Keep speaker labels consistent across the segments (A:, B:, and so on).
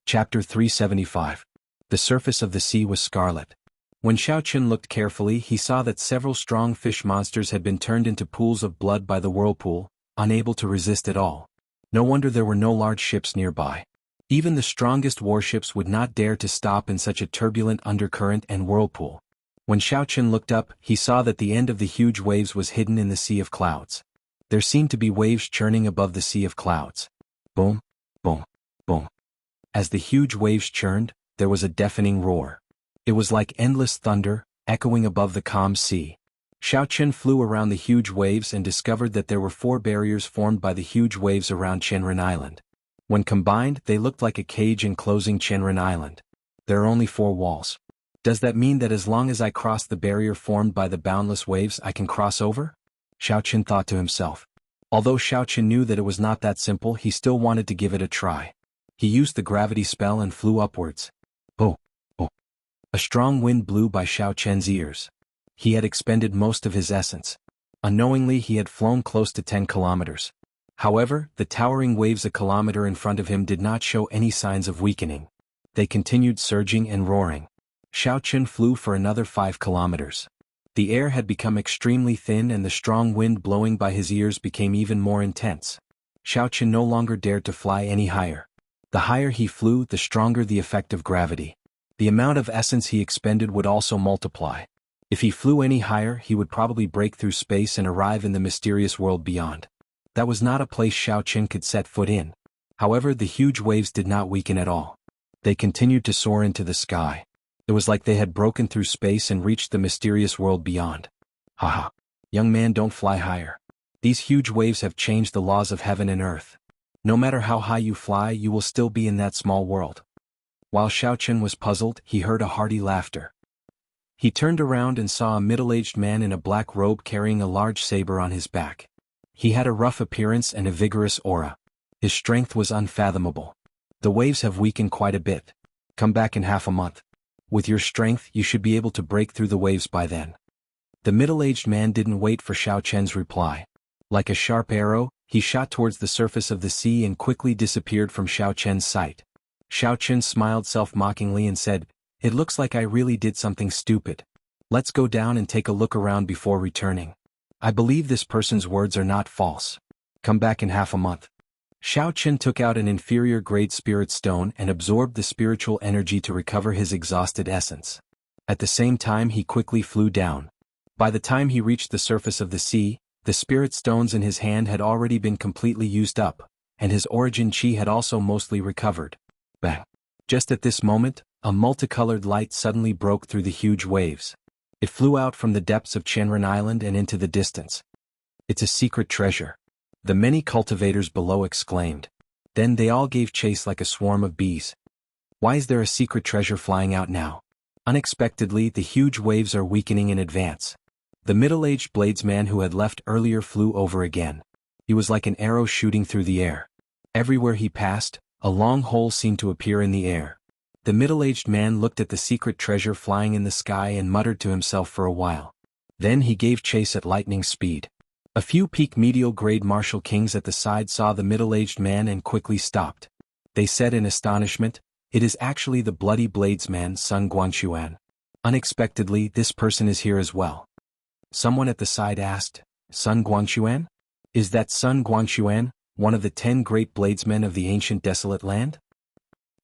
A: Chapter 375. The surface of the sea was scarlet. When Xiaoqun looked carefully, he saw that several strong fish monsters had been turned into pools of blood by the whirlpool, unable to resist at all. No wonder there were no large ships nearby. Even the strongest warships would not dare to stop in such a turbulent undercurrent and whirlpool. When Xiaoqun looked up, he saw that the end of the huge waves was hidden in the sea of clouds. There seemed to be waves churning above the sea of clouds. Boom, boom, boom. As the huge waves churned, there was a deafening roar. It was like endless thunder, echoing above the calm sea. Xiaoqun flew around the huge waves and discovered that there were 4 barriers formed by the huge waves around Qianren Island. When combined, they looked like a cage enclosing Qianren Island. There are only 4 walls. Does that mean that as long as I cross the barrier formed by the boundless waves I can cross over? Xiaoqun thought to himself. Although Xiaoqun knew that it was not that simple, he still wanted to give it a try. He used the gravity spell and flew upwards. Oh, oh. A strong wind blew by Xiaoqun's ears. He had expended most of his essence. Unknowingly he had flown close to 10 kilometers. However, the towering waves a kilometer in front of him did not show any signs of weakening. They continued surging and roaring. Xiaoqun flew for another 5 kilometers. The air had become extremely thin and the strong wind blowing by his ears became even more intense. Xiaoqun no longer dared to fly any higher. The higher he flew, the stronger the effect of gravity. The amount of essence he expended would also multiply. If he flew any higher, he would probably break through space and arrive in the mysterious world beyond. That was not a place Xiaoqun could set foot in. However, the huge waves did not weaken at all. They continued to soar into the sky. It was like they had broken through space and reached the mysterious world beyond. Haha. Young man, don't fly higher. These huge waves have changed the laws of heaven and earth. No matter how high you fly, you will still be in that small world. While Xiaoqun was puzzled, he heard a hearty laughter. He turned around and saw a middle-aged man in a black robe carrying a large saber on his back. He had a rough appearance and a vigorous aura. His strength was unfathomable. The waves have weakened quite a bit. Come back in half a month. With your strength, you should be able to break through the waves by then. The middle-aged man didn't wait for Xiaoqun's reply. Like a sharp arrow, he shot towards the surface of the sea and quickly disappeared from Xiaoqun's sight. Xiaoqun smiled self-mockingly and said, "It looks like I really did something stupid. Let's go down and take a look around before returning. I believe this person's words are not false. Come back in half a month." Xiaoqun took out an inferior-grade spirit stone and absorbed the spiritual energy to recover his exhausted essence. At the same time he quickly flew down. By the time he reached the surface of the sea, the spirit stones in his hand had already been completely used up, and his origin chi had also mostly recovered. Bang! Just at this moment, a multicolored light suddenly broke through the huge waves. It flew out from the depths of Qianren Island and into the distance. It's a secret treasure. The many cultivators below exclaimed. Then they all gave chase like a swarm of bees. Why is there a secret treasure flying out now? Unexpectedly, the huge waves are weakening in advance. The middle-aged bladesman who had left earlier flew over again. He was like an arrow shooting through the air. Everywhere he passed, a long hole seemed to appear in the air. The middle-aged man looked at the secret treasure flying in the sky and muttered to himself for a while. Then he gave chase at lightning speed. A few peak medial-grade martial kings at the side saw the middle-aged man and quickly stopped. They said in astonishment, "It is actually the bloody bladesman Sun Guangquan. Unexpectedly, this person is here as well." Someone at the side asked, "Sun Guangquan? Is that Sun Guangquan, one of the 10 great bladesmen of the ancient desolate land?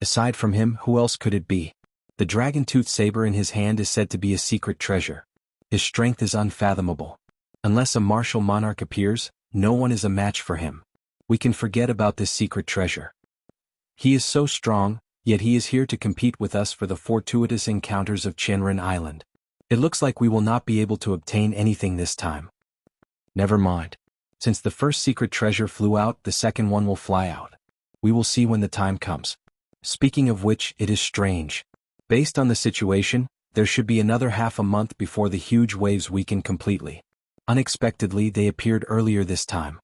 A: Aside from him, who else could it be? The dragon-tooth saber in his hand is said to be a secret treasure. His strength is unfathomable. Unless a martial monarch appears, no one is a match for him. We can forget about this secret treasure. He is so strong, yet he is here to compete with us for the fortuitous encounters of Qianren Island. It looks like we will not be able to obtain anything this time. Never mind. Since the first secret treasure flew out, the second one will fly out. We will see when the time comes. Speaking of which, it is strange. Based on the situation, there should be another half a month before the huge waves weaken completely. Unexpectedly, they appeared earlier this time.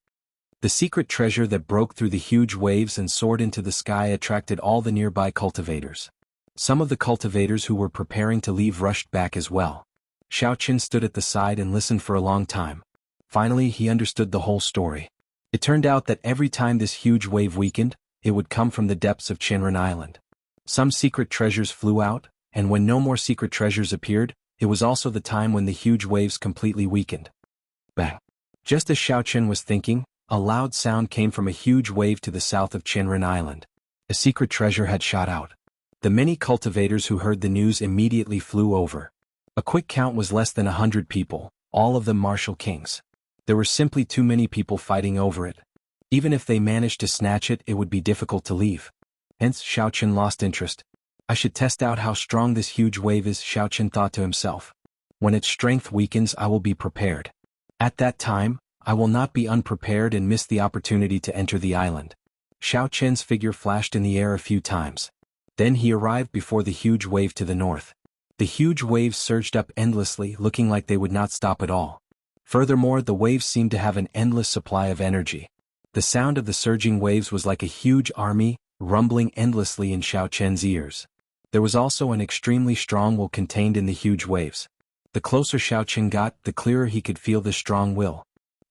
A: The secret treasure that broke through the huge waves and soared into the sky attracted all the nearby cultivators. Some of the cultivators who were preparing to leave rushed back as well. Xiaoqun stood at the side and listened for a long time. Finally, he understood the whole story. It turned out that every time this huge wave weakened, it would come from the depths of Qianren Island. Some secret treasures flew out, and when no more secret treasures appeared, it was also the time when the huge waves completely weakened. Bang! Just as Xiao Chen was thinking, a loud sound came from a huge wave to the south of Chenren Island. A secret treasure had shot out. The many cultivators who heard the news immediately flew over. A quick count was less than 100 people, all of them martial kings. There were simply too many people fighting over it. Even if they managed to snatch it, it would be difficult to leave. Hence, Xiao Chen lost interest. I should test out how strong this huge wave is, Xiao Chen thought to himself. When its strength weakens, I will be prepared. At that time, I will not be unprepared and miss the opportunity to enter the island. Xiao Chen's figure flashed in the air a few times. Then he arrived before the huge wave to the north. The huge waves surged up endlessly, looking like they would not stop at all. Furthermore, the waves seemed to have an endless supply of energy. The sound of the surging waves was like a huge army, rumbling endlessly in Xiao Chen's ears. There was also an extremely strong will contained in the huge waves. The closer Xiao Chen got, the clearer he could feel the strong will.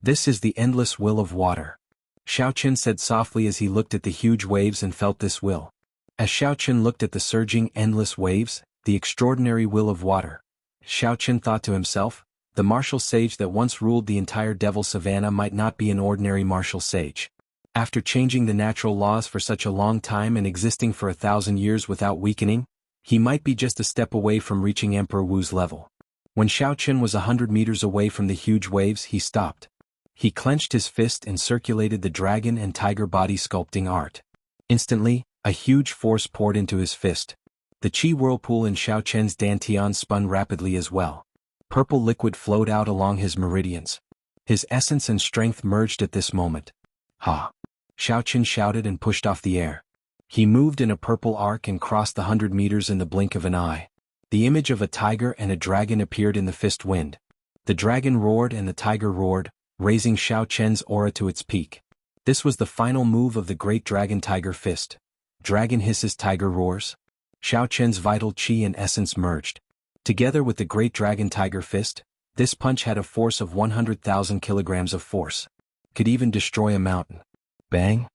A: This is the endless will of water. Xiao Chen said softly as he looked at the huge waves and felt this will. As Xiao Chen looked at the surging, endless waves, the extraordinary will of water, Xiao Chen thought to himself, the martial sage that once ruled the entire devil savannah might not be an ordinary martial sage. After changing the natural laws for such a long time and existing for 1,000 years without weakening, he might be just a step away from reaching Emperor Wu's level. When Xiao Chen was 100 meters away from the huge waves, he stopped. He clenched his fist and circulated the dragon and tiger body sculpting art. Instantly, a huge force poured into his fist. The qi whirlpool in Xiao Chen's dantian spun rapidly as well. Purple liquid flowed out along his meridians. His essence and strength merged at this moment. Ha! Xiao Chen shouted and pushed off the air. He moved in a purple arc and crossed the 100 meters in the blink of an eye. The image of a tiger and a dragon appeared in the fist wind. The dragon roared and the tiger roared, raising Xiao Chen's aura to its peak. This was the final move of the great dragon tiger fist. Dragon hisses, tiger roars. Xiao Chen's vital qi and essence merged. Together with the great dragon tiger fist, this punch had a force of 100,000 kilograms of force. Could even destroy a mountain. Bang!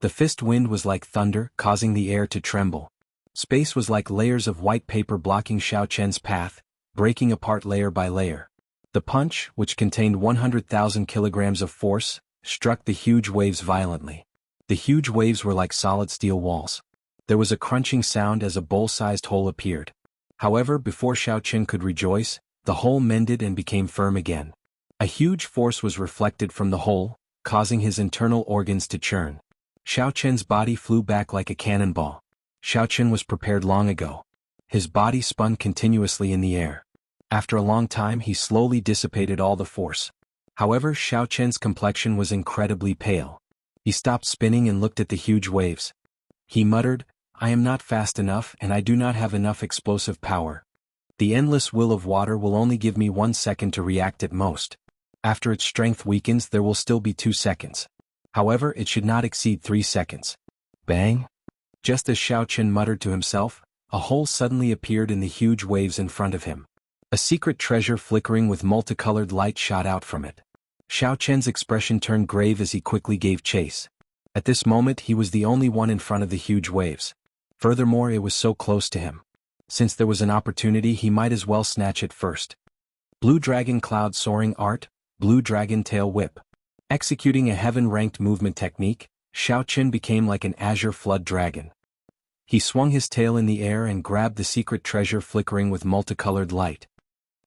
A: The fist wind was like thunder, causing the air to tremble. Space was like layers of white paper blocking Xiao Chen's path, breaking apart layer by layer. The punch, which contained 100,000 kilograms of force, struck the huge waves violently. The huge waves were like solid steel walls. There was a crunching sound as a bowl-sized hole appeared. However, before Xiao Chen could rejoice, the hole mended and became firm again. A huge force was reflected from the hole, causing his internal organs to churn. Xiao Chen's body flew back like a cannonball. Xiao Chen was prepared long ago. His body spun continuously in the air. After a long time, he slowly dissipated all the force. However, Xiao Chen's complexion was incredibly pale. He stopped spinning and looked at the huge waves. He muttered, I am not fast enough and I do not have enough explosive power. The endless will of water will only give me 1 second to react at most. After its strength weakens, there will still be 2 seconds. However, it should not exceed 3 seconds. Bang! Just as Xiao Chen muttered to himself, a hole suddenly appeared in the huge waves in front of him. A secret treasure flickering with multicolored light shot out from it. Xiao Chen's expression turned grave as he quickly gave chase. At this moment he was the only one in front of the huge waves. Furthermore, it was so close to him. Since there was an opportunity, he might as well snatch it first. Blue Dragon Cloud Soaring Art, Blue Dragon Tail Whip. Executing a heaven-ranked movement technique, Xiao Chen became like an azure flood dragon. He swung his tail in the air and grabbed the secret treasure flickering with multicolored light.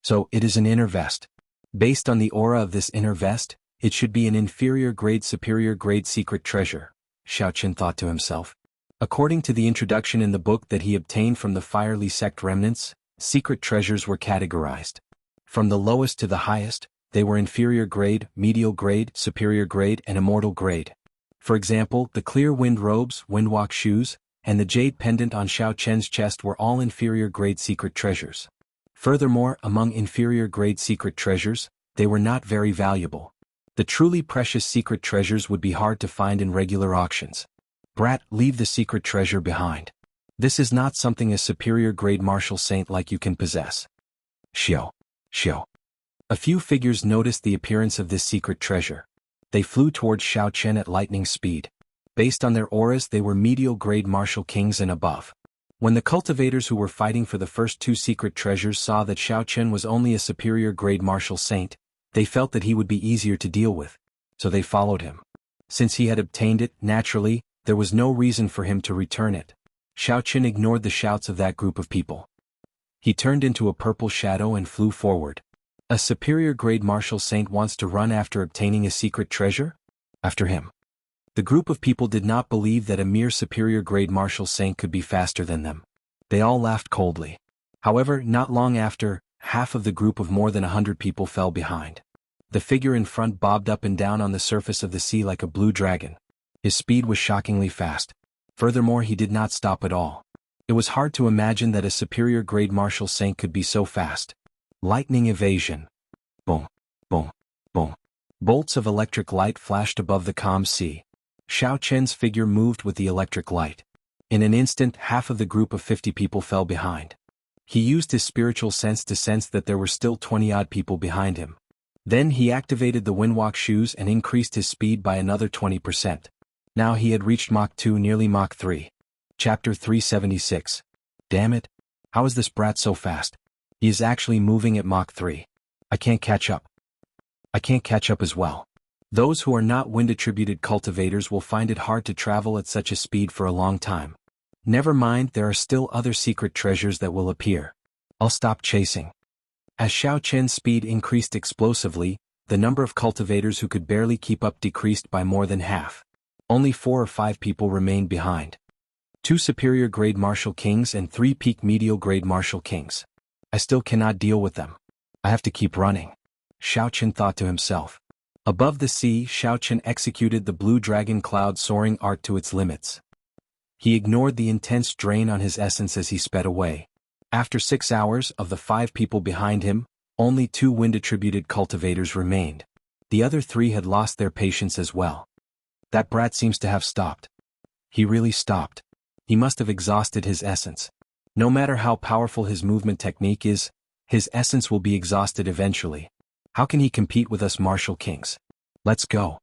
A: So, it is an inner vest. Based on the aura of this inner vest, it should be an inferior grade superior grade secret treasure, Xiao Chen thought to himself. According to the introduction in the book that he obtained from the Firely sect remnants, secret treasures were categorized. From the lowest to the highest, they were inferior grade, medial grade, superior grade, and immortal grade. For example, the clear wind robes, windwalk shoes, and the jade pendant on Xiao Chen's chest were all inferior grade secret treasures. Furthermore, among inferior grade secret treasures, they were not very valuable. The truly precious secret treasures would be hard to find in regular auctions. Brat, leave the secret treasure behind. This is not something a superior grade martial saint like you can possess. Xiao. A few figures noticed the appearance of this secret treasure. They flew towards Xiao Chen at lightning speed. Based on their auras, they were medial grade martial kings and above. When the cultivators who were fighting for the first two secret treasures saw that Xiao Chen was only a superior grade martial saint, they felt that he would be easier to deal with, so they followed him. Since he had obtained it, naturally, there was no reason for him to return it. Xiao Chen ignored the shouts of that group of people. He turned into a purple shadow and flew forward. A superior grade martial saint wants to run after obtaining a secret treasure? After him. The group of people did not believe that a mere superior grade martial saint could be faster than them. They all laughed coldly. However, not long after, half of the group of more than 100 people fell behind. The figure in front bobbed up and down on the surface of the sea like a blue dragon. His speed was shockingly fast. Furthermore, he did not stop at all. It was hard to imagine that a superior grade martial saint could be so fast. Lightning evasion. Boom, boom, boom. Bolts of electric light flashed above the calm sea. Xiao Chen's figure moved with the electric light. In an instant, half of the group of 50 people fell behind. He used his spiritual sense to sense that there were still 20-odd people behind him. Then he activated the windwalk shoes and increased his speed by another 20%. Now he had reached Mach 2, nearly Mach 3. Chapter 376. Damn it! How is this brat so fast? He is actually moving at Mach 3. I can't catch up. I can't catch up as well. Those who are not wind-attributed cultivators will find it hard to travel at such a speed for a long time. Never mind, there are still other secret treasures that will appear. I'll stop chasing. As Xiao Chen's speed increased explosively, the number of cultivators who could barely keep up decreased by more than half. Only 4 or 5 people remained behind. 2 superior grade martial kings and 3 peak medial grade martial kings. I still cannot deal with them. I have to keep running. Xiao Chen thought to himself. Above the sea, Xiao Chen executed the blue dragon cloud soaring art to its limits. He ignored the intense drain on his essence as he sped away. After 6 hours, of the 5 people behind him, only 2 wind-attributed cultivators remained. The other 3 had lost their patience as well. That brat seems to have stopped. He really stopped. He must have exhausted his essence. No matter how powerful his movement technique is, his essence will be exhausted eventually. How can he compete with us martial kings? Let's go.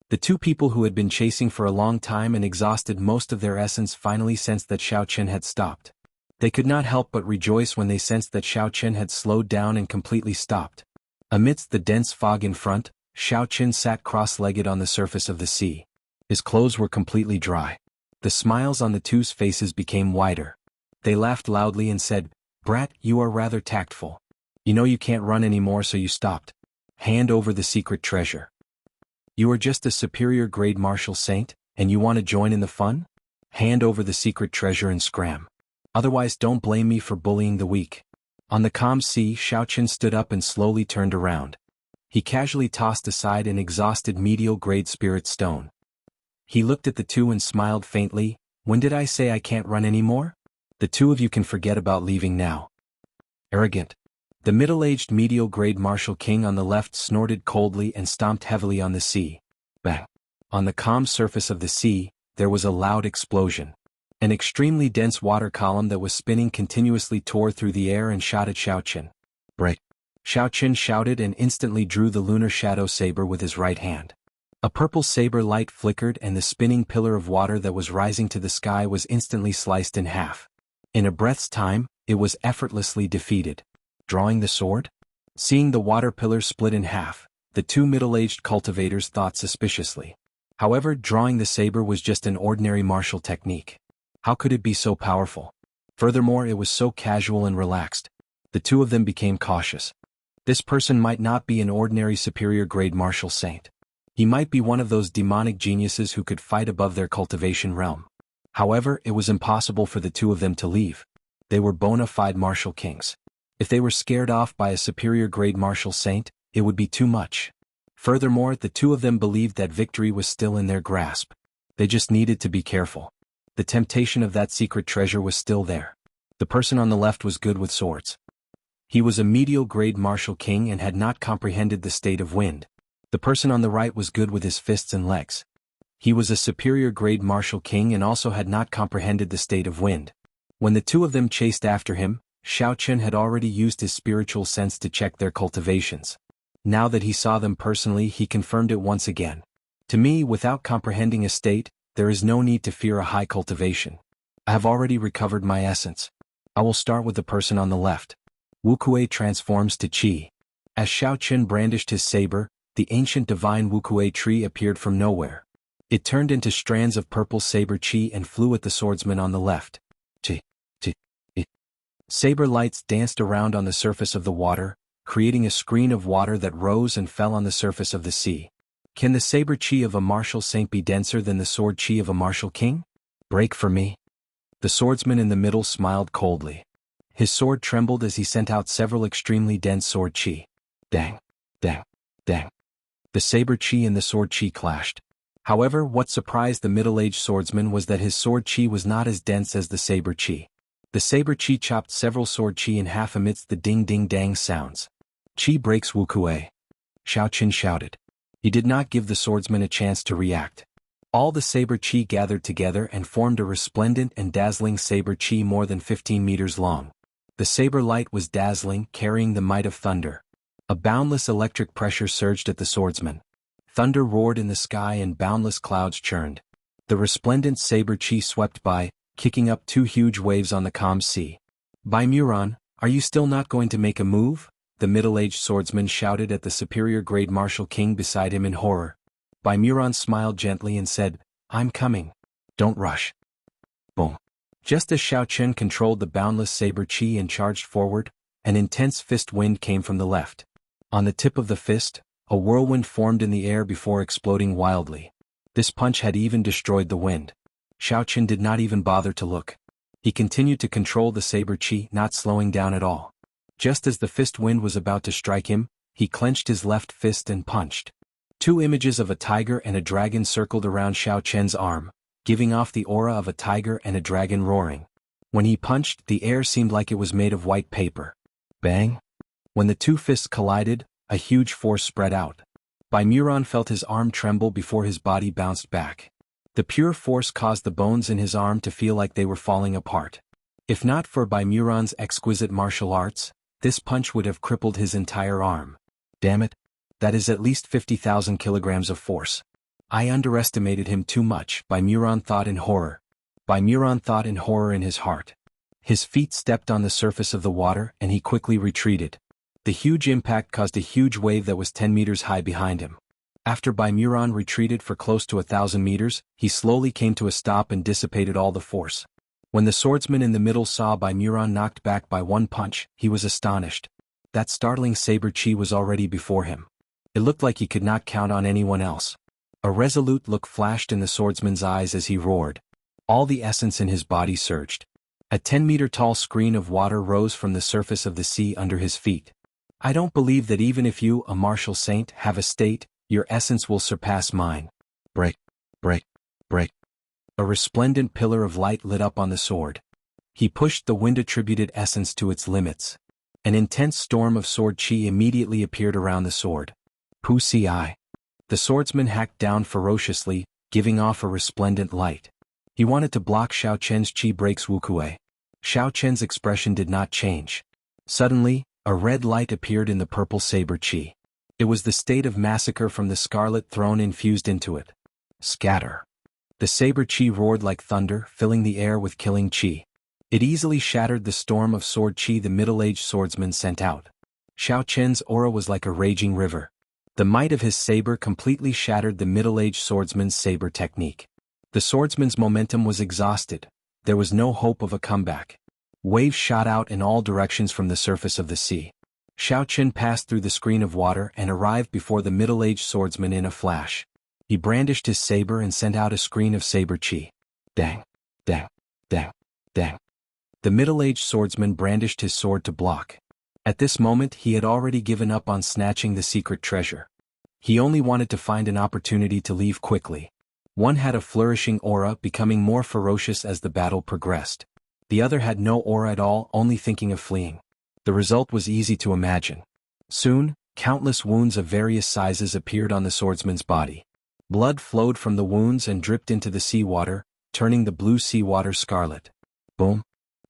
A: The 2 people who had been chasing for a long time and exhausted most of their essence finally sensed that Xiao Chen had stopped. They could not help but rejoice when they sensed that Xiao Chen had slowed down and completely stopped. Amidst the dense fog in front, Xiao Chen sat cross-legged on the surface of the sea. His clothes were completely dry. The smiles on the 2's faces became wider. They laughed loudly and said, "Brat, you are rather tactful. You know you can't run anymore, so you stopped. Hand over the secret treasure. You are just a superior grade martial saint, and you want to join in the fun? Hand over the secret treasure and scram. Otherwise don't blame me for bullying the weak." On the calm sea, Xiao Chen stood up and slowly turned around. He casually tossed aside an exhausted medial grade spirit stone. He looked at the 2 and smiled faintly. "When did I say I can't run anymore? The 2 of you can forget about leaving now." Arrogant. The middle-aged medial grade martial king on the left snorted coldly and stomped heavily on the sea. Bang. On the calm surface of the sea, there was a loud explosion. An extremely dense water column that was spinning continuously tore through the air and shot at Xiao Chen. Break. Xiao Chen shouted and instantly drew the lunar shadow saber with his right hand. A purple saber light flickered and the spinning pillar of water that was rising to the sky was instantly sliced in half. In a breath's time, it was effortlessly defeated. Drawing the sword? Seeing the water pillar split in half, the 2 middle-aged cultivators thought suspiciously. However, drawing the saber was just an ordinary martial technique. How could it be so powerful? Furthermore, it was so casual and relaxed. The 2 of them became cautious. This person might not be an ordinary superior grade martial saint. He might be one of those demonic geniuses who could fight above their cultivation realm. However, it was impossible for the 2 of them to leave. They were bona fide martial kings. If they were scared off by a superior grade martial saint, it would be too much. Furthermore, the 2 of them believed that victory was still in their grasp. They just needed to be careful. The temptation of that secret treasure was still there. The person on the left was good with swords. He was a medial grade martial king and had not comprehended the state of wind. The person on the right was good with his fists and legs. He was a superior grade martial king and also had not comprehended the state of wind. When the 2 of them chased after him, Xiao Chen had already used his spiritual sense to check their cultivations. Now that he saw them personally, he confirmed it once again. To me, without comprehending a state, there is no need to fear a high cultivation. I have already recovered my essence. I will start with the person on the left. Wuxia transforms to Qi. As Xiao Qin brandished his saber, the ancient divine Wuxia tree appeared from nowhere. It turned into strands of purple saber Qi and flew at the swordsman on the left. Qi, Qi, Qi. Saber lights danced around on the surface of the water, creating a screen of water that rose and fell on the surface of the sea. Can the saber Qi of a martial saint be denser than the sword Qi of a martial king? Break for me. The swordsman in the middle smiled coldly. His sword trembled as he sent out several extremely dense sword Qi. Dang, dang, dang. The saber Qi and the sword Qi clashed. However, what surprised the middle-aged swordsman was that his sword Qi was not as dense as the saber Qi. The saber Qi chopped several sword Qi in half amidst the ding-ding-dang sounds. Qi breaks Wuxia. Xiao Qin shouted. He did not give the swordsman a chance to react. All the saber Qi gathered together and formed a resplendent and dazzling saber Qi more than 15 meters long. The saber light was dazzling, carrying the might of thunder. A boundless electric pressure surged at the swordsman. Thunder roared in the sky and boundless clouds churned. The resplendent saber Qi swept by, kicking up two huge waves on the calm sea. "Bai Muran, are you still not going to make a move?" the middle-aged swordsman shouted at the superior-grade martial king beside him in horror. Bai Muran smiled gently and said, "I'm coming. Don't rush." Boom. Just as Xiao Qin controlled the boundless saber Qi and charged forward, an intense fist wind came from the left. On the tip of the fist, a whirlwind formed in the air before exploding wildly. This punch had even destroyed the wind. Xiao Qin did not even bother to look. He continued to control the saber Qi, not slowing down at all. Just as the fist wind was about to strike him, he clenched his left fist and punched. Two images of a tiger and a dragon circled around Xiao Qin's arm, giving off the aura of a tiger and a dragon roaring. When he punched, the air seemed like it was made of white paper. Bang! When the two fists collided, a huge force spread out. Bai Muran felt his arm tremble before his body bounced back. The pure force caused the bones in his arm to feel like they were falling apart. If not for Bai Muran's exquisite martial arts, this punch would have crippled his entire arm. Damn it! That is at least 50,000 kilograms of force. I underestimated him too much, Bai Muran thought in horror. Bai Muran thought in horror in his heart. His feet stepped on the surface of the water and he quickly retreated. The huge impact caused a huge wave that was 10 meters high behind him. After Bai Muran retreated for close to 1,000 meters, he slowly came to a stop and dissipated all the force. When the swordsman in the middle saw Bai Muran knocked back by one punch, he was astonished. That startling saber Qi was already before him. It looked like he could not count on anyone else. A resolute look flashed in the swordsman's eyes as he roared. All the essence in his body surged. A 10-meter-tall screen of water rose from the surface of the sea under his feet. I don't believe that even if you, a martial saint, have a state, your essence will surpass mine. Break, break, break. A resplendent pillar of light lit up on the sword. He pushed the wind-attributed essence to its limits. An intense storm of sword Qi immediately appeared around the sword. Pu Si. The swordsman hacked down ferociously, giving off a resplendent light. He wanted to block Xiao Qin's Qi breaks Wuxia. Xiao Qin's expression did not change. Suddenly, a red light appeared in the purple saber Qi. It was the state of massacre from the Scarlet Throne infused into it. Scatter. The saber Qi roared like thunder, filling the air with killing Qi. It easily shattered the storm of sword Qi the middle-aged swordsman sent out. Xiao Qin's aura was like a raging river. The might of his saber completely shattered the middle-aged swordsman's saber technique. The swordsman's momentum was exhausted. There was no hope of a comeback. Waves shot out in all directions from the surface of the sea. Xiao Qin passed through the screen of water and arrived before the middle-aged swordsman in a flash. He brandished his saber and sent out a screen of saber Qi. Dang, dang, dang, dang. The middle-aged swordsman brandished his sword to block. At this moment he had already given up on snatching the secret treasure. He only wanted to find an opportunity to leave quickly. One had a flourishing aura, becoming more ferocious as the battle progressed. The other had no aura at all, only thinking of fleeing. The result was easy to imagine. Soon, countless wounds of various sizes appeared on the swordsman's body. Blood flowed from the wounds and dripped into the seawater, turning the blue seawater scarlet. Boom.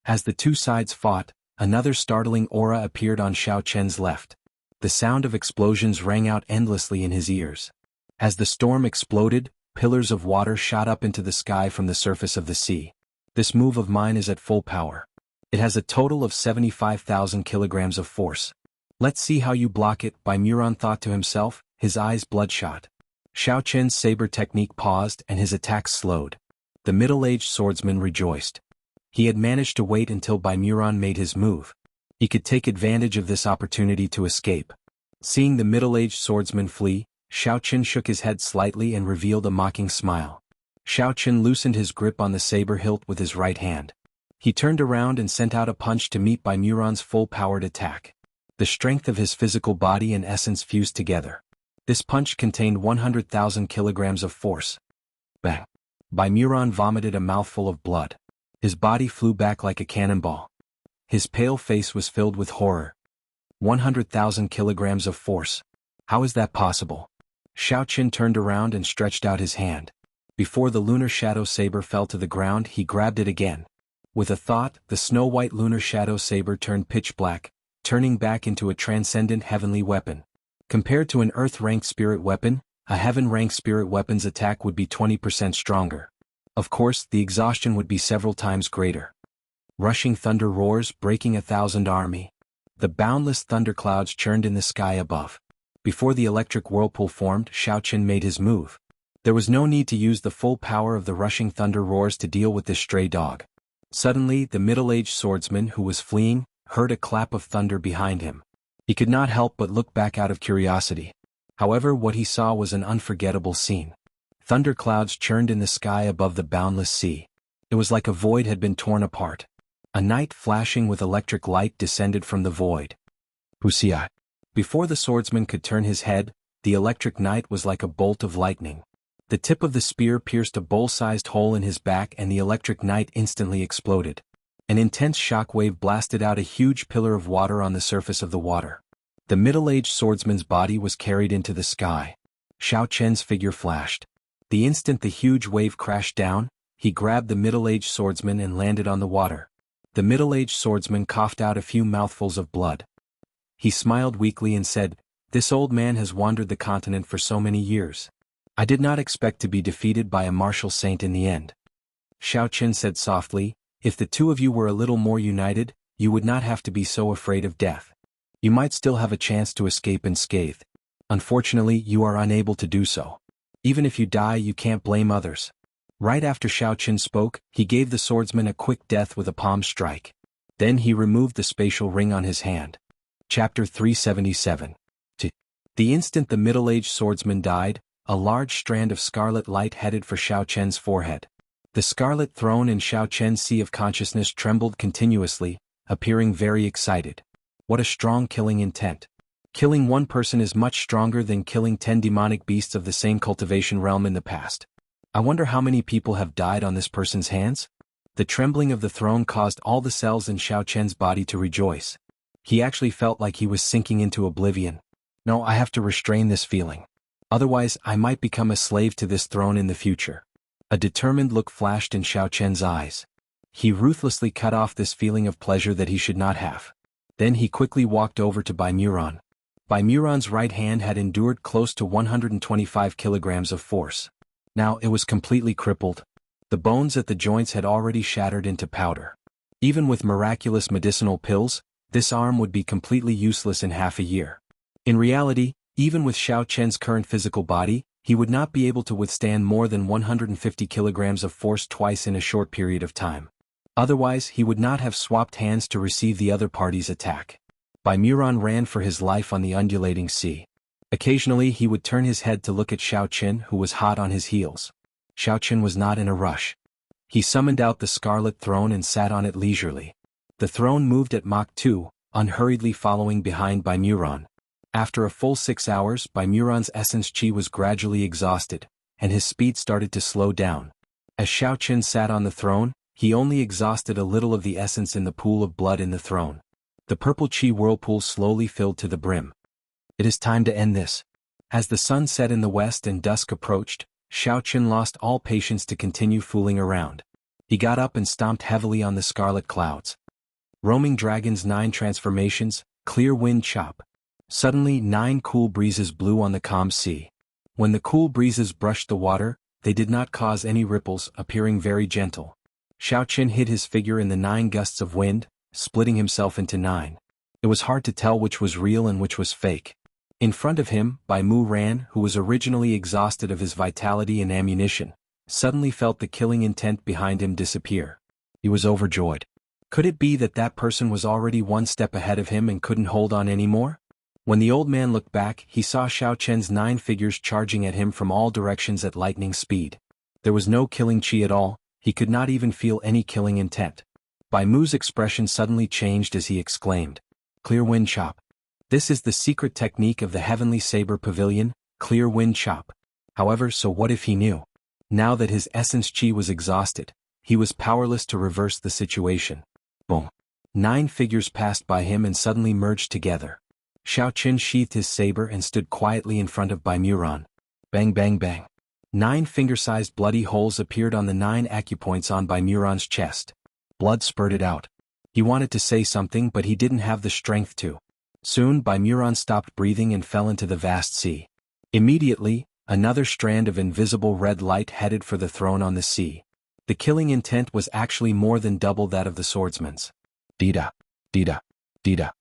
A: As the two sides fought, another startling aura appeared on Xiao Qin's left. The sound of explosions rang out endlessly in his ears. As the storm exploded, pillars of water shot up into the sky from the surface of the sea. This move of mine is at full power. It has a total of 75,000 kilograms of force. Let's see how you block it, Bai Muron thought to himself, his eyes bloodshot. Xiao Qian's saber technique paused and his attacks slowed. The middle-aged swordsman rejoiced. He had managed to wait until Bai Muron made his move. He could take advantage of this opportunity to escape. Seeing the middle-aged swordsman flee, Xiao Qian shook his head slightly and revealed a mocking smile. Xiao Qian loosened his grip on the saber hilt with his right hand. He turned around and sent out a punch to meet Bai Muron's full-powered attack. The strength of his physical body and essence fused together. This punch contained 100,000 kilograms of force. Bang! Bai Muron vomited a mouthful of blood. His body flew back like a cannonball. His pale face was filled with horror. 100,000 kilograms of force. How is that possible? Xiao Qian turned around and stretched out his hand. Before the lunar shadow saber fell to the ground, he grabbed it again. With a thought, the snow-white lunar shadow saber turned pitch black, turning back into a transcendent heavenly weapon. Compared to an earth-ranked spirit weapon, a heaven-ranked spirit weapon's attack would be 20% stronger. Of course, the exhaustion would be several times greater. Rushing thunder roars, breaking 1,000 army. The boundless thunderclouds churned in the sky above. Before the electric whirlpool formed, Xiao Qian made his move. There was no need to use the full power of the rushing thunder roars to deal with this stray dog. Suddenly, the middle-aged swordsman who was fleeing heard a clap of thunder behind him. He could not help but look back out of curiosity. However, what he saw was an unforgettable scene. Thunderclouds churned in the sky above the boundless sea. It was like a void had been torn apart. A knight flashing with electric light descended from the void. Wuxia. Before the swordsman could turn his head, the electric knight was like a bolt of lightning. The tip of the spear pierced a bowl-sized hole in his back and the electric knight instantly exploded. An intense shockwave blasted out a huge pillar of water on the surface of the water. The middle-aged swordsman's body was carried into the sky. Xiao Qian's figure flashed. The instant the huge wave crashed down, he grabbed the middle-aged swordsman and landed on the water. The middle-aged swordsman coughed out a few mouthfuls of blood. He smiled weakly and said, "This old man has wandered the continent for so many years. I did not expect to be defeated by a martial saint in the end." Xiao Qian said softly, "If the two of you were a little more united, you would not have to be so afraid of death. You might still have a chance to escape unscathed. Unfortunately, you are unable to do so. Even if you die, you can't blame others." Right after Xiao Qian spoke, he gave the swordsman a quick death with a palm strike. Then he removed the spatial ring on his hand. Chapter 377. The instant the middle-aged swordsman died, a large strand of scarlet light headed for Xiao Qian's forehead. The scarlet throne in Xiao Qian's sea of consciousness trembled continuously, appearing very excited. What a strong killing intent. Killing one person is much stronger than killing 10 demonic beasts of the same cultivation realm in the past. I wonder how many people have died on this person's hands? The trembling of the throne caused all the cells in Xiao Qian's body to rejoice. He actually felt like he was sinking into oblivion. No, I have to restrain this feeling. Otherwise, I might become a slave to this throne in the future. A determined look flashed in Xiao Qian's eyes. He ruthlessly cut off this feeling of pleasure that he should not have. Then he quickly walked over to Bai Muron. Bai Muron's right hand had endured close to 125 kilograms of force. Now it was completely crippled. The bones at the joints had already shattered into powder. Even with miraculous medicinal pills, this arm would be completely useless in half a year. In reality, even with Xiao Qian's current physical body, he would not be able to withstand more than 150 kilograms of force twice in a short period of time. Otherwise, he would not have swapped hands to receive the other party's attack. Bai Muron ran for his life on the undulating sea. Occasionally he would turn his head to look at Xiao Qian, who was hot on his heels. Xiao Qian was not in a rush. He summoned out the scarlet throne and sat on it leisurely. The throne moved at Mach 2, unhurriedly following behind Bai Muron. After a full 6 hours, Bai Muron's essence chi was gradually exhausted, and his speed started to slow down. As Xiao Qian sat on the throne, he only exhausted a little of the essence in the pool of blood in the throne. The purple chi whirlpool slowly filled to the brim. It is time to end this. As the sun set in the west and dusk approached, Xiao Qian lost all patience to continue fooling around. He got up and stomped heavily on the scarlet clouds. Roaming Dragon's 9 transformations, clear wind chop. Suddenly 9 cool breezes blew on the calm sea. When the cool breezes brushed the water, they did not cause any ripples, appearing very gentle. Xiao Qin hid his figure in the 9 gusts of wind, splitting himself into 9. It was hard to tell which was real and which was fake. In front of him, Bai Mu Ran, who was originally exhausted of his vitality and ammunition, suddenly felt the killing intent behind him disappear. He was overjoyed. Could it be that that person was already 1 step ahead of him and couldn't hold on anymore? When the old man looked back, he saw Xiao Chen's 9 figures charging at him from all directions at lightning speed. There was no killing chi at all, he could not even feel any killing intent. Bai Mu's expression suddenly changed as he exclaimed, "Clear wind chop. This is the secret technique of the Heavenly Saber Pavilion, clear wind chop." However, so what if he knew? Now that his essence chi was exhausted, he was powerless to reverse the situation. Boom. 9 figures passed by him and suddenly merged together. Xiao Qin sheathed his saber and stood quietly in front of Bai Muran. Bang bang bang. 9 finger-sized bloody holes appeared on the 9 acupoints on Bai Muran's chest. Blood spurted out. He wanted to say something but he didn't have the strength to. Soon Bai Muran stopped breathing and fell into the vast sea. Immediately, another strand of invisible red light headed for the throne on the sea. The killing intent was actually more than double that of the swordsman's. Dida, dida, dida.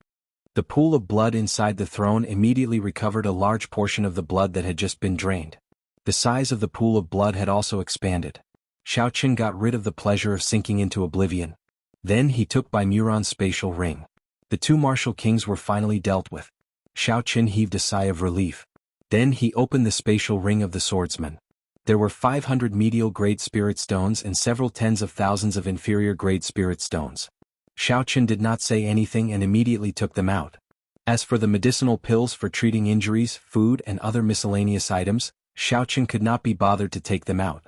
A: The pool of blood inside the throne immediately recovered a large portion of the blood that had just been drained. The size of the pool of blood had also expanded. Xiao Qin got rid of the pleasure of sinking into oblivion. Then he took Bai Muran's spatial ring. The 2 martial kings were finally dealt with. Xiao Qin heaved a sigh of relief. Then he opened the spatial ring of the swordsman. There were 500 medial-grade spirit stones and several tens of thousands of inferior-grade spirit stones. Xiao Qin did not say anything and immediately took them out. As for the medicinal pills for treating injuries, food and other miscellaneous items, Xiao Qin could not be bothered to take them out.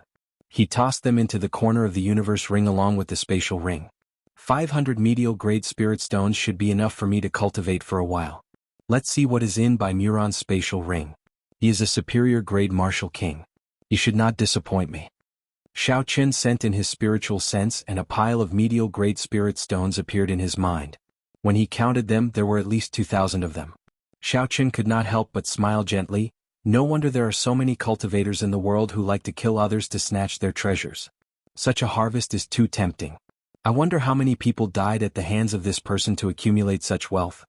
A: He tossed them into the corner of the universe ring along with the spatial ring. 500 medial-grade spirit stones should be enough for me to cultivate for a while. Let's see what is in Bai Muran's spatial ring. He is a superior-grade martial king. He should not disappoint me. Xiao Qin sent in his spiritual sense and a pile of medial-grade spirit stones appeared in his mind. When he counted them, there were at least 2,000 of them. Xiao Qin could not help but smile gently. No wonder there are so many cultivators in the world who like to kill others to snatch their treasures. Such a harvest is too tempting. I wonder how many people died at the hands of this person to accumulate such wealth.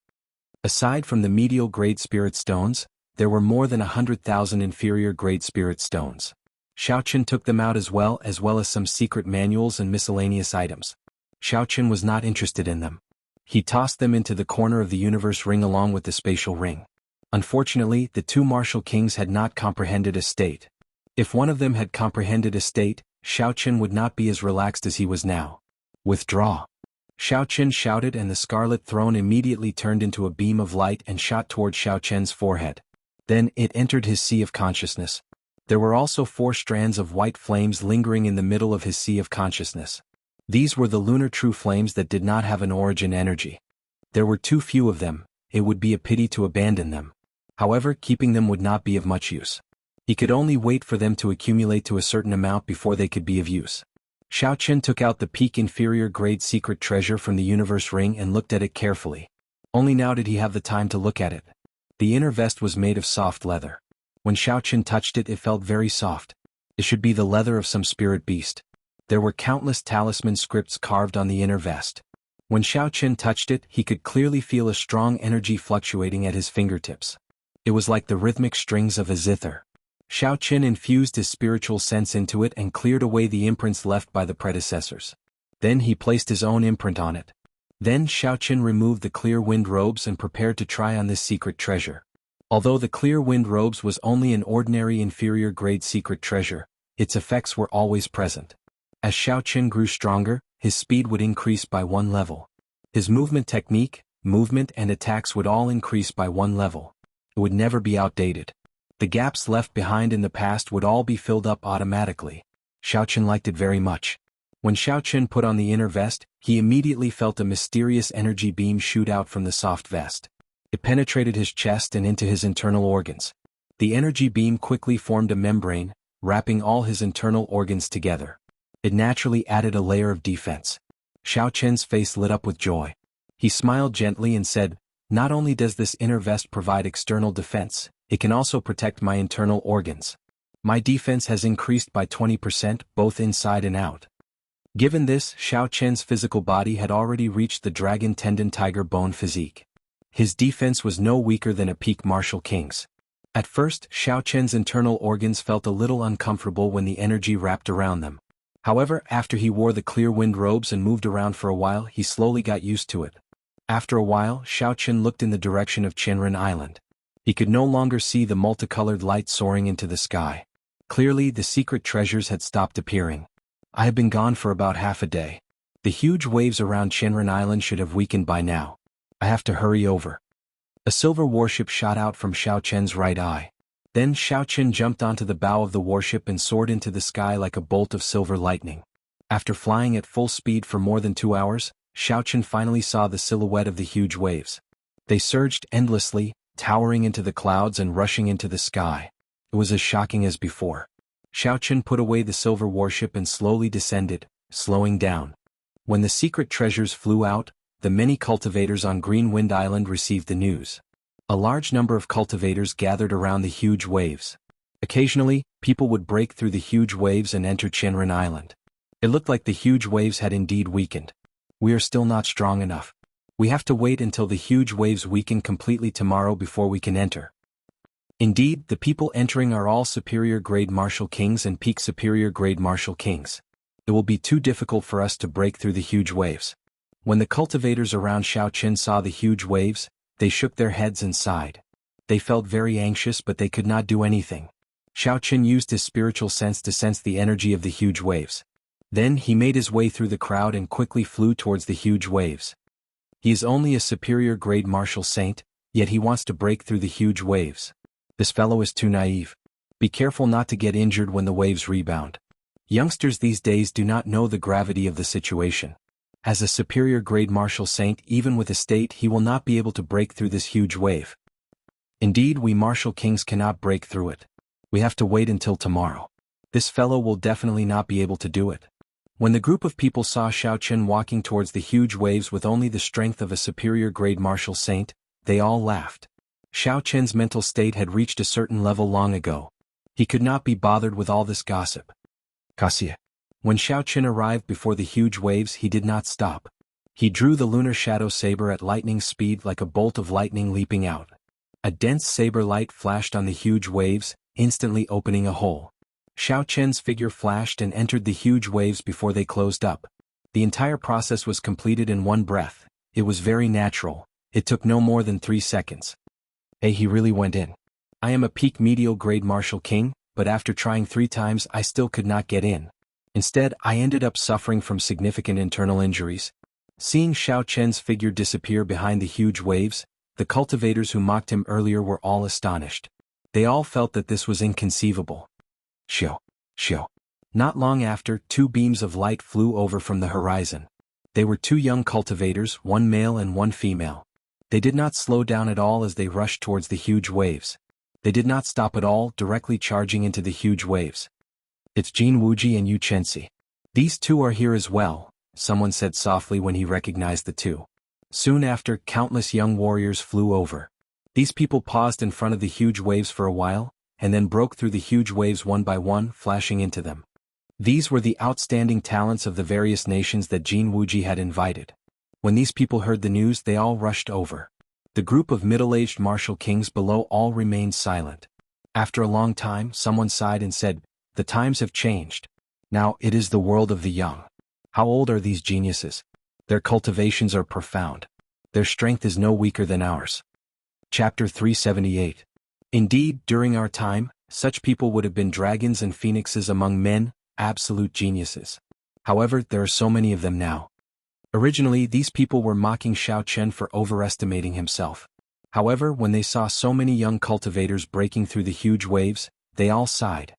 A: Aside from the medial-grade spirit stones, there were more than 100,000 inferior-grade spirit stones. Xiao Qin took them out as well as some secret manuals and miscellaneous items. Xiao Qin was not interested in them. He tossed them into the corner of the universe ring along with the spatial ring. Unfortunately, the 2 martial kings had not comprehended a state. If one of them had comprehended a state, Xiao Qin would not be as relaxed as he was now. Withdraw. Xiao Qin shouted and the scarlet throne immediately turned into a beam of light and shot toward Xiao Qin's forehead. Then it entered his sea of consciousness. There were also 4 strands of white flames lingering in the middle of his sea of consciousness. These were the lunar true flames that did not have an origin energy. There were too few of them, it would be a pity to abandon them. However, keeping them would not be of much use. He could only wait for them to accumulate to a certain amount before they could be of use. Xiao Qin took out the peak inferior grade secret treasure from the universe ring and looked at it carefully. Only now did he have the time to look at it. The inner vest was made of soft leather. When Xiao Qin touched it, it felt very soft. It should be the leather of some spirit beast. There were countless talisman scripts carved on the inner vest. When Xiao Qin touched it, he could clearly feel a strong energy fluctuating at his fingertips. It was like the rhythmic strings of a zither. Xiao Qin infused his spiritual sense into it and cleared away the imprints left by the predecessors. Then he placed his own imprint on it. Then Xiao Qin removed the clear wind robes and prepared to try on this secret treasure. Although the clear wind robes was only an ordinary inferior grade secret treasure, its effects were always present. As Xiao Qin grew stronger, his speed would increase by 1 level. His movement technique, movement and attacks would all increase by 1 level. It would never be outdated. The gaps left behind in the past would all be filled up automatically. Xiao Qin liked it very much. When Xiao Qin put on the inner vest, he immediately felt a mysterious energy beam shoot out from the soft vest. It penetrated his chest and into his internal organs. The energy beam quickly formed a membrane, wrapping all his internal organs together. It naturally added a layer of defense. Xiao Qin's face lit up with joy. He smiled gently and said, "Not only does this inner vest provide external defense, it can also protect my internal organs. My defense has increased by 20% both inside and out." Given this, Xiao Chen's physical body had already reached the dragon tendon tiger bone physique. His defense was no weaker than a peak martial king's. At first, Xiao Chen's internal organs felt a little uncomfortable when the energy wrapped around them. However, after he wore the clear wind robes and moved around for a while, he slowly got used to it. After a while, Xiao Chen looked in the direction of Qianren Island. He could no longer see the multicolored light soaring into the sky. Clearly, the secret treasures had stopped appearing. I have been gone for about half a day. The huge waves around Qianren Island should have weakened by now. I have to hurry over. A silver warship shot out from Xiao Chen's right eye. Then Xiao Chen jumped onto the bow of the warship and soared into the sky like a bolt of silver lightning. After flying at full speed for more than 2 hours, Xiao Chen finally saw the silhouette of the huge waves. They surged endlessly, towering into the clouds and rushing into the sky. It was as shocking as before. Xiao Chen put away the silver warship and slowly descended, slowing down. When the secret treasures flew out, the many cultivators on Green Wind Island received the news. A large number of cultivators gathered around the huge waves. Occasionally, people would break through the huge waves and enter Qianren Island. It looked like the huge waves had indeed weakened. We are still not strong enough. We have to wait until the huge waves weaken completely tomorrow before we can enter. Indeed, the people entering are all superior grade martial kings and peak superior grade martial kings. It will be too difficult for us to break through the huge waves. When the cultivators around Xiao Chen saw the huge waves, they shook their heads and sighed. They felt very anxious, but they could not do anything. Xiao Chen used his spiritual sense to sense the energy of the huge waves. Then he made his way through the crowd and quickly flew towards the huge waves. He is only a superior grade martial saint, yet he wants to break through the huge waves. This fellow is too naive. Be careful not to get injured when the waves rebound. Youngsters these days do not know the gravity of the situation. As a superior grade martial saint, even with estate, he will not be able to break through this huge wave. Indeed, we martial kings cannot break through it. We have to wait until tomorrow. This fellow will definitely not be able to do it. When the group of people saw Xiao Chen walking towards the huge waves with only the strength of a superior grade martial saint, they all laughed. Xiao Chen's mental state had reached a certain level long ago. He could not be bothered with all this gossip. Cassia. When Xiao Chen arrived before the huge waves, he did not stop. He drew the lunar shadow saber at lightning speed like a bolt of lightning leaping out. A dense saber light flashed on the huge waves, instantly opening a hole. Xiao Chen's figure flashed and entered the huge waves before they closed up. The entire process was completed in one breath. It was very natural. It took no more than 3 seconds. Hey, he really went in. I am a peak medial grade martial king, but after trying 3 times I still could not get in. Instead, I ended up suffering from significant internal injuries. Seeing Xiao Chen's figure disappear behind the huge waves, the cultivators who mocked him earlier were all astonished. They all felt that this was inconceivable. Xiao. Not long after, 2 beams of light flew over from the horizon. They were 2 young cultivators, one male and one female. They did not slow down at all as they rushed towards the huge waves. They did not stop at all, directly charging into the huge waves. It's Jin Wuji and Yu Chenxi. These 2 are here as well, someone said softly when he recognized the 2. Soon after, countless young warriors flew over. These people paused in front of the huge waves for a while, and then broke through the huge waves one by one, flashing into them. These were the outstanding talents of the various nations that Jin Wuji had invited. When these people heard the news, they all rushed over. The group of middle-aged martial kings below all remained silent. After a long time, someone sighed and said, "The times have changed. Now it is the world of the young. How old are these geniuses? Their cultivations are profound. Their strength is no weaker than ours." Chapter 378. Indeed, during our time, such people would have been dragons and phoenixes among men, absolute geniuses. However, there are so many of them now. Originally, these people were mocking Xiao Chen for overestimating himself. However, when they saw so many young cultivators breaking through the huge waves, they all sighed.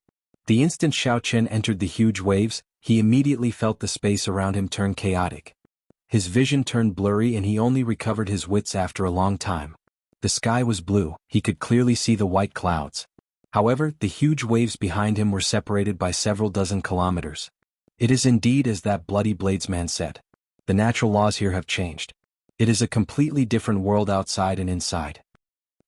A: The instant Xiao Chen entered the huge waves, he immediately felt the space around him turn chaotic. His vision turned blurry and he only recovered his wits after a long time. The sky was blue, he could clearly see the white clouds. However, the huge waves behind him were separated by several dozen kilometers. It is indeed as that bloody bladesman said. The natural laws here have changed. It is a completely different world outside and inside.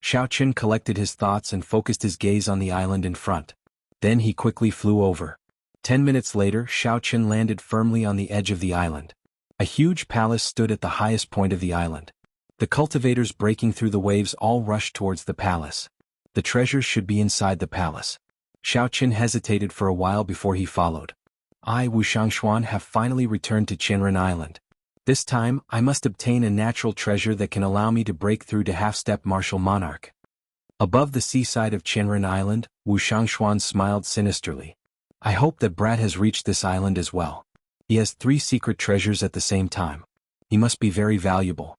A: Xiao Chen collected his thoughts and focused his gaze on the island in front. Then he quickly flew over. 10 minutes later, Xiaochen landed firmly on the edge of the island. A huge palace stood at the highest point of the island. The cultivators breaking through the waves all rushed towards the palace. The treasures should be inside the palace. Xiaochen hesitated for a while before he followed. I, Wu Shangshuan, have finally returned to Qinren Island. This time, I must obtain a natural treasure that can allow me to break through to half-step martial monarch. Above the seaside of Qinren Island, Wu Shangshuan smiled sinisterly. I hope that Brat has reached this island as well. He has 3 secret treasures at the same time. He must be very valuable.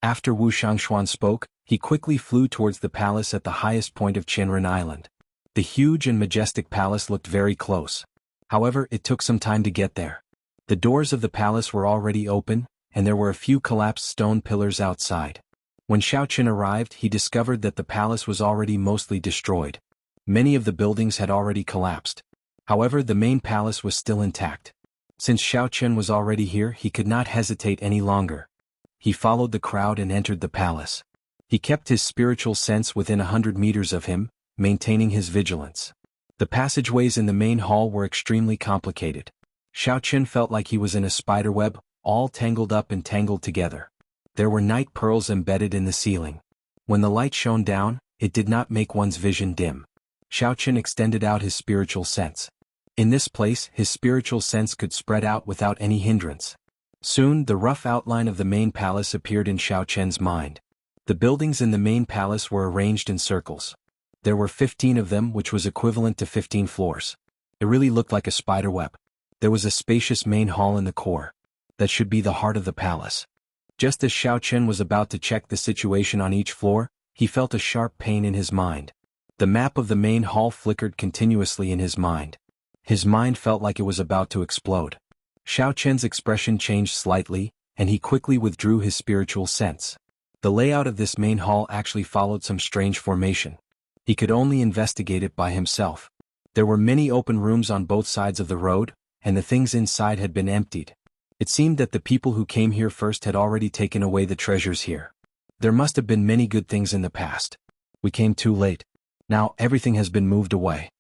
A: After Wu Shangshuan spoke, he quickly flew towards the palace at the highest point of Qinren Island. The huge and majestic palace looked very close. However, it took some time to get there. The doors of the palace were already open, and there were a few collapsed stone pillars outside. When Xiaochen arrived, he discovered that the palace was already mostly destroyed. Many of the buildings had already collapsed. However, the main palace was still intact. Since Xiaochen was already here, he could not hesitate any longer. He followed the crowd and entered the palace. He kept his spiritual sense within 100 meters of him, maintaining his vigilance. The passageways in the main hall were extremely complicated. Xiaochen felt like he was in a spiderweb, all tangled up and tangled together. There were night pearls embedded in the ceiling. When the light shone down, it did not make one's vision dim. Xiaochen extended out his spiritual sense. In this place, his spiritual sense could spread out without any hindrance. Soon, the rough outline of the main palace appeared in Xiaochen's mind. The buildings in the main palace were arranged in circles. There were 15 of them, which was equivalent to 15 floors. It really looked like a spiderweb. There was a spacious main hall in the core. That should be the heart of the palace. Just as Xiaochen was about to check the situation on each floor, he felt a sharp pain in his mind. The map of the main hall flickered continuously in his mind. His mind felt like it was about to explode. Xiaochen's expression changed slightly, and he quickly withdrew his spiritual sense. The layout of this main hall actually followed some strange formation. He could only investigate it by himself. There were many open rooms on both sides of the road, and the things inside had been emptied. It seemed that the people who came here first had already taken away the treasures here. There must have been many good things in the past. We came too late. Now everything has been moved away.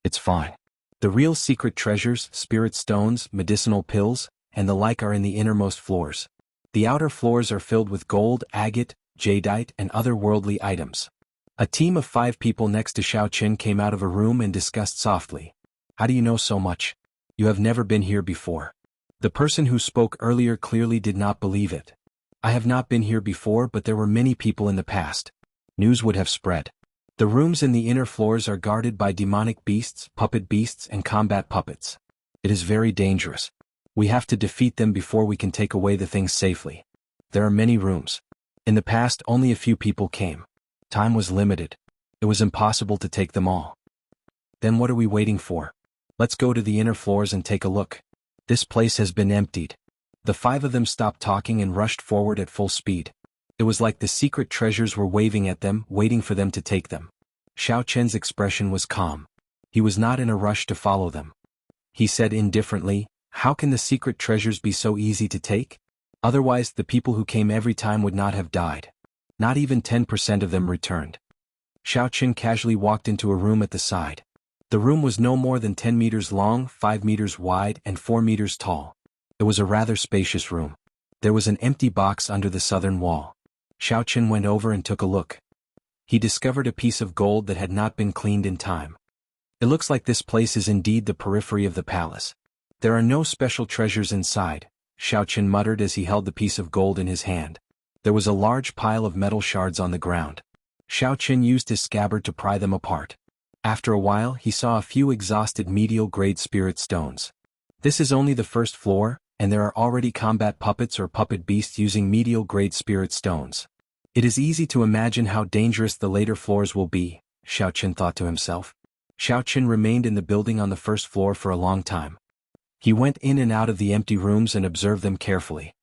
A: It's fine. The real secret treasures, spirit stones, medicinal pills, and the like are in the innermost floors. The outer floors are filled with gold, agate, jadeite, and other worldly items. A team of 5 people next to Xiaochen came out of a room and discussed softly. How do you know so much? You have never been here before. The person who spoke earlier clearly did not believe it. I have not been here before, but there were many people in the past. News would have spread. The rooms in the inner floors are guarded by demonic beasts, puppet beasts, and combat puppets. It is very dangerous. We have to defeat them before we can take away the things safely. There are many rooms. In the past, only a few people came. Time was limited. It was impossible to take them all. Then what are we waiting for? Let's go to the inner floors and take a look. This place has been emptied. The 5 of them stopped talking and rushed forward at full speed. It was like the secret treasures were waving at them, waiting for them to take them. Xiaochen's expression was calm. He was not in a rush to follow them. He said indifferently, "How can the secret treasures be so easy to take? Otherwise, the people who came every time would not have died. Not even 10% of them returned." Xiaochen casually walked into a room at the side. The room was no more than 10 meters long, 5 meters wide, and 4 meters tall. It was a rather spacious room. There was an empty box under the southern wall. Xiaochen went over and took a look. He discovered a piece of gold that had not been cleaned in time. It looks like this place is indeed the periphery of the palace. There are no special treasures inside, Xiaochen muttered as he held the piece of gold in his hand. There was a large pile of metal shards on the ground. Xiaochen used his scabbard to pry them apart. After a while, he saw a few exhausted medial-grade spirit stones. This is only the first floor, and there are already combat puppets or puppet beasts using medial-grade spirit stones. It is easy to imagine how dangerous the later floors will be, Xiaochen thought to himself. Xiaochen remained in the building on the first floor for a long time. He went in and out of the empty rooms and observed them carefully.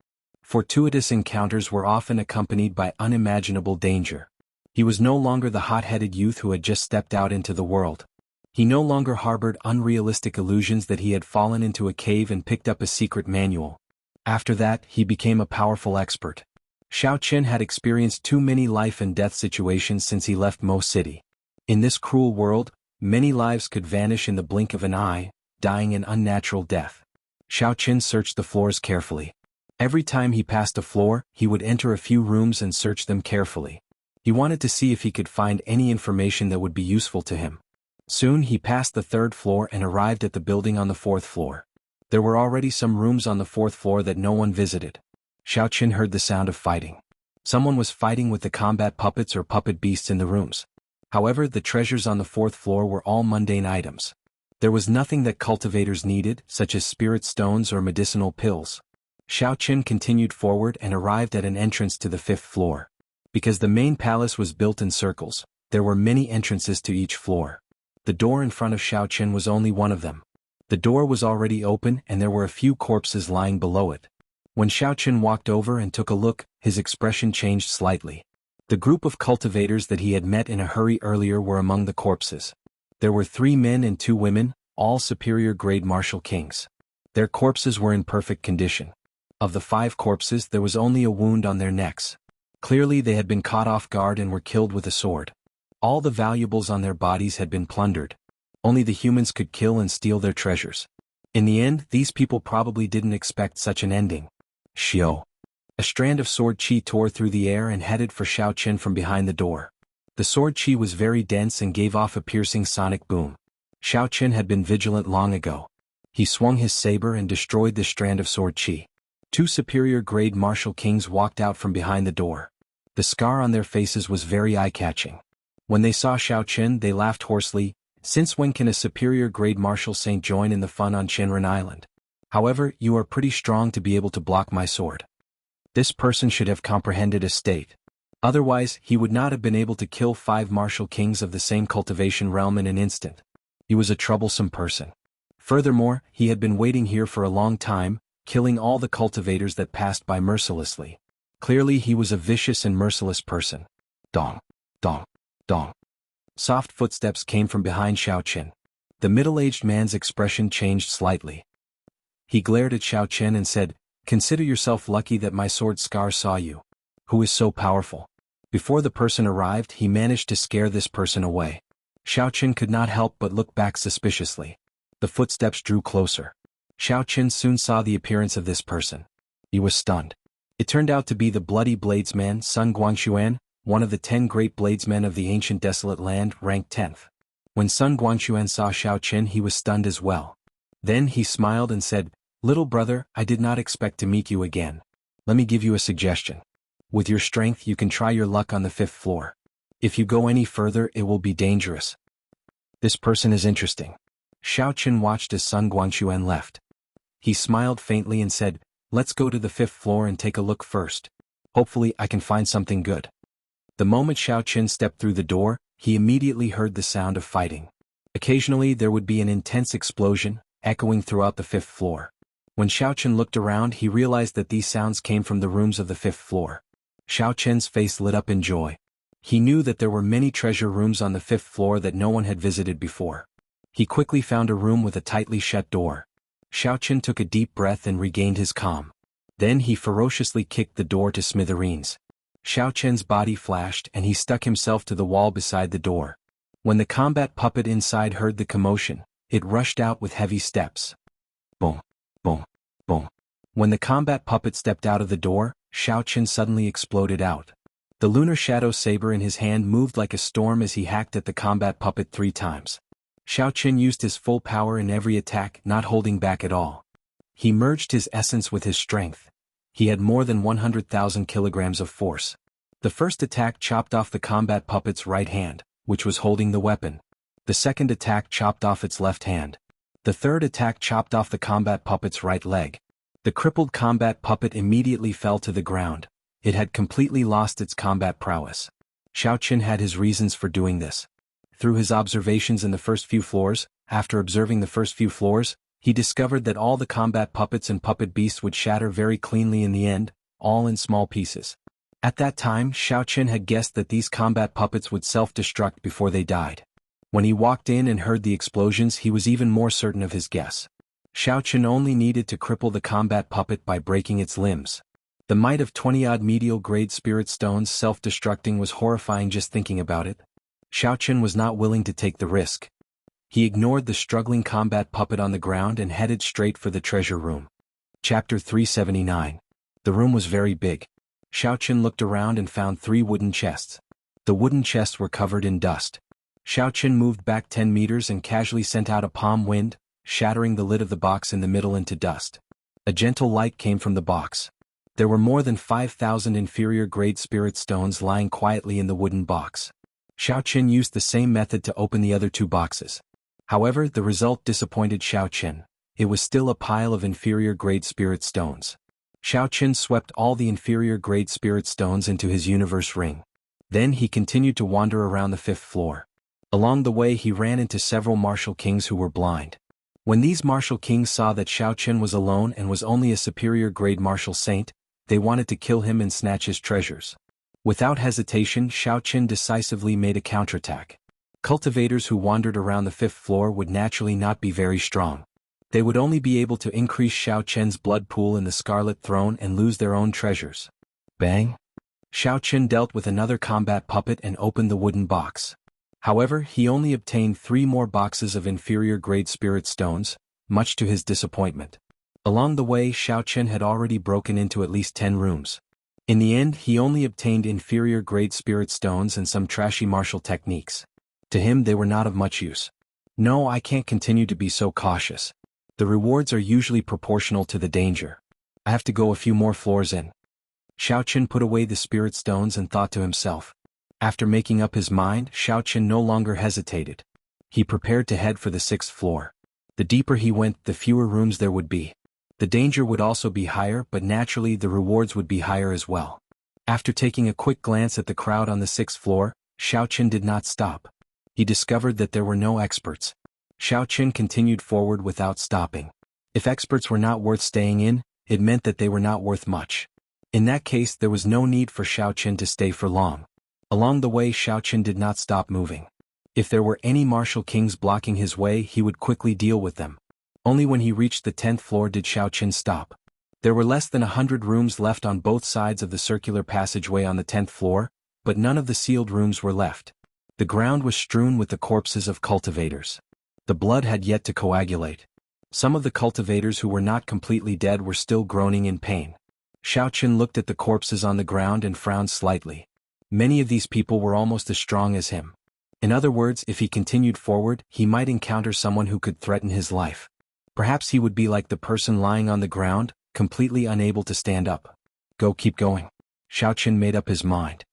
A: Fortuitous encounters were often accompanied by unimaginable danger. He was no longer the hot-headed youth who had just stepped out into the world. He no longer harbored unrealistic illusions that he had fallen into a cave and picked up a secret manual. After that, he became a powerful expert. Xiaochen had experienced too many life and death situations since he left Mo City. In this cruel world, many lives could vanish in the blink of an eye, dying an unnatural death. Xiao Qin searched the floors carefully. Every time he passed a floor, he would enter a few rooms and search them carefully. He wanted to see if he could find any information that would be useful to him. Soon he passed the 3rd floor and arrived at the building on the 4th floor. There were already some rooms on the 4th floor that no one visited. Xiao Qin heard the sound of fighting. Someone was fighting with the combat puppets or puppet beasts in the rooms. However, the treasures on the 4th floor were all mundane items. There was nothing that cultivators needed, such as spirit stones or medicinal pills. Xiao Qin continued forward and arrived at an entrance to the 5th floor. Because the main palace was built in circles, there were many entrances to each floor. The door in front of Xiao Qin was only one of them. The door was already open and there were a few corpses lying below it. When Xiao Qin walked over and took a look, his expression changed slightly. The group of cultivators that he had met in a hurry earlier were among the corpses. There were 3 men and 2 women, all superior-grade martial kings. Their corpses were in perfect condition. Of the 5 corpses, there was only a wound on their necks. Clearly they had been caught off guard and were killed with a sword. All the valuables on their bodies had been plundered. Only the humans could kill and steal their treasures. In the end, these people probably didn't expect such an ending. Xiao. A strand of sword qi tore through the air and headed for Xiao Qin from behind the door. The sword qi was very dense and gave off a piercing sonic boom. Xiao Qin had been vigilant long ago. He swung his saber and destroyed the strand of sword qi. 2 superior-grade martial kings walked out from behind the door. The scar on their faces was very eye-catching. When they saw Xiao Qin, they laughed hoarsely. Since when can a superior-grade martial saint join in the fun on Shinran Island? However, you are pretty strong to be able to block my sword. This person should have comprehended a state. Otherwise, he would not have been able to kill 5 martial kings of the same cultivation realm in an instant. He was a troublesome person. Furthermore, he had been waiting here for a long time, killing all the cultivators that passed by mercilessly. Clearly he was a vicious and merciless person. Dong, dong, dong. Soft footsteps came from behind Xiao Qin. The middle-aged man's expression changed slightly. He glared at Xiao Qin and said, "Consider yourself lucky that my sword scar saw you. Who is so powerful?" Before the person arrived, he managed to scare this person away. Xiao Qin could not help but look back suspiciously. The footsteps drew closer. Xiao Qin soon saw the appearance of this person. He was stunned. It turned out to be the bloody bladesman Sun Guangxuan, one of the 10 great bladesmen of the ancient desolate land, ranked 10th. When Sun Guangxuan saw Xiao Qin, he was stunned as well. Then he smiled and said, "Little brother, I did not expect to meet you again. Let me give you a suggestion. With your strength you can try your luck on the 5th floor. If you go any further it will be dangerous." This person is interesting. Xiao Qin watched as Sun Guangxuan left. He smiled faintly and said, "Let's go to the 5th floor and take a look first. Hopefully I can find something good." The moment Xiao Qin stepped through the door, he immediately heard the sound of fighting. Occasionally there would be an intense explosion, echoing throughout the 5th floor. When Xiao Qin looked around, he realized that these sounds came from the rooms of the 5th floor. Xiao Qin's face lit up in joy. He knew that there were many treasure rooms on the 5th floor that no one had visited before. He quickly found a room with a tightly shut door. Xiao Qin took a deep breath and regained his calm. Then he ferociously kicked the door to smithereens. Xiao Qin's body flashed and he stuck himself to the wall beside the door. When the combat puppet inside heard the commotion, it rushed out with heavy steps. Boom, boom, boom. When the combat puppet stepped out of the door, Xiao Qin suddenly exploded out. The lunar shadow saber in his hand moved like a storm as he hacked at the combat puppet 3 times. Xiao Qin used his full power in every attack, not holding back at all. He merged his essence with his strength. He had more than 100,000 kilograms of force. The first attack chopped off the combat puppet's right hand, which was holding the weapon. The second attack chopped off its left hand. The third attack chopped off the combat puppet's right leg. The crippled combat puppet immediately fell to the ground. It had completely lost its combat prowess. Xiao Qin had his reasons for doing this. Through his observations in the first few floors, after observing the first few floors, he discovered that all the combat puppets and puppet beasts would shatter very cleanly in the end, all in small pieces. At that time, Xiao Qin had guessed that these combat puppets would self-destruct before they died. When he walked in and heard the explosions, he was even more certain of his guess. Xiao Qin only needed to cripple the combat puppet by breaking its limbs. The might of 20-odd medial-grade spirit stones self-destructing was horrifying just thinking about it. Xiao Qin was not willing to take the risk. He ignored the struggling combat puppet on the ground and headed straight for the treasure room. Chapter 379. The room was very big. Xiaoqun looked around and found 3 wooden chests. The wooden chests were covered in dust. Xiaoqun moved back 10 meters and casually sent out a palm wind, shattering the lid of the box in the middle into dust. A gentle light came from the box. There were more than 5,000 inferior-grade spirit stones lying quietly in the wooden box. Xiaoqun used the same method to open the other 2 boxes. However, the result disappointed Xiaoqun. It was still a pile of inferior-grade spirit stones. Xiaoqun swept all the inferior-grade spirit stones into his universe ring. Then he continued to wander around the 5th floor. Along the way he ran into several martial kings who were blind. When these martial kings saw that Xiaoqun was alone and was only a superior-grade martial saint, they wanted to kill him and snatch his treasures. Without hesitation, Xiaoqun decisively made a counterattack. Cultivators who wandered around the 5th floor would naturally not be very strong. They would only be able to increase Xiaoqun's blood pool in the Scarlet Throne and lose their own treasures. Bang! Xiaoqun dealt with another combat puppet and opened the wooden box. However, he only obtained 3 more boxes of inferior-grade spirit stones, much to his disappointment. Along the way, Xiaoqun had already broken into at least 10 rooms. In the end, he only obtained inferior-grade spirit stones and some trashy martial techniques. To him they were not of much use. No, I can't continue to be so cautious. The rewards are usually proportional to the danger. I have to go a few more floors in. Xiaoqun put away the spirit stones and thought to himself. After making up his mind, Xiaoqun no longer hesitated. He prepared to head for the 6th floor. The deeper he went, the fewer rooms there would be. The danger would also be higher, but naturally the rewards would be higher as well. After taking a quick glance at the crowd on the 6th floor, Xiaoqun did not stop. He discovered that there were no experts. Xiaoqun continued forward without stopping. If experts were not worth staying in, it meant that they were not worth much. In that case, there was no need for Xiaoqun to stay for long. Along the way, Xiaoqun did not stop moving. If there were any martial kings blocking his way, he would quickly deal with them. Only when he reached the 10th floor did Xiaoqun stop. There were less than 100 rooms left on both sides of the circular passageway on the 10th floor, but none of the sealed rooms were left. The ground was strewn with the corpses of cultivators. The blood had yet to coagulate. Some of the cultivators who were not completely dead were still groaning in pain. Xiaoqun looked at the corpses on the ground and frowned slightly. Many of these people were almost as strong as him. In other words, if he continued forward, he might encounter someone who could threaten his life. Perhaps he would be like the person lying on the ground, completely unable to stand up. Keep going. Xiaoqun made up his mind.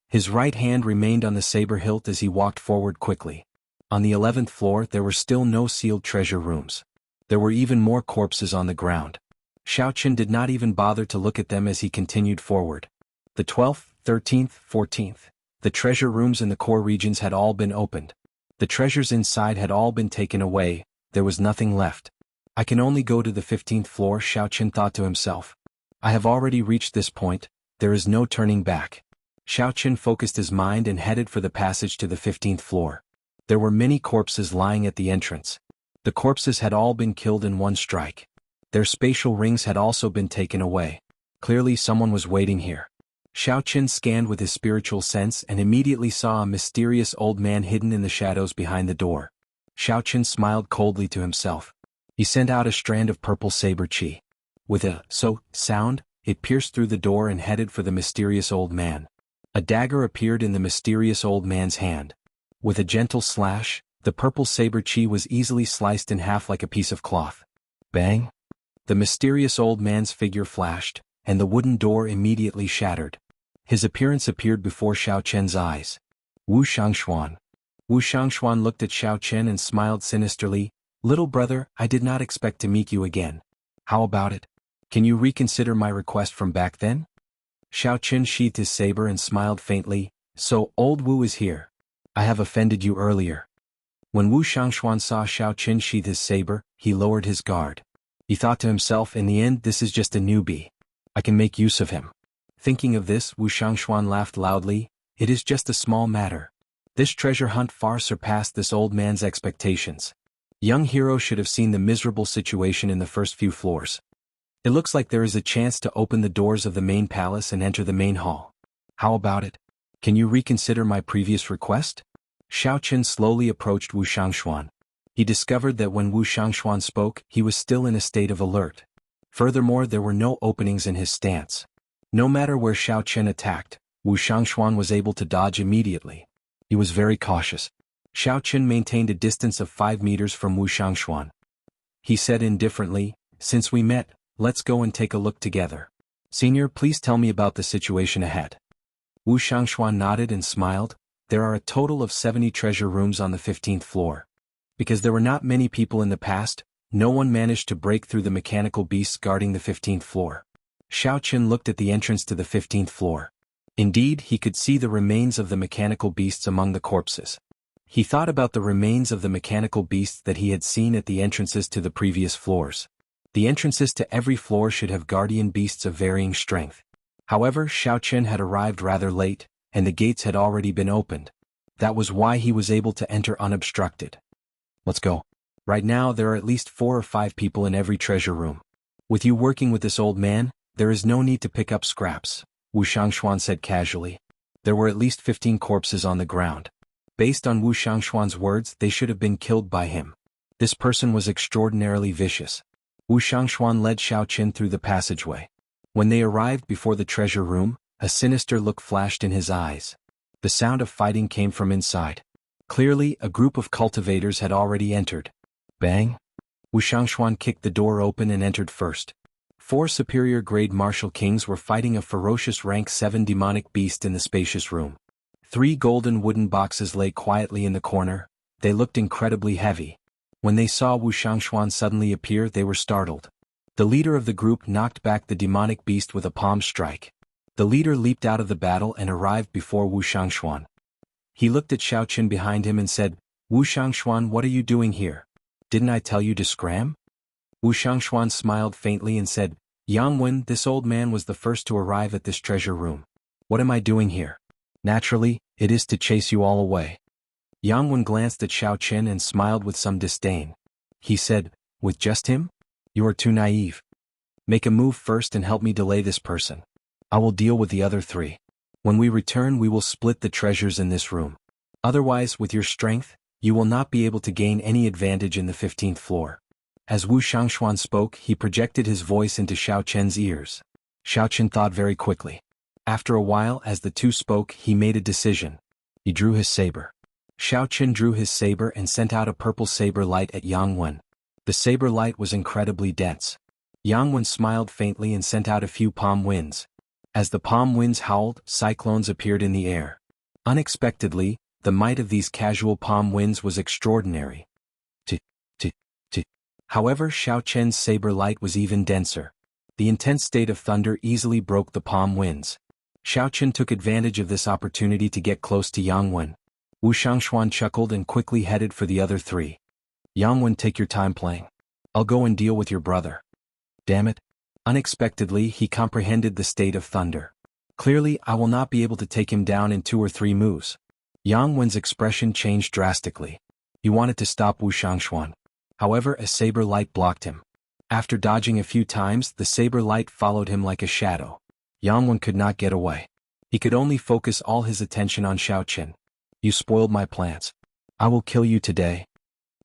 A: His right hand remained on the saber hilt as he walked forward quickly. On the 11th floor there were still no sealed treasure rooms. There were even more corpses on the ground. Xiaoqun did not even bother to look at them as he continued forward. The 12th, 13th, 14th. The treasure rooms in the core regions had all been opened. The treasures inside had all been taken away, there was nothing left. I can only go to the 15th floor, Xiaoqun thought to himself. I have already reached this point, there is no turning back. Xiaoqun focused his mind and headed for the passage to the 15th floor. There were many corpses lying at the entrance. The corpses had all been killed in one strike. Their spatial rings had also been taken away. Clearly someone was waiting here. Xiaoqun scanned with his spiritual sense and immediately saw a mysterious old man hidden in the shadows behind the door. Xiaoqun smiled coldly to himself. He sent out a strand of purple saber chi. With a sound, it pierced through the door and headed for the mysterious old man. A dagger appeared in the mysterious old man's hand. With a gentle slash, the purple saber chi was easily sliced in half like a piece of cloth. Bang! The mysterious old man's figure flashed, and the wooden door immediately shattered. His appearance appeared before Xiaoqun's eyes. Wu Shangxuan. Wu Shangxuan looked at Xiaoqun and smiled sinisterly. Little brother, I did not expect to meet you again. How about it? Can you reconsider my request from back then? Xiaoqun sheathed his saber and smiled faintly. So, old Wu is here. I have offended you earlier. When Wu Shangxuan saw Xiaoqun sheath his saber, he lowered his guard. He thought to himself, in the end this is just a newbie. I can make use of him. Thinking of this, Wu Shangxuan laughed loudly. It is just a small matter. This treasure hunt far surpassed this old man's expectations. Young hero should have seen the miserable situation in the first few floors. It looks like there is a chance to open the doors of the main palace and enter the main hall. How about it? Can you reconsider my previous request? Xiaoqun slowly approached Wu Shangxuan. He discovered that when Wu Shangxuan spoke, he was still in a state of alert. Furthermore, there were no openings in his stance. No matter where Xiao Chen attacked, Wu Shangxuan was able to dodge immediately. He was very cautious. Xiao Chen maintained a distance of 5 meters from Wu Shangxuan. He said indifferently, "Since we met, let's go and take a look together. Senior, please tell me about the situation ahead." Wu Shangxuan nodded and smiled. There are a total of 70 treasure rooms on the 15th floor. Because there were not many people in the past, no one managed to break through the mechanical beasts guarding the 15th floor. Xiao Chen looked at the entrance to the 15th floor. Indeed, he could see the remains of the mechanical beasts among the corpses. He thought about the remains of the mechanical beasts that he had seen at the entrances to the previous floors. The entrances to every floor should have guardian beasts of varying strength. However, Xiao Chen had arrived rather late, and the gates had already been opened. That was why he was able to enter unobstructed. "Let's go. Right now there are at least 4 or 5 people in every treasure room. With you working with this old man, there is no need to pick up scraps," Wu Shangxuan said casually. There were at least 15 corpses on the ground. Based on Wu Shangxuan's words, they should have been killed by him. This person was extraordinarily vicious. Wu Shangxuan led Xiao Chen through the passageway. When they arrived before the treasure room, a sinister look flashed in his eyes. The sound of fighting came from inside. Clearly, a group of cultivators had already entered. Bang! Wu Shangxuan kicked the door open and entered first. 4 superior-grade martial kings were fighting a ferocious rank 7 demonic beast in the spacious room. 3 golden wooden boxes lay quietly in the corner. They looked incredibly heavy. When they saw Wu Shangxuan suddenly appear, they were startled. The leader of the group knocked back the demonic beast with a palm strike. The leader leaped out of the battle and arrived before Wu Shangxuan. He looked at Xiao Chen behind him and said, "Wu Shangxuan, what are you doing here? Didn't I tell you to scram?" Wu Shangxuan smiled faintly and said, "Yang Wen, this old man was the first to arrive at this treasure room. What am I doing here? Naturally, it is to chase you all away." Yang Wen glanced at Xiao Chen and smiled with some disdain. He said, "With just him? You are too naive. Make a move first and help me delay this person. I will deal with the other 3. When we return, we will split the treasures in this room. Otherwise, with your strength, you will not be able to gain any advantage in the 15th floor." As Wu Shangxuan spoke, he projected his voice into Xiao Chen's ears. Xiao Chen thought very quickly. After a while, as the two spoke, he made a decision. He drew his saber. Xiao Chen drew his saber and sent out a purple saber light at Yang Wen. The saber light was incredibly dense. Yang Wen smiled faintly and sent out a few palm winds. As the palm winds howled, cyclones appeared in the air. Unexpectedly, the might of these casual palm winds was extraordinary. However, Xiao Chen's saber light was even denser. The intense state of thunder easily broke the palm winds. Xiao Chen took advantage of this opportunity to get close to Yang Wen. Wu Shangxuan chuckled and quickly headed for the other 3. "Yang Wen, take your time playing. I'll go and deal with your brother." Damn it. Unexpectedly, he comprehended the state of thunder. Clearly, I will not be able to take him down in 2 or 3 moves. Yang Wen's expression changed drastically. He wanted to stop Wu Shangxuan. However, a saber light blocked him. After dodging a few times, the saber light followed him like a shadow. Yang Wen could not get away. He could only focus all his attention on Xiao Chen. "You spoiled my plans. I will kill you today."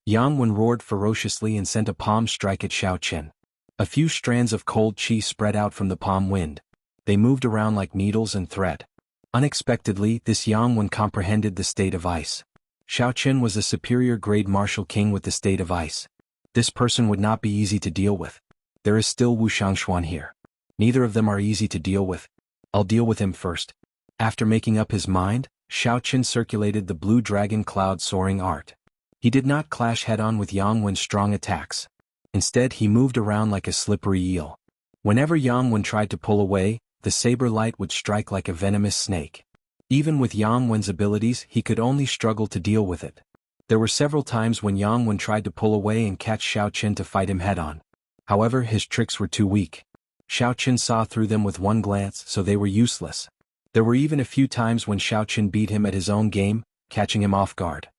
A: Yang Wen roared ferociously and sent a palm strike at Xiao Chen. A few strands of cold chi spread out from the palm wind. They moved around like needles and thread. Unexpectedly, this Yang Wen comprehended the state of ice. Xiao Chen was a superior-grade martial king with the state of ice. This person would not be easy to deal with. There is still Wu Shangxuan here. Neither of them are easy to deal with. I'll deal with him first. After making up his mind, Xiao Chen circulated the blue dragon cloud soaring art. He did not clash head-on with Yang Wen's strong attacks. Instead, he moved around like a slippery eel. Whenever Yang Wen tried to pull away, the saber light would strike like a venomous snake. Even with Yang Wen's abilities, he could only struggle to deal with it. There were several times when Yang Wen tried to pull away and catch Xiao Chen to fight him head-on. However, his tricks were too weak. Xiao Chen saw through them with one glance, so they were useless. There were even a few times when Xiao Chen beat him at his own game, catching him off guard.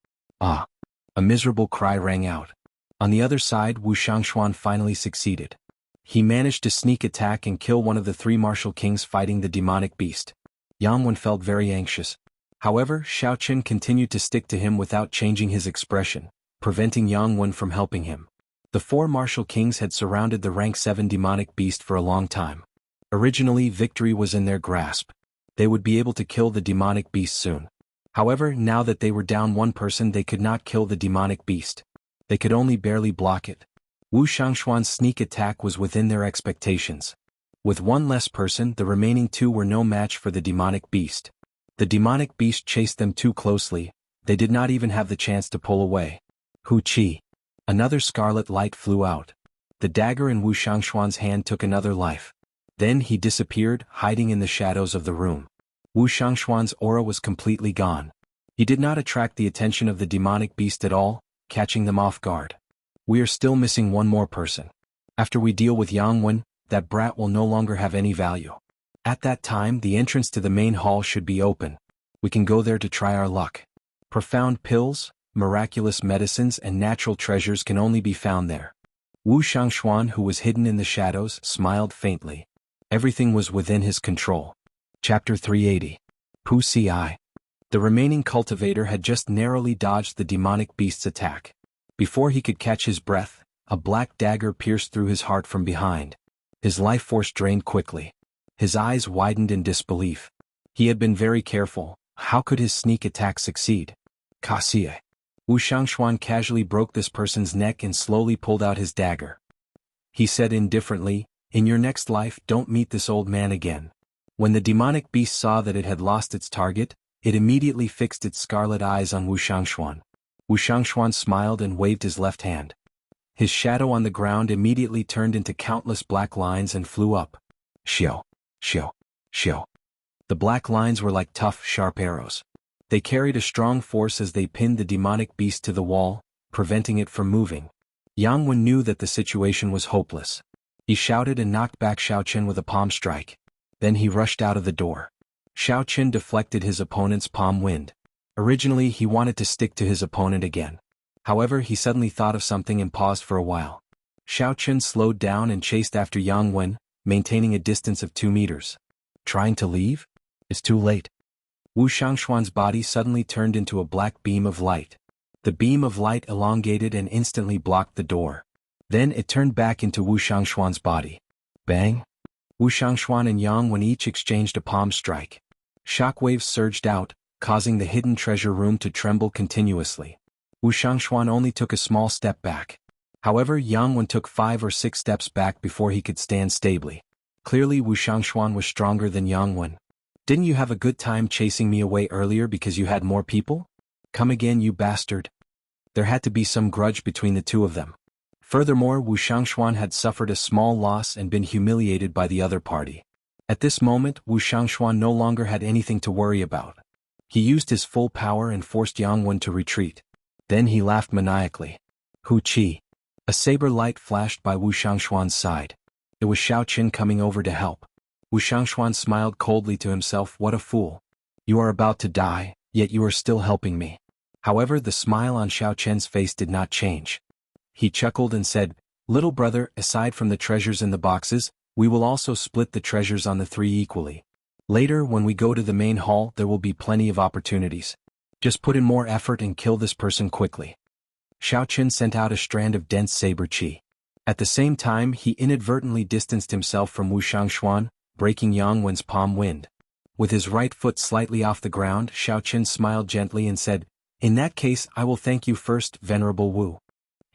A: Ah! A miserable cry rang out. On the other side, Wu Shangxuan finally succeeded. He managed to sneak attack and kill one of the 3 martial kings fighting the demonic beast. Yang Wen felt very anxious. However, Xiao Chen continued to stick to him without changing his expression. preventing Yang Wen from helping him. The four martial kings had surrounded the rank 7 demonic beast for a long time. Originally, victory was in their grasp. They would be able to kill the demonic beast soon. However, now that they were down one person, they could not kill the demonic beast. They could only barely block it. Wu Shangxuan's sneak attack was within their expectations. With one less person, the remaining two were no match for the demonic beast. The demonic beast chased them too closely. They did not even have the chance to pull away. Hu Qi. Another scarlet light flew out. The dagger in Wu Shangxuan's hand took another life. Then he disappeared, hiding in the shadows of the room. Wu Shangxuan's aura was completely gone. He did not attract the attention of the demonic beast at all, catching them off guard. We are still missing one more person. After we deal with Yang Wen, that brat will no longer have any value. At that time, the entrance to the main hall should be open. We can go there to try our luck. Profound pills, miraculous medicines and natural treasures can only be found there. Wu Shangxuan, who was hidden in the shadows, smiled faintly. Everything was within his control. Chapter 380. Pu Si. The remaining cultivator had just narrowly dodged the demonic beast's attack. Before he could catch his breath, a black dagger pierced through his heart from behind. His life force drained quickly. His eyes widened in disbelief. He had been very careful. How could his sneak attack succeed? Kasie. Wu Shangxuan casually broke this person's neck and slowly pulled out his dagger. He said indifferently, "In your next life, don't meet this old man again." When the demonic beast saw that it had lost its target, it immediately fixed its scarlet eyes on Wu Shangxuan. Wu Shangxuan smiled and waved his left hand. His shadow on the ground immediately turned into countless black lines and flew up. Xiao, xiao, xiao. The black lines were like tough, sharp arrows. They carried a strong force as they pinned the demonic beast to the wall, preventing it from moving. Yang Wen knew that the situation was hopeless. He shouted and knocked back Xiao Qin with a palm strike. Then he rushed out of the door. Xiao Qin deflected his opponent's palm wind. Originally, he wanted to stick to his opponent again. However, he suddenly thought of something and paused for a while. Xiao Qin slowed down and chased after Yang Wen, maintaining a distance of 2 meters. Trying to leave? It's too late. Wu Shangxuan's body suddenly turned into a black beam of light. The beam of light elongated and instantly blocked the door. Then it turned back into Wu Shangxuan's body. Bang! Wu Shangxuan and Yang Wen each exchanged a palm strike. Shockwaves surged out, causing the hidden treasure room to tremble continuously. Wu Shangxuan only took a small step back. However, Yang Wen took 5 or 6 steps back before he could stand stably. Clearly, Wu Shangxuan was stronger than Yang Wen. Didn't you have a good time chasing me away earlier because you had more people? Come again, you bastard. There had to be some grudge between the two of them. Furthermore, Wu Shangxuan had suffered a small loss and been humiliated by the other party. At this moment, Wu Shangxuan no longer had anything to worry about. He used his full power and forced Yang Wen to retreat. Then he laughed maniacally. Hu Qi. A saber light flashed by Wu Shangxuan's side. It was Xiao Qin coming over to help. Wu Shangxuan smiled coldly to himself. What a fool. You are about to die, yet you are still helping me. However, the smile on Xiao Qin's face did not change. He chuckled and said, Little brother, aside from the treasures in the boxes, we will also split the treasures on the 3 equally. Later, when we go to the main hall, there will be plenty of opportunities. Just put in more effort and kill this person quickly. Xiao Qin sent out a strand of dense saber qi. At the same time, he inadvertently distanced himself from Wu Shangxuan, breaking Yang Wen's palm wind. With his right foot slightly off the ground, Xiao Qin smiled gently and said, In that case, I will thank you first, Venerable Wu.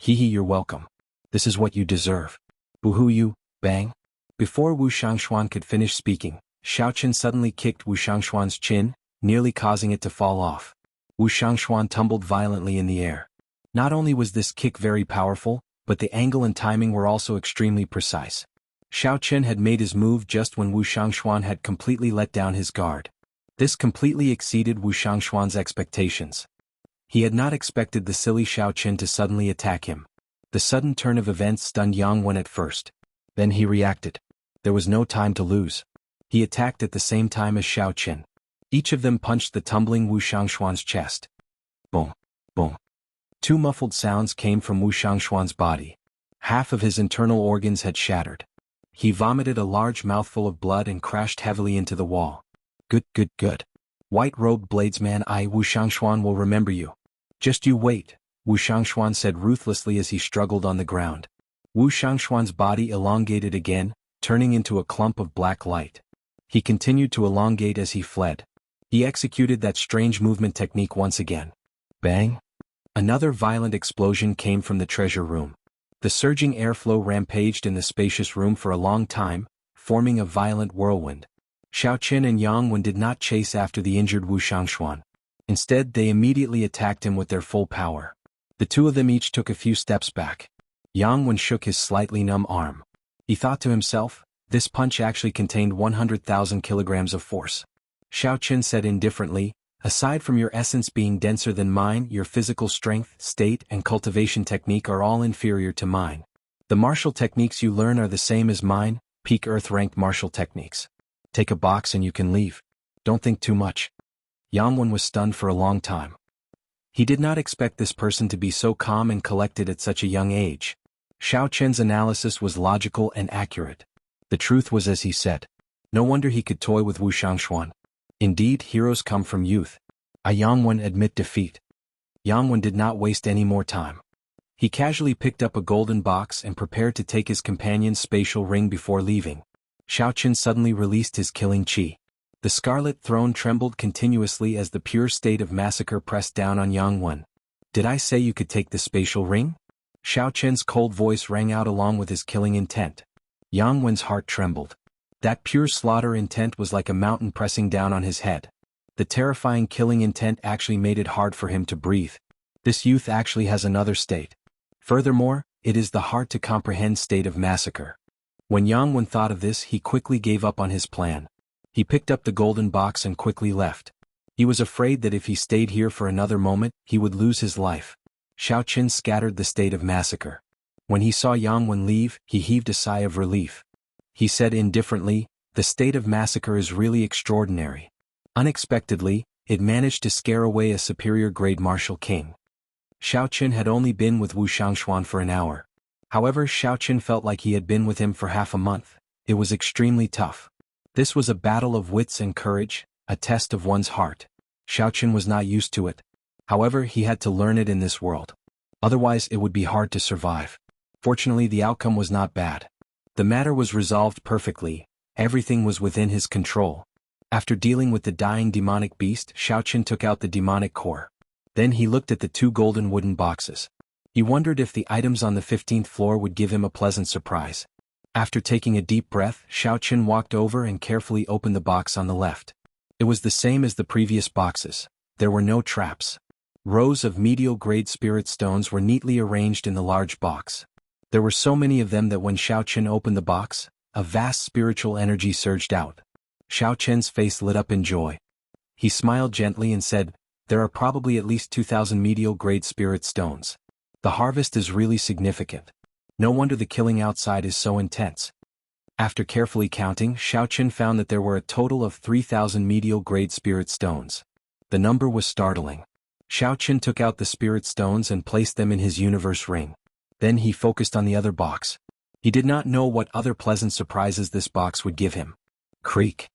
A: Hehe, you're welcome. This is what you deserve. Boo-hoo you, bang. Before Wu Shangxuan could finish speaking, Xiao Qin suddenly kicked Wu Shangxuan's chin, nearly causing it to fall off. Wu Shangxuan tumbled violently in the air. Not only was this kick very powerful, but the angle and timing were also extremely precise. Xiao Qin had made his move just when Wu Shangxuan had completely let down his guard. This completely exceeded Wu Shangxuan's expectations. He had not expected the silly Xiao Qin to suddenly attack him. The sudden turn of events stunned Yang Wen at first. Then he reacted. There was no time to lose. He attacked at the same time as Xiao Qin. Each of them punched the tumbling Wu Shangxuan's chest. Boom, boom. 2 muffled sounds came from Wu Shangxuan's body. Half of his internal organs had shattered. He vomited a large mouthful of blood and crashed heavily into the wall. Good, good, good. White-robed bladesman, Wu Shangxuan will remember you. Just you wait. Wu Shangshuan said ruthlessly as he struggled on the ground. Wu Shangshuan's body elongated again, turning into a clump of black light. He continued to elongate as he fled. He executed that strange movement technique once again. Bang! Another violent explosion came from the treasure room. The surging airflow rampaged in the spacious room for a long time, forming a violent whirlwind. Xiaoqin and Yang Wen did not chase after the injured Wu Shangshuan. Instead, they immediately attacked him with their full power. The two of them each took a few steps back. Yang Wen shook his slightly numb arm. He thought to himself, this punch actually contained 100,000 kilograms of force. Xiaoqin said indifferently, aside from your essence being denser than mine, your physical strength, state, and cultivation technique are all inferior to mine. The martial techniques you learn are the same as mine, peak Earth-ranked martial techniques. Take a box and you can leave. Don't think too much. Yang Wen was stunned for a long time. He did not expect this person to be so calm and collected at such a young age. Xiaoqin's analysis was logical and accurate. The truth was as he said. No wonder he could toy with Wu Shangshuan. Indeed, heroes come from youth. Yang Wen admit defeat. Yang Wen did not waste any more time. He casually picked up a golden box and prepared to take his companion's spatial ring before leaving. Xiaoqin suddenly released his killing qi. The scarlet throne trembled continuously as the pure state of massacre pressed down on Yang Wen. Did I say you could take the spatial ring? Xiaoqin's cold voice rang out along with his killing intent. Yang Wen's heart trembled. That pure slaughter intent was like a mountain pressing down on his head. The terrifying killing intent actually made it hard for him to breathe. This youth actually has another state. Furthermore, it is the hard-to-comprehend state of massacre. When Yang Wen thought of this, he quickly gave up on his plan. He picked up the golden box and quickly left. He was afraid that if he stayed here for another moment, he would lose his life. Xiaoqin scattered the state of massacre. When he saw Yang Wen leave, he heaved a sigh of relief. He said indifferently, the state of massacre is really extraordinary. Unexpectedly, it managed to scare away a superior-grade martial king. Xiaoqin had only been with Wu Shangshuan for an hour. However, Xiaoqin felt like he had been with him for half a month. It was extremely tough. This was a battle of wits and courage, a test of one's heart. Xiaoqin was not used to it. However, he had to learn it in this world. Otherwise, it would be hard to survive. Fortunately, the outcome was not bad. The matter was resolved perfectly. Everything was within his control. After dealing with the dying demonic beast, Xiaoqin took out the demonic core. Then he looked at the two golden wooden boxes. He wondered if the items on the 15th floor would give him a pleasant surprise. After taking a deep breath, Xiaoqin walked over and carefully opened the box on the left. It was the same as the previous boxes. There were no traps. Rows of medial-grade spirit stones were neatly arranged in the large box. There were so many of them that when Xiaoqin opened the box, a vast spiritual energy surged out. Xiaoqin's face lit up in joy. He smiled gently and said, there are probably at least 2,000 medial-grade spirit stones. The harvest is really significant. No wonder the killing outside is so intense. After carefully counting, Xiaoqin found that there were a total of 3,000 medial-grade spirit stones. The number was startling. Xiaoqin took out the spirit stones and placed them in his universe ring. Then he focused on the other box. He did not know what other pleasant surprises this box would give him. Creak.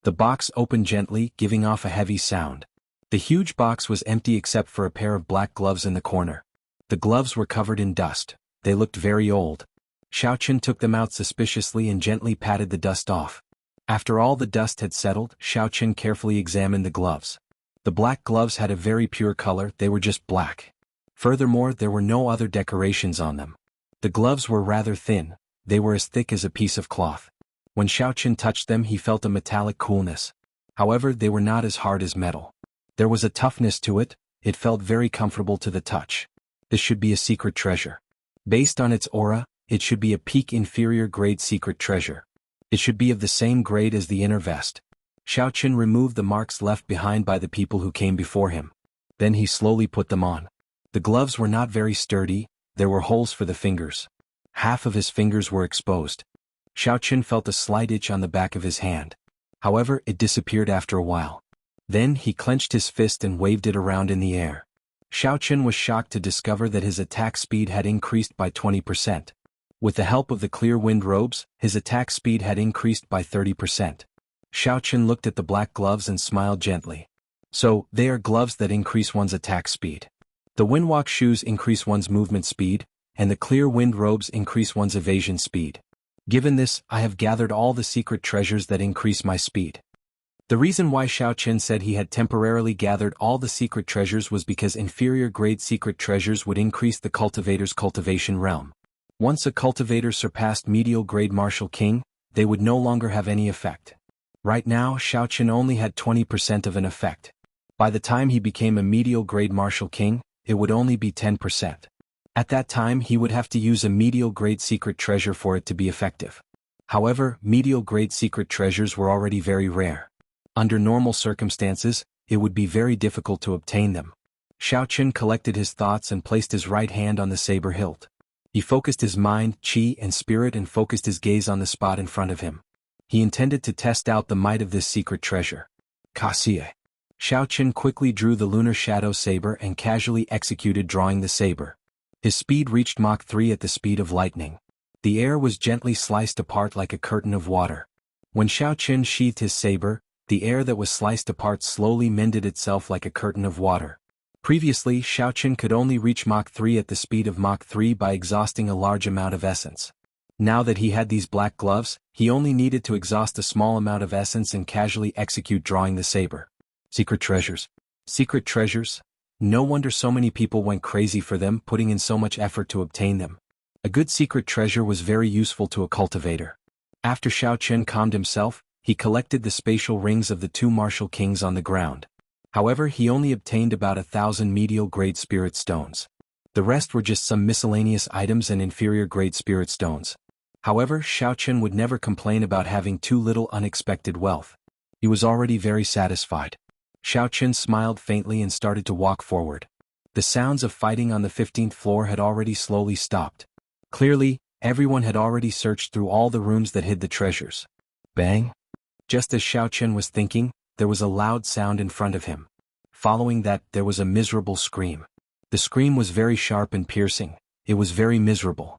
A: The box opened gently, giving off a heavy sound. The huge box was empty except for a pair of black gloves in the corner. The gloves were covered in dust. They looked very old. Xiaoqin took them out suspiciously and gently patted the dust off. After all the dust had settled, Xiaoqin carefully examined the gloves. The black gloves had a very pure color, they were just black. Furthermore, there were no other decorations on them. The gloves were rather thin, they were as thick as a piece of cloth. When Xiaoqin touched them, he felt a metallic coolness. However, they were not as hard as metal. There was a toughness to it, it felt very comfortable to the touch. This should be a secret treasure. Based on its aura, it should be a peak inferior grade secret treasure. It should be of the same grade as the inner vest. Xiaoqin removed the marks left behind by the people who came before him. Then he slowly put them on. The gloves were not very sturdy, there were holes for the fingers. Half of his fingers were exposed. Xiaoqin felt a slight itch on the back of his hand. However, it disappeared after a while. Then he clenched his fist and waved it around in the air. Xiaoqin was shocked to discover that his attack speed had increased by 20%. With the help of the clear wind robes, his attack speed had increased by 30%. Xiaoqin looked at the black gloves and smiled gently. So, they are gloves that increase one's attack speed. The windwalk shoes increase one's movement speed, and the clear wind robes increase one's evasion speed. Given this, I have gathered all the secret treasures that increase my speed. The reason why Xiao Chen said he had temporarily gathered all the secret treasures was because inferior grade secret treasures would increase the cultivator's cultivation realm. Once a cultivator surpassed medial grade martial king, they would no longer have any effect. Right now, Xiao Chen only had 20% of an effect. By the time he became a medial grade martial king, it would only be 10%. At that time he would have to use a medial grade secret treasure for it to be effective. However, medial grade secret treasures were already very rare. Under normal circumstances, it would be very difficult to obtain them. Xiao Chen collected his thoughts and placed his right hand on the saber hilt. He focused his mind, qi and spirit and focused his gaze on the spot in front of him. He intended to test out the might of this secret treasure. Kaxie. Xiao Chen quickly drew the lunar shadow saber and casually executed drawing the saber. His speed reached Mach 3 at the speed of lightning. The air was gently sliced apart like a curtain of water. When Xiao Chen sheathed his saber, the air that was sliced apart slowly mended itself like a curtain of water. Previously, Xiao Chen could only reach Mach 3 at the speed of Mach 3 by exhausting a large amount of essence. Now that he had these black gloves, he only needed to exhaust a small amount of essence and casually execute drawing the saber. Secret treasures. Secret treasures? No wonder so many people went crazy for them, putting in so much effort to obtain them. A good secret treasure was very useful to a cultivator. After Xiao Chen calmed himself, he collected the spatial rings of the two martial kings on the ground. However, he only obtained about 1,000 medial grade spirit stones. The rest were just some miscellaneous items and inferior grade spirit stones. However, Xiao Chen would never complain about having too little unexpected wealth. He was already very satisfied. Xiao Chen smiled faintly and started to walk forward. The sounds of fighting on the 15th floor had already slowly stopped. Clearly, everyone had already searched through all the rooms that hid the treasures. Bang! Just as Xiao Chen was thinking, there was a loud sound in front of him. Following that, there was a miserable scream. The scream was very sharp and piercing. It was very miserable.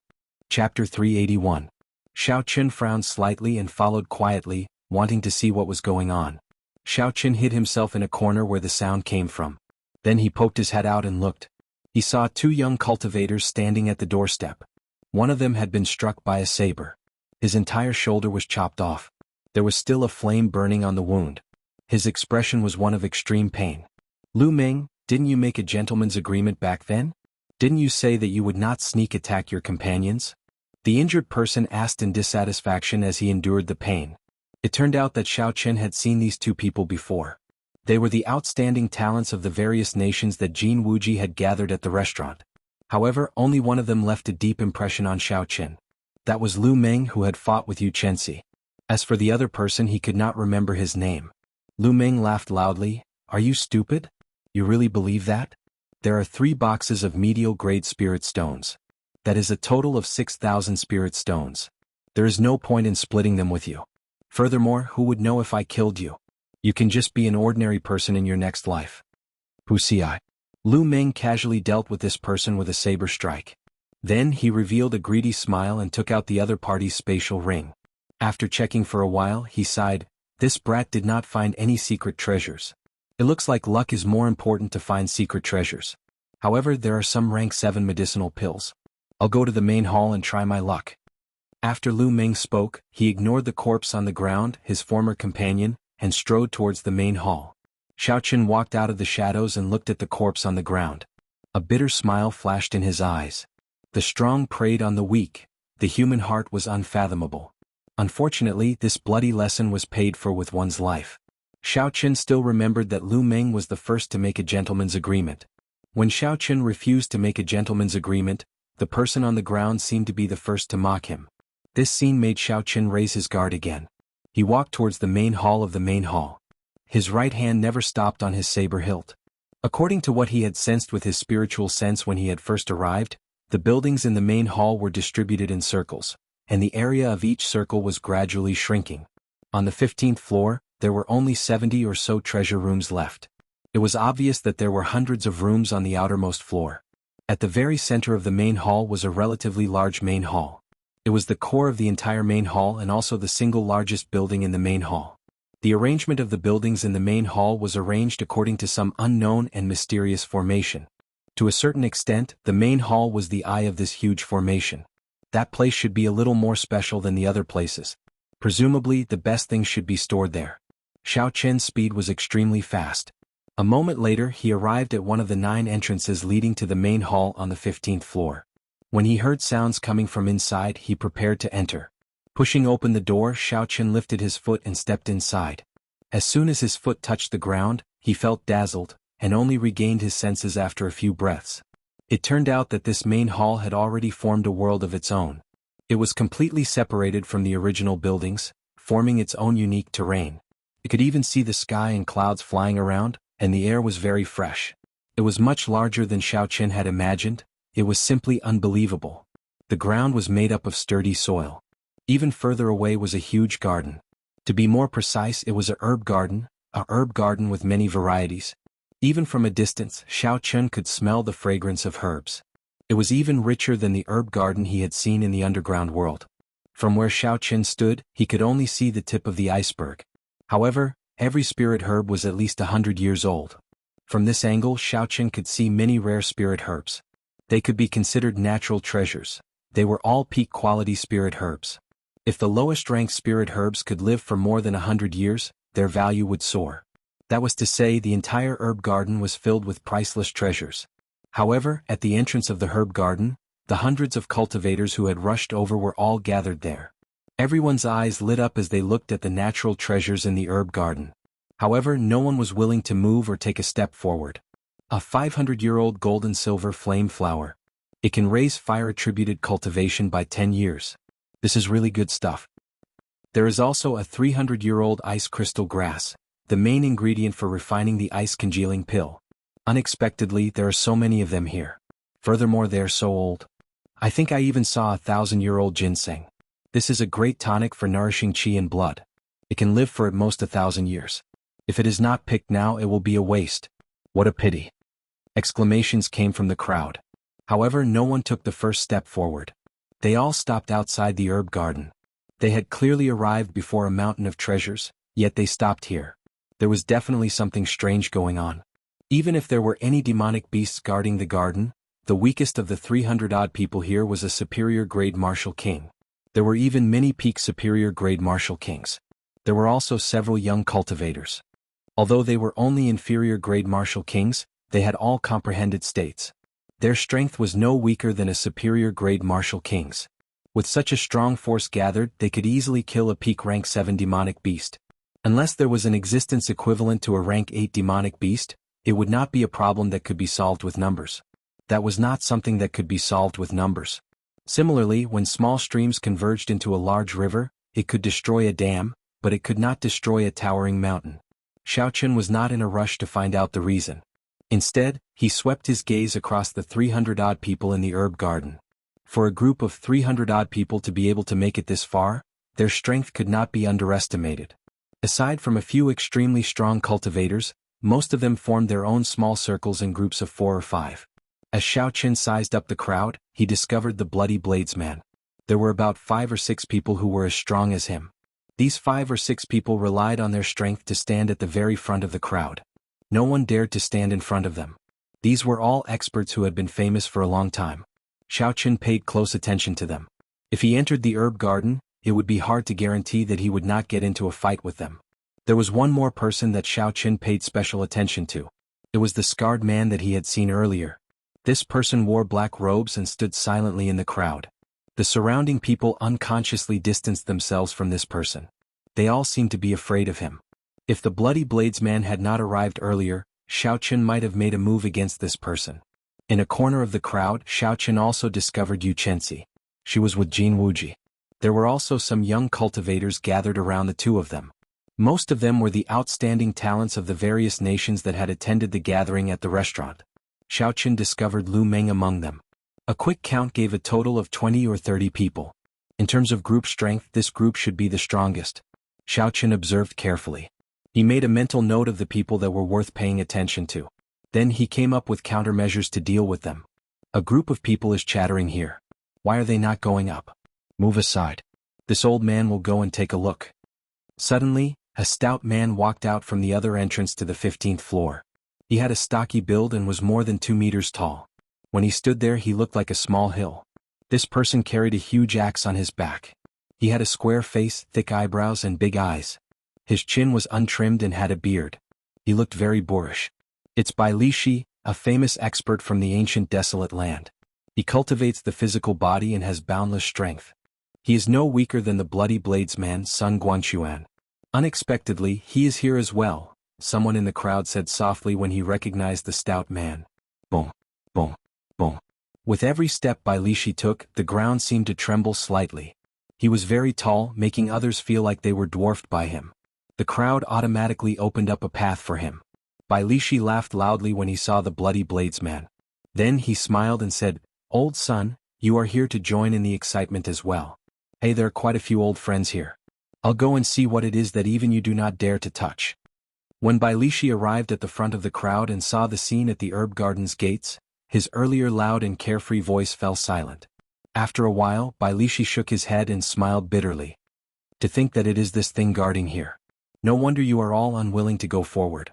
A: Chapter 381. Xiao Chen frowned slightly and followed quietly, wanting to see what was going on. Xiao Chen hid himself in a corner where the sound came from. Then he poked his head out and looked. He saw two young cultivators standing at the doorstep. One of them had been struck by a saber. His entire shoulder was chopped off. There was still a flame burning on the wound. His expression was one of extreme pain. Lu Meng, didn't you make a gentleman's agreement back then? Didn't you say that you would not sneak attack your companions? The injured person asked in dissatisfaction as he endured the pain. It turned out that Xiao Chen had seen these two people before. They were the outstanding talents of the various nations that Jin Wuji had gathered at the restaurant. However, only one of them left a deep impression on Xiao Chen. That was Lu Meng, who had fought with Yu Chenxi. As for the other person, he could not remember his name. Lu Meng laughed loudly. Are you stupid? You really believe that? There are 3 boxes of medial grade spirit stones. That is a total of 6,000 spirit stones. There is no point in splitting them with you. Furthermore, who would know if I killed you? You can just be an ordinary person in your next life. Wuxia. Lu Meng casually dealt with this person with a saber strike. Then he revealed a greedy smile and took out the other party's spatial ring. After checking for a while, he sighed. This brat did not find any secret treasures. It looks like luck is more important to find secret treasures. However, there are some rank 7 medicinal pills. I'll go to the main hall and try my luck. After Lu Meng spoke, he ignored the corpse on the ground, his former companion, and strode towards the main hall. Xiao Chen walked out of the shadows and looked at the corpse on the ground. A bitter smile flashed in his eyes. The strong preyed on the weak. The human heart was unfathomable. Unfortunately, this bloody lesson was paid for with one's life. Xiao Chen still remembered that Lu Meng was the first to make a gentleman's agreement. When Xiao Chen refused to make a gentleman's agreement, the person on the ground seemed to be the first to mock him. This scene made Xiao Chen raise his guard again. He walked towards the main hall of the main hall. His right hand never stopped on his saber hilt. According to what he had sensed with his spiritual sense when he had first arrived, the buildings in the main hall were distributed in circles, and the area of each circle was gradually shrinking. On the 15th floor, there were only 70 or so treasure rooms left. It was obvious that there were hundreds of rooms on the outermost floor. At the very center of the main hall was a relatively large main hall. It was the core of the entire main hall and also the single largest building in the main hall. The arrangement of the buildings in the main hall was arranged according to some unknown and mysterious formation. To a certain extent, the main hall was the eye of this huge formation. That place should be a little more special than the other places. Presumably, the best things should be stored there. Xiao Qian's speed was extremely fast. A moment later, he arrived at one of the 9 entrances leading to the main hall on the 15th floor. When he heard sounds coming from inside, he prepared to enter. Pushing open the door, Xiao Qian lifted his foot and stepped inside. As soon as his foot touched the ground, he felt dazzled, and only regained his senses after a few breaths. It turned out that this main hall had already formed a world of its own. It was completely separated from the original buildings, forming its own unique terrain. It could even see the sky and clouds flying around, and the air was very fresh. It was much larger than Xiao Qian had imagined. It was simply unbelievable. The ground was made up of sturdy soil. Even further away was a huge garden. To be more precise, it was a herb garden with many varieties. Even from a distance, Xiao Qian could smell the fragrance of herbs. It was even richer than the herb garden he had seen in the underground world. From where Xiao Qian stood, he could only see the tip of the iceberg. However, every spirit herb was at least 100 years old. From this angle, Xiao Qian could see many rare spirit herbs. They could be considered natural treasures. They were all peak-quality spirit herbs. If the lowest-ranked spirit herbs could live for more than 100 years, their value would soar. That was to say, the entire herb garden was filled with priceless treasures. However, at the entrance of the herb garden, the hundreds of cultivators who had rushed over were all gathered there. Everyone's eyes lit up as they looked at the natural treasures in the herb garden. However, no one was willing to move or take a step forward. A 500-year-old golden-silver flame flower. It can raise fire-attributed cultivation by 10 years. This is really good stuff. There is also a 300-year-old ice crystal grass, the main ingredient for refining the ice congealing pill. Unexpectedly, there are so many of them here. Furthermore, they are so old. I think I even saw a 1,000-year-old ginseng. This is a great tonic for nourishing qi and blood. It can live for at most 1,000 years. If it is not picked now, it will be a waste. What a pity. Exclamations came from the crowd. However, no one took the first step forward. They all stopped outside the herb garden. They had clearly arrived before a mountain of treasures, yet they stopped here. There was definitely something strange going on. Even if there were any demonic beasts guarding the garden, the weakest of the 300-odd people here was a superior-grade martial king. There were even many peak superior-grade martial kings. There were also several young cultivators. Although they were only inferior-grade martial kings, they had all comprehended states. Their strength was no weaker than a superior-grade martial king's. With such a strong force gathered, they could easily kill a peak rank 7 demonic beast. Unless there was an existence equivalent to a rank 8 demonic beast, it would not be a problem that could be solved with numbers. That was not something that could be solved with numbers. Similarly, when small streams converged into a large river, it could destroy a dam, but it could not destroy a towering mountain. Xiao Qian was not in a rush to find out the reason. Instead, he swept his gaze across the 300-odd people in the herb garden. For a group of 300-odd people to be able to make it this far, their strength could not be underestimated. Aside from a few extremely strong cultivators, most of them formed their own small circles in groups of 4 or 5. As Xiao Qian sized up the crowd, he discovered the Bloody Bladesman. There were about 5 or 6 people who were as strong as him. These 5 or 6 people relied on their strength to stand at the very front of the crowd. No one dared to stand in front of them. These were all experts who had been famous for a long time. Xiao Qian paid close attention to them. If he entered the herb garden, it would be hard to guarantee that he would not get into a fight with them. There was one more person that Xiao Qian paid special attention to. It was the scarred man that he had seen earlier. This person wore black robes and stood silently in the crowd. The surrounding people unconsciously distanced themselves from this person. They all seemed to be afraid of him. If the Bloody Bladesman had not arrived earlier, Xiao Qian might have made a move against this person. In a corner of the crowd, Xiao Qian also discovered Yu Chenxi. She was with Jin Wuji. There were also some young cultivators gathered around the two of them. Most of them were the outstanding talents of the various nations that had attended the gathering at the restaurant. Xiao Qian discovered Lu Meng among them. A quick count gave a total of 20 or 30 people. In terms of group strength, this group should be the strongest. Xiao Qian observed carefully. He made a mental note of the people that were worth paying attention to. Then he came up with countermeasures to deal with them. A group of people is chattering here. Why are they not going up? Move aside. This old man will go and take a look. Suddenly, a stout man walked out from the other entrance to the 15th floor. He had a stocky build and was more than 2 meters tall. When he stood there he looked like a small hill. This person carried a huge axe on his back. He had a square face, thick eyebrows and big eyes. His chin was untrimmed and had a beard. He looked very boorish. It's Bai Lishi, a famous expert from the ancient desolate land. He cultivates the physical body and has boundless strength. He is no weaker than the bloody bladesman Sun Guanquan. Unexpectedly, he is here as well, someone in the crowd said softly when he recognized the stout man. Boom, boom, boom. With every step Bai Lishi took, the ground seemed to tremble slightly. He was very tall, making others feel like they were dwarfed by him. The crowd automatically opened up a path for him. Bai Lishi laughed loudly when he saw the bloody bladesman. Then he smiled and said, "Old son, you are here to join in the excitement as well. Hey, there are quite a few old friends here. I'll go and see what it is that even you do not dare to touch." When Bai Lishi arrived at the front of the crowd and saw the scene at the herb garden's gates, his earlier loud and carefree voice fell silent. After a while, Bai Lishi shook his head and smiled bitterly. "To think that it is this thing guarding here. No wonder you are all unwilling to go forward."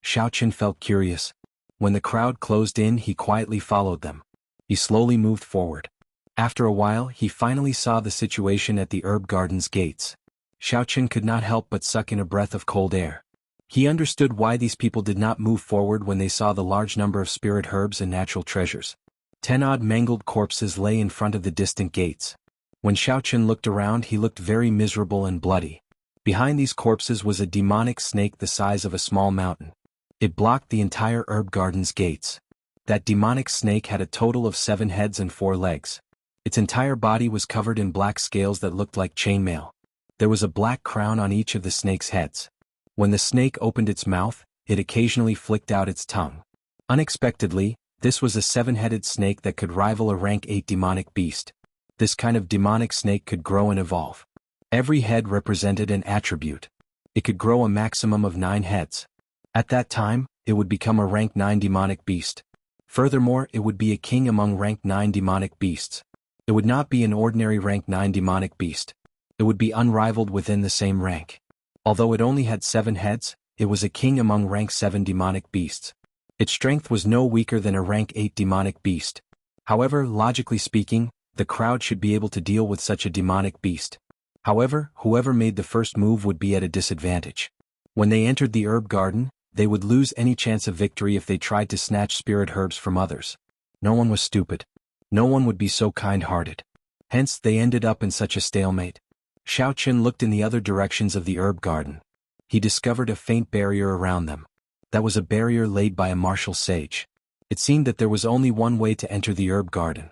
A: Xiaoqin felt curious. When the crowd closed in, he quietly followed them. He slowly moved forward. After a while, he finally saw the situation at the herb garden's gates. Xiaoqin could not help but suck in a breath of cold air. He understood why these people did not move forward when they saw the large number of spirit herbs and natural treasures. 10-odd mangled corpses lay in front of the distant gates. When Xiaoqin looked around, he looked very miserable and bloody. Behind these corpses was a demonic snake the size of a small mountain. It blocked the entire herb garden's gates. That demonic snake had a total of 7 heads and 4 legs. Its entire body was covered in black scales that looked like chainmail. There was a black crown on each of the snake's heads. When the snake opened its mouth, it occasionally flicked out its tongue. Unexpectedly, this was a 7-headed snake that could rival a rank 8 demonic beast. This kind of demonic snake could grow and evolve. Every head represented an attribute. It could grow a maximum of 9 heads. At that time, it would become a rank 9 demonic beast. Furthermore, it would be a king among rank 9 demonic beasts. It would not be an ordinary rank 9 demonic beast. It would be unrivaled within the same rank. Although it only had 7 heads, it was a king among rank 7 demonic beasts. Its strength was no weaker than a rank 8 demonic beast. However, logically speaking, the crowd should be able to deal with such a demonic beast. However, whoever made the first move would be at a disadvantage. When they entered the herb garden, they would lose any chance of victory if they tried to snatch spirit herbs from others. No one was stupid. No one would be so kind-hearted. Hence, they ended up in such a stalemate. Xiaoqin looked in the other directions of the herb garden. He discovered a faint barrier around them. That was a barrier laid by a martial sage. It seemed that there was only one way to enter the herb garden.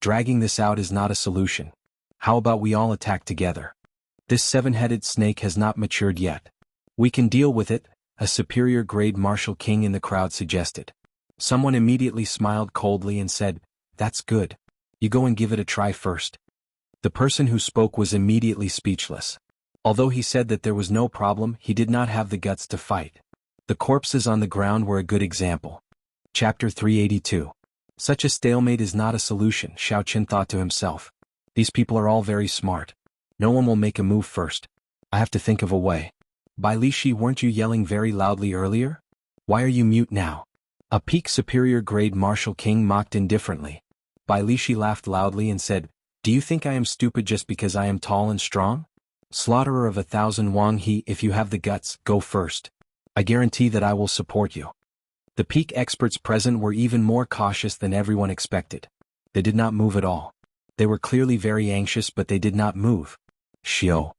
A: Dragging this out is not a solution. How about we all attack together? This 7-headed snake has not matured yet. We can deal with it, a superior grade martial king in the crowd suggested. Someone immediately smiled coldly and said, "That's good. You go and give it a try first." The person who spoke was immediately speechless. Although he said that there was no problem, he did not have the guts to fight. The corpses on the ground were a good example. Chapter 382. Such a stalemate is not a solution, Xiaoqin thought to himself. These people are all very smart. No one will make a move first. I have to think of a way. Bai Lishi, weren't you yelling very loudly earlier? Why are you mute now? A peak superior grade martial king mocked indifferently. Bai Lishi laughed loudly and said, "Do you think I am stupid just because I am tall and strong? Slaughterer of 1,000 Wang He, if you have the guts, go first. I guarantee that I will support you." The peak experts present were even more cautious than everyone expected. They did not move at all. They were clearly very anxious, but they did not move. Shio.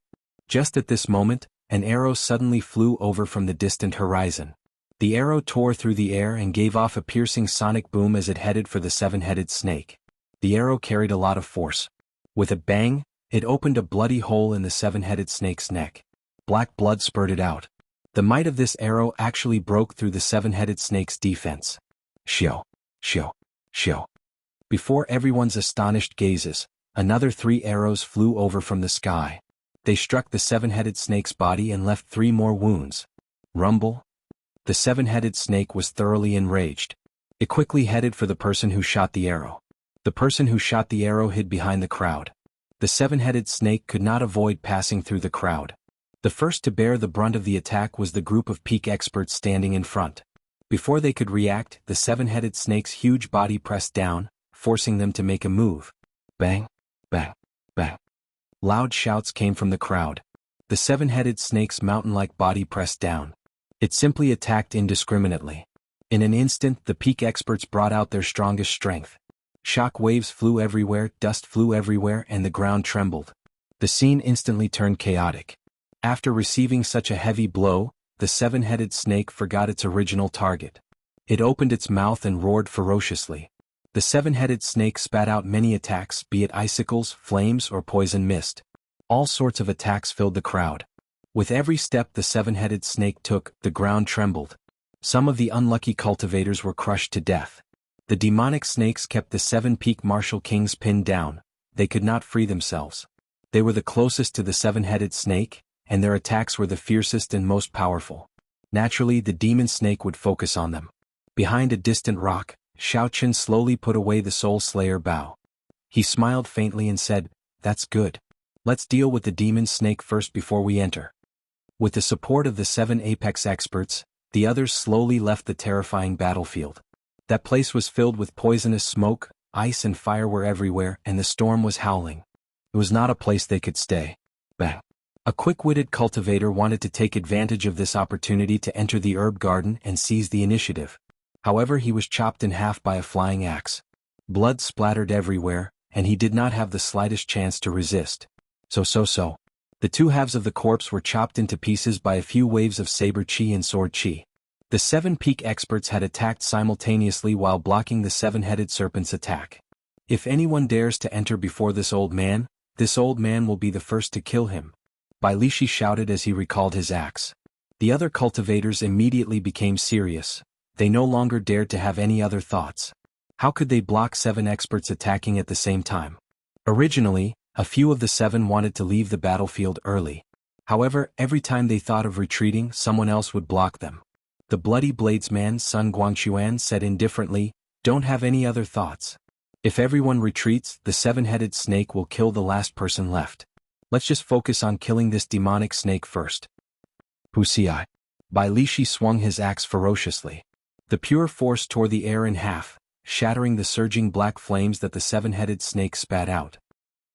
A: Just at this moment, an arrow suddenly flew over from the distant horizon. The arrow tore through the air and gave off a piercing sonic boom as it headed for the 7-headed snake. The arrow carried a lot of force. With a bang, it opened a bloody hole in the 7-headed snake's neck. Black blood spurted out. The might of this arrow actually broke through the 7-headed snake's defense. Shio, shio, shio. Before everyone's astonished gazes, another 3 arrows flew over from the sky. They struck the 7-headed snake's body and left 3 more wounds. Rumble. The 7-headed snake was thoroughly enraged. It quickly headed for the person who shot the arrow. The person who shot the arrow hid behind the crowd. The 7-headed snake could not avoid passing through the crowd. The first to bear the brunt of the attack was the group of peak experts standing in front. Before they could react, the seven-headed snake's huge body pressed down, forcing them to make a move. Bang, bang, bang. Loud shouts came from the crowd. The seven-headed snake's mountain-like body pressed down. It simply attacked indiscriminately. In an instant, the peak experts brought out their strongest strength. Shock waves flew everywhere, dust flew everywhere, and the ground trembled. The scene instantly turned chaotic. After receiving such a heavy blow, the seven-headed snake forgot its original target. It opened its mouth and roared ferociously. The seven-headed snake spat out many attacks, be it icicles, flames, or poison mist. All sorts of attacks filled the crowd. With every step the seven-headed snake took, the ground trembled. Some of the unlucky cultivators were crushed to death. The demonic snakes kept the seven peak martial kings pinned down. They could not free themselves. They were the closest to the seven-headed snake, and their attacks were the fiercest and most powerful. Naturally, the demon snake would focus on them. Behind a distant rock, Xiaoqun slowly put away the Soul Slayer bow. He smiled faintly and said, "That's good. Let's deal with the demon snake first before we enter." With the support of the seven apex experts, the others slowly left the terrifying battlefield. That place was filled with poisonous smoke, ice and fire were everywhere, and the storm was howling. It was not a place they could stay. Bang. A quick-witted cultivator wanted to take advantage of this opportunity to enter the herb garden and seize the initiative. However, he was chopped in half by a flying axe. Blood splattered everywhere, and he did not have the slightest chance to resist. So. The two halves of the corpse were chopped into pieces by a few waves of saber chi and sword chi. The seven peak experts had attacked simultaneously while blocking the seven-headed serpent's attack. If anyone dares to enter before this old man will be the first to kill him. Bai Lishi shouted as he recalled his axe. The other cultivators immediately became serious. They no longer dared to have any other thoughts. How could they block seven experts attacking at the same time? Originally, a few of the seven wanted to leave the battlefield early. However, every time they thought of retreating, someone else would block them. The bloody bladesman Sun Guangquan said indifferently, "Don't have any other thoughts. If everyone retreats, the seven-headed snake will kill the last person left. Let's just focus on killing this demonic snake first." Wuxia. Bai Lishi swung his axe ferociously. The pure force tore the air in half, shattering the surging black flames that the seven-headed snake spat out.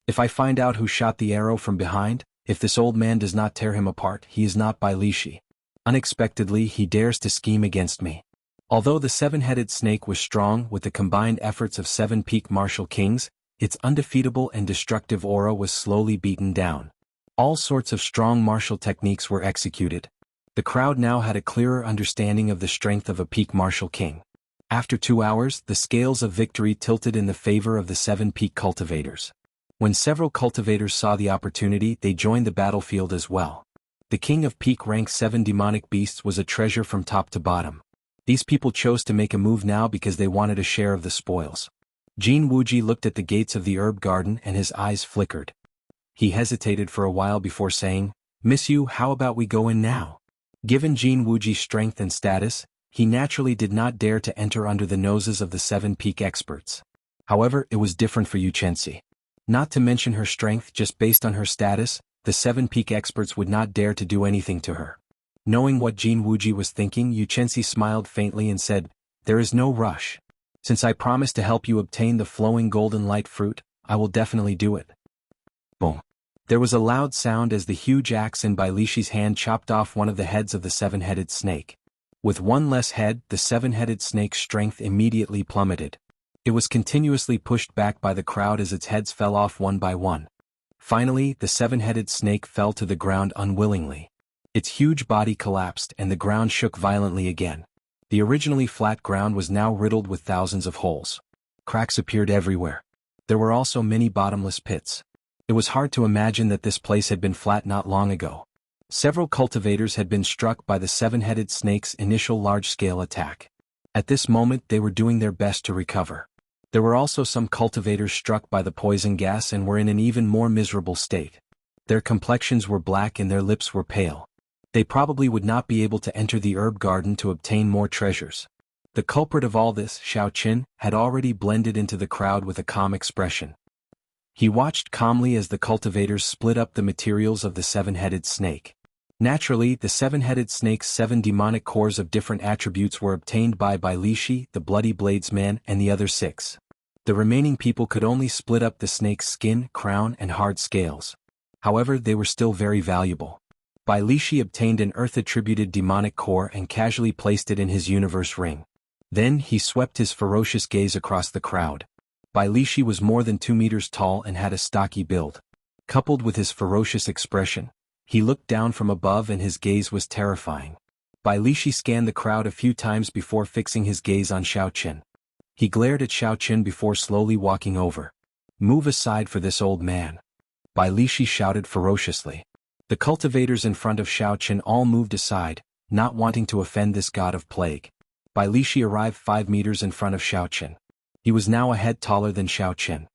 A: "If I find out who shot the arrow from behind, if this old man does not tear him apart, he is not Bai Lishi. Unexpectedly, he dares to scheme against me." Although the seven-headed snake was strong with the combined efforts of seven peak martial kings, its undefeatable and destructive aura was slowly beaten down. All sorts of strong martial techniques were executed. The crowd now had a clearer understanding of the strength of a peak martial king. After 2 hours, the scales of victory tilted in the favor of the seven peak cultivators. When several cultivators saw the opportunity, they joined the battlefield as well. The king of peak rank 7 demonic beasts was a treasure from top to bottom. These people chose to make a move now because they wanted a share of the spoils. Jin Wuji looked at the gates of the herb garden and his eyes flickered. He hesitated for a while before saying, "Miss Yu, how about we go in now?" Given Jin Wuji's strength and status, he naturally did not dare to enter under the noses of the seven peak experts. However, it was different for Yu Chenxi. Not to mention her strength, just based on her status, the seven peak experts would not dare to do anything to her. Knowing what Jin Wuji was thinking, Yu Chenxi smiled faintly and said, "There is no rush. Since I promised to help you obtain the flowing golden light fruit, I will definitely do it." Boom. There was a loud sound as the huge axe in Bai Lishi's hand chopped off one of the heads of the seven-headed snake. With one less head, the seven-headed snake's strength immediately plummeted. It was continuously pushed back by the crowd as its heads fell off one by one. Finally, the seven-headed snake fell to the ground unwillingly. Its huge body collapsed and the ground shook violently again. The originally flat ground was now riddled with thousands of holes. Cracks appeared everywhere. There were also many bottomless pits. It was hard to imagine that this place had been flat not long ago. Several cultivators had been struck by the seven-headed snake's initial large-scale attack. At this moment they were doing their best to recover. There were also some cultivators struck by the poison gas and were in an even more miserable state. Their complexions were black and their lips were pale. They probably would not be able to enter the herb garden to obtain more treasures. The culprit of all this, Xiaoqun, had already blended into the crowd with a calm expression. He watched calmly as the cultivators split up the materials of the seven-headed snake. Naturally, the seven-headed snake's 7 demonic cores of different attributes were obtained by Li Shi, the Bloody Bladesman, and the other 6. The remaining people could only split up the snake's skin, crown, and hard scales. However, they were still very valuable. Li Shi obtained an earth-attributed demonic core and casually placed it in his universe ring. Then he swept his ferocious gaze across the crowd. Li Shi was more than 2 meters tall and had a stocky build. Coupled with his ferocious expression, he looked down from above and his gaze was terrifying. Li Shi scanned the crowd a few times before fixing his gaze on Xiao Qin. He glared at Xiao Qin before slowly walking over. "Move aside for this old man." Li Shi shouted ferociously. The cultivators in front of Xiao Qin all moved aside, not wanting to offend this god of plague. Li Shi arrived 5 meters in front of Xiao Qin. He was now a head taller than Xiao Qin.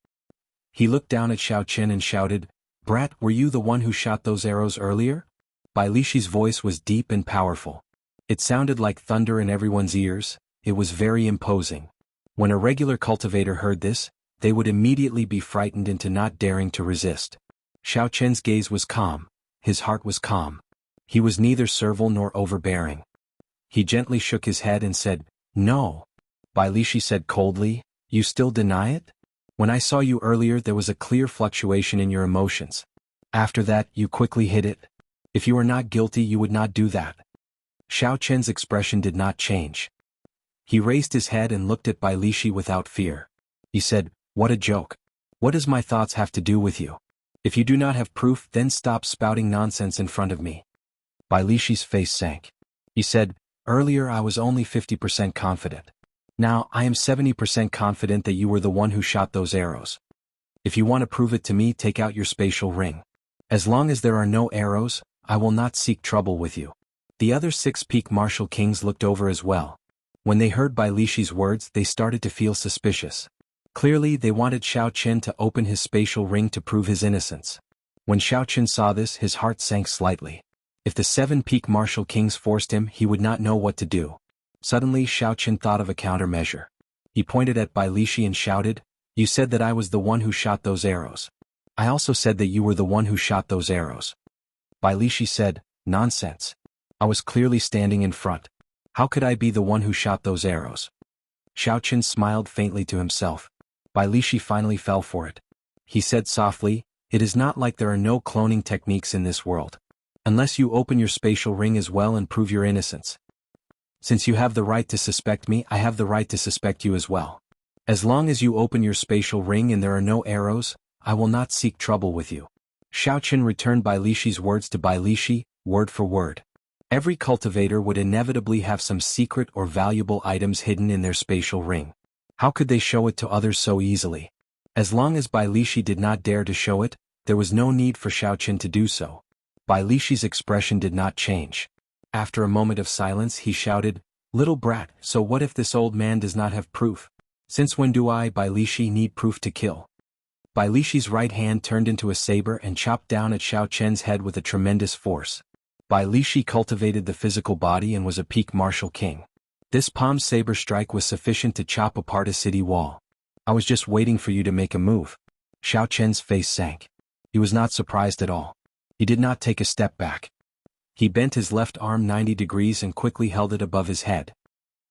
A: He looked down at Xiao Qin and shouted, "Brat, were you the one who shot those arrows earlier?" Li Shi's voice was deep and powerful. It sounded like thunder in everyone's ears. It was very imposing. When a regular cultivator heard this, they would immediately be frightened into not daring to resist. Xiao Qin's gaze was calm. His heart was calm. He was neither servile nor overbearing. He gently shook his head and said, "No." Li Shi said coldly, "You still deny it? When I saw you earlier there was a clear fluctuation in your emotions. After that, you quickly hid it. If you were not guilty you would not do that." Xiao Qin's expression did not change. He raised his head and looked at Li Shi without fear. He said, "What a joke. What does my thoughts have to do with you? If you do not have proof, then stop spouting nonsense in front of me." Li Shi's face sank. He said, "Earlier I was only 50% confident. Now I am 70% confident that you were the one who shot those arrows. If you want to prove it to me, take out your spatial ring. As long as there are no arrows, I will not seek trouble with you." The other 6 peak martial kings looked over as well. When they heard Li Shi's words, they started to feel suspicious. Clearly, they wanted Xiao Qin to open his spatial ring to prove his innocence. When Xiao Qin saw this, his heart sank slightly. If the 7 peak martial kings forced him, he would not know what to do. Suddenly, Xiao Qin thought of a countermeasure. He pointed at Li Shi and shouted, "You said that I was the one who shot those arrows. I also said that you were the one who shot those arrows." Li Shi said, "Nonsense. I was clearly standing in front. How could I be the one who shot those arrows?" Xiao Qin smiled faintly to himself. Li Shi finally fell for it. He said softly, "It is not like there are no cloning techniques in this world. Unless you open your spatial ring as well and prove your innocence. Since you have the right to suspect me, I have the right to suspect you as well. As long as you open your spatial ring and there are no arrows, I will not seek trouble with you." Xiao Qin returned Li Shi's words to Li Shi, word for word. Every cultivator would inevitably have some secret or valuable items hidden in their spatial ring. How could they show it to others so easily? As long as Li Shi did not dare to show it, there was no need for Xiao Qin to do so. Li Shi's expression did not change. After a moment of silence he shouted, "Little brat, so what if this old man does not have proof? Since when do I, Li Shi, need proof to kill?" Li Shi's right hand turned into a saber and chopped down at Xiao Qin's head with a tremendous force. Li Shi cultivated the physical body and was a peak martial king. This palm saber strike was sufficient to chop apart a city wall. "I was just waiting for you to make a move." Xiao Qin's face sank. He was not surprised at all. He did not take a step back. He bent his left arm 90 degrees and quickly held it above his head.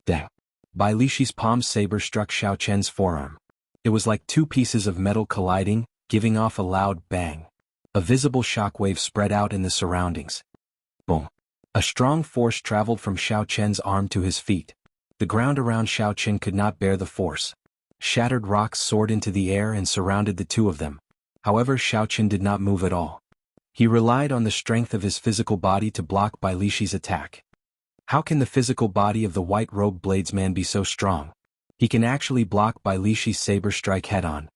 A: Dang! Li Shi's palm saber struck Xiao Qin's forearm. It was like 2 pieces of metal colliding, giving off a loud bang. A visible shockwave spread out in the surroundings. Boom! A strong force traveled from Xiao Qin's arm to his feet. The ground around Xiao Qin could not bear the force. Shattered rocks soared into the air and surrounded the two of them. However, Xiao Qin did not move at all. He relied on the strength of his physical body to block Li Shi's attack. How can the physical body of the white-robed bladesman be so strong? He can actually block Li Shi's saber strike head-on.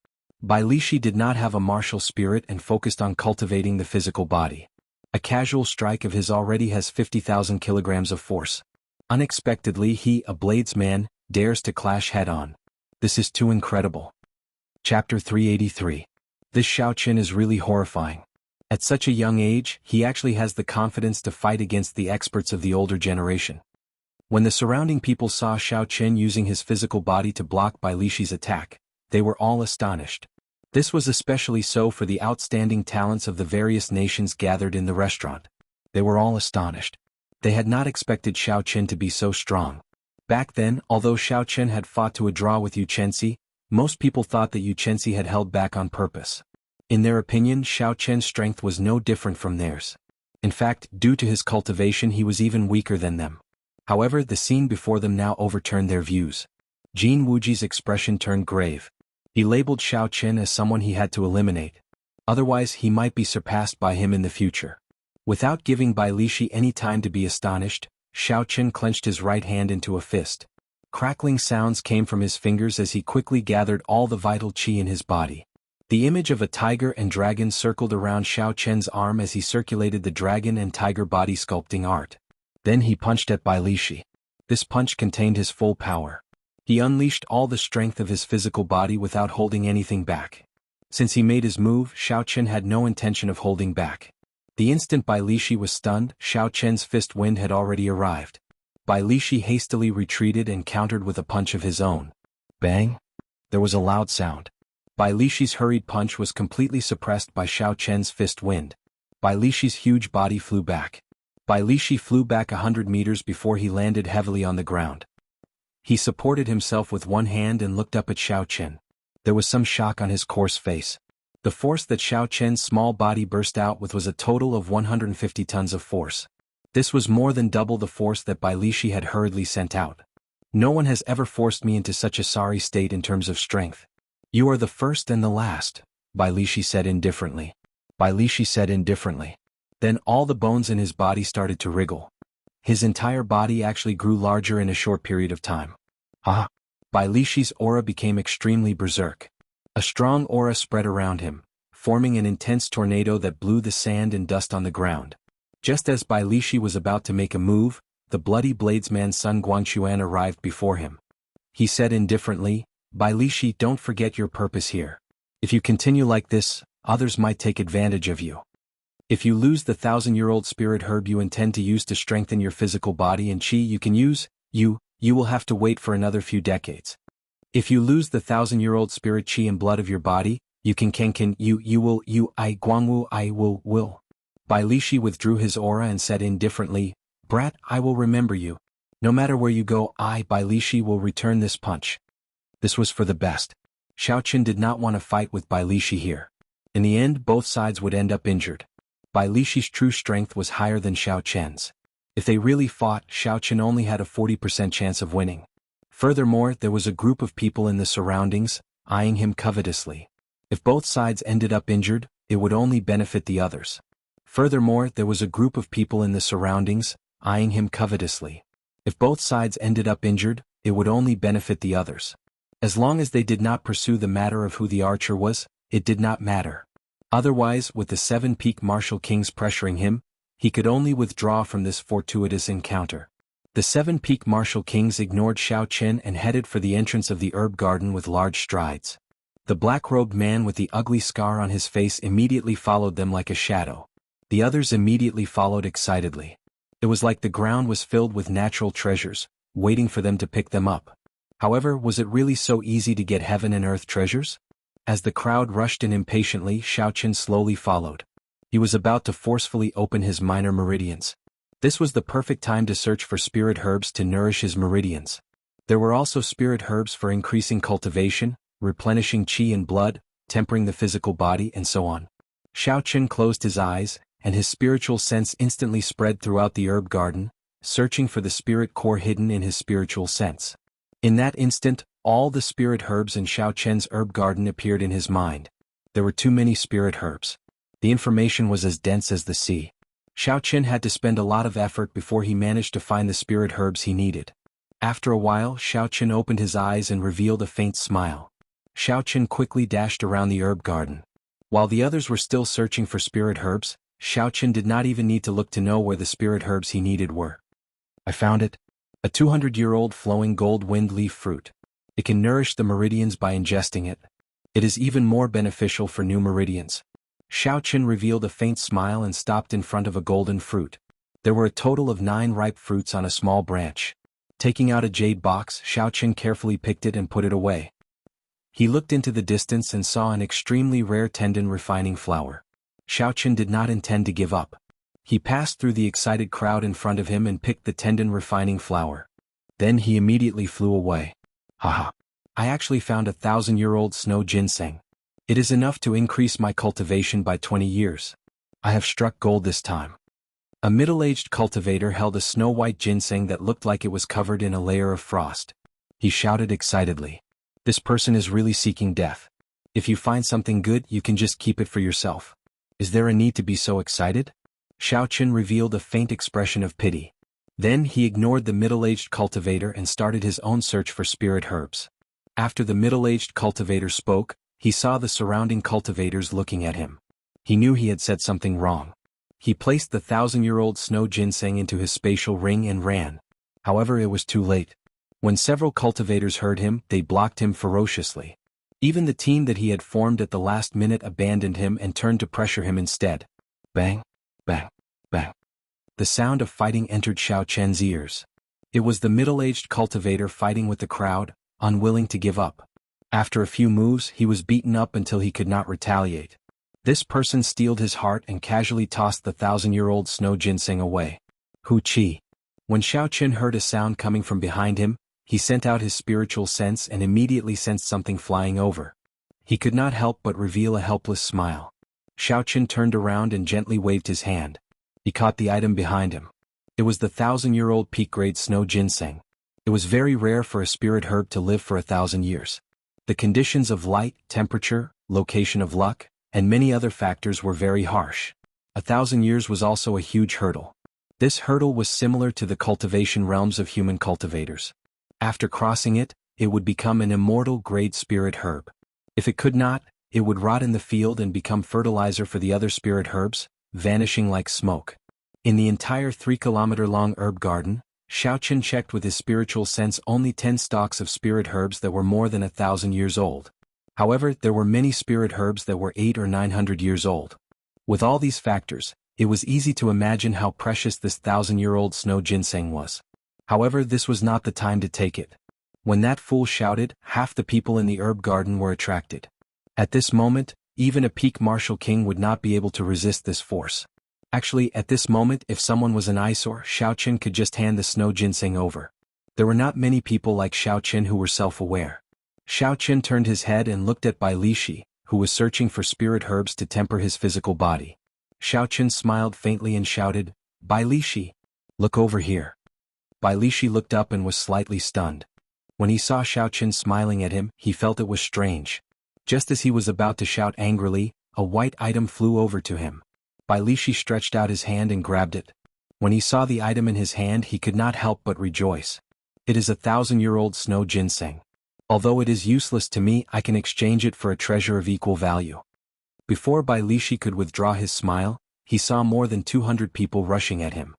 A: Li Shi did not have a martial spirit and focused on cultivating the physical body. A casual strike of his already has 50,000 kilograms of force. Unexpectedly he, a bladesman, dares to clash head-on. This is too incredible. Chapter 383. This Xiao Qin is really horrifying. At such a young age, he actually has the confidence to fight against the experts of the older generation. When the surrounding people saw Xiao Qin using his physical body to block Li Shi's attack, they were all astonished. This was especially so for the outstanding talents of the various nations gathered in the restaurant. They were all astonished. They had not expected Xiao Qin to be so strong. Back then, although Xiao Qin had fought to a draw with Yu Chenxi, most people thought that Yu Chenxi had held back on purpose. In their opinion, Xiao Qian's strength was no different from theirs. In fact, due to his cultivation he was even weaker than them. However, the scene before them now overturned their views. Jin Wuji's expression turned grave. He labeled Xiao Qin as someone he had to eliminate. Otherwise he might be surpassed by him in the future. Without giving Bai Lishi any time to be astonished, Xiao Qin clenched his right hand into a fist. Crackling sounds came from his fingers as he quickly gathered all the vital qi in his body. The image of a tiger and dragon circled around Xiao Qian's arm as he circulated the dragon and tiger body sculpting art. Then he punched at Bai Lishi. This punch contained his full power. He unleashed all the strength of his physical body without holding anything back. Since he made his move, Xiao Qin had no intention of holding back. The instant Bai Lishi was stunned, Xiao Qian's fist wind had already arrived. Bai Lishi hastily retreated and countered with a punch of his own. Bang! There was a loud sound. Bai Lishi's hurried punch was completely suppressed by Xiao Qian's fist wind. Bai Lishi's huge body flew back. Bai Lishi flew back 100 meters before he landed heavily on the ground. He supported himself with one hand and looked up at Xiao Qin. There was some shock on his coarse face. The force that Xiao Qian's small body burst out with was a total of 150 tons of force. This was more than double the force that Bai Lishi had hurriedly sent out. No one has ever forced me into such a sorry state in terms of strength. You are the first and the last, Bai Lishi said indifferently. Bai Lishi said indifferently. Then all the bones in his body started to wriggle. His entire body actually grew larger in a short period of time. Ah! Bai Lishi's aura became extremely berserk. A strong aura spread around him, forming an intense tornado that blew the sand and dust on the ground. Just as Bai Lishi was about to make a move, the bloody bladesman Sun Guangquan arrived before him. He said indifferently, Bai Lishi, don't forget your purpose here. If you continue like this, others might take advantage of you. If you lose the 1,000-year-old spirit herb you intend to use to strengthen your physical body and qi you can use, you will have to wait for another few decades. If you lose the 1,000-year-old spirit qi and blood of your body, you can you will. Bai Lishi withdrew his aura and said indifferently, Brat, I will remember you. No matter where you go, Bai Lishi will return this punch. This was for the best. Xiao Qin did not want to fight with Bai Lishi here. In the end, both sides would end up injured. Bai Lishi's true strength was higher than Xiao Qian's. If they really fought, Xiao Qin only had a 40% chance of winning. Furthermore, there was a group of people in the surroundings, eyeing him covetously. If both sides ended up injured, it would only benefit the others. Furthermore, there was a group of people in the surroundings, eyeing him covetously. If both sides ended up injured, it would only benefit the others. As long as they did not pursue the matter of who the archer was, it did not matter. Otherwise, with the 7 peak martial kings pressuring him, he could only withdraw from this fortuitous encounter. The 7 peak martial kings ignored Xiao Qin and headed for the entrance of the herb garden with large strides. The black-robed man with the ugly scar on his face immediately followed them like a shadow. The others immediately followed excitedly. It was like the ground was filled with natural treasures, waiting for them to pick them up. However, was it really so easy to get heaven and earth treasures? As the crowd rushed in impatiently, Xiao Qin slowly followed. He was about to forcefully open his minor meridians. This was the perfect time to search for spirit herbs to nourish his meridians. There were also spirit herbs for increasing cultivation, replenishing qi and blood, tempering the physical body, and so on. Xiao Qin closed his eyes, and his spiritual sense instantly spread throughout the herb garden, searching for the spirit core hidden in his spiritual sense. In that instant, all the spirit herbs in Xiao Qian's herb garden appeared in his mind. There were too many spirit herbs. The information was as dense as the sea. Xiao Qin had to spend a lot of effort before he managed to find the spirit herbs he needed. After a while, Xiao Qin opened his eyes and revealed a faint smile. Xiao Qin quickly dashed around the herb garden. While the others were still searching for spirit herbs, Xiao Qin did not even need to look to know where the spirit herbs he needed were. I found it. A 200-year-old flowing gold wind leaf fruit. It can nourish the meridians by ingesting it. It is even more beneficial for new meridians. Xiao Qin revealed a faint smile and stopped in front of a golden fruit. There were a total of 9 ripe fruits on a small branch. Taking out a jade box, Xiao Qin carefully picked it and put it away. He looked into the distance and saw an extremely rare tendon refining flower. Xiao Qin did not intend to give up. He passed through the excited crowd in front of him and picked the tendon-refining flower. Then he immediately flew away. Haha. I actually found 1,000-year-old snow ginseng. It is enough to increase my cultivation by 20 years. I have struck gold this time. A middle-aged cultivator held a snow-white ginseng that looked like it was covered in a layer of frost. He shouted excitedly. This person is really seeking death. If you find something good, you can just keep it for yourself. Is there a need to be so excited? Xiaoqun revealed a faint expression of pity. Then he ignored the middle-aged cultivator and started his own search for spirit herbs. After the middle-aged cultivator spoke, he saw the surrounding cultivators looking at him. He knew he had said something wrong. He placed the 1,000-year-old snow ginseng into his spatial ring and ran. However, it was too late. When several cultivators heard him, they blocked him ferociously. Even the team that he had formed at the last minute abandoned him and turned to pressure him instead. Bang, bang, bang. The sound of fighting entered Xiaoqun's ears. It was the middle-aged cultivator fighting with the crowd, unwilling to give up. After a few moves, he was beaten up until he could not retaliate. This person steeled his heart and casually tossed the 1,000-year-old snow ginseng away. Hu Qi. When Xiaoqun heard a sound coming from behind him, he sent out his spiritual sense and immediately sensed something flying over. He could not help but reveal a helpless smile. Xiaoqun turned around and gently waved his hand. He caught the item behind him. It was the 1,000-year-old peak-grade snow ginseng. It was very rare for a spirit herb to live for 1,000 years. The conditions of light, temperature, location of luck, and many other factors were very harsh. 1,000 years was also a huge hurdle. This hurdle was similar to the cultivation realms of human cultivators. After crossing it, it would become an immortal-grade spirit herb. If it could not, it would rot in the field and become fertilizer for the other spirit herbs, vanishing like smoke. In the entire 3-kilometer-long herb garden, Xiaoqun checked with his spiritual sense only 10 stalks of spirit herbs that were more than 1,000 years old. However, there were many spirit herbs that were 800 or 900 years old. With all these factors, it was easy to imagine how precious this 1,000-year-old snow ginseng was. However, this was not the time to take it. When that fool shouted, half the people in the herb garden were attracted. At this moment, even a peak martial king would not be able to resist this force. Actually, at this moment, if someone was an eyesore, Xiaoqun could just hand the snow ginseng over. There were not many people like Xiaoqun who were self-aware. Xiaoqun turned his head and looked at Bai Lishi, who was searching for spirit herbs to temper his physical body. Xiaoqun smiled faintly and shouted, Bai Lishi, look over here. Bai Lishi looked up and was slightly stunned. When he saw Xiaoqun smiling at him, he felt it was strange. Just as he was about to shout angrily, a white item flew over to him. Bai Lishi stretched out his hand and grabbed it. When he saw the item in his hand, he could not help but rejoice. It is 1,000-year-old snow ginseng. Although it is useless to me, I can exchange it for a treasure of equal value. Before Bai Lishi could withdraw his smile, he saw more than 200 people rushing at him.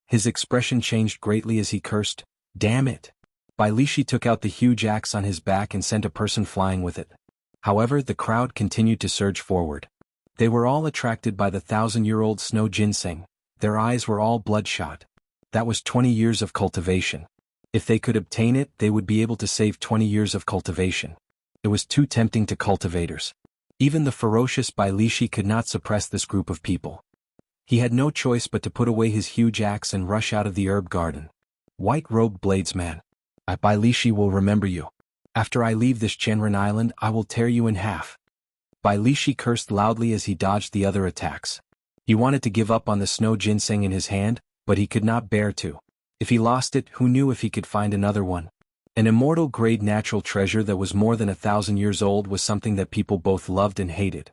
A: His expression changed greatly as he cursed, "Damn it!" Bai Lishi took out the huge axe on his back and sent a person flying with it. However, the crowd continued to surge forward. They were all attracted by the 1,000-year-old snow ginseng. Their eyes were all bloodshot. That was 20 years of cultivation. If they could obtain it, they would be able to save 20 years of cultivation. It was too tempting to cultivators. Even the ferocious Bai Lishi could not suppress this group of people. He had no choice but to put away his huge axe and rush out of the herb garden. White-robed bladesman. Bai Lishi will remember you. After I leave this Chenren island, I will tear you in half. Bai Lishi cursed loudly as he dodged the other attacks. He wanted to give up on the snow ginseng in his hand, but he could not bear to. If he lost it, who knew if he could find another one? An immortal-grade natural treasure that was more than 1,000 years old was something that people both loved and hated.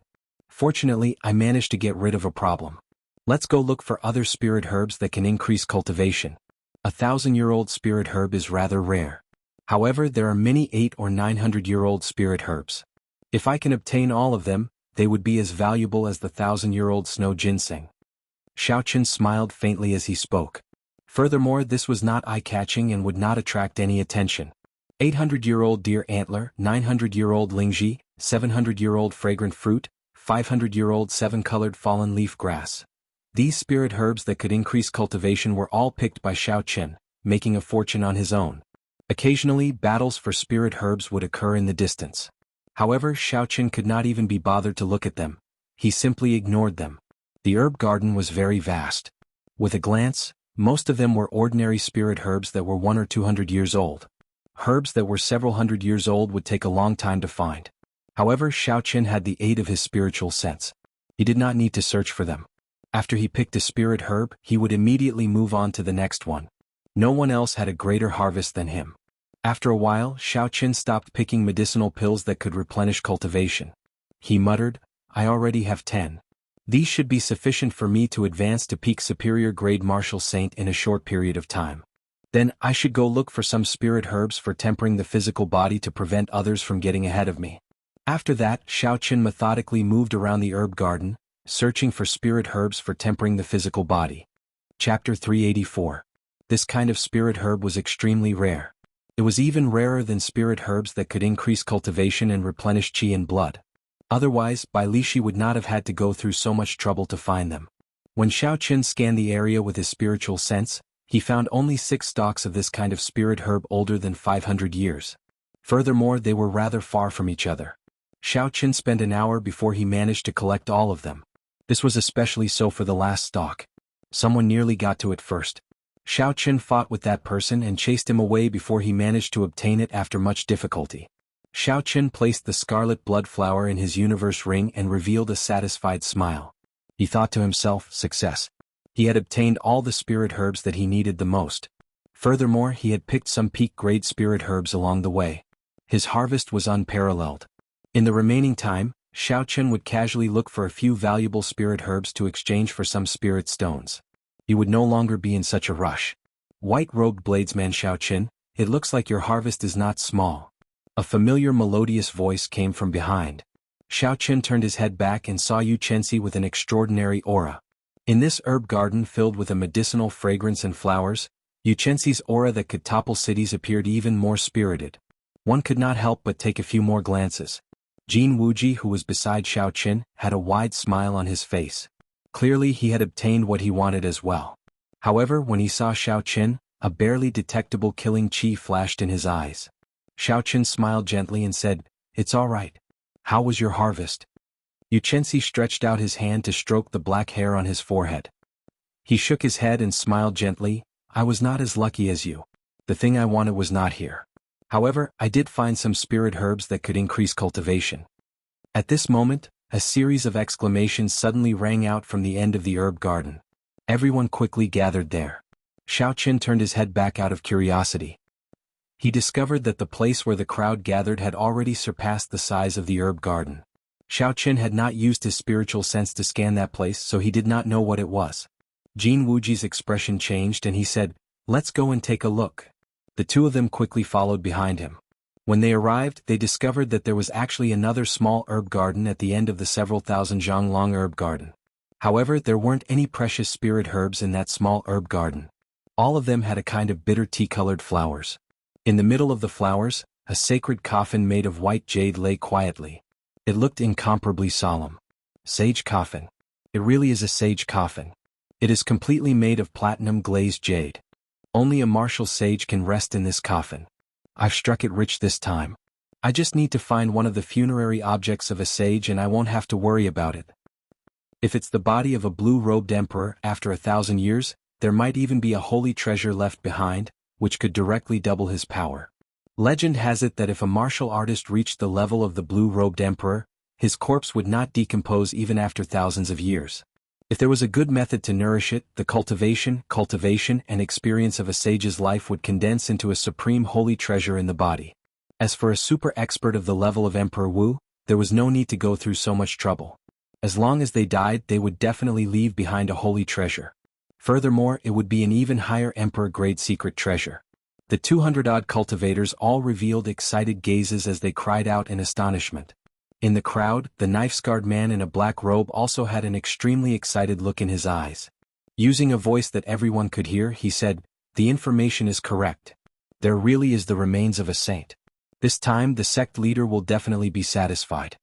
A: Fortunately, I managed to get rid of a problem. Let's go look for other spirit herbs that can increase cultivation. 1,000-year-old spirit herb is rather rare. However, there are many 800 or 900-year-old spirit herbs. If I can obtain all of them, they would be as valuable as the 1,000-year-old snow ginseng. Xiaoqun smiled faintly as he spoke. Furthermore, this was not eye-catching and would not attract any attention. 800-year-old deer antler, 900-year-old lingji, 700-year-old fragrant fruit, 500-year-old 7-colored fallen leaf grass. These spirit herbs that could increase cultivation were all picked by Xiaoqun, making a fortune on his own. Occasionally, battles for spirit herbs would occur in the distance. However, Xiaoqun could not even be bothered to look at them. He simply ignored them. The herb garden was very vast. With a glance, most of them were ordinary spirit herbs that were 100 or 200 years old. Herbs that were several hundred years old would take a long time to find. However, Xiaoqin had the aid of his spiritual sense. He did not need to search for them. After he picked a spirit herb, he would immediately move on to the next one. No one else had a greater harvest than him. After a while, Xiaoqin stopped picking medicinal pills that could replenish cultivation. He muttered, "I already have 10. These should be sufficient for me to advance to peak superior grade martial saint in a short period of time. Then I should go look for some spirit herbs for tempering the physical body to prevent others from getting ahead of me." After that, Xiaoqin methodically moved around the herb garden, searching for spirit herbs for tempering the physical body. Chapter 384. This kind of spirit herb was extremely rare. It was even rarer than spirit herbs that could increase cultivation and replenish qi and blood. Otherwise, Bai Lishi would not have had to go through so much trouble to find them. When Xiaoqin scanned the area with his spiritual sense, he found only 6 stalks of this kind of spirit herb older than 500 years. Furthermore, they were rather far from each other. Xiaoqin spent an hour before he managed to collect all of them. This was especially so for the last stalk. Someone nearly got to it first. Xiaoqin fought with that person and chased him away before he managed to obtain it after much difficulty. Xiaoqin placed the scarlet blood flower in his universe ring and revealed a satisfied smile. He thought to himself, success. He had obtained all the spirit herbs that he needed the most. Furthermore, he had picked some peak-grade spirit herbs along the way. His harvest was unparalleled. In the remaining time, Xiaoqin would casually look for a few valuable spirit herbs to exchange for some spirit stones. He would no longer be in such a rush. White-robed bladesman Xiaoqin, it looks like your harvest is not small. A familiar melodious voice came from behind. Xiaoqin turned his head back and saw Yu Chenxi with an extraordinary aura. In this herb garden filled with a medicinal fragrance and flowers, Yu Chenxi's aura that could topple cities appeared even more spirited. One could not help but take a few more glances. Jin Wuji, who was beside Xiaoqin, had a wide smile on his face. Clearly he had obtained what he wanted as well. However, when he saw Xiaoqin, a barely detectable killing qi flashed in his eyes. Xiaoqin smiled gently and said, "It's all right. How was your harvest?" Yu Chenxi stretched out his hand to stroke the black hair on his forehead. He shook his head and smiled gently, "I was not as lucky as you. The thing I wanted was not here. However, I did find some spirit herbs that could increase cultivation." At this moment, a series of exclamations suddenly rang out from the end of the herb garden. Everyone quickly gathered there. Xiaoqin turned his head back out of curiosity. He discovered that the place where the crowd gathered had already surpassed the size of the herb garden. Xiaoqin had not used his spiritual sense to scan that place, so he did not know what it was. Jin Wuji's expression changed and he said, "Let's go and take a look." The two of them quickly followed behind him. When they arrived, they discovered that there was actually another small herb garden at the end of the several thousand zhang long herb garden. However, there weren't any precious spirit herbs in that small herb garden. All of them had a kind of bitter tea-colored flowers. In the middle of the flowers, a sacred coffin made of white jade lay quietly. It looked incomparably solemn. Sage coffin. It really is a sage coffin. It is completely made of platinum glazed jade. Only a martial sage can rest in this coffin. I've struck it rich this time. I just need to find one of the funerary objects of a sage and I won't have to worry about it. If it's the body of a blue-robed emperor after 1,000 years, there might even be a holy treasure left behind, which could directly double his power. Legend has it that if a martial artist reached the level of the blue-robed emperor, his corpse would not decompose even after thousands of years. If there was a good method to nourish it, the cultivation, and experience of a sage's life would condense into a supreme holy treasure in the body. As for a super expert of the level of Emperor Wu, there was no need to go through so much trouble. As long as they died, they would definitely leave behind a holy treasure. Furthermore, it would be an even higher emperor-grade secret treasure. The 200-odd cultivators all revealed excited gazes as they cried out in astonishment. In the crowd, the knife-scarred man in a black robe also had an extremely excited look in his eyes. Using a voice that everyone could hear, he said, "The information is correct. There really is the remains of a saint. This time the sect leader will definitely be satisfied."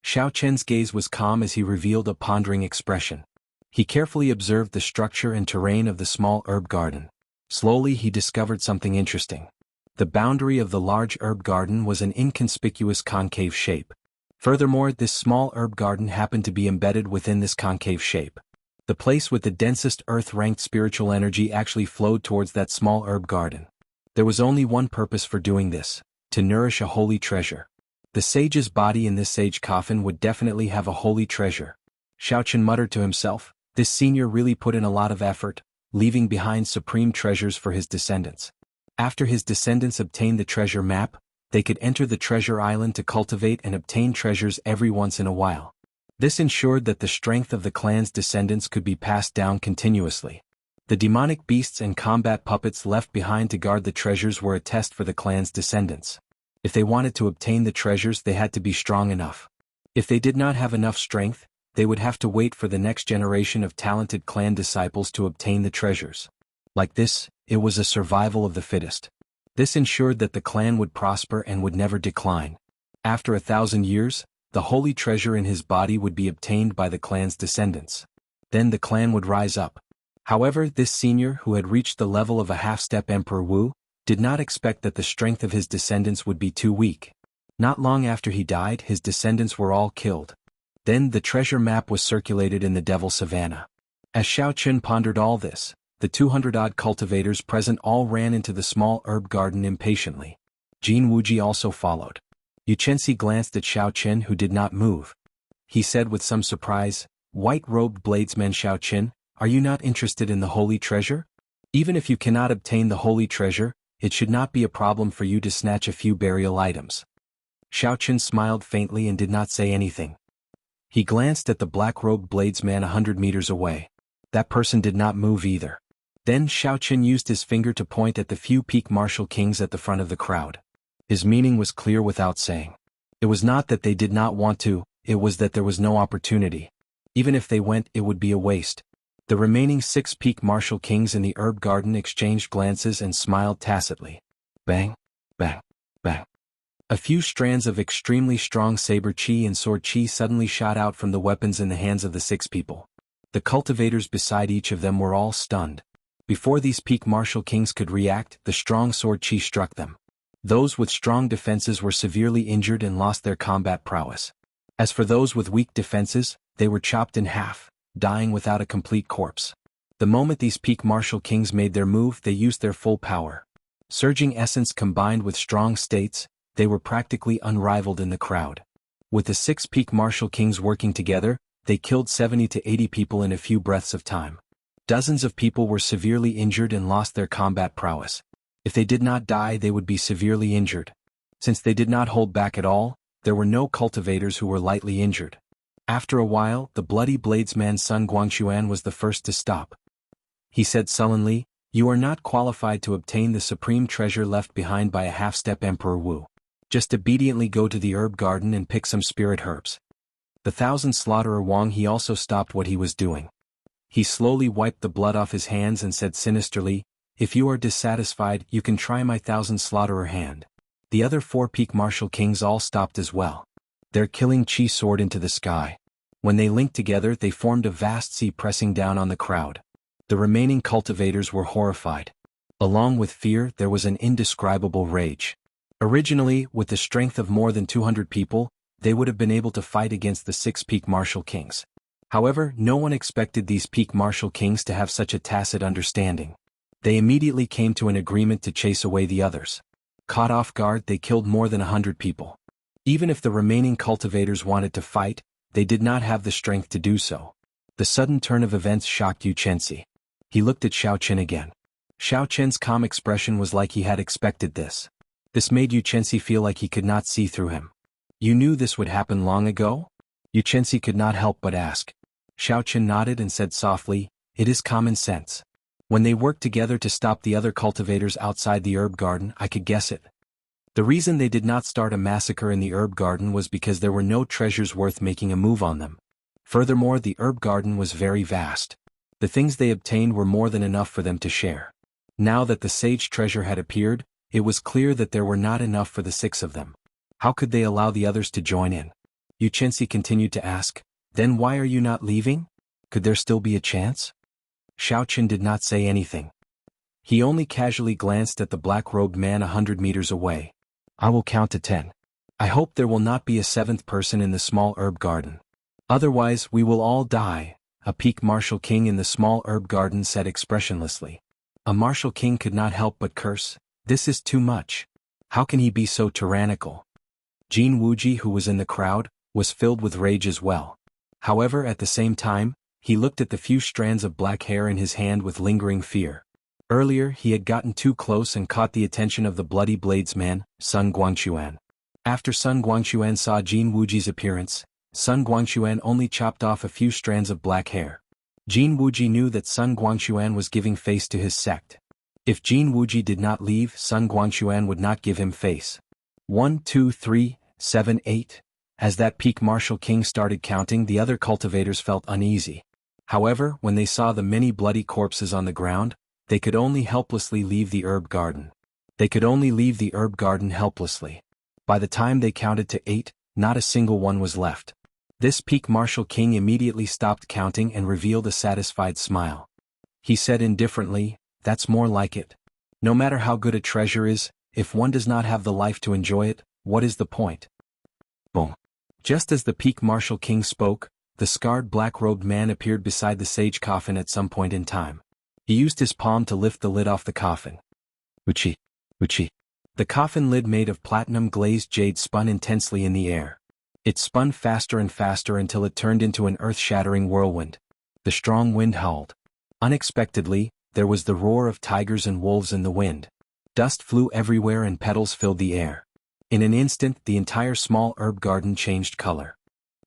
A: Xiaoqian's gaze was calm as he revealed a pondering expression. He carefully observed the structure and terrain of the small herb garden. Slowly he discovered something interesting. The boundary of the large herb garden was an inconspicuous concave shape. Furthermore, this small herb garden happened to be embedded within this concave shape. The place with the densest earth-ranked spiritual energy actually flowed towards that small herb garden. There was only one purpose for doing this: to nourish a holy treasure. The sage's body in this sage coffin would definitely have a holy treasure. Xiaochen muttered to himself, this senior really put in a lot of effort, leaving behind supreme treasures for his descendants. After his descendants obtained the treasure map, they could enter the treasure island to cultivate and obtain treasures every once in a while. This ensured that the strength of the clan's descendants could be passed down continuously. The demonic beasts and combat puppets left behind to guard the treasures were a test for the clan's descendants. If they wanted to obtain the treasures, they had to be strong enough. If they did not have enough strength, they would have to wait for the next generation of talented clan disciples to obtain the treasures. Like this, it was a survival of the fittest. This ensured that the clan would prosper and would never decline. After 1,000 years, the holy treasure in his body would be obtained by the clan's descendants. Then the clan would rise up. However, this senior, who had reached the level of a half-step Emperor Wu, did not expect that the strength of his descendants would be too weak. Not long after he died, his descendants were all killed. Then the treasure map was circulated in the Devil Savannah. As Xiaochen pondered all this, the 200-odd cultivators present all ran into the small herb garden impatiently. Jin Wuji also followed. Yuchensi glanced at Xiaochen, who did not move. He said with some surprise, "White-robed bladesman Xiaochen, are you not interested in the holy treasure? Even if you cannot obtain the holy treasure, it should not be a problem for you to snatch a few burial items." Xiaochen smiled faintly and did not say anything. He glanced at the black-robed bladesman 100 meters away. That person did not move either. Then Xiaochen used his finger to point at the few peak martial kings at the front of the crowd. His meaning was clear without saying. It was not that they did not want to, it was that there was no opportunity. Even if they went, it would be a waste. The remaining 6 peak martial kings in the herb garden exchanged glances and smiled tacitly. Bang, bang, bang. A few strands of extremely strong saber chi and sword chi suddenly shot out from the weapons in the hands of the 6 people. The cultivators beside each of them were all stunned. Before these peak martial kings could react, the strong sword chi struck them. Those with strong defenses were severely injured and lost their combat prowess. As for those with weak defenses, they were chopped in half, dying without a complete corpse. The moment these peak martial kings made their move, they used their full power. Surging essence combined with strong states, they were practically unrivaled in the crowd. With the 6 peak martial kings working together, they killed 70 to 80 people in a few breaths of time. Dozens of people were severely injured and lost their combat prowess. If they did not die, they would be severely injured. Since they did not hold back at all, there were no cultivators who were lightly injured. After a while, the bloody bladesman's son Guangxuan was the first to stop. He said sullenly, "You are not qualified to obtain the supreme treasure left behind by a half-step Emperor Wu. Just obediently go to the herb garden and pick some spirit herbs." The 1,000 slaughterer Wang He also stopped what he was doing. He slowly wiped the blood off his hands and said sinisterly, "If you are dissatisfied, you can try my 1,000 slaughterer hand." The other 4 peak martial kings all stopped as well. Their killing chi soared into the sky. When they linked together, they formed a vast sea pressing down on the crowd. The remaining cultivators were horrified. Along with fear, there was an indescribable rage. Originally, with the strength of more than 200 people, they would have been able to fight against the 6 peak martial kings. However, no one expected these peak martial kings to have such a tacit understanding. They immediately came to an agreement to chase away the others. Caught off guard, they killed more than 100 people. Even if the remaining cultivators wanted to fight, they did not have the strength to do so. The sudden turn of events shocked Yu Chensi. He looked at Xiaochen again. Xiaochen's calm expression was like he had expected this. This made Yu Chensi feel like he could not see through him. "You knew this would happen long ago?" Yu Chensi could not help but ask. Xiaochen nodded and said softly, "It is common sense. When they worked together to stop the other cultivators outside the herb garden, I could guess it. The reason they did not start a massacre in the herb garden was because there were no treasures worth making a move on them. Furthermore, the herb garden was very vast. The things they obtained were more than enough for them to share. Now that the sage treasure had appeared, it was clear that there were not enough for the 6 of them. How could they allow the others to join in?" Yu Chensi continued to ask, "Then why are you not leaving? Could there still be a chance?" Xiaochen did not say anything. He only casually glanced at the black-robed man 100 meters away. "I will count to 10. I hope there will not be a 7th person in the small herb garden. Otherwise, we will all die. a peak martial king in the small herb garden said expressionlessly. A martial king could not help but curse. This is too much. How can he be so tyrannical? Jin Wuji, who was in the crowd, was filled with rage as well. However, at the same time, he looked at the few strands of black hair in his hand with lingering fear. Earlier he had gotten too close and caught the attention of the bloody bladesman, Sun Guangquan. After Sun Guangquan saw Jin Wuji's appearance, Sun Guangquan only chopped off a few strands of black hair. Jin Wuji knew that Sun Guangquan was giving face to his sect. If Jin Wuji did not leave, Sun Guangquan would not give him face. 1, 2, 3, 7, 8. As that peak martial king started counting, the other cultivators felt uneasy. However, when they saw the many bloody corpses on the ground, they could only helplessly leave the herb garden. They could only leave the herb garden helplessly. By the time they counted to 8, not a single one was left. This peak martial king immediately stopped counting and revealed a satisfied smile. He said indifferently, "That's more like it. No matter how good a treasure is, if one does not have the life to enjoy it, what is the point?" Boom. Just as the peak martial king spoke, the scarred black-robed man appeared beside the sage coffin at some point in time. He used his palm to lift the lid off the coffin. Uchi. Uchi. The coffin lid made of platinum-glazed jade spun intensely in the air. It spun faster and faster until it turned into an earth-shattering whirlwind. The strong wind howled. Unexpectedly, there was the roar of tigers and wolves in the wind. Dust flew everywhere and petals filled the air. In an instant, the entire small herb garden changed color.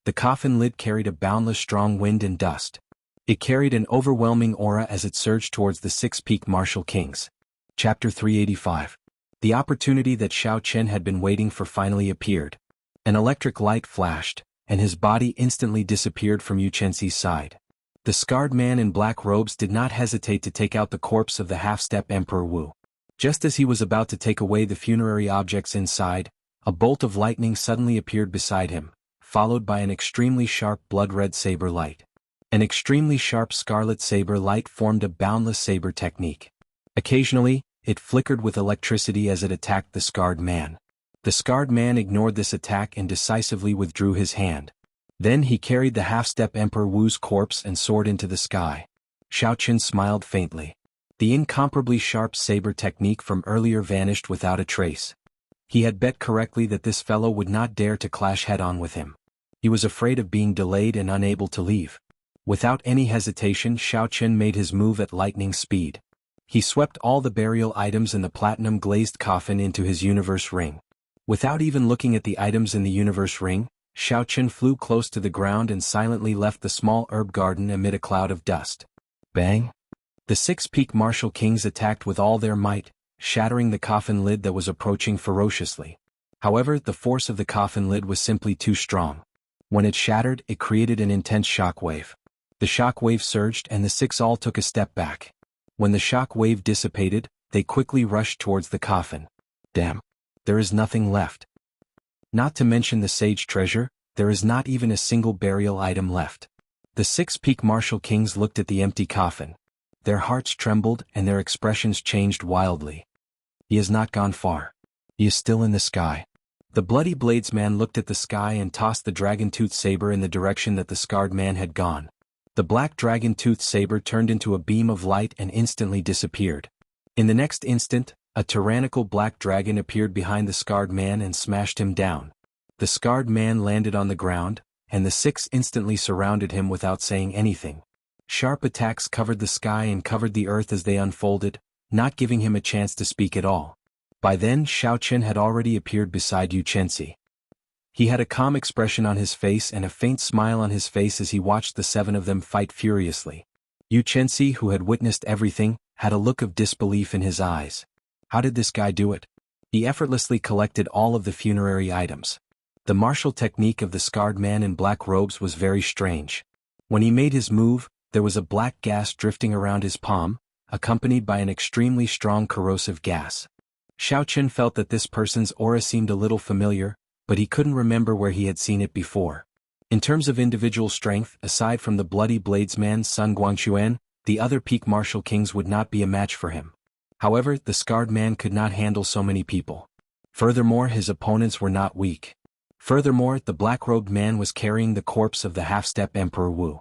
A: The coffin lid carried a boundless strong wind and dust. It carried an overwhelming aura as it surged towards the 6 peak martial kings. Chapter 385. The opportunity that Xiao Chen had been waiting for finally appeared. An electric light flashed, and his body instantly disappeared from Yu Chenxi's side. The scarred man in black robes did not hesitate to take out the corpse of the half-step Emperor Wu. Just as he was about to take away the funerary objects inside, a bolt of lightning suddenly appeared beside him, followed by an extremely sharp blood-red saber light. An extremely sharp scarlet saber light formed a boundless saber technique. Occasionally, it flickered with electricity as it attacked the scarred man. The scarred man ignored this attack and decisively withdrew his hand. Then he carried the half-step Emperor Wu's corpse and soared into the sky. Xiao Chen smiled faintly. The incomparably sharp saber technique from earlier vanished without a trace. He had bet correctly that this fellow would not dare to clash head-on with him. He was afraid of being delayed and unable to leave. Without any hesitation, Xiao Chen made his move at lightning speed. He swept all the burial items in the platinum-glazed coffin into his universe ring. Without even looking at the items in the universe ring, Xiao Chen flew close to the ground and silently left the small herb garden amid a cloud of dust. Bang! The 6 peak martial kings attacked with all their might, shattering the coffin lid that was approaching ferociously. However, the force of the coffin lid was simply too strong. When it shattered, it created an intense shock wave. The shock wave surged and the 6 all took a step back. When the shock wave dissipated, they quickly rushed towards the coffin. Damn! There is nothing left. Not to mention the sage treasure, there is not even a single burial item left. The 6 peak martial kings looked at the empty coffin. Their hearts trembled and their expressions changed wildly. He has not gone far. He is still in the sky. The bloody bladesman looked at the sky and tossed the dragon-tooth saber in the direction that the scarred man had gone. The black dragon-tooth saber turned into a beam of light and instantly disappeared. In the next instant, a tyrannical black dragon appeared behind the scarred man and smashed him down. The scarred man landed on the ground, and the 6 instantly surrounded him without saying anything. Sharp attacks covered the sky and covered the earth as they unfolded, not giving him a chance to speak at all. By then Xiao Chen had already appeared beside Yu Chenxi. He had a calm expression on his face and a faint smile on his face as he watched the 7 of them fight furiously. Yu Chenxi, who had witnessed everything, had a look of disbelief in his eyes. How did this guy do it? He effortlessly collected all of the funerary items. The martial technique of the scarred man in black robes was very strange. When he made his move, there was a black gas drifting around his palm, accompanied by an extremely strong corrosive gas. Xiao Chen felt that this person's aura seemed a little familiar, but he couldn't remember where he had seen it before. In terms of individual strength, aside from the bloody bladesman Sun Guangquan, the other peak martial kings would not be a match for him. However, the scarred man could not handle so many people. Furthermore, his opponents were not weak. Furthermore, the black-robed man was carrying the corpse of the half-step Emperor Wu.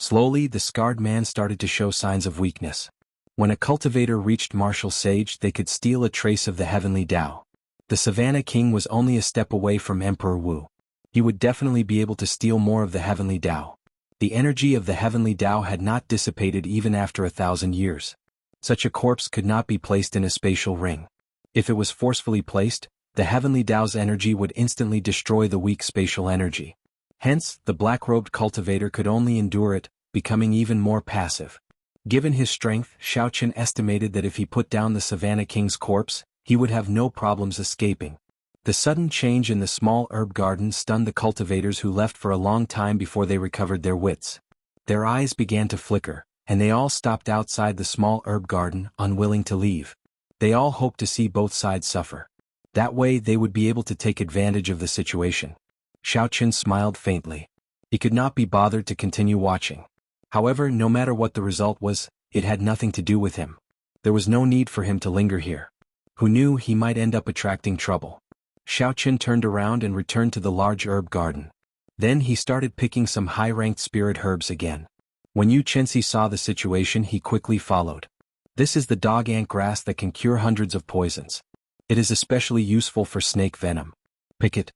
A: Slowly, the scarred man started to show signs of weakness. When a cultivator reached martial sage, they could steal a trace of the heavenly Tao. The Savannah King was only a step away from Emperor Wu. He would definitely be able to steal more of the heavenly Tao. The energy of the heavenly Tao had not dissipated even after 1,000 years. Such a corpse could not be placed in a spatial ring. If it was forcefully placed, the heavenly Tao's energy would instantly destroy the weak spatial energy. Hence, the black-robed cultivator could only endure it, becoming even more passive. Given his strength, Xiaoqin estimated that if he put down the Savannah King's corpse, he would have no problems escaping. The sudden change in the small herb garden stunned the cultivators, who left for a long time before they recovered their wits. Their eyes began to flicker, and they all stopped outside the small herb garden, unwilling to leave. They all hoped to see both sides suffer. That way they would be able to take advantage of the situation. Xiaoqin smiled faintly. He could not be bothered to continue watching. However, no matter what the result was, it had nothing to do with him. There was no need for him to linger here. Who knew, he might end up attracting trouble. Xiaoqin turned around and returned to the large herb garden. Then he started picking some high-ranked spirit herbs again. When Yu Chenxi saw the situation, he quickly followed. This is the dog ant grass that can cure hundreds of poisons. It is especially useful for snake venom. Pick it.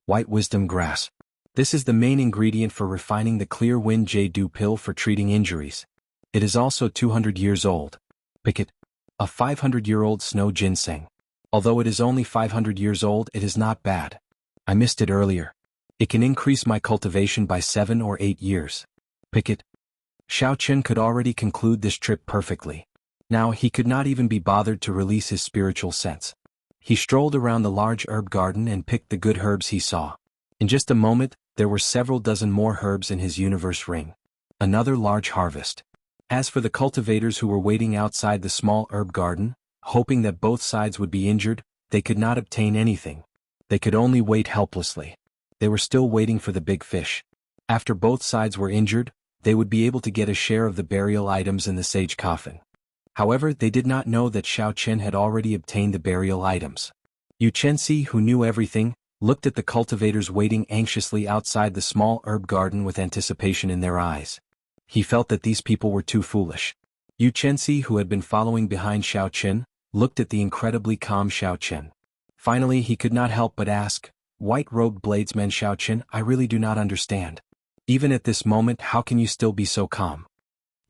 A: White wisdom grass. This is the main ingredient for refining the clear wind jade pill for treating injuries. It is also 200 years old. Pick it. A 500-year-old snow ginseng. Although it is only 500 years old, it is not bad. I missed it earlier. It can increase my cultivation by 7 or 8 years. Pick it. Xiaoqin could already conclude this trip perfectly. Now he could not even be bothered to release his spiritual sense. He strolled around the large herb garden and picked the good herbs he saw. In just a moment, there were several dozen more herbs in his universe ring. Another large harvest. As for the cultivators who were waiting outside the small herb garden, hoping that both sides would be injured, they could not obtain anything. They could only wait helplessly. They were still waiting for the big fish. After both sides were injured, they would be able to get a share of the burial items in the sage coffin. However, they did not know that Xiaoqin had already obtained the burial items. Yu Chenxi, who knew everything, looked at the cultivators waiting anxiously outside the small herb garden with anticipation in their eyes. He felt that these people were too foolish. Yu Chenxi, who had been following behind Xiaoqin, looked at the incredibly calm Xiaoqin. Finally, he could not help but ask, "White-robed bladesman Xiaoqin, I really do not understand. Even at this moment, how can you still be so calm?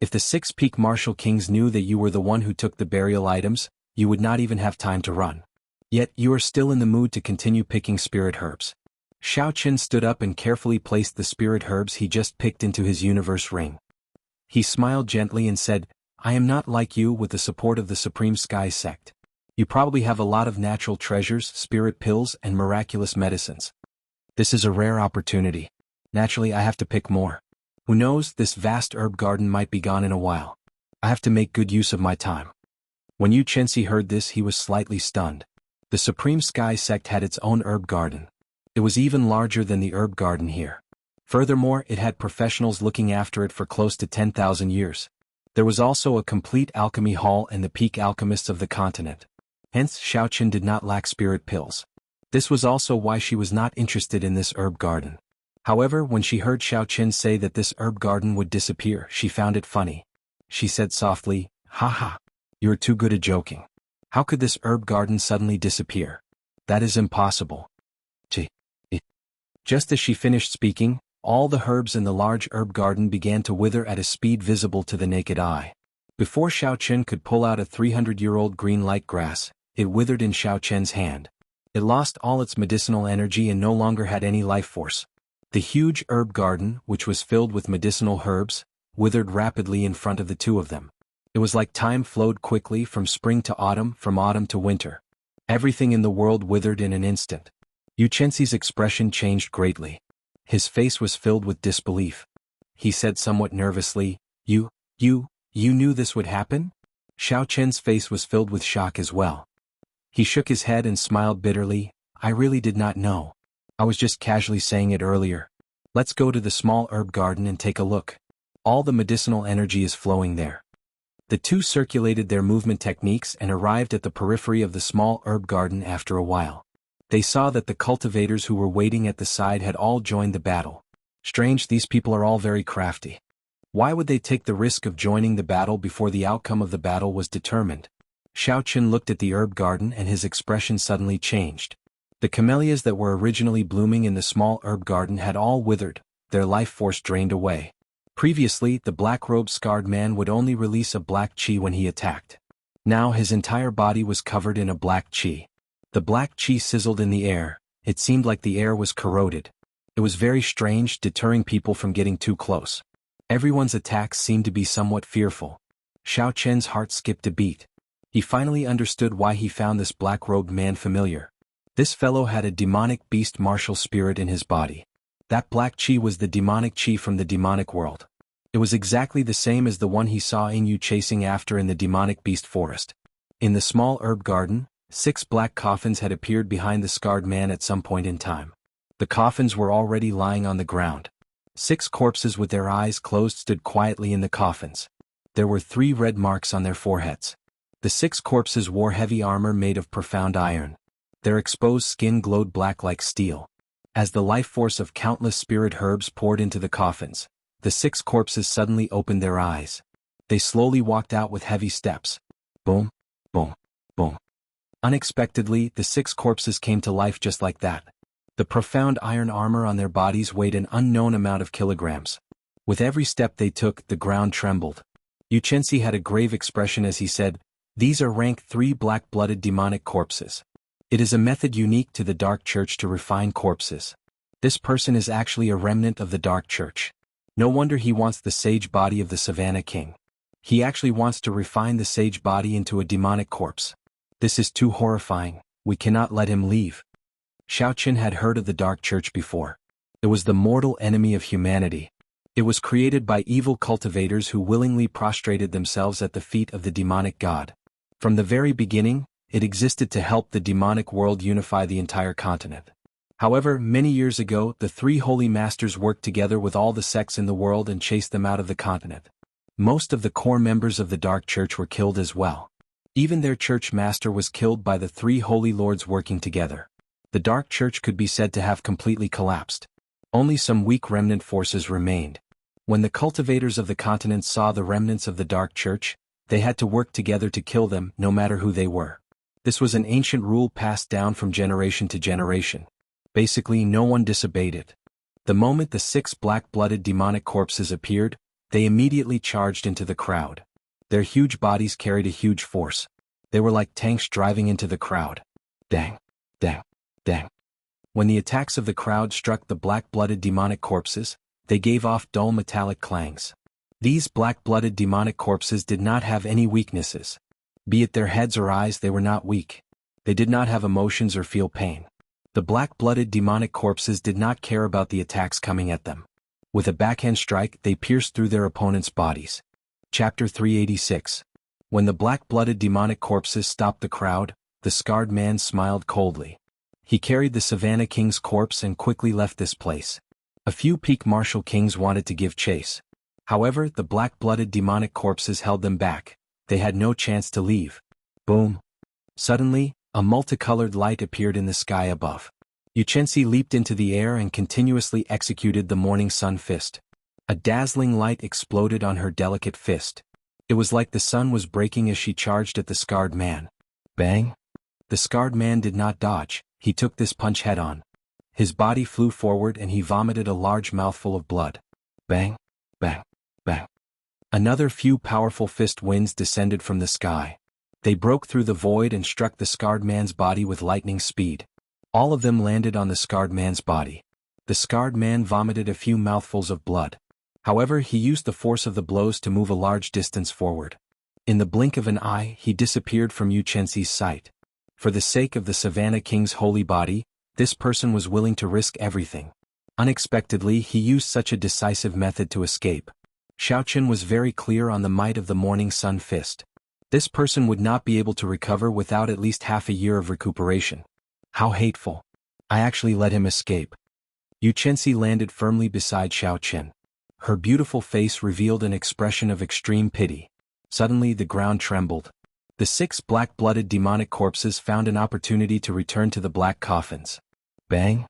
A: If the 6 peak martial kings knew that you were the one who took the burial items, you would not even have time to run. Yet you are still in the mood to continue picking spirit herbs." Xiaoqin stood up and carefully placed the spirit herbs he just picked into his universe ring. He smiled gently and said, "I am not like you with the support of the Supreme Sky sect. You probably have a lot of natural treasures, spirit pills, and miraculous medicines. This is a rare opportunity. Naturally, I have to pick more. Who knows, this vast herb garden might be gone in a while. I have to make good use of my time." When Yu Chenxi heard this, he was slightly stunned. The Supreme Sky sect had its own herb garden. It was even larger than the herb garden here. Furthermore, it had professionals looking after it for close to 10,000 years. There was also a complete alchemy hall and the peak alchemists of the continent. Hence, Xiaoqin did not lack spirit pills. This was also why she was not interested in this herb garden. However, when she heard Xiaoqin say that this herb garden would disappear, she found it funny. She said softly, "Haha, you are too good at joking. How could this herb garden suddenly disappear? That is impossible." Just as she finished speaking, all the herbs in the large herb garden began to wither at a speed visible to the naked eye. Before Xiaoqin could pull out a 300-year-old green light grass, it withered in Xiaoqin's hand. It lost all its medicinal energy and no longer had any life force. The huge herb garden, which was filled with medicinal herbs, withered rapidly in front of the two of them. It was like time flowed quickly from spring to autumn, from autumn to winter. Everything in the world withered in an instant. Yu Chenxi's expression changed greatly. His face was filled with disbelief. He said somewhat nervously, You knew this would happen?" Xiaoqin's face was filled with shock as well. He shook his head and smiled bitterly, "I really did not know. I was just casually saying it earlier. Let's go to the small herb garden and take a look. All the medicinal energy is flowing there." The two circulated their movement techniques and arrived at the periphery of the small herb garden after a while. They saw that the cultivators who were waiting at the side had all joined the battle. Strange, these people are all very crafty. Why would they take the risk of joining the battle before the outcome of the battle was determined? Xiaoqun looked at the herb garden and his expression suddenly changed. The camellias that were originally blooming in the small herb garden had all withered, their life force drained away. Previously, the black-robed scarred man would only release a black qi when he attacked. Now his entire body was covered in a black qi. The black qi sizzled in the air. It seemed like the air was corroded. It was very strange, deterring people from getting too close. Everyone's attacks seemed to be somewhat fearful. Xiaoqun's heart skipped a beat. He finally understood why he found this black-robed man familiar. This fellow had a demonic beast martial spirit in his body. That black qi was the demonic qi from the demonic world. It was exactly the same as the one he saw Inu chasing after in the demonic beast forest. In the small herb garden, 6 black coffins had appeared behind the scarred man at some point in time. The coffins were already lying on the ground. 6 corpses with their eyes closed stood quietly in the coffins. There were 3 red marks on their foreheads. The 6 corpses wore heavy armor made of profound iron. Their exposed skin glowed black like steel. As the life force of countless spirit herbs poured into the coffins, the 6 corpses suddenly opened their eyes. They slowly walked out with heavy steps. Boom, boom, boom. Unexpectedly, the 6 corpses came to life just like that. The profound iron armor on their bodies weighed an unknown amount of kilograms. With every step they took, the ground trembled. Yuchensi had a grave expression as he said, "These are rank 3 black-blooded demonic corpses. It is a method unique to the Dark Church to refine corpses. This person is actually a remnant of the Dark Church. No wonder he wants the sage body of the Savannah King. He actually wants to refine the sage body into a demonic corpse. This is too horrifying. We cannot let him leave." Xiaoqun had heard of the Dark Church before. It was the mortal enemy of humanity. It was created by evil cultivators who willingly prostrated themselves at the feet of the demonic god. From the very beginning, it existed to help the demonic world unify the entire continent. However, many years ago, the 3 holy masters worked together with all the sects in the world and chased them out of the continent. Most of the core members of the Dark Church were killed as well. Even their church master was killed by the 3 holy lords working together. The Dark Church could be said to have completely collapsed. Only some weak remnant forces remained. When the cultivators of the continent saw the remnants of the Dark Church, they had to work together to kill them, no matter who they were. This was an ancient rule passed down from generation to generation. Basically, no one disobeyed it. The moment the 6 black-blooded demonic corpses appeared, they immediately charged into the crowd. Their huge bodies carried a huge force. They were like tanks driving into the crowd. Dang, dang, dang. When the attacks of the crowd struck the black-blooded demonic corpses, they gave off dull metallic clangs. These black-blooded demonic corpses did not have any weaknesses. Be it their heads or eyes, they were not weak. They did not have emotions or feel pain. The black-blooded demonic corpses did not care about the attacks coming at them. With a backhand strike, they pierced through their opponents' bodies. Chapter 386. When the black-blooded demonic corpses stopped the crowd, the scarred man smiled coldly. He carried the Savannah King's corpse and quickly left this place. A few peak martial kings wanted to give chase. However, the black-blooded demonic corpses held them back. They had no chance to leave. Boom. Suddenly, a multicolored light appeared in the sky above. Yuchensi leaped into the air and continuously executed the morning sun fist. A dazzling light exploded on her delicate fist. It was like the sun was breaking as she charged at the scarred man. Bang! The scarred man did not dodge. He took this punch head-on. His body flew forward and he vomited a large mouthful of blood. Bang! Bang! Bang! Another few powerful fist winds descended from the sky. They broke through the void and struck the scarred man's body with lightning speed. All of them landed on the scarred man's body. The scarred man vomited a few mouthfuls of blood. However, he used the force of the blows to move a large distance forward. In the blink of an eye, he disappeared from Yuchensi's sight. For the sake of the Savannah King's holy body, this person was willing to risk everything. Unexpectedly, he used such a decisive method to escape. Xiaoqun was very clear on the might of the morning sun fist. This person would not be able to recover without at least half a year of recuperation. How hateful. I actually let him escape. Yuchensi landed firmly beside Xiaoqun. Her beautiful face revealed an expression of extreme pity. Suddenly the ground trembled. The 6 black-blooded demonic corpses found an opportunity to return to the black coffins. Bang!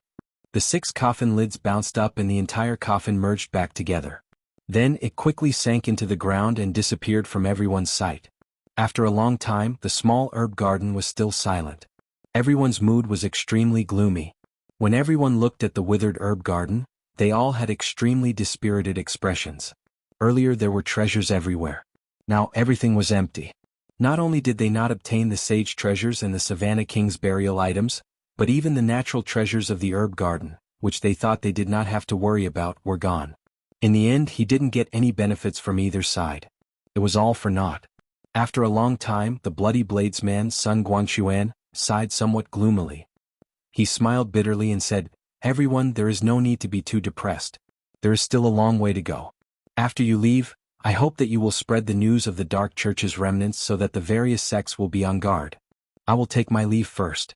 A: The 6 coffin lids bounced up and the entire coffin merged back together. Then it quickly sank into the ground and disappeared from everyone's sight. After a long time, the small herb garden was still silent. Everyone's mood was extremely gloomy. When everyone looked at the withered herb garden, they all had extremely dispirited expressions. Earlier there were treasures everywhere. Now everything was empty. Not only did they not obtain the sage treasures and the Savannah King's burial items, but even the natural treasures of the herb garden, which they thought they did not have to worry about, were gone. In the end, he didn't get any benefits from either side. It was all for naught. After a long time, the bloody bladesman Sun Guangxuan sighed somewhat gloomily. He smiled bitterly and said, "Everyone, there is no need to be too depressed. There is still a long way to go. After you leave, I hope that you will spread the news of the Dark Church's remnants so that the various sects will be on guard. I will take my leave first."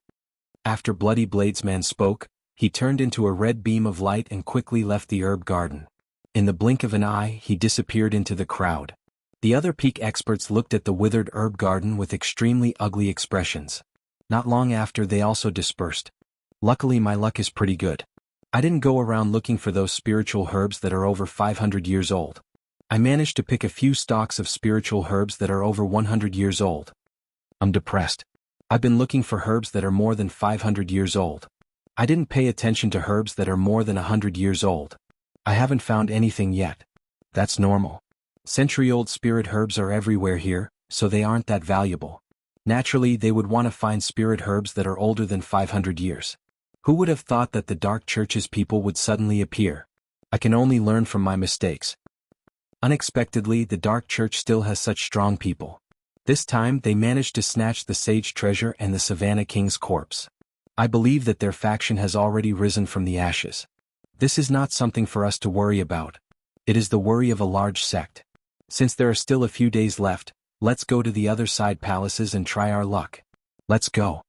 A: After Bloody Bladesman spoke, he turned into a red beam of light and quickly left the herb garden. In the blink of an eye, he disappeared into the crowd. The other peak experts looked at the withered herb garden with extremely ugly expressions. Not long after, they also dispersed. Luckily, my luck is pretty good. I didn't go around looking for those spiritual herbs that are over 500 years old. I managed to pick a few stalks of spiritual herbs that are over 100 years old. I'm depressed. I've been looking for herbs that are more than 500 years old. I didn't pay attention to herbs that are more than 100 years old. I haven't found anything yet. That's normal. Century-old spirit herbs are everywhere here, so they aren't that valuable. Naturally, they would want to find spirit herbs that are older than 500 years. Who would have thought that the Dark Church's people would suddenly appear? I can only learn from my mistakes. Unexpectedly, the Dark Church still has such strong people. This time, they managed to snatch the sage treasure and the Savannah King's corpse. I believe that their faction has already risen from the ashes. This is not something for us to worry about. It is the worry of a large sect. Since there are still a few days left, let's go to the other side palaces and try our luck. Let's go.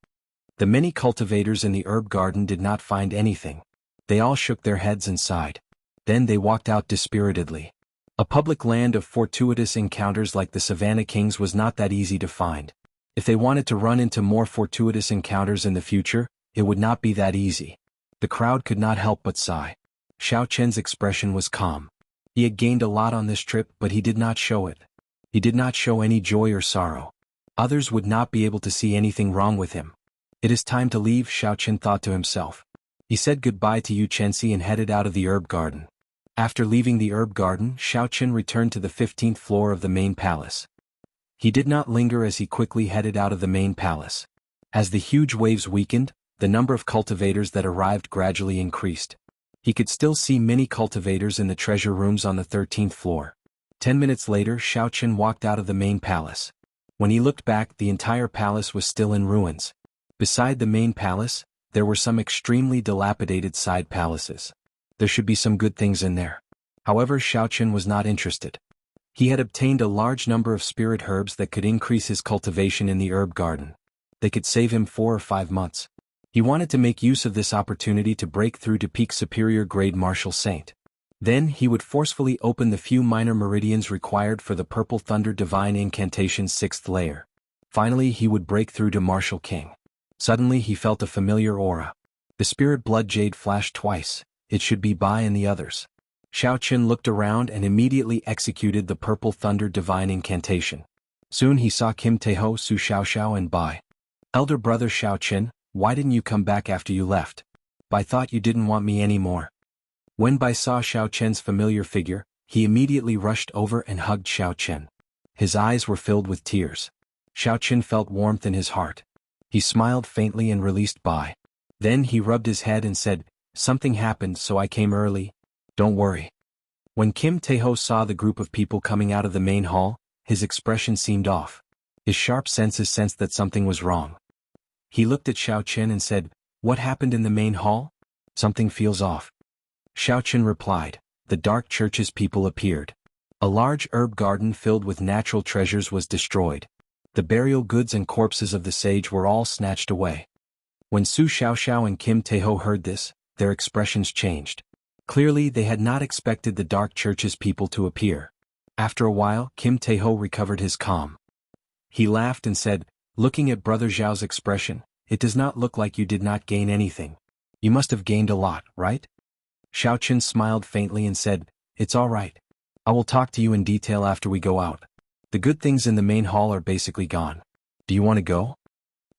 A: The many cultivators in the herb garden did not find anything. They all shook their heads and sighed. Then they walked out dispiritedly. A public land of fortuitous encounters like the Savannah Kings was not that easy to find. If they wanted to run into more fortuitous encounters in the future, it would not be that easy. The crowd could not help but sigh. Xiao Chen's expression was calm. He had gained a lot on this trip, but he did not show it. He did not show any joy or sorrow. Others would not be able to see anything wrong with him. It is time to leave, Xiao Chen thought to himself. He said goodbye to Yu Chenxi and headed out of the herb garden. After leaving the herb garden, Xiao Chen returned to the 15th floor of the main palace. He did not linger as he quickly headed out of the main palace. As the huge waves weakened, the number of cultivators that arrived gradually increased. He could still see many cultivators in the treasure rooms on the 13th floor. 10 minutes later, Xiao Chen walked out of the main palace. When he looked back, the entire palace was still in ruins. Beside the main palace, there were some extremely dilapidated side palaces. There should be some good things in there. However, Xiao Chen was not interested. He had obtained a large number of spirit herbs that could increase his cultivation in the herb garden. They could save him 4 or 5 months. He wanted to make use of this opportunity to break through to peak superior grade martial saint. Then he would forcefully open the few minor meridians required for the Purple Thunder Divine Incantation's 6th layer. Finally, he would break through to Martial King. Suddenly he felt a familiar aura. The spirit blood jade flashed twice. It should be Bai and the others. Xiao Chen looked around and immediately executed the Purple Thunder Divine Incantation. Soon he saw Kim Taeho, Su Xiaoxiao and Bai. Elder brother Xiao Chen, why didn't you come back after you left? Bai thought you didn't want me anymore. When Bai saw Xiao Chen's familiar figure, he immediately rushed over and hugged Xiao Chen. His eyes were filled with tears. Xiao Chen felt warmth in his heart. He smiled faintly and released Bai. Then he rubbed his head and said, "Something happened, so I came early. Don't worry." When Kim Taeho saw the group of people coming out of the main hall, his expression seemed off. His sharp senses sensed that something was wrong. He looked at Xiao Chen and said, "What happened in the main hall? Something feels off." Xiao Chen replied, "The Dark Church's people appeared. A large herb garden filled with natural treasures was destroyed. The burial goods and corpses of the sage were all snatched away." When Su Xiaoxiao and Kim Taeho heard this, their expressions changed. Clearly, they had not expected the Dark Church's people to appear. After a while, Kim Taeho recovered his calm. He laughed and said, looking at Brother Zhao's expression, "It does not look like you did not gain anything. You must have gained a lot, right?" Xiao Chen smiled faintly and said, "It's all right. I will talk to you in detail after we go out. The good things in the main hall are basically gone. Do you want to go?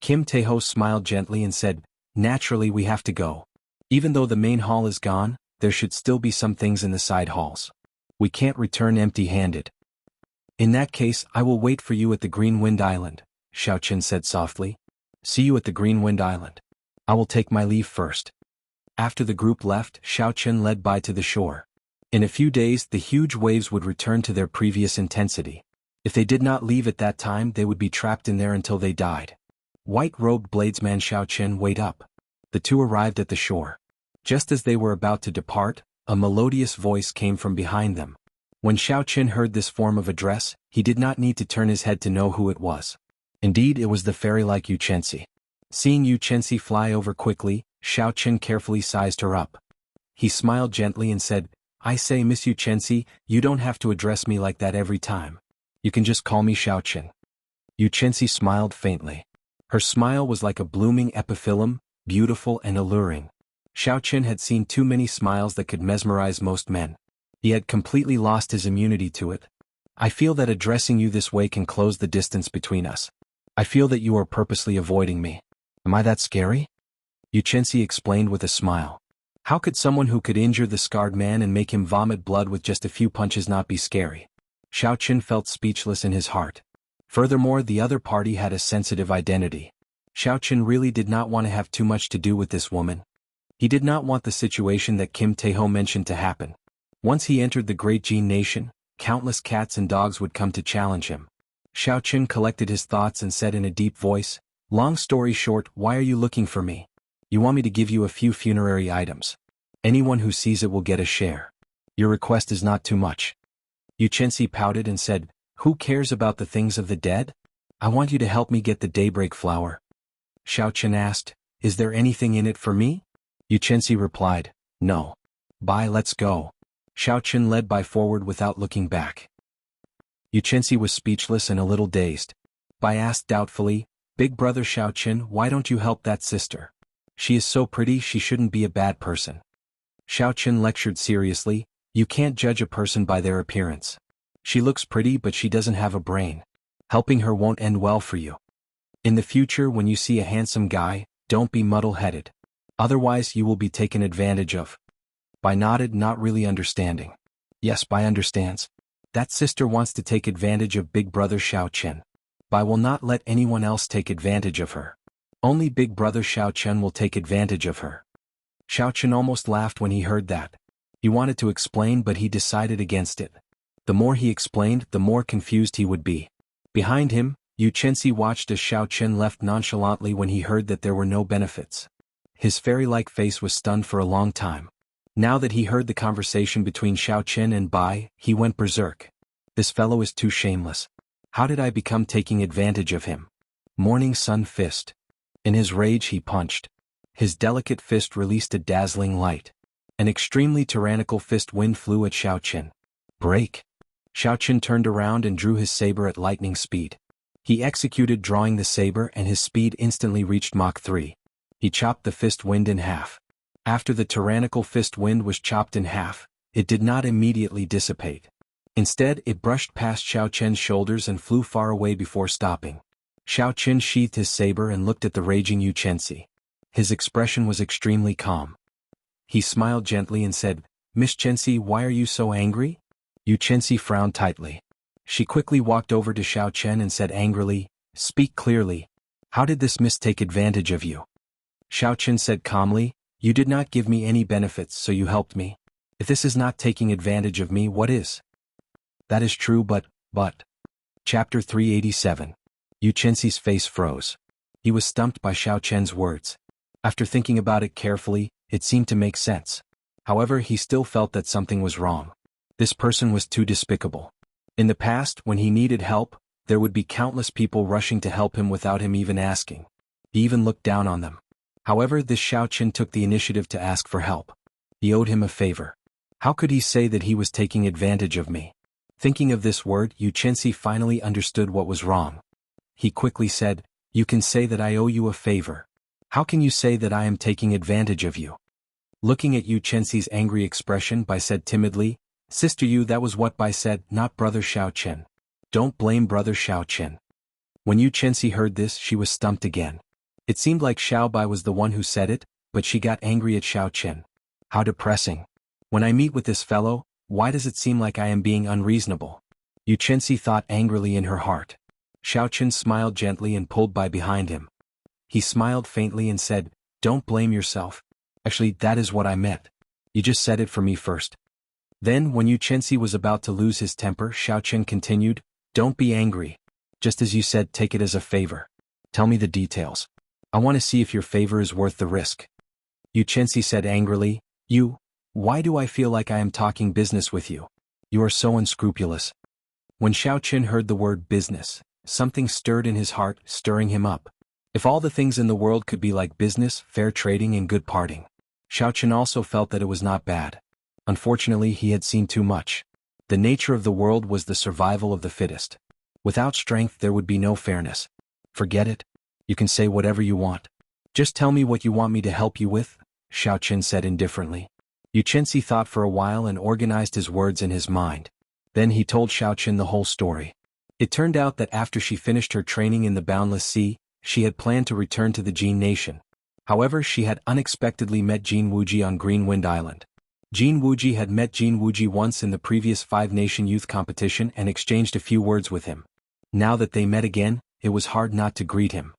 A: Kim Tae-ho smiled gently and said, naturally we have to go. Even though the main hall is gone, there should still be some things in the side halls. We can't return empty-handed. In that case, I will wait for you at the Green Wind Island, Xiaoqin said softly. See you at the Green Wind Island. I will take my leave first. After the group left, Xiaoqin led Bai to the shore. In a few days, the huge waves would return to their previous intensity. If they did not leave at that time, they would be trapped in there until they died. White-robed bladesman Xiaoqin, wait up. The two arrived at the shore. Just as they were about to depart, a melodious voice came from behind them. When Xiaoqin heard this form of address, he did not need to turn his head to know who it was. Indeed, it was the fairy-like Yu Chenxi. Seeing Yu Chenxi fly over quickly, Xiaoqin carefully sized her up. He smiled gently and said, I say, Miss Yu Chenxi, you don't have to address me like that every time. You can just call me Xiaoqin. Yu Chenxi smiled faintly. Her smile was like a blooming epiphyllum, beautiful and alluring. Xiaoqin had seen too many smiles that could mesmerize most men. He had completely lost his immunity to it. I feel that addressing you this way can close the distance between us. I feel that you are purposely avoiding me. Am I that scary? Yu Chenxi explained with a smile. How could someone who could injure the scarred man and make him vomit blood with just a few punches not be scary? Xiaoqin felt speechless in his heart. Furthermore, the other party had a sensitive identity. Xiaoqin really did not want to have too much to do with this woman. He did not want the situation that Kim Tae-ho mentioned to happen. Once he entered the Great Jin Nation, countless cats and dogs would come to challenge him. Xiaoqin collected his thoughts and said in a deep voice, long story short, why are you looking for me? You want me to give you a few funerary items. Anyone who sees it will get a share. Your request is not too much. Yu Chenxi pouted and said, who cares about the things of the dead? I want you to help me get the daybreak flower. Xiaoqin asked, is there anything in it for me? Yu Chenxi replied, no. Bai, let's go. Xiaoqin led Bai forward without looking back. Yu Chenxi was speechless and a little dazed. Bai asked doubtfully, big brother Xiaoqin, why don't you help that sister? She is so pretty, she shouldn't be a bad person. Xiaoqin lectured seriously, you can't judge a person by their appearance. She looks pretty but she doesn't have a brain. Helping her won't end well for you. In the future when you see a handsome guy, don't be muddle-headed. Otherwise you will be taken advantage of. Bai nodded, not really understanding. Yes, Bai understands. That sister wants to take advantage of big brother Xiaoqin. Bai will not let anyone else take advantage of her. Only big brother Xiaoqin will take advantage of her. Xiaoqin almost laughed when he heard that. He wanted to explain but he decided against it. The more he explained, the more confused he would be. Behind him, Yu Chenxi watched as Xiaoqin left nonchalantly when he heard that there were no benefits. His fairy-like face was stunned for a long time. Now that he heard the conversation between Xiaoqin and Bai, he went berserk. This fellow is too shameless. How did I become taking advantage of him? Morning sun fist. In his rage he punched. His delicate fist released a dazzling light. An extremely tyrannical fist wind flew at Xiaoqin. Break. Xiaoqin turned around and drew his saber at lightning speed. He executed drawing the saber and his speed instantly reached Mach 3. He chopped the fist wind in half. After the tyrannical fist wind was chopped in half, it did not immediately dissipate. Instead, it brushed past Xiaoqin's shoulders and flew far away before stopping. Xiaoqin sheathed his saber and looked at the raging Yu Chenxi. His expression was extremely calm. He smiled gently and said, Miss Chenxi, why are you so angry? Yu Chenxi frowned tightly. She quickly walked over to Xiaoqin and said angrily, speak clearly. How did this miss take advantage of you? Xiaoqin said calmly, you did not give me any benefits so you helped me. If this is not taking advantage of me, what is? That is true but. Chapter 387. Yu Chenxi's face froze. He was stumped by Xiaoqin's words. After thinking about it carefully, it seemed to make sense. However, he still felt that something was wrong. This person was too despicable. In the past, when he needed help, there would be countless people rushing to help him without him even asking. He even looked down on them. However, this Xiaoqin took the initiative to ask for help. He owed him a favor. How could he say that he was taking advantage of me? Thinking of this word, Yu Chenxi finally understood what was wrong. He quickly said, you can say that I owe you a favor. How can you say that I am taking advantage of you? Looking at Yu Chenxi's angry expression, Bai said timidly, Sister Yu, that was what Bai said, not Brother Xiaochen. Don't blame Brother Xiaochen. When Yu Chenxi heard this, she was stumped again. It seemed like Xiao Bai was the one who said it, but she got angry at Xiaochen. How depressing. When I meet with this fellow, why does it seem like I am being unreasonable? Yu Chenxi thought angrily in her heart. Xiaochen smiled gently and pulled Bai behind him. He smiled faintly and said, "Don't blame yourself. Actually, that is what I meant. You just said it for me first." Then, when Yu Chenxi was about to lose his temper, Xiaochen continued, "Don't be angry. Just as you said, take it as a favor. Tell me the details. I want to see if your favor is worth the risk." Yu Chenxi said angrily, Why do I feel like I am talking business with you? You are so unscrupulous." When Xiaochen heard the word business, something stirred in his heart, stirring him up. If all the things in the world could be like business, fair trading and good parting. Xiaochen also felt that it was not bad. Unfortunately, he had seen too much. The nature of the world was the survival of the fittest. Without strength there would be no fairness. Forget it. You can say whatever you want. Just tell me what you want me to help you with, Xiaochen said indifferently. Yu Chenxi thought for a while and organized his words in his mind. Then he told Xiaochen the whole story. It turned out that after she finished her training in the Boundless Sea, she had planned to return to the Jin Nation. However, she had unexpectedly met Jin Wuji on Green Wind Island. Jin Wuji had met Jin Wuji once in the previous Five-Nation Youth Competition and exchanged a few words with him. Now that they met again, it was hard not to greet him.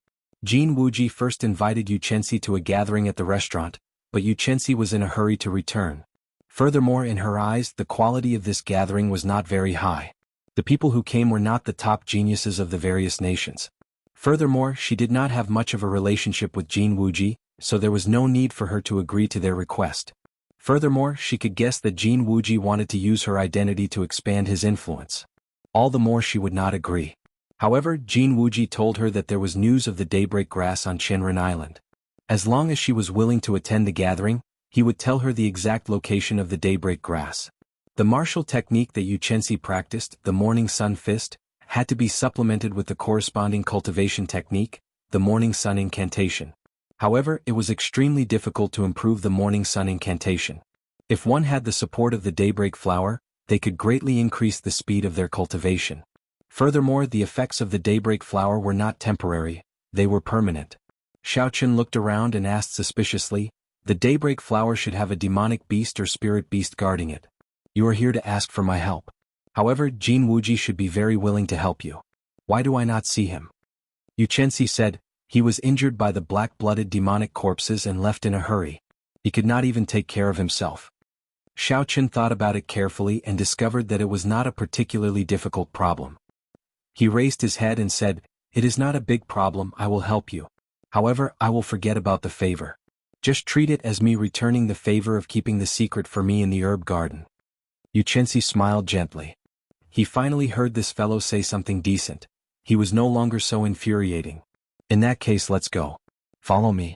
A: Jin Wuji first invited Yu Chenxi to a gathering at the restaurant, but Yu Chenxi was in a hurry to return. Furthermore, in her eyes, the quality of this gathering was not very high. The people who came were not the top geniuses of the various nations. Furthermore, she did not have much of a relationship with Jin Wuji, so there was no need for her to agree to their request. Furthermore, she could guess that Jin Wuji wanted to use her identity to expand his influence. All the more she would not agree. However, Jin Wuji told her that there was news of the daybreak grass on Chenren Island. As long as she was willing to attend the gathering, he would tell her the exact location of the daybreak grass. The martial technique that Yu Chenxi practiced, the Morning Sun Fist, had to be supplemented with the corresponding cultivation technique, the Morning Sun Incantation. However, it was extremely difficult to improve the Morning Sun Incantation. If one had the support of the daybreak flower, they could greatly increase the speed of their cultivation. Furthermore, the effects of the daybreak flower were not temporary, they were permanent. Xiaochen looked around and asked suspiciously, "The daybreak flower should have a demonic beast or spirit beast guarding it. You are here to ask for my help. However, Jin Wuji should be very willing to help you. Why do I not see him?" Yu Chenxi said, "He was injured by the black-blooded demonic corpses and left in a hurry. He could not even take care of himself." Xiaochen thought about it carefully and discovered that it was not a particularly difficult problem. He raised his head and said, "It is not a big problem, I will help you. However, I will forget about the favor. Just treat it as me returning the favor of keeping the secret for me in the herb garden." Yu Chenxi smiled gently. He finally heard this fellow say something decent. He was no longer so infuriating. "In that case, let's go. Follow me."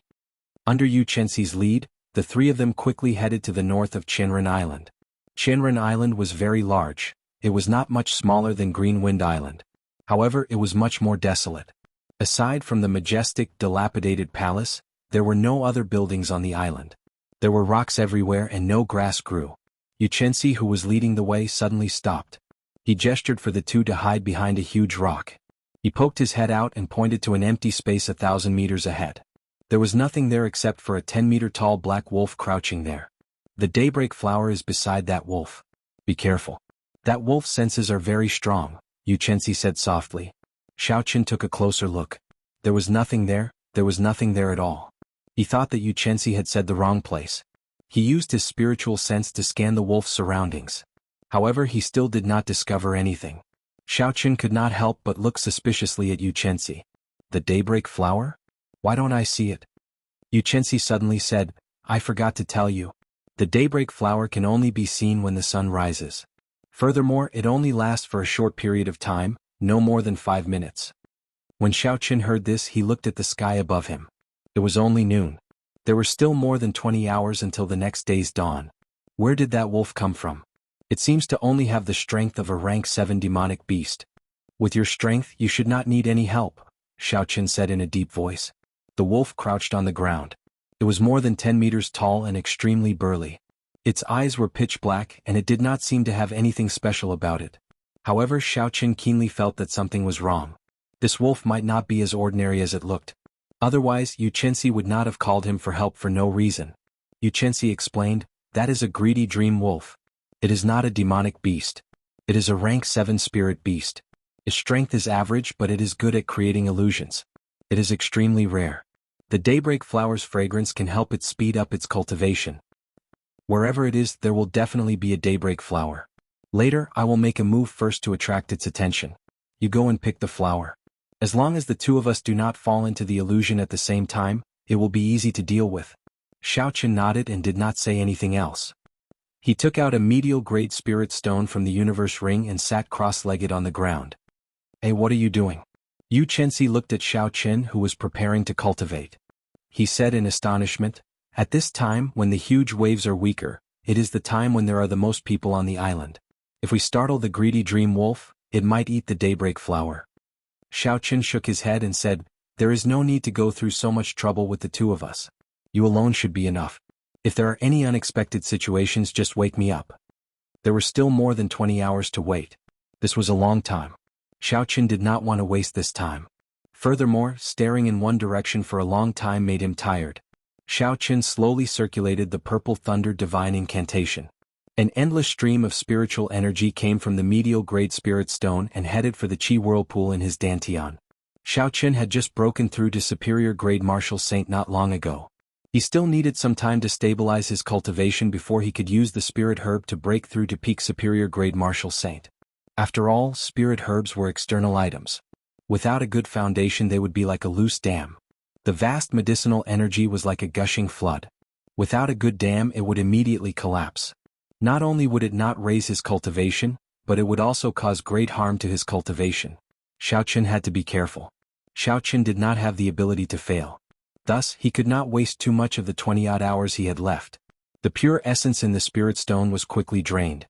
A: Under Yu Chenxi's lead, the three of them quickly headed to the north of Chenren Island. Chenren Island was very large. It was not much smaller than Green Wind Island. However, it was much more desolate. Aside from the majestic, dilapidated palace, there were no other buildings on the island. There were rocks everywhere and no grass grew. Yu Chenxi, who was leading the way, suddenly stopped. He gestured for the two to hide behind a huge rock. He poked his head out and pointed to an empty space 1,000 meters ahead. There was nothing there except for a 10-meter-tall black wolf crouching there. "The daybreak flower is beside that wolf. Be careful. That wolf's senses are very strong," Yu Chenxi said softly. Xiaochen took a closer look. There was nothing there at all. He thought that Yu Chenxi had said the wrong place. He used his spiritual sense to scan the wolf's surroundings. However, he still did not discover anything. Xiaochen could not help but look suspiciously at Yu Chenxi. "The daybreak flower? Why don't I see it?" Yu Chenxi suddenly said, "I forgot to tell you. The daybreak flower can only be seen when the sun rises. Furthermore, it only lasts for a short period of time, no more than 5 minutes." When Xiaochen heard this, he looked at the sky above him. It was only noon. There were still more than 20 hours until the next day's dawn. Where did that wolf come from? It seems to only have the strength of a rank 7 demonic beast. "With your strength, you should not need any help," Xiaochen said in a deep voice. The wolf crouched on the ground. It was more than 10 meters tall and extremely burly. Its eyes were pitch black and it did not seem to have anything special about it. However, Xiaoqin keenly felt that something was wrong. This wolf might not be as ordinary as it looked. Otherwise, Yu Chenxi would not have called him for help for no reason. Yu Chenxi explained, "That is a greedy dream wolf. It is not a demonic beast. It is a rank 7 spirit beast. Its strength is average but it is good at creating illusions. It is extremely rare. The daybreak flower's fragrance can help it speed up its cultivation. Wherever it is, there will definitely be a daybreak flower. Later, I will make a move first to attract its attention. You go and pick the flower. As long as the two of us do not fall into the illusion at the same time, it will be easy to deal with." Xiaoqin nodded and did not say anything else. He took out a medial grade spirit stone from the universe ring and sat cross-legged on the ground. "Hey, what are you doing?" Yu Chenxi looked at Xiaoqin, who was preparing to cultivate. He said in astonishment, "At this time, when the huge waves are weaker, it is the time when there are the most people on the island. If we startle the greedy dream wolf, it might eat the daybreak flower." Xiaoqin shook his head and said, "There is no need to go through so much trouble with the two of us. You alone should be enough. If there are any unexpected situations, just wake me up." There were still more than 20 hours to wait. This was a long time. Xiaoqin did not want to waste this time. Furthermore, staring in one direction for a long time made him tired. Xiaoqin slowly circulated the purple thunder divine incantation. An endless stream of spiritual energy came from the medial grade spirit stone and headed for the Qi whirlpool in his dantian. Xiaoqin had just broken through to superior grade martial saint not long ago. He still needed some time to stabilize his cultivation before he could use the spirit herb to break through to peak superior grade martial saint. After all, spirit herbs were external items. Without a good foundation they would be like a loose dam. The vast medicinal energy was like a gushing flood. Without a good dam it would immediately collapse. Not only would it not raise his cultivation, but it would also cause great harm to his cultivation. Xiaoqin had to be careful. Xiaoqin did not have the ability to fail. Thus, he could not waste too much of the 20-odd hours he had left. The pure essence in the spirit stone was quickly drained.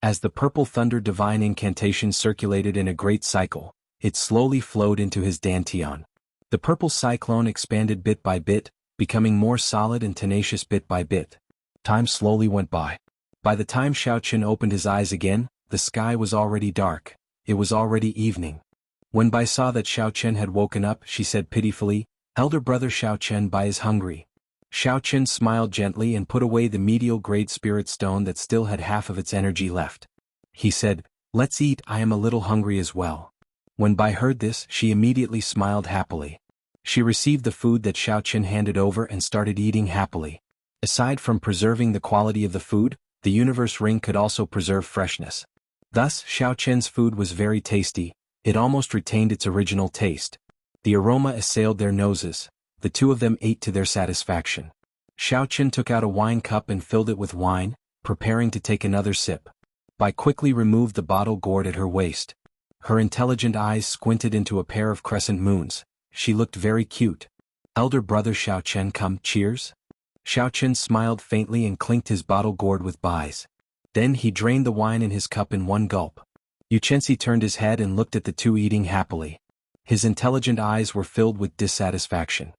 A: As the purple thunder divine incantation circulated in a great cycle, it slowly flowed into his dantian. The purple cyclone expanded bit by bit, becoming more solid and tenacious bit by bit. Time slowly went by. By the time Xiaoqin opened his eyes again, the sky was already dark. It was already evening. When Bai saw that Xiaoqin had woken up, she said pitifully, "Elder brother Xiaoqin, Bai is hungry." Xiaoqin smiled gently and put away the medial grade spirit stone that still had half of its energy left. He said, "Let's eat, I am a little hungry as well." When Bai heard this, she immediately smiled happily. She received the food that Xiaoqin handed over and started eating happily. Aside from preserving the quality of the food, the universe ring could also preserve freshness. Thus, Xiaoqin's food was very tasty. It almost retained its original taste. The aroma assailed their noses. The two of them ate to their satisfaction. Xiaoqin took out a wine cup and filled it with wine, preparing to take another sip. Bai quickly removed the bottle gourd at her waist. Her intelligent eyes squinted into a pair of crescent moons. She looked very cute. "Elder brother Xiaoqin, come, cheers?" Xiaoqin smiled faintly and clinked his bottle gourd with Bai's. Then he drained the wine in his cup in one gulp. Yu Chenxi turned his head and looked at the two eating happily. His intelligent eyes were filled with dissatisfaction.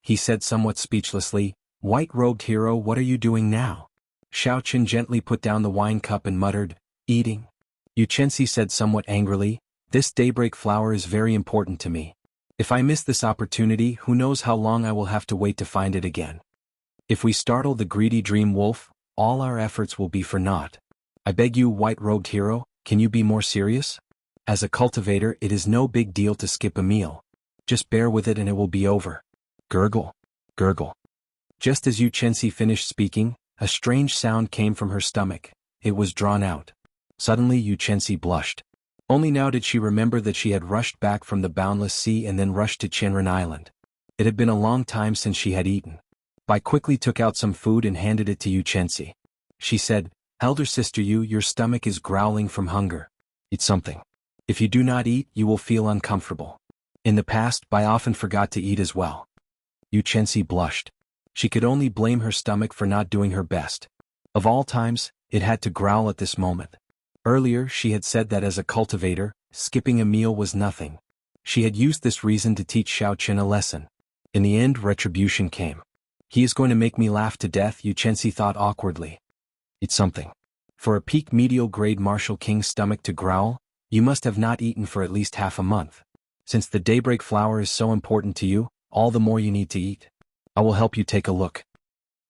A: He said somewhat speechlessly, "White-robed hero, what are you doing now?" Xiaoqin gently put down the wine cup and muttered, "Eating." Yu Chenxi said somewhat angrily, "This daybreak flower is very important to me. If I miss this opportunity, who knows how long I will have to wait to find it again. If we startle the greedy dream wolf, all our efforts will be for naught. I beg you, white-robed hero, can you be more serious? As a cultivator, it is no big deal to skip a meal. Just bear with it and it will be over." Gurgle. Gurgle. Just as Yu Chenxi finished speaking, a strange sound came from her stomach. It was drawn out. Suddenly Yu Chenxi blushed. Only now did she remember that she had rushed back from the boundless sea and then rushed to Qianren Island. It had been a long time since she had eaten. Bai quickly took out some food and handed it to Yu Chenxi. She said, "Elder sister Yu, your stomach is growling from hunger. Eat something. If you do not eat, you will feel uncomfortable." In the past, Bai often forgot to eat as well. Yu Chenxi blushed. She could only blame her stomach for not doing her best. Of all times, it had to growl at this moment. Earlier, she had said that as a cultivator, skipping a meal was nothing. She had used this reason to teach Xiaoqin a lesson. In the end, retribution came. "He is going to make me laugh to death," Yu Chenxi thought awkwardly. Eat something. For a peak medial grade Martial King's stomach to growl, you must have not eaten for at least half a month. Since the daybreak flower is so important to you, all the more you need to eat. I will help you take a look.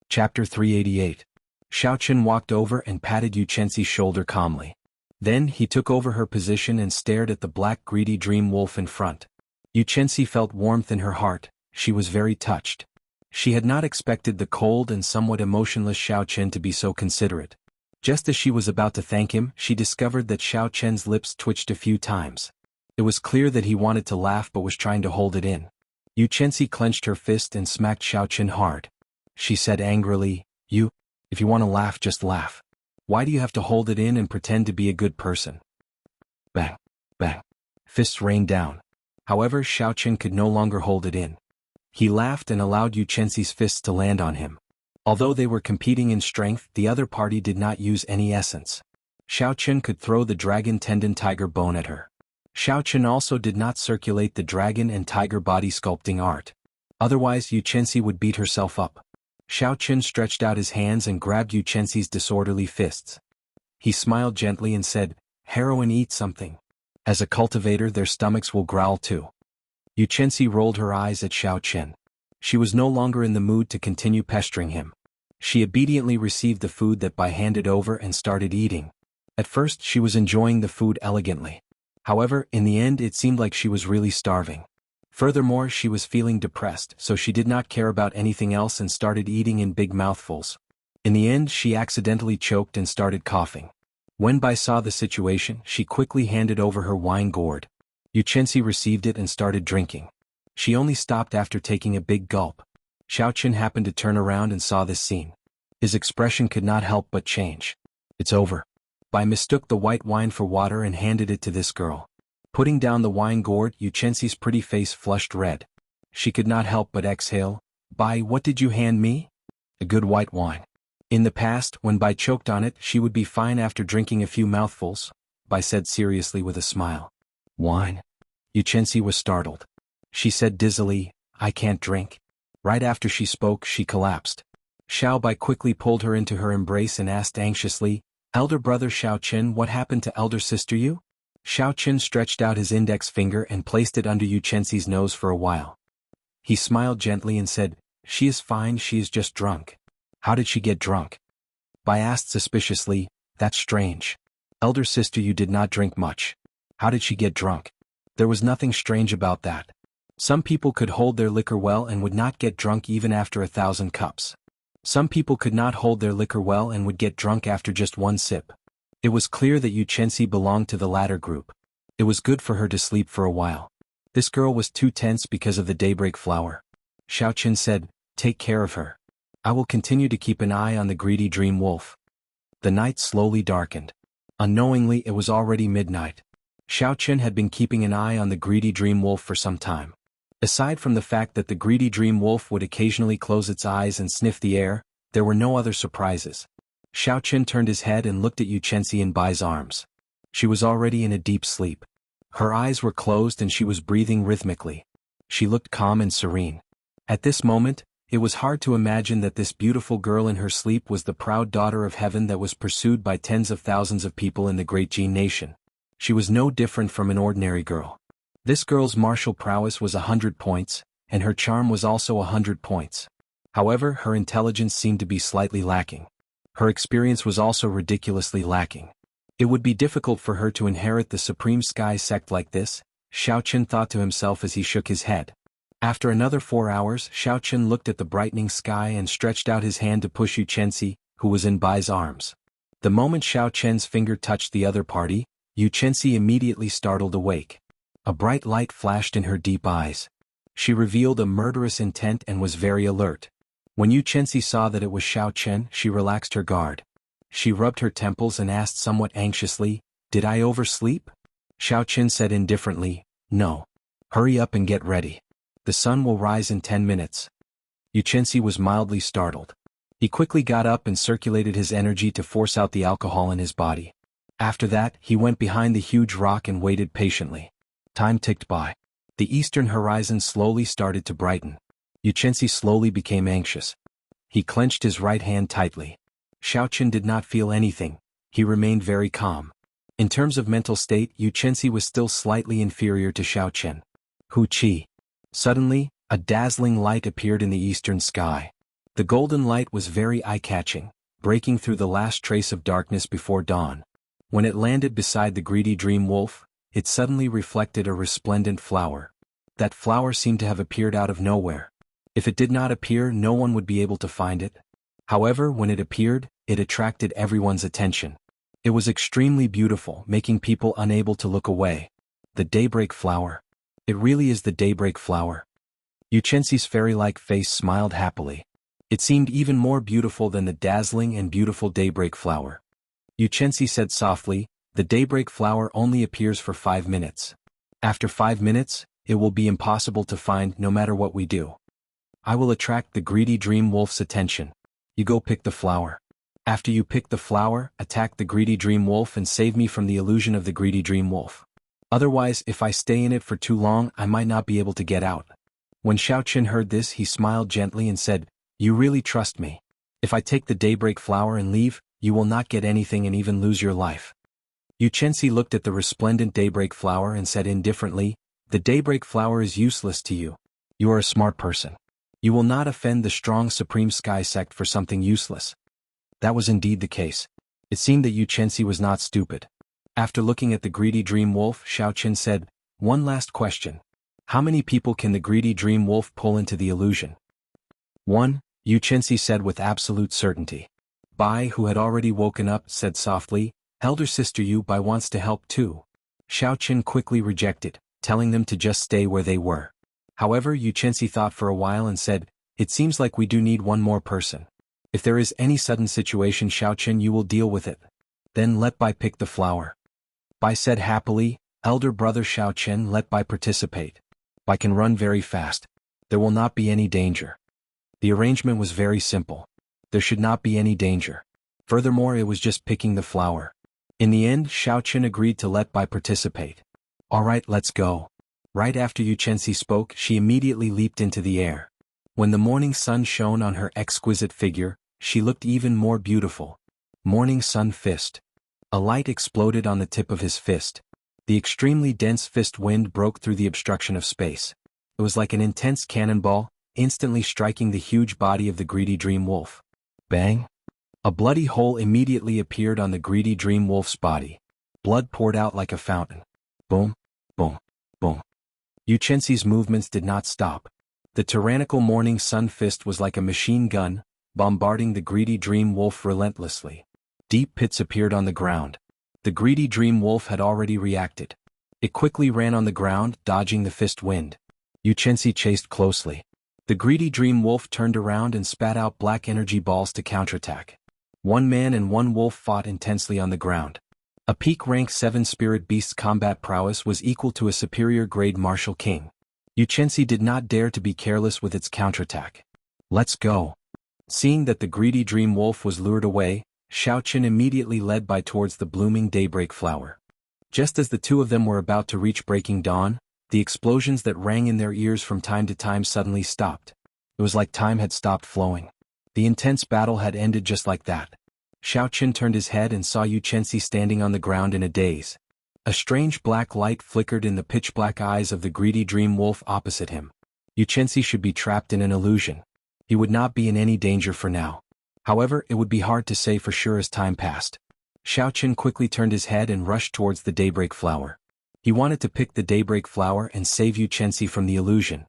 A: Chapter 388. Xiaoqun walked over and patted Yu Chenxi's shoulder calmly. Then he took over her position and stared at the black greedy dream wolf in front. Yu Chenxi felt warmth in her heart. She was very touched. She had not expected the cold and somewhat emotionless Xiaoqun to be so considerate. Just as she was about to thank him, she discovered that Xiaoqun's lips twitched a few times. It was clear that he wanted to laugh but was trying to hold it in. Yu Chenxi clenched her fist and smacked Xiaoqun hard. She said angrily, if you want to laugh, just laugh. Why do you have to hold it in and pretend to be a good person? Bang, bang. Fists rained down. However, Xiaoqun could no longer hold it in. He laughed and allowed Yu Chenxi's fists to land on him. Although they were competing in strength, the other party did not use any essence. Xiaoqun could throw the dragon tendon tiger bone at her. Xiaoqun also did not circulate the dragon and tiger body sculpting art. Otherwise Yu Chenxi would beat herself up. Xiaoqun stretched out his hands and grabbed Yu Chenxi's disorderly fists. He smiled gently and said, "Heroine, eat something. As a cultivator, their stomachs will growl too." Yu Chenxi rolled her eyes at Xiaoqun. She was no longer in the mood to continue pestering him. She obediently received the food that Bai handed over and started eating. At first she was enjoying the food elegantly. However, in the end it seemed like she was really starving. Furthermore, she was feeling depressed, so she did not care about anything else and started eating in big mouthfuls. In the end, she accidentally choked and started coughing. When Bai saw the situation, she quickly handed over her wine gourd. Yu Chenxi received it and started drinking. She only stopped after taking a big gulp. Xiaoqun happened to turn around and saw this scene. His expression could not help but change. "It's over." Bai mistook the white wine for water and handed it to this girl. Putting down the wine gourd, Yu Chenxi's pretty face flushed red. She could not help but exhale. "Bai, what did you hand me?" "A good white wine." In the past, when Bai choked on it, she would be fine after drinking a few mouthfuls, Bai said seriously with a smile. "Wine?" Yu Chenxi was startled. She said dizzily, "I can't drink." Right after she spoke, she collapsed. Xiao Bai quickly pulled her into her embrace and asked anxiously, "Elder brother Xiaoqun, what happened to elder sister Yu?" Xiaoqun stretched out his index finger and placed it under Yu Chenxi's nose for a while. He smiled gently and said, "She is fine, she is just drunk." "How did she get drunk?" Bai asked suspiciously. "That's strange. Elder sister Yu did not drink much. How did she get drunk?" There was nothing strange about that. Some people could hold their liquor well and would not get drunk even after 1,000 cups. Some people could not hold their liquor well and would get drunk after just one sip. It was clear that Yu Chenxi belonged to the latter group. It was good for her to sleep for a while. This girl was too tense because of the daybreak flower. Xiaoqun said, "Take care of her. I will continue to keep an eye on the greedy dream wolf." The night slowly darkened. Unknowingly, it was already midnight. Xiaoqun had been keeping an eye on the greedy dream wolf for some time. Aside from the fact that the greedy dream wolf would occasionally close its eyes and sniff the air, there were no other surprises. Xiaoqun turned his head and looked at Yu Chenxi in Bai's arms. She was already in a deep sleep. Her eyes were closed and she was breathing rhythmically. She looked calm and serene. At this moment, it was hard to imagine that this beautiful girl in her sleep was the proud daughter of heaven that was pursued by tens of thousands of people in the Great Jin nation. She was no different from an ordinary girl. This girl's martial prowess was 100 points, and her charm was also 100 points. However, her intelligence seemed to be slightly lacking. Her experience was also ridiculously lacking. It would be difficult for her to inherit the Supreme Sky sect like this, Xiaoqun thought to himself as he shook his head. After another 4 hours, Xiaoqun looked at the brightening sky and stretched out his hand to push Yu Chenxi, who was in Bai's arms. The moment Xiaoqun's finger touched the other party, Yu Chenxi immediately startled awake. A bright light flashed in her deep eyes. She revealed a murderous intent and was very alert. When Yu Chenxi saw that it was Xiaoqun, she relaxed her guard. She rubbed her temples and asked somewhat anxiously, "Did I oversleep?" Xiaoqun said indifferently, "No. Hurry up and get ready. The sun will rise in 10 minutes. Yu Chenxi was mildly startled. He quickly got up and circulated his energy to force out the alcohol in his body. After that, he went behind the huge rock and waited patiently. Time ticked by. The eastern horizon slowly started to brighten. Yu Chenxi slowly became anxious. He clenched his right hand tightly. Xiaochen did not feel anything. He remained very calm. In terms of mental state, Yu Chenxi was still slightly inferior to Xiaochen. Hu Qi. Suddenly, a dazzling light appeared in the eastern sky. The golden light was very eye-catching, breaking through the last trace of darkness before dawn. When it landed beside the greedy dream wolf, it suddenly reflected a resplendent flower. That flower seemed to have appeared out of nowhere. If it did not appear, no one would be able to find it. However, when it appeared, it attracted everyone's attention. It was extremely beautiful, making people unable to look away. The daybreak flower. It really is the daybreak flower. Yu Chenxi's fairy-like face smiled happily. It seemed even more beautiful than the dazzling and beautiful daybreak flower. Yu Chenxi said softly, "The daybreak flower only appears for 5 minutes. After 5 minutes, it will be impossible to find no matter what we do. I will attract the greedy dream wolf's attention. You go pick the flower. After you pick the flower, attack the greedy dream wolf and save me from the illusion of the greedy dream wolf. Otherwise, if I stay in it for too long, I might not be able to get out." When Xiaochen heard this, he smiled gently and said, "You really trust me. If I take the daybreak flower and leave, you will not get anything and even lose your life." Yu Chenxi looked at the resplendent daybreak flower and said indifferently, "The daybreak flower is useless to you. You are a smart person. You will not offend the strong Supreme Sky Sect for something useless." That was indeed the case. It seemed that Yu Chenxi was not stupid. After looking at the greedy dream wolf, Xiaochen said, "One last question. How many people can the greedy dream wolf pull into the illusion?" "One," Yu Chenxi said with absolute certainty. Bai, who had already woken up, said softly, "Elder sister Yu Bai wants to help too." Xiaochen quickly rejected, telling them to just stay where they were. However, Yu Chenxi thought for a while and said, "It seems like we do need one more person. If there is any sudden situation, Xiaochen, you will deal with it. Then let Bai pick the flower." Bai said happily, "Elder brother Xiaochen, let Bai participate. Bai can run very fast. There will not be any danger." The arrangement was very simple. There should not be any danger. Furthermore, it was just picking the flower. In the end, Xiaochen agreed to let Bai participate. "All right, let's go." Right after Yu Chenxi spoke, she immediately leaped into the air. When the morning sun shone on her exquisite figure, she looked even more beautiful. Morning sun fist. A light exploded on the tip of his fist. The extremely dense fist wind broke through the obstruction of space. It was like an intense cannonball, instantly striking the huge body of the greedy dream wolf. Bang! A bloody hole immediately appeared on the greedy dream wolf's body. Blood poured out like a fountain. Boom, boom, boom. Yu Chenxi's movements did not stop. The tyrannical morning sun fist was like a machine gun, bombarding the greedy dream wolf relentlessly. Deep pits appeared on the ground. The greedy dream wolf had already reacted. It quickly ran on the ground, dodging the fist wind. Yu Chenxi chased closely. The greedy dream wolf turned around and spat out black energy balls to counterattack. One man and one wolf fought intensely on the ground. A peak rank 7 spirit beast's combat prowess was equal to a superior grade martial king. Yu Chenxi did not dare to be careless with its counterattack. "Let's go." Seeing that the greedy dream wolf was lured away, Xiaochen immediately led Bai towards the blooming daybreak flower. Just as the two of them were about to reach breaking dawn, the explosions that rang in their ears from time to time suddenly stopped. It was like time had stopped flowing. The intense battle had ended just like that. Xiaochen turned his head and saw Yu Chenxi standing on the ground in a daze. A strange black light flickered in the pitch-black eyes of the greedy dream wolf opposite him. Yu Chenxi should be trapped in an illusion. He would not be in any danger for now. However, it would be hard to say for sure as time passed. Xiaochen quickly turned his head and rushed towards the daybreak flower. He wanted to pick the daybreak flower and save Yu Chenxi from the illusion.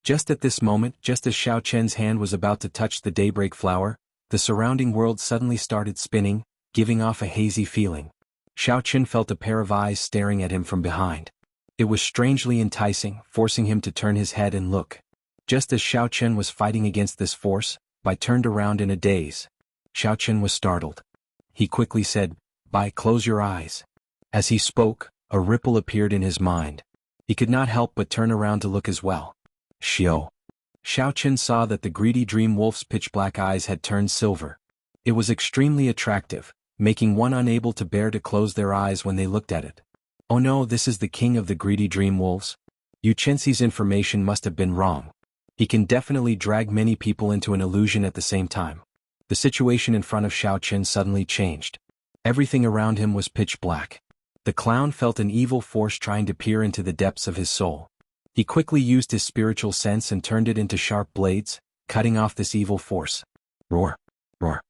A: Just at this moment, just as Xiaochen's hand was about to touch the daybreak flower, the surrounding world suddenly started spinning, giving off a hazy feeling. Xiaochen felt a pair of eyes staring at him from behind. It was strangely enticing, forcing him to turn his head and look. Just as Xiaochen was fighting against this force, Bai turned around in a daze. Xiaochen was startled. He quickly said, "Bai, close your eyes." As he spoke, a ripple appeared in his mind. He could not help but turn around to look as well. Xiao. Xiaochen saw that the greedy dream wolf's pitch-black eyes had turned silver. It was extremely attractive, making one unable to bear to close their eyes when they looked at it. Oh no, this is the king of the greedy dream wolves? Yu Chenxi's information must have been wrong. He can definitely drag many people into an illusion at the same time. The situation in front of Xiao Chen suddenly changed. Everything around him was pitch black. The clown felt an evil force trying to peer into the depths of his soul. He quickly used his spiritual sense and turned it into sharp blades, cutting off this evil force. Roar! Roar!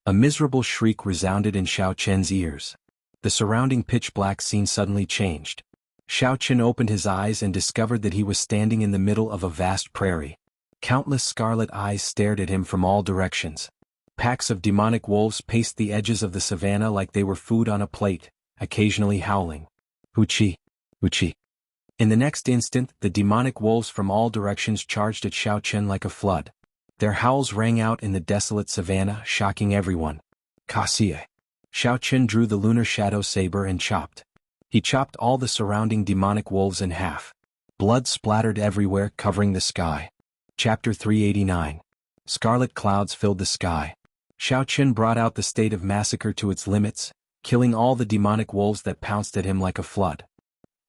A: A miserable shriek resounded in Xiao Chen's ears. The surrounding pitch-black scene suddenly changed. Xiao Chen opened his eyes and discovered that he was standing in the middle of a vast prairie. Countless scarlet eyes stared at him from all directions. Packs of demonic wolves paced the edges of the savanna like they were food on a plate, occasionally howling. Huchi! Huchi! In the next instant, the demonic wolves from all directions charged at Xiao Chen like a flood. Their howls rang out in the desolate savanna, shocking everyone. Kasie! Xiao Chen drew the lunar shadow saber and chopped. He chopped all the surrounding demonic wolves in half. Blood splattered everywhere, covering the sky. Chapter 389. Scarlet clouds filled the sky. Xiao Chen brought out the state of massacre to its limits, killing all the demonic wolves that pounced at him like a flood.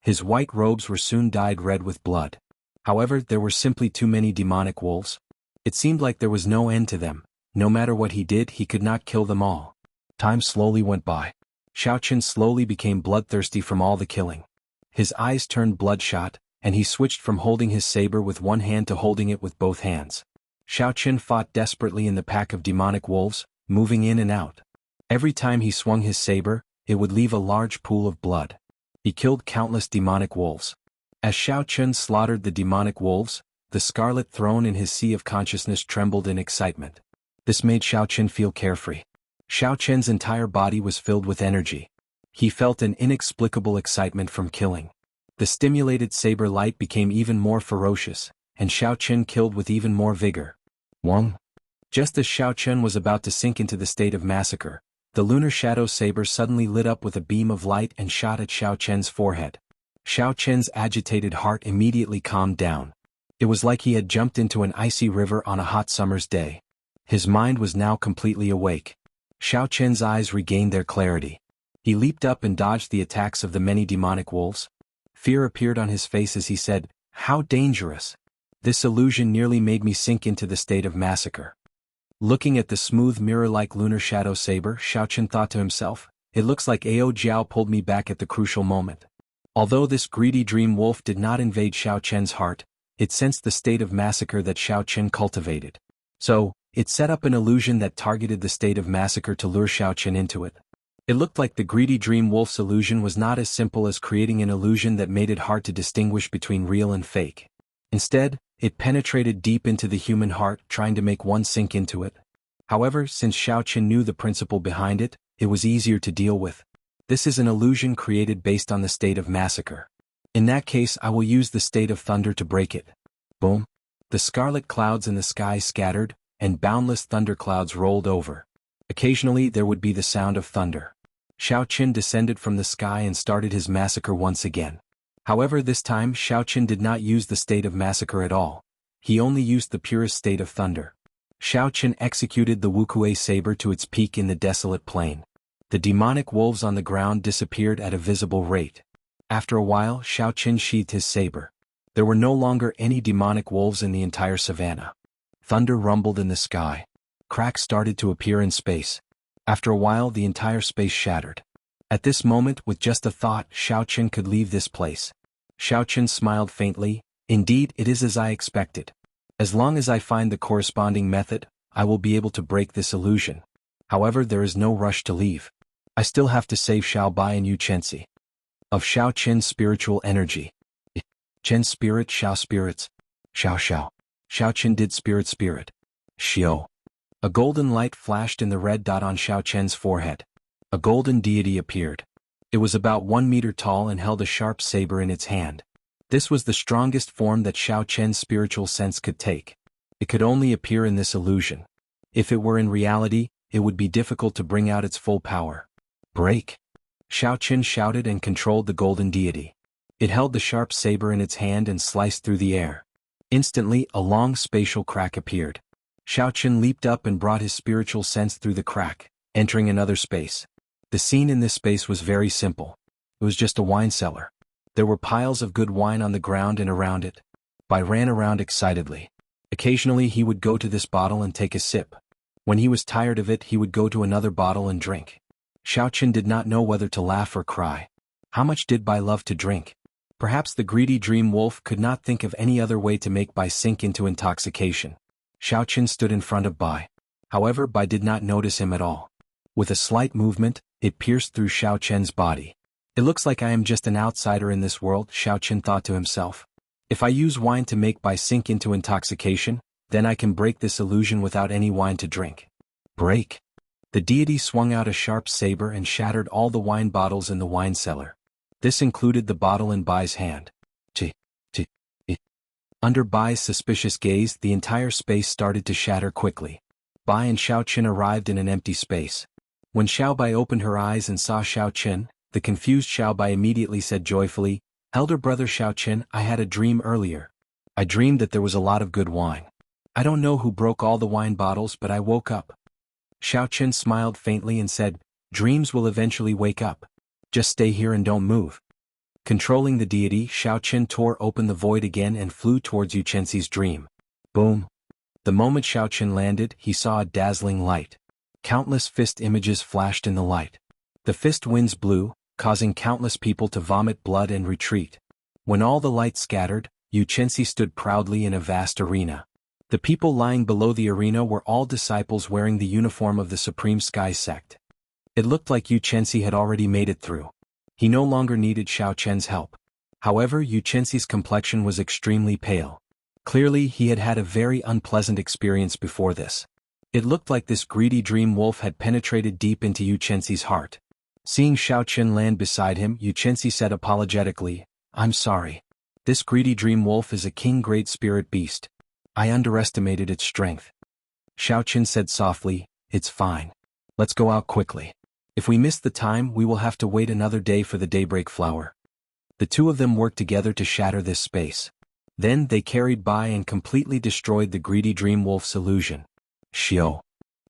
A: His white robes were soon dyed red with blood. However, there were simply too many demonic wolves. It seemed like there was no end to them. No matter what he did, he could not kill them all. Time slowly went by. Xiao Chen slowly became bloodthirsty from all the killing. His eyes turned bloodshot, and he switched from holding his saber with one hand to holding it with both hands. Xiao Chen fought desperately in the pack of demonic wolves, moving in and out. Every time he swung his saber, it would leave a large pool of blood. He killed countless demonic wolves. As Xiao Chen slaughtered the demonic wolves, the scarlet throne in his sea of consciousness trembled in excitement. This made Xiao Chen feel carefree. Xiao Chen's entire body was filled with energy. He felt an inexplicable excitement from killing. The stimulated saber light became even more ferocious, and Xiao Chen killed with even more vigor. Wong! Just as Xiao Chen was about to sink into the state of massacre, the lunar shadow saber suddenly lit up with a beam of light and shot at Xiao Chen's forehead. Xiao Chen's agitated heart immediately calmed down. It was like he had jumped into an icy river on a hot summer's day. His mind was now completely awake. Xiao Chen's eyes regained their clarity. He leaped up and dodged the attacks of the many demonic wolves. Fear appeared on his face as he said, "How dangerous! This illusion nearly made me sink into the state of massacre." Looking at the smooth mirror-like lunar shadow saber, Xiao Chen thought to himself, "It looks like Ao Jiao pulled me back at the crucial moment." Although this greedy dream wolf did not invade Xiao Chen's heart, it sensed the state of massacre that Xiao Chen cultivated. So, it set up an illusion that targeted the state of massacre to lure Xiao Chen into it. It looked like the greedy dream wolf's illusion was not as simple as creating an illusion that made it hard to distinguish between real and fake. Instead, it penetrated deep into the human heart, trying to make one sink into it. However, since Xiao Chen knew the principle behind it, it was easier to deal with. This is an illusion created based on the state of massacre. In that case, I will use the state of thunder to break it. Boom! The scarlet clouds in the sky scattered, and boundless thunderclouds rolled over. Occasionally there would be the sound of thunder. Xiao Chen descended from the sky and started his massacre once again. However, this time Xiao Chen did not use the state of massacre at all. He only used the purest state of thunder. Xiao Chen executed the Wuxia saber to its peak in the desolate plain. The demonic wolves on the ground disappeared at a visible rate. After a while, Xiao Chen sheathed his saber. There were no longer any demonic wolves in the entire savanna. Thunder rumbled in the sky. Cracks started to appear in space. After a while, the entire space shattered. At this moment, with just a thought, Xiao Chen could leave this place. Xiao Chen smiled faintly. Indeed, it is as I expected. As long as I find the corresponding method, I will be able to break this illusion. However, there is no rush to leave. I still have to save Xiao Bai and Yu Chenxi. Of Xiao Chen's spiritual energy. Chen spirit, Xiao spirits. Xiao Xiao. Xiao Chen did spirit. Xiao. A golden light flashed in the red dot on Xiao Chen's forehead. A golden deity appeared. It was about 1 meter tall and held a sharp saber in its hand. This was the strongest form that Xiao Chen's spiritual sense could take. It could only appear in this illusion. If it were in reality, it would be difficult to bring out its full power. Break! Xiao Chen shouted and controlled the golden deity. It held the sharp saber in its hand and sliced through the air. Instantly, a long spatial crack appeared. Xiao Chen leaped up and brought his spiritual sense through the crack, entering another space. The scene in this space was very simple. It was just a wine cellar. There were piles of good wine on the ground and around it. Bai ran around excitedly. Occasionally he would go to this bottle and take a sip. When he was tired of it, he would go to another bottle and drink. Xiaoqun did not know whether to laugh or cry. How much did Bai love to drink? Perhaps the greedy dream wolf could not think of any other way to make Bai sink into intoxication. Xiaoqun stood in front of Bai. However, Bai did not notice him at all. With a slight movement, it pierced through Xiaoqun's body. It looks like I am just an outsider in this world, Xiaoqun thought to himself. If I use wine to make Bai sink into intoxication, then I can break this illusion without any wine to drink. Break. The deity swung out a sharp saber and shattered all the wine bottles in the wine cellar. This included the bottle in Bai's hand. Under Bai's suspicious gaze, the entire space started to shatter quickly. Bai and Xiaoqun arrived in an empty space. When Xiaobai opened her eyes and saw Xiaoqun, the confused Xiaobai immediately said joyfully, "Elder brother Xiaoqun, I had a dream earlier. I dreamed that there was a lot of good wine. I don't know who broke all the wine bottles, but I woke up." Xiaoqun smiled faintly and said, "Dreams will eventually wake up. Just stay here and don't move." Controlling the deity, Xiaoqun tore open the void again and flew towards Yuchensi's dream. Boom. The moment Xiaoqun landed, he saw a dazzling light. Countless fist images flashed in the light. The fist winds blew, causing countless people to vomit blood and retreat. When all the light scattered, Yuchensi stood proudly in a vast arena. The people lying below the arena were all disciples wearing the uniform of the Supreme Sky Sect. It looked like Yuchensi had already made it through. He no longer needed Xiaoqun's help. However, Yuchensi's complexion was extremely pale. Clearly, he had had a very unpleasant experience before this. It looked like this greedy dream wolf had penetrated deep into Yuchensi's heart. Seeing Xiaoqun land beside him, Yuchensi said apologetically, "I'm sorry. This greedy dream wolf is a king great spirit beast. I underestimated its strength." Xiaoqun said softly, "It's fine. Let's go out quickly. If we miss the time, we will have to wait another day for the daybreak flower." The two of them worked together to shatter this space. Then they carried by and completely destroyed the greedy dream wolf's illusion. Xiao.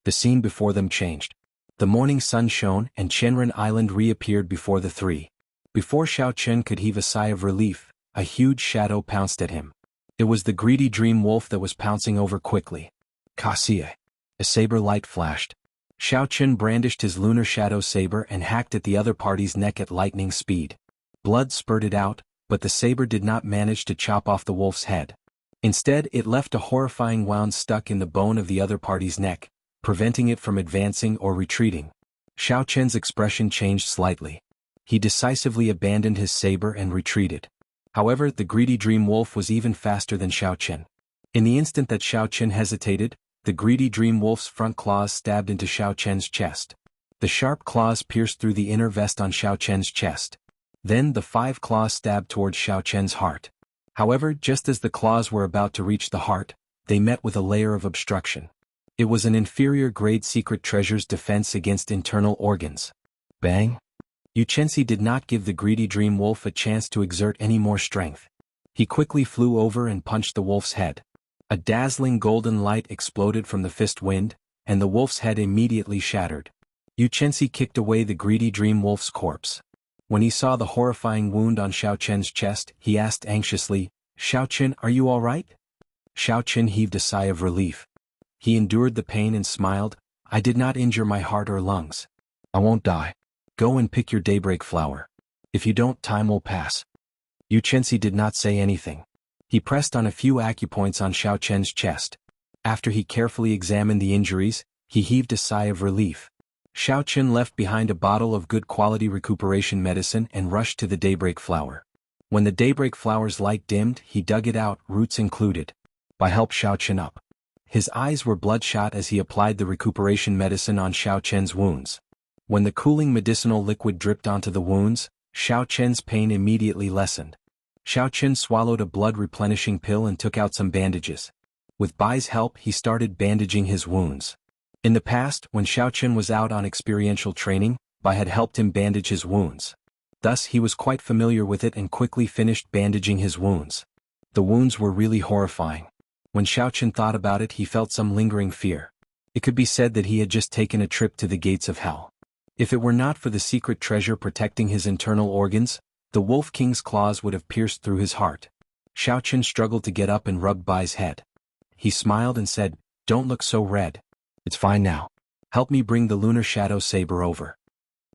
A: The scene before them changed. The morning sun shone and Chenren Island reappeared before the three. Before Xiaoqun could heave a sigh of relief, a huge shadow pounced at him. It was the greedy dream wolf that was pouncing over quickly. Kasia. A saber light flashed. Xiaoqun brandished his lunar shadow saber and hacked at the other party's neck at lightning speed. Blood spurted out, but the saber did not manage to chop off the wolf's head. Instead, it left a horrifying wound stuck in the bone of the other party's neck, preventing it from advancing or retreating. Xiaoqun's expression changed slightly. He decisively abandoned his saber and retreated. However, the greedy dream wolf was even faster than Xiaoqun. In the instant that Xiaoqun hesitated, the greedy dream wolf's front claws stabbed into Xiaoqun's chest. The sharp claws pierced through the inner vest on Xiaoqun's chest. Then the 5 claws stabbed towards Xiaoqun's heart. However, just as the claws were about to reach the heart, they met with a layer of obstruction. It was an inferior-grade secret treasure's defense against internal organs. Bang! Yuchensi did not give the greedy dream wolf a chance to exert any more strength. He quickly flew over and punched the wolf's head. A dazzling golden light exploded from the fist wind, and the wolf's head immediately shattered. Yuchensi kicked away the greedy dream wolf's corpse. When he saw the horrifying wound on Xiaoqun's chest, he asked anxiously, "Xiaoqun, are you all right?" Xiaoqun heaved a sigh of relief. He endured the pain and smiled, "I did not injure my heart or lungs. I won't die. Go and pick your daybreak flower. If you don't, time will pass." Yuchensi did not say anything. He pressed on a few acupoints on Xiaoqun's chest. After he carefully examined the injuries, he heaved a sigh of relief. Xiaoqun left behind a bottle of good quality recuperation medicine and rushed to the daybreak flower. When the daybreak flower's light dimmed, he dug it out, roots included. Bai helped Xiaoqun up. His eyes were bloodshot as he applied the recuperation medicine on Xiaoqun's wounds. When the cooling medicinal liquid dripped onto the wounds, Xiaoqun's pain immediately lessened. Xiaoqun swallowed a blood-replenishing pill and took out some bandages. With Bai's help, he started bandaging his wounds. In the past, when Xiaoqun was out on experiential training, Bai had helped him bandage his wounds. Thus, he was quite familiar with it and quickly finished bandaging his wounds. The wounds were really horrifying. When Xiaoqun thought about it, he felt some lingering fear. It could be said that he had just taken a trip to the gates of hell. If it were not for the secret treasure protecting his internal organs, the Wolf King's claws would have pierced through his heart. Xiaoqun struggled to get up and rubbed Bai's head. He smiled and said, "Don't look so red. It's fine now. Help me bring the lunar shadow saber over.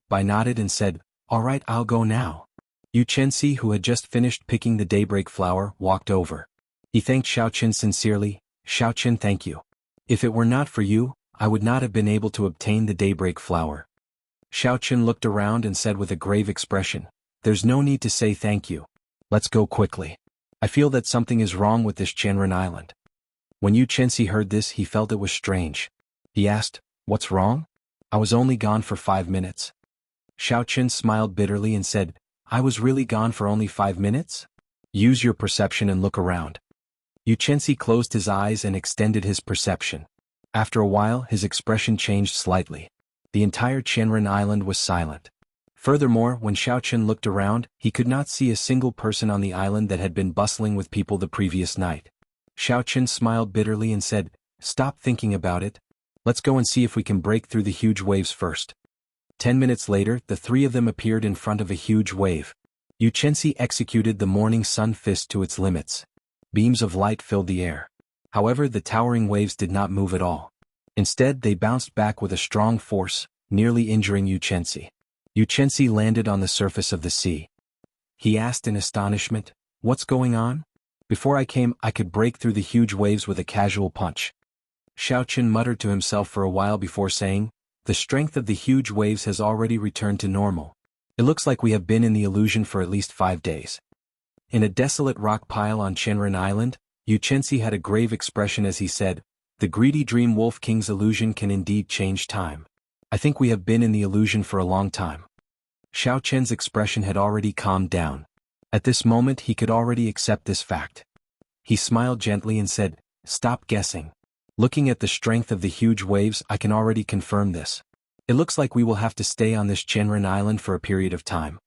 A: Bai nodded and said, all right, I'll go now. Yu Chenxi, who had just finished picking the daybreak flower, walked over. He thanked Xiaoqin sincerely. Xiaoqin, thank you. If it were not for you, I would not have been able to obtain the daybreak flower. Xiaoqin looked around and said with a grave expression, there's no need to say thank you. Let's go quickly. I feel that something is wrong with this Qianren island. When Yu Chenxi heard this, he felt it was strange. He asked, what's wrong? I was only gone for 5 minutes. Xiaoqin smiled bitterly and said, I was really gone for only 5 minutes? Use your perception and look around. Yu Chenxi closed his eyes and extended his perception. After a while, his expression changed slightly. The entire Qianren island was silent. Furthermore, when Xiaoqin looked around, he could not see a single person on the island that had been bustling with people the previous night. Xiaoqin smiled bitterly and said, stop thinking about it. Let's go and see if we can break through the huge waves first. 10 minutes later, the three of them appeared in front of a huge wave. Yu Chenxi executed the morning sun fist to its limits. Beams of light filled the air. However, the towering waves did not move at all. Instead, they bounced back with a strong force, nearly injuring Yu Chenxi. Yu Chenxi landed on the surface of the sea. He asked in astonishment, what's going on? Before I came, I could break through the huge waves with a casual punch. Xiaoqin muttered to himself for a while before saying, the strength of the huge waves has already returned to normal. It looks like we have been in the illusion for at least 5 days. In a desolate rock pile on Qianren Island, Yu Chenxi had a grave expression as he said, the greedy dream wolf king's illusion can indeed change time. I think we have been in the illusion for a long time. Xiaoqian's expression had already calmed down. At this moment he could already accept this fact. He smiled gently and said, stop guessing. Looking at the strength of the huge waves, I can already confirm this. It looks like we will have to stay on this Qianren island for a period of time.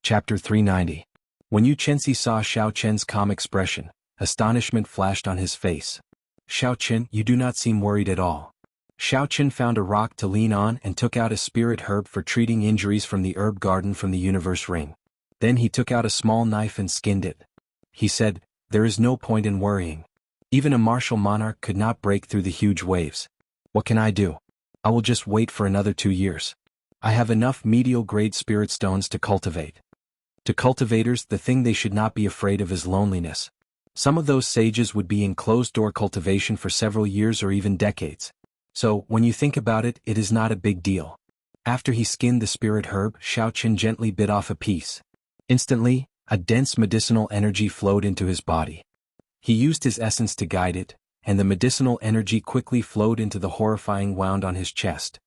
A: Chapter 390. When Yu Chenxi saw Xiaoqian's calm expression, astonishment flashed on his face. Xiaoqin, you do not seem worried at all. Xiaoqin found a rock to lean on and took out a spirit herb for treating injuries from the herb garden from the universe ring. Then he took out a small knife and skinned it. He said, there is no point in worrying. Even a martial monarch could not break through the huge waves. What can I do? I will just wait for another 2 years. I have enough medial-grade spirit stones to cultivate. To cultivators, the thing they should not be afraid of is loneliness. Some of those sages would be in closed-door cultivation for several years or even decades. So, when you think about it, it is not a big deal. After he skinned the spirit herb, Xiaoqin gently bit off a piece. Instantly, a dense medicinal energy flowed into his body. He used his essence to guide it, and the medicinal energy quickly flowed into the horrifying wound on his chest.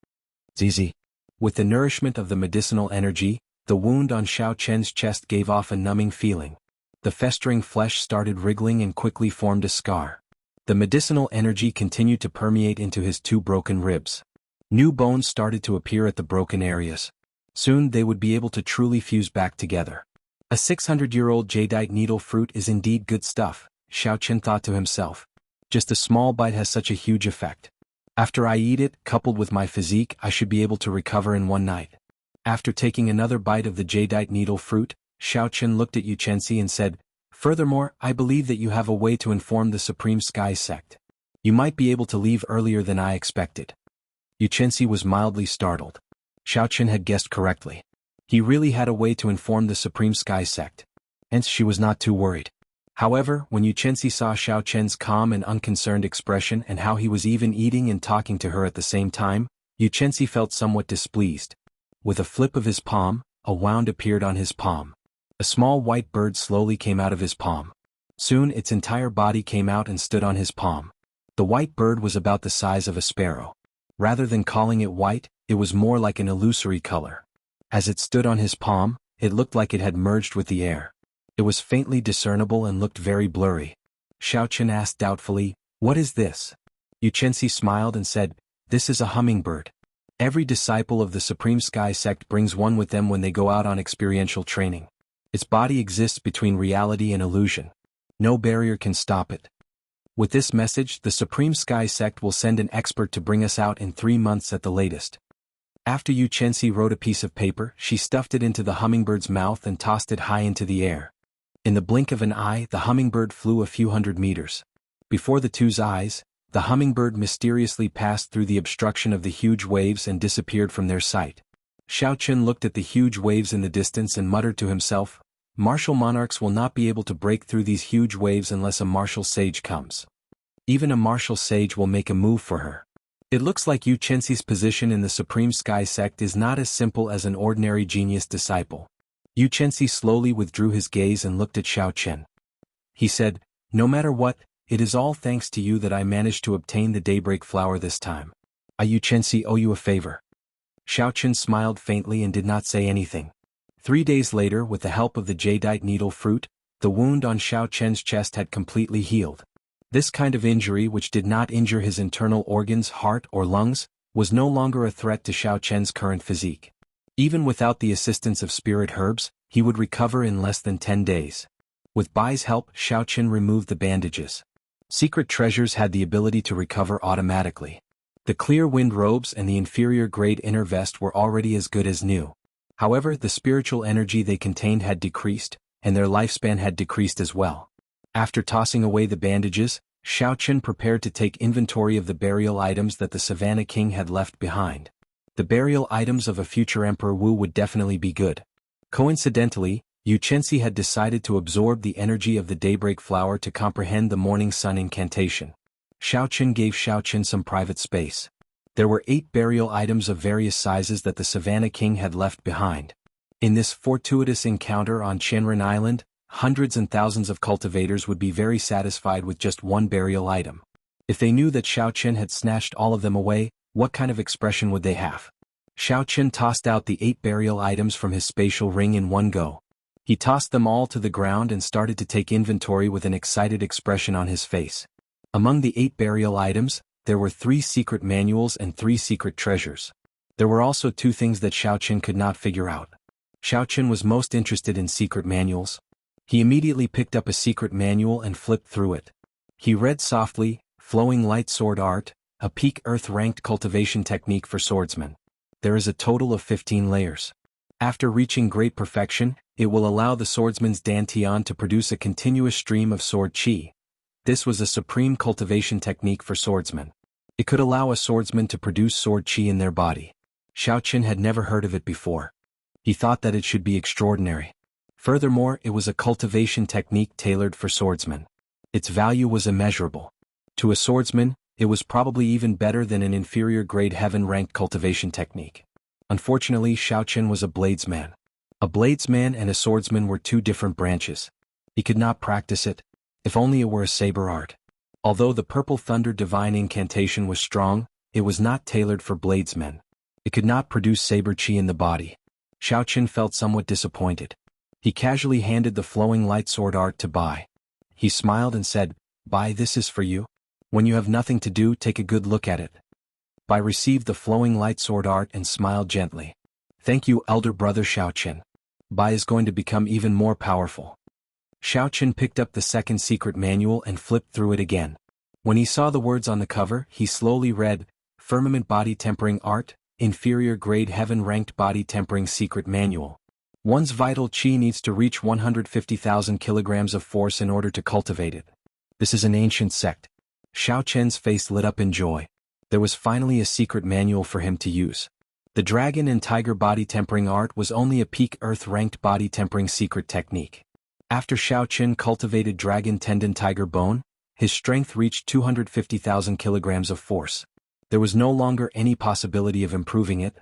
A: Zizi. With the nourishment of the medicinal energy, the wound on Xiaoqian's chest gave off a numbing feeling. The festering flesh started wriggling and quickly formed a scar. The medicinal energy continued to permeate into his 2 broken ribs. New bones started to appear at the broken areas. Soon they would be able to truly fuse back together. A 600-year-old jadeite needle fruit is indeed good stuff, Xiaoqin thought to himself. Just a small bite has such a huge effect. After I eat it, coupled with my physique, I should be able to recover in 1 night. After taking another bite of the jadeite needle fruit, Xiaoqin looked at Yu Chenxi and said, furthermore, I believe that you have a way to inform the Supreme Sky Sect. You might be able to leave earlier than I expected. Yu Chenxi was mildly startled. Xiaoqin had guessed correctly. He really had a way to inform the Supreme Sky Sect. Hence she was not too worried. However, when Yu Chenxi saw Xiaoqian's calm and unconcerned expression and how he was even eating and talking to her at the same time, Yu Chenxi felt somewhat displeased. With a flip of his palm, a wound appeared on his palm. A small white bird slowly came out of his palm. Soon its entire body came out and stood on his palm. The white bird was about the size of a sparrow. Rather than calling it white, it was more like an illusory color. As it stood on his palm, it looked like it had merged with the air. It was faintly discernible and looked very blurry. Xiaoqin asked doubtfully, what is this? Yu Chenxi smiled and said, this is a hummingbird. Every disciple of the Supreme Sky Sect brings one with them when they go out on experiential training. Its body exists between reality and illusion. No barrier can stop it. With this message, the Supreme Sky Sect will send an expert to bring us out in 3 months at the latest. After Yu Chenxi wrote a piece of paper, she stuffed it into the hummingbird's mouth and tossed it high into the air. In the blink of an eye, the hummingbird flew a few hundred meters. Before the two's eyes, the hummingbird mysteriously passed through the obstruction of the huge waves and disappeared from their sight. Xiaoqun looked at the huge waves in the distance and muttered to himself, "Martial monarchs will not be able to break through these huge waves unless a martial sage comes. Even a martial sage will make a move for her." It looks like Yu Chenxi's position in the Supreme Sky Sect is not as simple as an ordinary genius disciple. Yu Chenxi slowly withdrew his gaze and looked at Xiaoqun. He said, "No matter what, it is all thanks to you that I managed to obtain the daybreak flower this time. I Yu Chenxi owe you a favor." Xiaoqun smiled faintly and did not say anything. 3 days later, with the help of the jadeite needle fruit, the wound on Xiaoqun's chest had completely healed. This kind of injury, which did not injure his internal organs, heart or lungs, was no longer a threat to Xiaoqun's current physique. Even without the assistance of spirit herbs, he would recover in less than 10 days. With Bai's help, Xiaoqun removed the bandages. Secret treasures had the ability to recover automatically. The clear wind robes and the inferior grade inner vest were already as good as new. However, the spiritual energy they contained had decreased, and their lifespan had decreased as well. After tossing away the bandages, Xiaoqun prepared to take inventory of the burial items that the Savannah King had left behind. The burial items of a future Emperor Wu would definitely be good. Coincidentally, Yu Chenxi had decided to absorb the energy of the daybreak flower to comprehend the morning sun incantation. Xiaoqun gave Xiaoqun some private space. There were 8 burial items of various sizes that the Savannah King had left behind. In this fortuitous encounter on Qianren Island, hundreds and thousands of cultivators would be very satisfied with just one burial item. If they knew that Xiaoqun had snatched all of them away, what kind of expression would they have? Xiaoqun tossed out the 8 burial items from his spatial ring in one go. He tossed them all to the ground and started to take inventory with an excited expression on his face. Among the 8 burial items, there were 3 secret manuals and 3 secret treasures. There were also 2 things that Xiaoqun could not figure out. Xiaoqun was most interested in secret manuals. He immediately picked up a secret manual and flipped through it. He read softly, "Flowing Light Sword Art, a peak earth-ranked cultivation technique for swordsmen. There is a total of 15 layers. After reaching great perfection, it will allow the swordsman's dantian to produce a continuous stream of sword qi. This was a supreme cultivation technique for swordsmen. It could allow a swordsman to produce sword qi in their body." Xiaoqun had never heard of it before. He thought that it should be extraordinary. Furthermore, it was a cultivation technique tailored for swordsmen. Its value was immeasurable. To a swordsman, it was probably even better than an inferior grade heaven-ranked cultivation technique. Unfortunately, Xiaoqun was a bladesman. A bladesman and a swordsman were 2 different branches. He could not practice it. If only it were a saber art. Although the Purple Thunder divine incantation was strong, it was not tailored for bladesmen. It could not produce saber qi in the body. Xiaoqun felt somewhat disappointed. He casually handed the Flowing Light Sword Art to Bai. He smiled and said, "Bai, this is for you. When you have nothing to do, take a good look at it." Bai received the Flowing Light Sword Art and smiled gently. "Thank you, elder brother Xiaoqun. Bai is going to become even more powerful." Xiaoqun picked up the second secret manual and flipped through it again. When he saw the words on the cover, he slowly read, "Firmament Body Tempering Art, Inferior Grade Heaven-Ranked Body Tempering Secret Manual. One's vital qi needs to reach 150,000 kilograms of force in order to cultivate it. This is an ancient sect." Xiaoqun's face lit up in joy. There was finally a secret manual for him to use. The Dragon and Tiger Body Tempering Art was only a peak Earth-ranked body tempering secret technique. After Xiaoqun cultivated Dragon Tendon Tiger Bone, his strength reached 250,000 kilograms of force. There was no longer any possibility of improving it.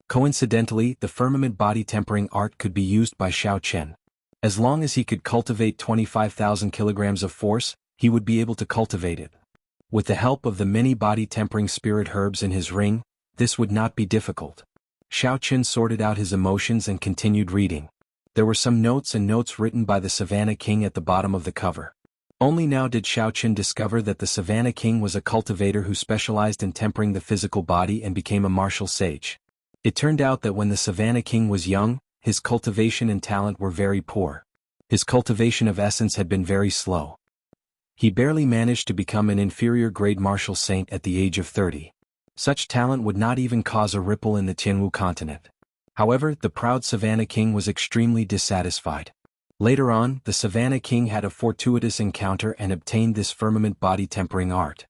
A: Coincidentally, the Firmament Body Tempering Art could be used by Xiaoqun. As long as he could cultivate 25,000 kilograms of force, he would be able to cultivate it. With the help of the many body tempering spirit herbs in his ring, this would not be difficult. Xiaoqun sorted out his emotions and continued reading. There were some notes and notes written by the Savannah King at the bottom of the cover. Only now did Xiaoqun discover that the Savannah King was a cultivator who specialized in tempering the physical body and became a martial sage. It turned out that when the Savannah King was young, his cultivation and talent were very poor. His cultivation of essence had been very slow. He barely managed to become an inferior grade martial saint at the age of 30. Such talent would not even cause a ripple in the Tianwu continent. However, the proud Savannah King was extremely dissatisfied. Later on, the Savannah King had a fortuitous encounter and obtained this Firmament Body Tempering Art.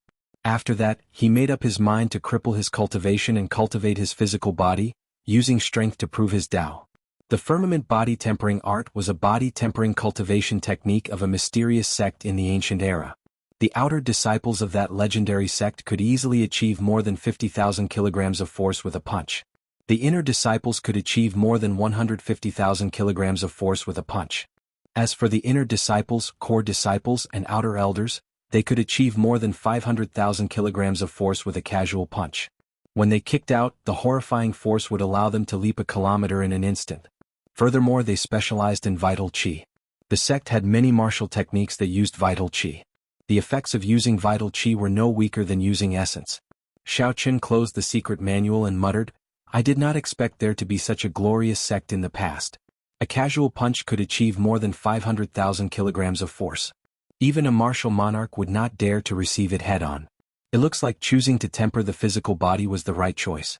A: After that, he made up his mind to cripple his cultivation and cultivate his physical body, using strength to prove his Tao. The firmament body tempering art was a body tempering cultivation technique of a mysterious sect in the ancient era. The outer disciples of that legendary sect could easily achieve more than 50,000 kilograms of force with a punch. The inner disciples could achieve more than 150,000 kilograms of force with a punch. As for the inner disciples, core disciples, and outer elders, they could achieve more than 500,000 kilograms of force with a casual punch. When they kicked out, the horrifying force would allow them to leap a kilometer in an instant. Furthermore, they specialized in vital qi. The sect had many martial techniques that used vital qi. The effects of using vital qi were no weaker than using essence. Xiaoqun closed the secret manual and muttered, "I did not expect there to be such a glorious sect in the past. A casual punch could achieve more than 500,000 kilograms of force. Even a martial monarch would not dare to receive it head-on. It looks like choosing to temper the physical body was the right choice."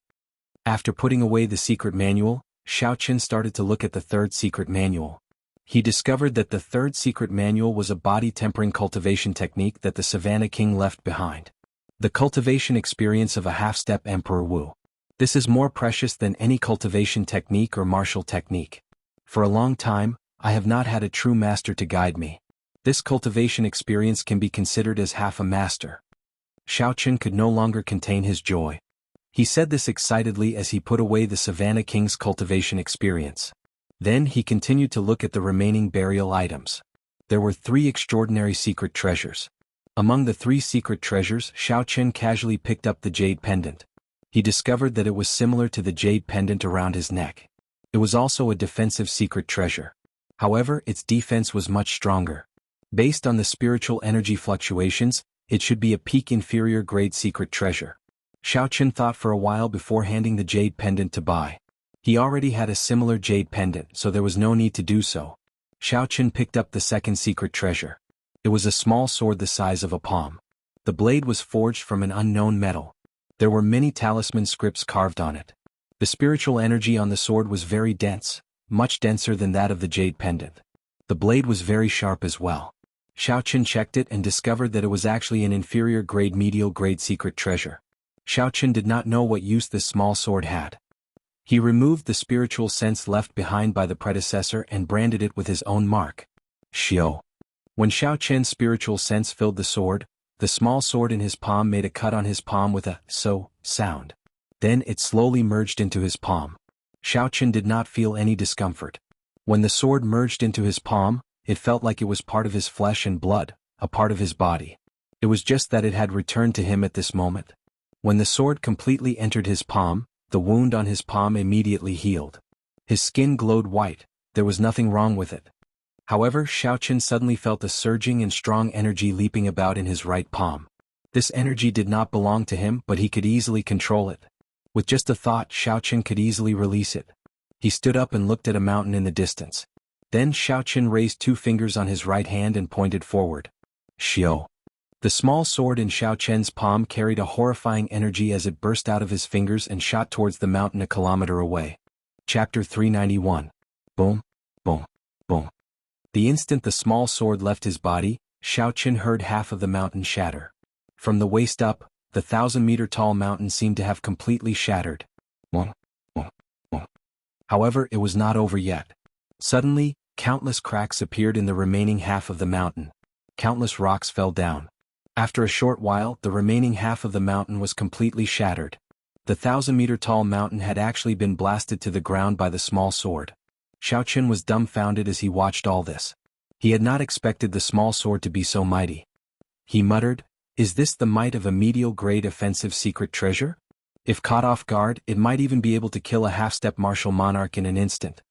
A: After putting away the secret manual, Xiaoqun started to look at the third secret manual. He discovered that the third secret manual was a body-tempering cultivation technique that the Savannah King left behind. The cultivation experience of a half-step Emperor Wu. This is more precious than any cultivation technique or martial technique. For a long time, I have not had a true master to guide me. This cultivation experience can be considered as half a master. Xiaoqun could no longer contain his joy. He said this excitedly as he put away the Savannah King's cultivation experience. Then he continued to look at the remaining burial items. There were 3 extraordinary secret treasures. Among the 3 secret treasures, Xiaoqun casually picked up the jade pendant. He discovered that it was similar to the jade pendant around his neck. It was also a defensive secret treasure. However, its defense was much stronger. Based on the spiritual energy fluctuations, it should be a peak inferior grade secret treasure. Xiaoqun thought for a while before handing the jade pendant to Bai. He already had a similar jade pendant, so there was no need to do so. Xiaoqun picked up the second secret treasure. It was a small sword the size of a palm. The blade was forged from an unknown metal. There were many talisman scripts carved on it. The spiritual energy on the sword was very dense, much denser than that of the jade pendant. The blade was very sharp as well. Xiaoqun checked it and discovered that it was actually an inferior grade medial grade secret treasure. Xiaoqun did not know what use this small sword had. He removed the spiritual sense left behind by the predecessor and branded it with his own mark. Xiao. When Xiaoqun's spiritual sense filled the small sword in his palm made a cut on his palm with a so sound. Then it slowly merged into his palm. Xiaoqun did not feel any discomfort. When the sword merged into his palm, it felt like it was part of his flesh and blood, a part of his body. It was just that it had returned to him at this moment. When the sword completely entered his palm, the wound on his palm immediately healed. His skin glowed white, there was nothing wrong with it. However, Xiaoqun suddenly felt a surging and strong energy leaping about in his right palm. This energy did not belong to him, but he could easily control it. With just a thought, Xiaoqun could easily release it. He stood up and looked at a mountain in the distance. Then Xiaoqun raised 2 fingers on his right hand and pointed forward. Xiao. The small sword in Xiaoqun's palm carried a horrifying energy as it burst out of his fingers and shot towards the mountain a kilometer away. Chapter 391. Boom, boom, boom. The instant the small sword left his body, Xiaoqun heard half of the mountain shatter. From the waist up, the 1,000-meter-tall mountain seemed to have completely shattered. Boom, boom, boom. However, it was not over yet. Suddenly, countless cracks appeared in the remaining half of the mountain. Countless rocks fell down. After a short while, the remaining half of the mountain was completely shattered. The 1,000-meter-tall mountain had actually been blasted to the ground by the small sword. Xiaoqun was dumbfounded as he watched all this. He had not expected the small sword to be so mighty. He muttered, "Is this the might of a medial-grade offensive secret treasure? If caught off guard, it might even be able to kill a half-step martial monarch in an instant."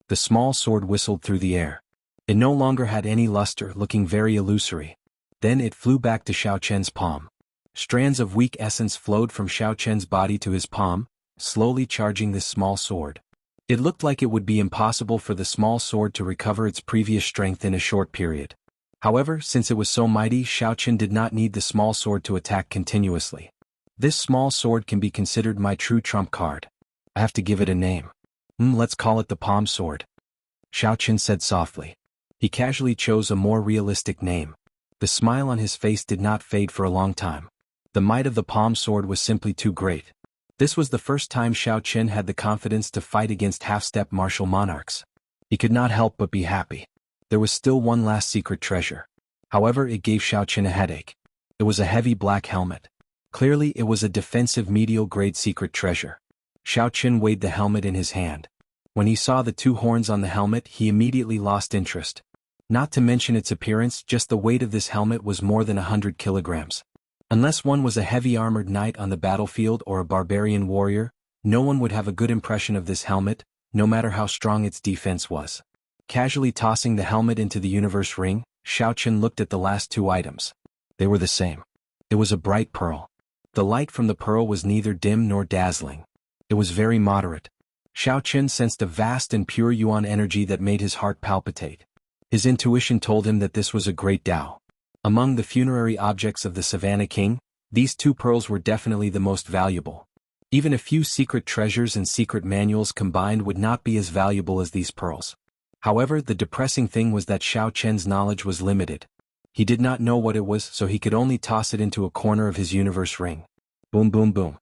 A: The small sword whistled through the air. It no longer had any luster, looking very illusory. Then it flew back to Xiaoqun's palm. Strands of weak essence flowed from Xiaoqun's body to his palm, slowly charging this small sword. It looked like it would be impossible for the small sword to recover its previous strength in a short period. However, since it was so mighty, Xiaoqun did not need the small sword to attack continuously. This small sword can be considered my true trump card. I have to give it a name. Let's call it the Palm Sword. Xiaoqun said softly. He casually chose a more realistic name. The smile on his face did not fade for a long time. The might of the palm sword was simply too great. This was the first time Xiao Qin had the confidence to fight against half-step martial monarchs. He could not help but be happy. There was still one last secret treasure. However, it gave Xiao Qin a headache. It was a heavy black helmet. Clearly, it was a defensive medial-grade secret treasure. Xiao Qin weighed the helmet in his hand. When he saw the two horns on the helmet, he immediately lost interest. Not to mention its appearance, just the weight of this helmet was more than 100 kilograms. Unless one was a heavy armored knight on the battlefield or a barbarian warrior, no one would have a good impression of this helmet, no matter how strong its defense was. Casually tossing the helmet into the universe ring, Xiao Qin looked at the last two items. They were the same. It was a bright pearl. The light from the pearl was neither dim nor dazzling. It was very moderate. Xiao Qin sensed a vast and pure yuan energy that made his heart palpitate. His intuition told him that this was a great Tao. Among the funerary objects of the Savannah King, these two pearls were definitely the most valuable. Even a few secret treasures and secret manuals combined would not be as valuable as these pearls. However, the depressing thing was that Xiao Qin's knowledge was limited. He did not know what it was, so he could only toss it into a corner of his universe ring. Boom boom boom.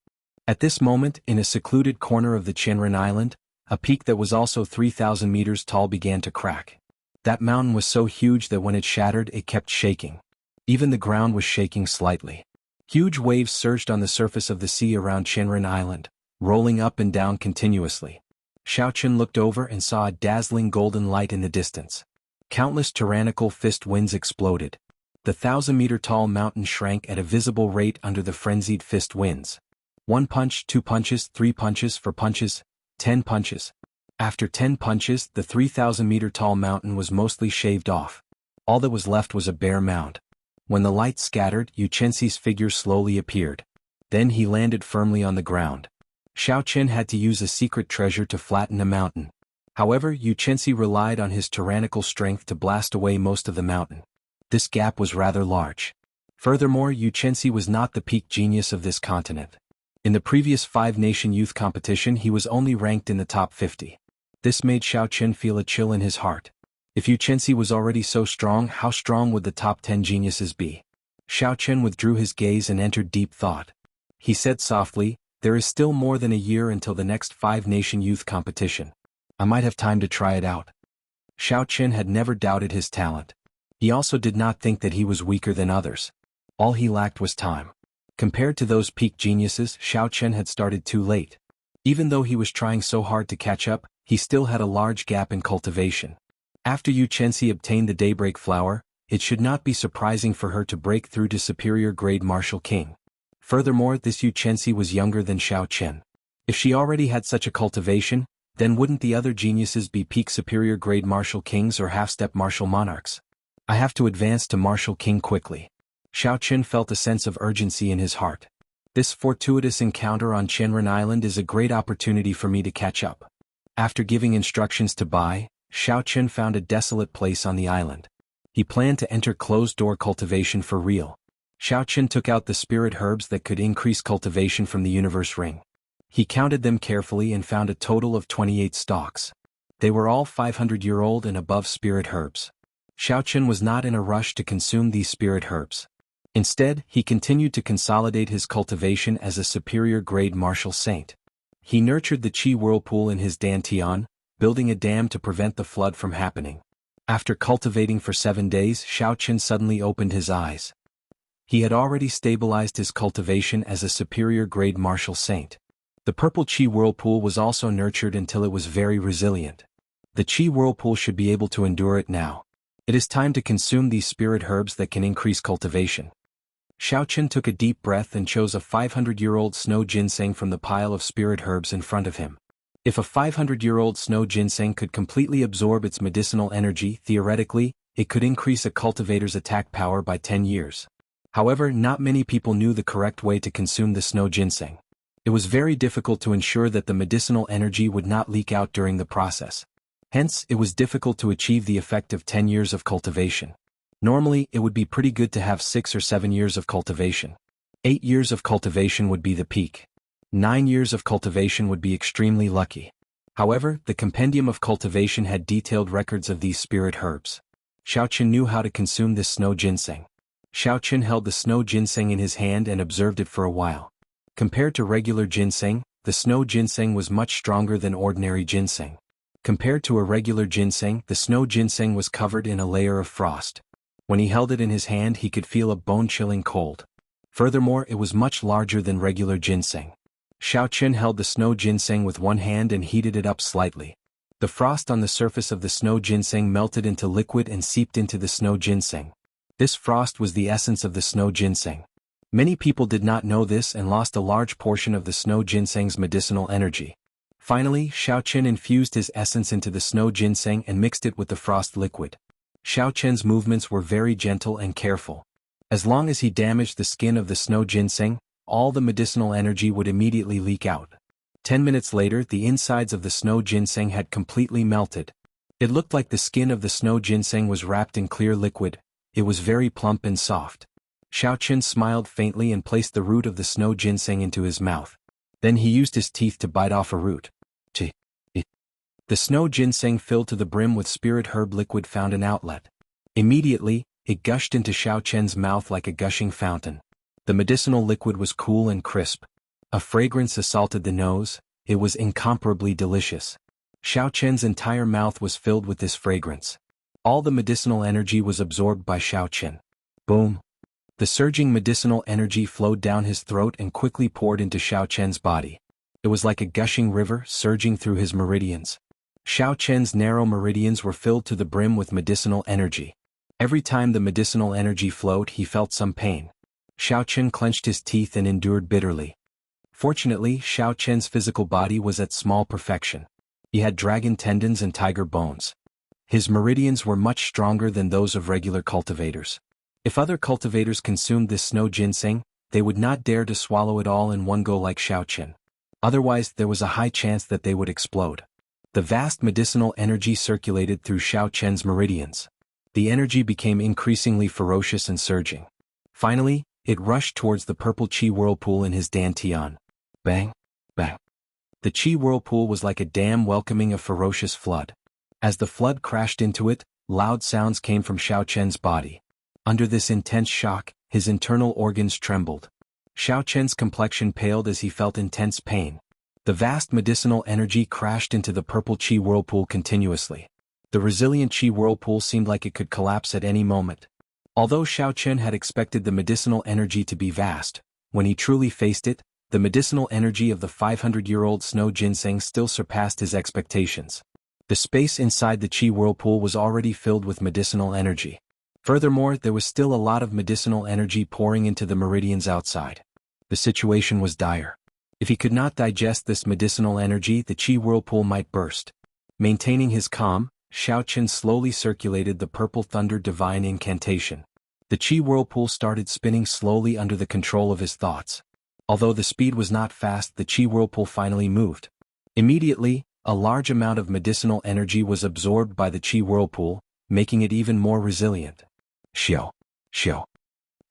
A: At this moment, in a secluded corner of the Qianren Island, a peak that was also 3,000 meters tall began to crack. That mountain was so huge that when it shattered, it kept shaking. Even the ground was shaking slightly. Huge waves surged on the surface of the sea around Qianren Island, rolling up and down continuously. Xiao Qin looked over and saw a dazzling golden light in the distance. Countless tyrannical fist winds exploded. The 1,000-meter-tall mountain shrank at a visible rate under the frenzied fist winds. 1 punch, 2 punches, 3 punches, 4 punches, 10 punches. After 10 punches, the 3,000-meter-tall mountain was mostly shaved off. All that was left was a bare mound. When the light scattered, Yu Chenxi's figure slowly appeared. Then he landed firmly on the ground. Xiao Qin had to use a secret treasure to flatten a mountain. However, Yu Chenxi relied on his tyrannical strength to blast away most of the mountain. This gap was rather large. Furthermore, Yu Chenxi was not the peak genius of this continent. In the previous 5-nation youth competition, he was only ranked in the top 50. This made Xiao Qin feel a chill in his heart. If Yu Chenxi was already so strong, how strong would the top 10 geniuses be? Xiao Qin withdrew his gaze and entered deep thought. He said softly, "There is still more than a year until the next 5-nation youth competition. I might have time to try it out." Xiao Qin had never doubted his talent. He also did not think that he was weaker than others. All he lacked was time. Compared to those peak geniuses, Xiao Qin had started too late. Even though he was trying so hard to catch up, he still had a large gap in cultivation. After Yu Chenxi obtained the Daybreak Flower, it should not be surprising for her to break through to superior grade Martial King. Furthermore, this Yu Chenxi was younger than Xiao Qin. If she already had such a cultivation, then wouldn't the other geniuses be peak superior grade Martial Kings or half-step Martial Monarchs? I have to advance to Martial King quickly. Xiao Qin felt a sense of urgency in his heart. This fortuitous encounter on Qianren Island is a great opportunity for me to catch up. After giving instructions to Bai, Xiao Qin found a desolate place on the island. He planned to enter closed-door cultivation for real. Xiao Qin took out the spirit herbs that could increase cultivation from the universe ring. He counted them carefully and found a total of 28 stalks. They were all 500-year-old and above spirit herbs. Xiao Qin was not in a rush to consume these spirit herbs. Instead, he continued to consolidate his cultivation as a superior grade martial saint. He nurtured the Qi whirlpool in his dantian, building a dam to prevent the flood from happening. After cultivating for 7 days, Xiao Qin suddenly opened his eyes. He had already stabilized his cultivation as a superior grade martial saint. The purple Qi whirlpool was also nurtured until it was very resilient. The Qi whirlpool should be able to endure it now. It is time to consume these spirit herbs that can increase cultivation. Xiao Qin took a deep breath and chose a 500-year-old snow ginseng from the pile of spirit herbs in front of him. If a 500-year-old snow ginseng could completely absorb its medicinal energy, theoretically, it could increase a cultivator's attack power by 10 years. However, not many people knew the correct way to consume the snow ginseng. It was very difficult to ensure that the medicinal energy would not leak out during the process. Hence, it was difficult to achieve the effect of 10 years of cultivation. Normally, it would be pretty good to have 6 or 7 years of cultivation. 8 years of cultivation would be the peak. 9 years of cultivation would be extremely lucky. However, the Compendium of Cultivation had detailed records of these spirit herbs. Xiao Qin knew how to consume this snow ginseng. Xiaoqun held the snow ginseng in his hand and observed it for a while. Compared to regular ginseng, the snow ginseng was much stronger than ordinary ginseng. Compared to a regular ginseng, the snow ginseng was covered in a layer of frost. When he held it in his hand, he could feel a bone-chilling cold. Furthermore, it was much larger than regular ginseng. Xiaoqun held the snow ginseng with one hand and heated it up slightly. The frost on the surface of the snow ginseng melted into liquid and seeped into the snow ginseng. This frost was the essence of the snow ginseng. Many people did not know this and lost a large portion of the snow ginseng's medicinal energy. Finally, Xiaoqun infused his essence into the snow ginseng and mixed it with the frost liquid. Xiaoqun's movements were very gentle and careful. As long as he damaged the skin of the snow ginseng, all the medicinal energy would immediately leak out. 10 minutes later, the insides of the snow ginseng had completely melted. It looked like the skin of the snow ginseng was wrapped in clear liquid. It was very plump and soft. Xiaoqun smiled faintly and placed the root of the snow ginseng into his mouth. Then he used his teeth to bite off a root. The snow ginseng filled to the brim with spirit herb liquid found an outlet. Immediately, it gushed into Xiaoqun's mouth like a gushing fountain. The medicinal liquid was cool and crisp. A fragrance assaulted the nose. It was incomparably delicious. Xiaoqun's entire mouth was filled with this fragrance. All the medicinal energy was absorbed by Xiaoqun. Boom! The surging medicinal energy flowed down his throat and quickly poured into Xiaoqun's body. It was like a gushing river surging through his meridians. Xiaoqun's narrow meridians were filled to the brim with medicinal energy. Every time the medicinal energy flowed, he felt some pain. Xiaoqun clenched his teeth and endured bitterly. Fortunately, Xiaoqun's physical body was at small perfection. He had dragon tendons and tiger bones. His meridians were much stronger than those of regular cultivators. If other cultivators consumed this snow ginseng, they would not dare to swallow it all in one go like Xiaoqun. Otherwise, there was a high chance that they would explode. The vast medicinal energy circulated through Xiaoqun's meridians. The energy became increasingly ferocious and surging. Finally, it rushed towards the purple qi whirlpool in his dantian. Bang! Bang! The qi whirlpool was like a dam welcoming a ferocious flood. As the flood crashed into it, loud sounds came from Xiaoqun's body. Under this intense shock, his internal organs trembled. Xiaoqun's complexion paled as he felt intense pain. The vast medicinal energy crashed into the purple qi whirlpool continuously. The resilient qi whirlpool seemed like it could collapse at any moment. Although Xiaoqun had expected the medicinal energy to be vast, when he truly faced it, the medicinal energy of the 500-year-old snow ginseng still surpassed his expectations. The space inside the qi whirlpool was already filled with medicinal energy. Furthermore, there was still a lot of medicinal energy pouring into the meridians outside. The situation was dire. If he could not digest this medicinal energy, the qi whirlpool might burst. Maintaining his calm, Xiaoqun slowly circulated the purple thunder divine incantation. The qi whirlpool started spinning slowly under the control of his thoughts. Although the speed was not fast, the qi whirlpool finally moved. Immediately, a large amount of medicinal energy was absorbed by the qi whirlpool, making it even more resilient. Xiao, xiao.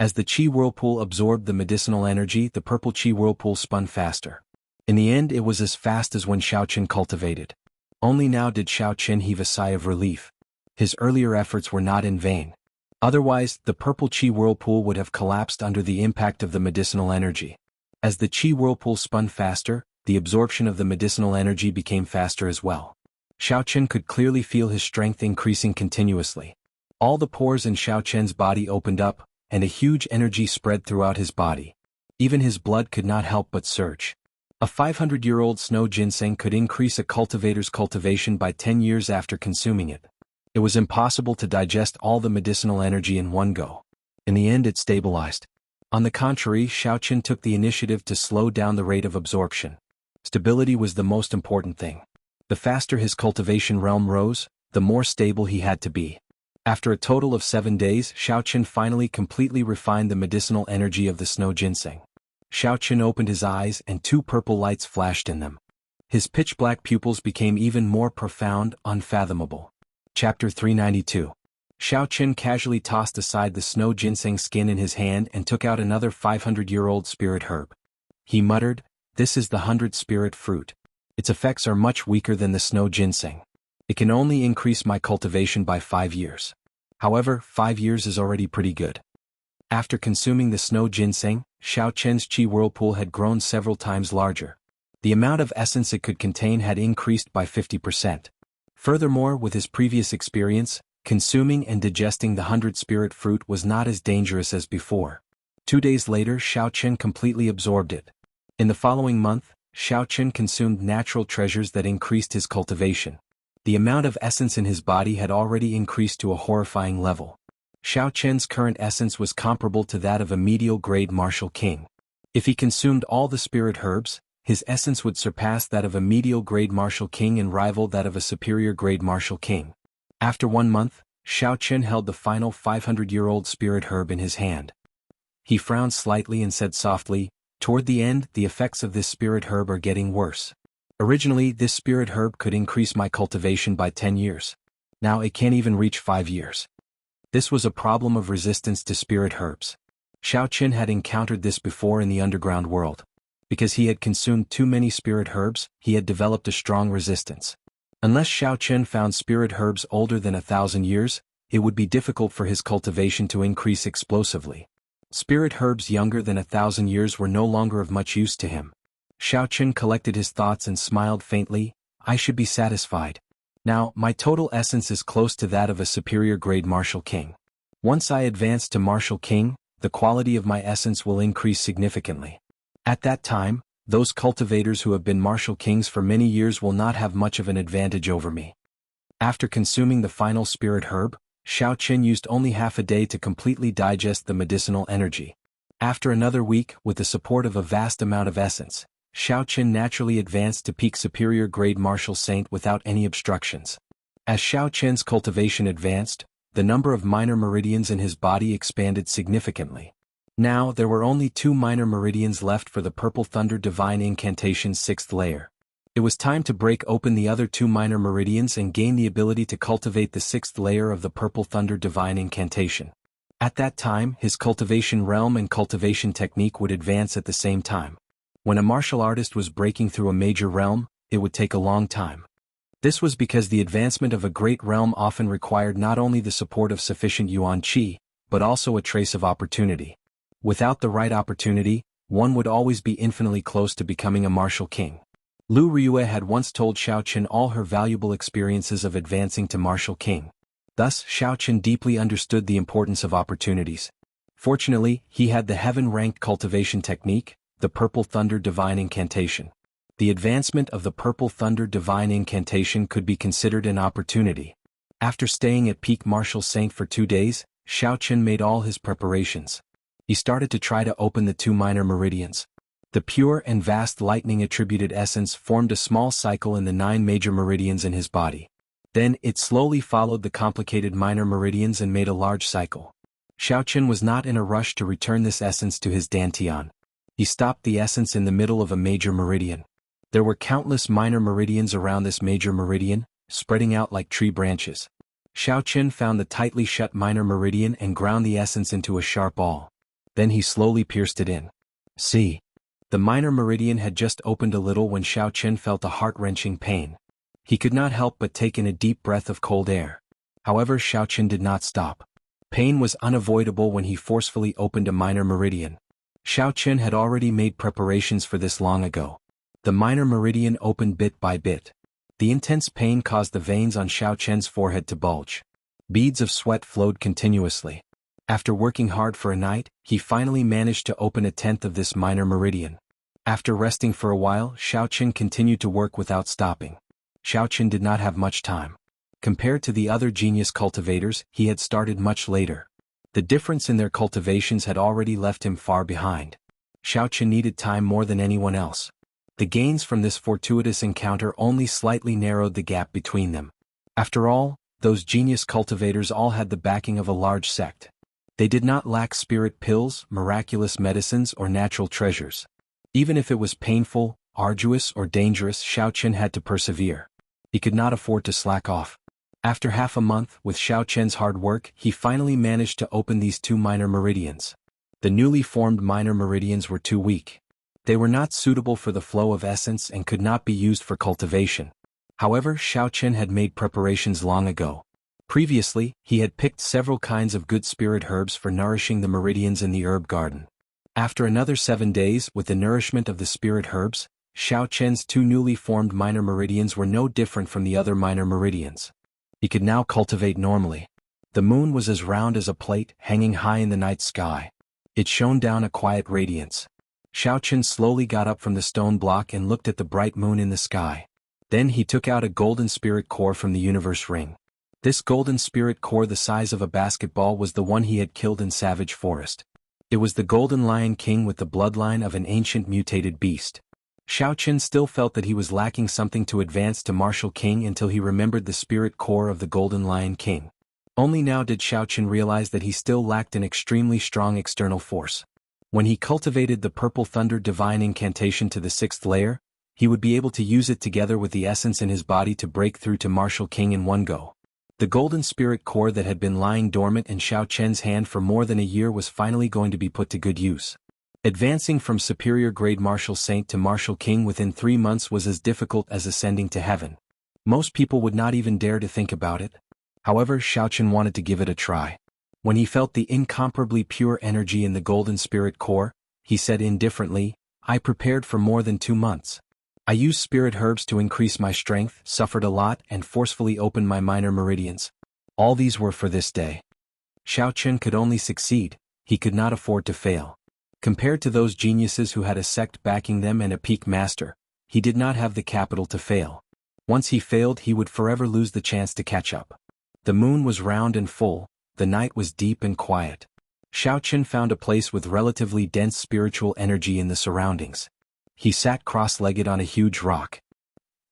A: As the qi whirlpool absorbed the medicinal energy, the purple qi whirlpool spun faster. In the end, it was as fast as when Xiaoqun cultivated. Only now did Xiaoqun heave a sigh of relief. His earlier efforts were not in vain. Otherwise, the purple qi whirlpool would have collapsed under the impact of the medicinal energy. As the qi whirlpool spun faster, the absorption of the medicinal energy became faster as well. Xiaoqun could clearly feel his strength increasing continuously. All the pores in Xiaoqun's body opened up, and a huge energy spread throughout his body. Even his blood could not help but surge. A 500-year-old snow ginseng could increase a cultivator's cultivation by 10 years after consuming it. It was impossible to digest all the medicinal energy in one go. In the end, it stabilized. On the contrary, Xiaoqun took the initiative to slow down the rate of absorption. Stability was the most important thing. The faster his cultivation realm rose, the more stable he had to be. After a total of 7 days, Xiaoqun finally completely refined the medicinal energy of the snow ginseng. Xiaoqun opened his eyes and 2 purple lights flashed in them. His pitch-black pupils became even more profound, unfathomable. Chapter 392. Xiaoqun casually tossed aside the snow ginseng skin in his hand and took out another 500-year-old spirit herb. He muttered, "This is the 100 spirit fruit. Its effects are much weaker than the snow ginseng. It can only increase my cultivation by 5 years. However, 5 years is already pretty good." After consuming the snow ginseng, Xiao Chen's qi whirlpool had grown several times larger. The amount of essence it could contain had increased by 50%. Furthermore, with his previous experience, consuming and digesting the 100-spirit fruit was not as dangerous as before. 2 days later, Xiao Chen completely absorbed it. In the following month, Xiao Chen consumed natural treasures that increased his cultivation. The amount of essence in his body had already increased to a horrifying level. Xiao Chen's current essence was comparable to that of a medial-grade martial king. If he consumed all the spirit herbs, his essence would surpass that of a medial-grade martial king and rival that of a superior-grade martial king. After 1 month, Xiao Chen held the final 500-year-old spirit herb in his hand. He frowned slightly and said softly, "Toward the end, the effects of this spirit herb are getting worse. Originally, this spirit herb could increase my cultivation by 10 years. Now it can't even reach 5 years." This was a problem of resistance to spirit herbs. Xiao Chen had encountered this before in the underground world. Because he had consumed too many spirit herbs, he had developed a strong resistance. Unless Xiao Chen found spirit herbs older than 1,000 years, it would be difficult for his cultivation to increase explosively. Spirit herbs younger than 1,000 years were no longer of much use to him. Xiao Chen collected his thoughts and smiled faintly. "I should be satisfied. Now, my total essence is close to that of a superior-grade martial king. Once I advance to martial king, the quality of my essence will increase significantly. At that time, those cultivators who have been martial kings for many years will not have much of an advantage over me." After consuming the final spirit herb, Xiao Chen used only half a day to completely digest the medicinal energy. After another week, with the support of a vast amount of essence, Xiao Chen naturally advanced to peak superior-grade martial saint without any obstructions. As Xiao Chen's cultivation advanced, the number of minor meridians in his body expanded significantly. Now there were only 2 minor meridians left for the Purple Thunder Divine Incantation's 6th layer. It was time to break open the other 2 minor meridians and gain the ability to cultivate the 6th layer of the Purple Thunder Divine Incantation. At that time, his cultivation realm and cultivation technique would advance at the same time. When a martial artist was breaking through a major realm, it would take a long time. This was because the advancement of a great realm often required not only the support of sufficient yuan qi, but also a trace of opportunity. Without the right opportunity, one would always be infinitely close to becoming a martial king. Lu Ryue had once told Xiao Chen all her valuable experiences of advancing to martial king. Thus, Xiao Chen deeply understood the importance of opportunities. Fortunately, he had the heaven-ranked cultivation technique, the Purple Thunder Divine Incantation. The advancement of the Purple Thunder Divine Incantation could be considered an opportunity. After staying at peak martial saint for 2 days, Xiao Chen made all his preparations. He started to try to open the 2 minor meridians. The pure and vast lightning-attributed essence formed a small cycle in the 9 major meridians in his body. Then it slowly followed the complicated minor meridians and made a large cycle. Xiao Chen was not in a rush to return this essence to his dantian. He stopped the essence in the middle of a major meridian. There were countless minor meridians around this major meridian, spreading out like tree branches. Xiao Chen found the tightly shut minor meridian and ground the essence into a sharp awl. Then he slowly pierced it in. See. The minor meridian had just opened a little when Xiao Chen felt a heart-wrenching pain. He could not help but take in a deep breath of cold air. However, Xiao Chen did not stop. Pain was unavoidable when he forcefully opened a minor meridian. Xiao Chen had already made preparations for this long ago. The minor meridian opened bit by bit. The intense pain caused the veins on Xiao Chen's forehead to bulge. Beads of sweat flowed continuously. After working hard for a night, he finally managed to open 1/10 of this minor meridian. After resting for a while, Xiao Chen continued to work without stopping. Xiao Chen did not have much time. Compared to the other genius cultivators, he had started much later. The difference in their cultivations had already left him far behind. Xiao Chen needed time more than anyone else. The gains from this fortuitous encounter only slightly narrowed the gap between them. After all, those genius cultivators all had the backing of a large sect. They did not lack spirit pills, miraculous medicines, or natural treasures. Even if it was painful, arduous, or dangerous, Xiao Chen had to persevere. He could not afford to slack off. After half a month, with Xiao Chen's hard work, he finally managed to open these 2 minor meridians. The newly formed minor meridians were too weak. They were not suitable for the flow of essence and could not be used for cultivation. However, Xiao Chen had made preparations long ago. Previously, he had picked several kinds of good spirit herbs for nourishing the meridians in the herb garden. After another 7 days with the nourishment of the spirit herbs, Xiao Chen's 2 newly formed minor meridians were no different from the other minor meridians. He could now cultivate normally. The moon was as round as a plate, hanging high in the night sky. It shone down a quiet radiance. Xiao Chen slowly got up from the stone block and looked at the bright moon in the sky. Then he took out a golden spirit core from the universe ring. This golden spirit core the size of a basketball was the one he had killed in Savage Forest. It was the golden lion king with the bloodline of an ancient mutated beast. Xiao Chen still felt that he was lacking something to advance to martial king until he remembered the spirit core of the golden lion king. Only now did Xiao Chen realize that he still lacked an extremely strong external force. When he cultivated the purple thunder divine incantation to the 6th layer, he would be able to use it together with the essence in his body to break through to martial king in one go. The golden spirit core that had been lying dormant in Xiao Chen's hand for more than a year was finally going to be put to good use. Advancing from superior grade martial saint to martial king within 3 months was as difficult as ascending to heaven. Most people would not even dare to think about it. However, Xiao Chen wanted to give it a try. When he felt the incomparably pure energy in the golden spirit core, he said indifferently, "I prepared for more than 2 months. I used spirit herbs to increase my strength, suffered a lot, and forcefully opened my minor meridians. All these were for this day." Xiao Chen could only succeed, he could not afford to fail. Compared to those geniuses who had a sect backing them and a peak master, he did not have the capital to fail. Once he failed, he would forever lose the chance to catch up. The moon was round and full, the night was deep and quiet. Xiao Chen found a place with relatively dense spiritual energy in the surroundings. He sat cross-legged on a huge rock.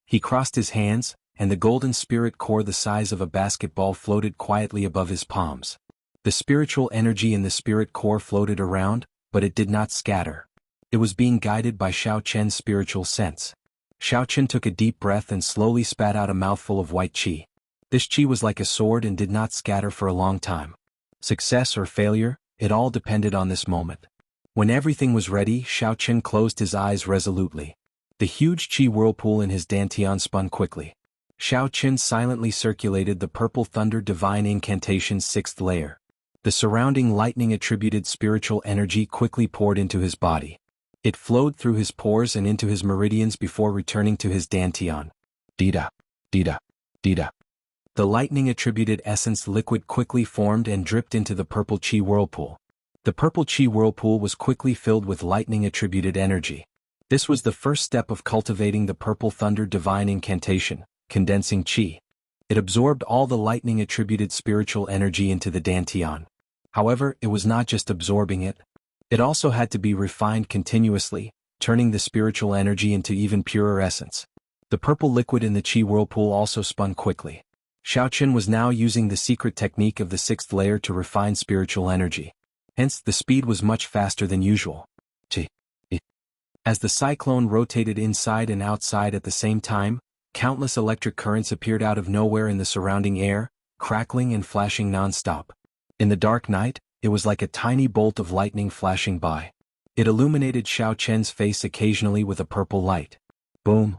A: He crossed his hands, and the golden spirit core the size of a basketball floated quietly above his palms. The spiritual energy in the spirit core floated around, but it did not scatter. It was being guided by Xiao Chen's spiritual sense. Xiao Chen took a deep breath and slowly spat out a mouthful of white qi. This qi was like a sword and did not scatter for a long time. Success or failure, it all depended on this moment. When everything was ready, Xiao Chen closed his eyes resolutely. The huge qi whirlpool in his dantian spun quickly. Xiao Chen silently circulated the purple thunder divine incantation's 6th layer. The surrounding lightning-attributed spiritual energy quickly poured into his body. It flowed through his pores and into his meridians before returning to his dantian. Dida, dida, dida. The lightning-attributed essence liquid quickly formed and dripped into the purple qi whirlpool. The purple qi whirlpool was quickly filled with lightning-attributed energy. This was the first step of cultivating the purple thunder divine incantation, condensing qi. It absorbed all the lightning-attributed spiritual energy into the dantian. However, it was not just absorbing it. It also had to be refined continuously, turning the spiritual energy into even purer essence. The purple liquid in the qi whirlpool also spun quickly. Xiao Chen was now using the secret technique of the 6th layer to refine spiritual energy. Hence, the speed was much faster than usual. As the cyclone rotated inside and outside at the same time, countless electric currents appeared out of nowhere in the surrounding air, crackling and flashing non-stop. In the dark night, it was like a tiny bolt of lightning flashing by. It illuminated Xiao Chen's face occasionally with a purple light. Boom!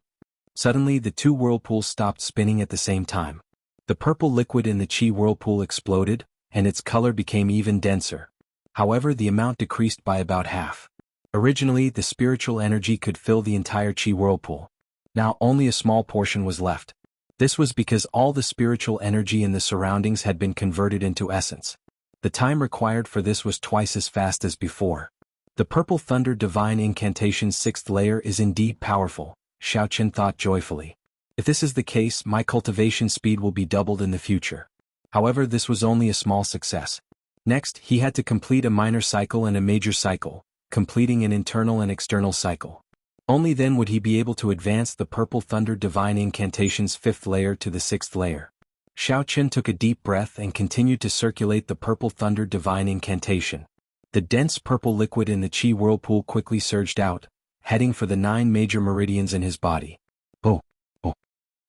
A: Suddenly the 2 whirlpools stopped spinning at the same time. The purple liquid in the qi whirlpool exploded, and its color became even denser. However, the amount decreased by about half. Originally, the spiritual energy could fill the entire qi whirlpool. Now only a small portion was left. This was because all the spiritual energy in the surroundings had been converted into essence. The time required for this was twice as fast as before. The purple thunder divine incantation's 6th layer is indeed powerful, Xiao Chen thought joyfully. If this is the case, my cultivation speed will be doubled in the future. However, this was only a small success. Next, he had to complete a minor cycle and a major cycle, completing an internal and external cycle. Only then would he be able to advance the purple thunder divine incantation's 5th layer to the 6th layer. Xiao Chen took a deep breath and continued to circulate the purple thunder divine incantation. The dense purple liquid in the qi whirlpool quickly surged out, heading for the 9 major meridians in his body. Oh!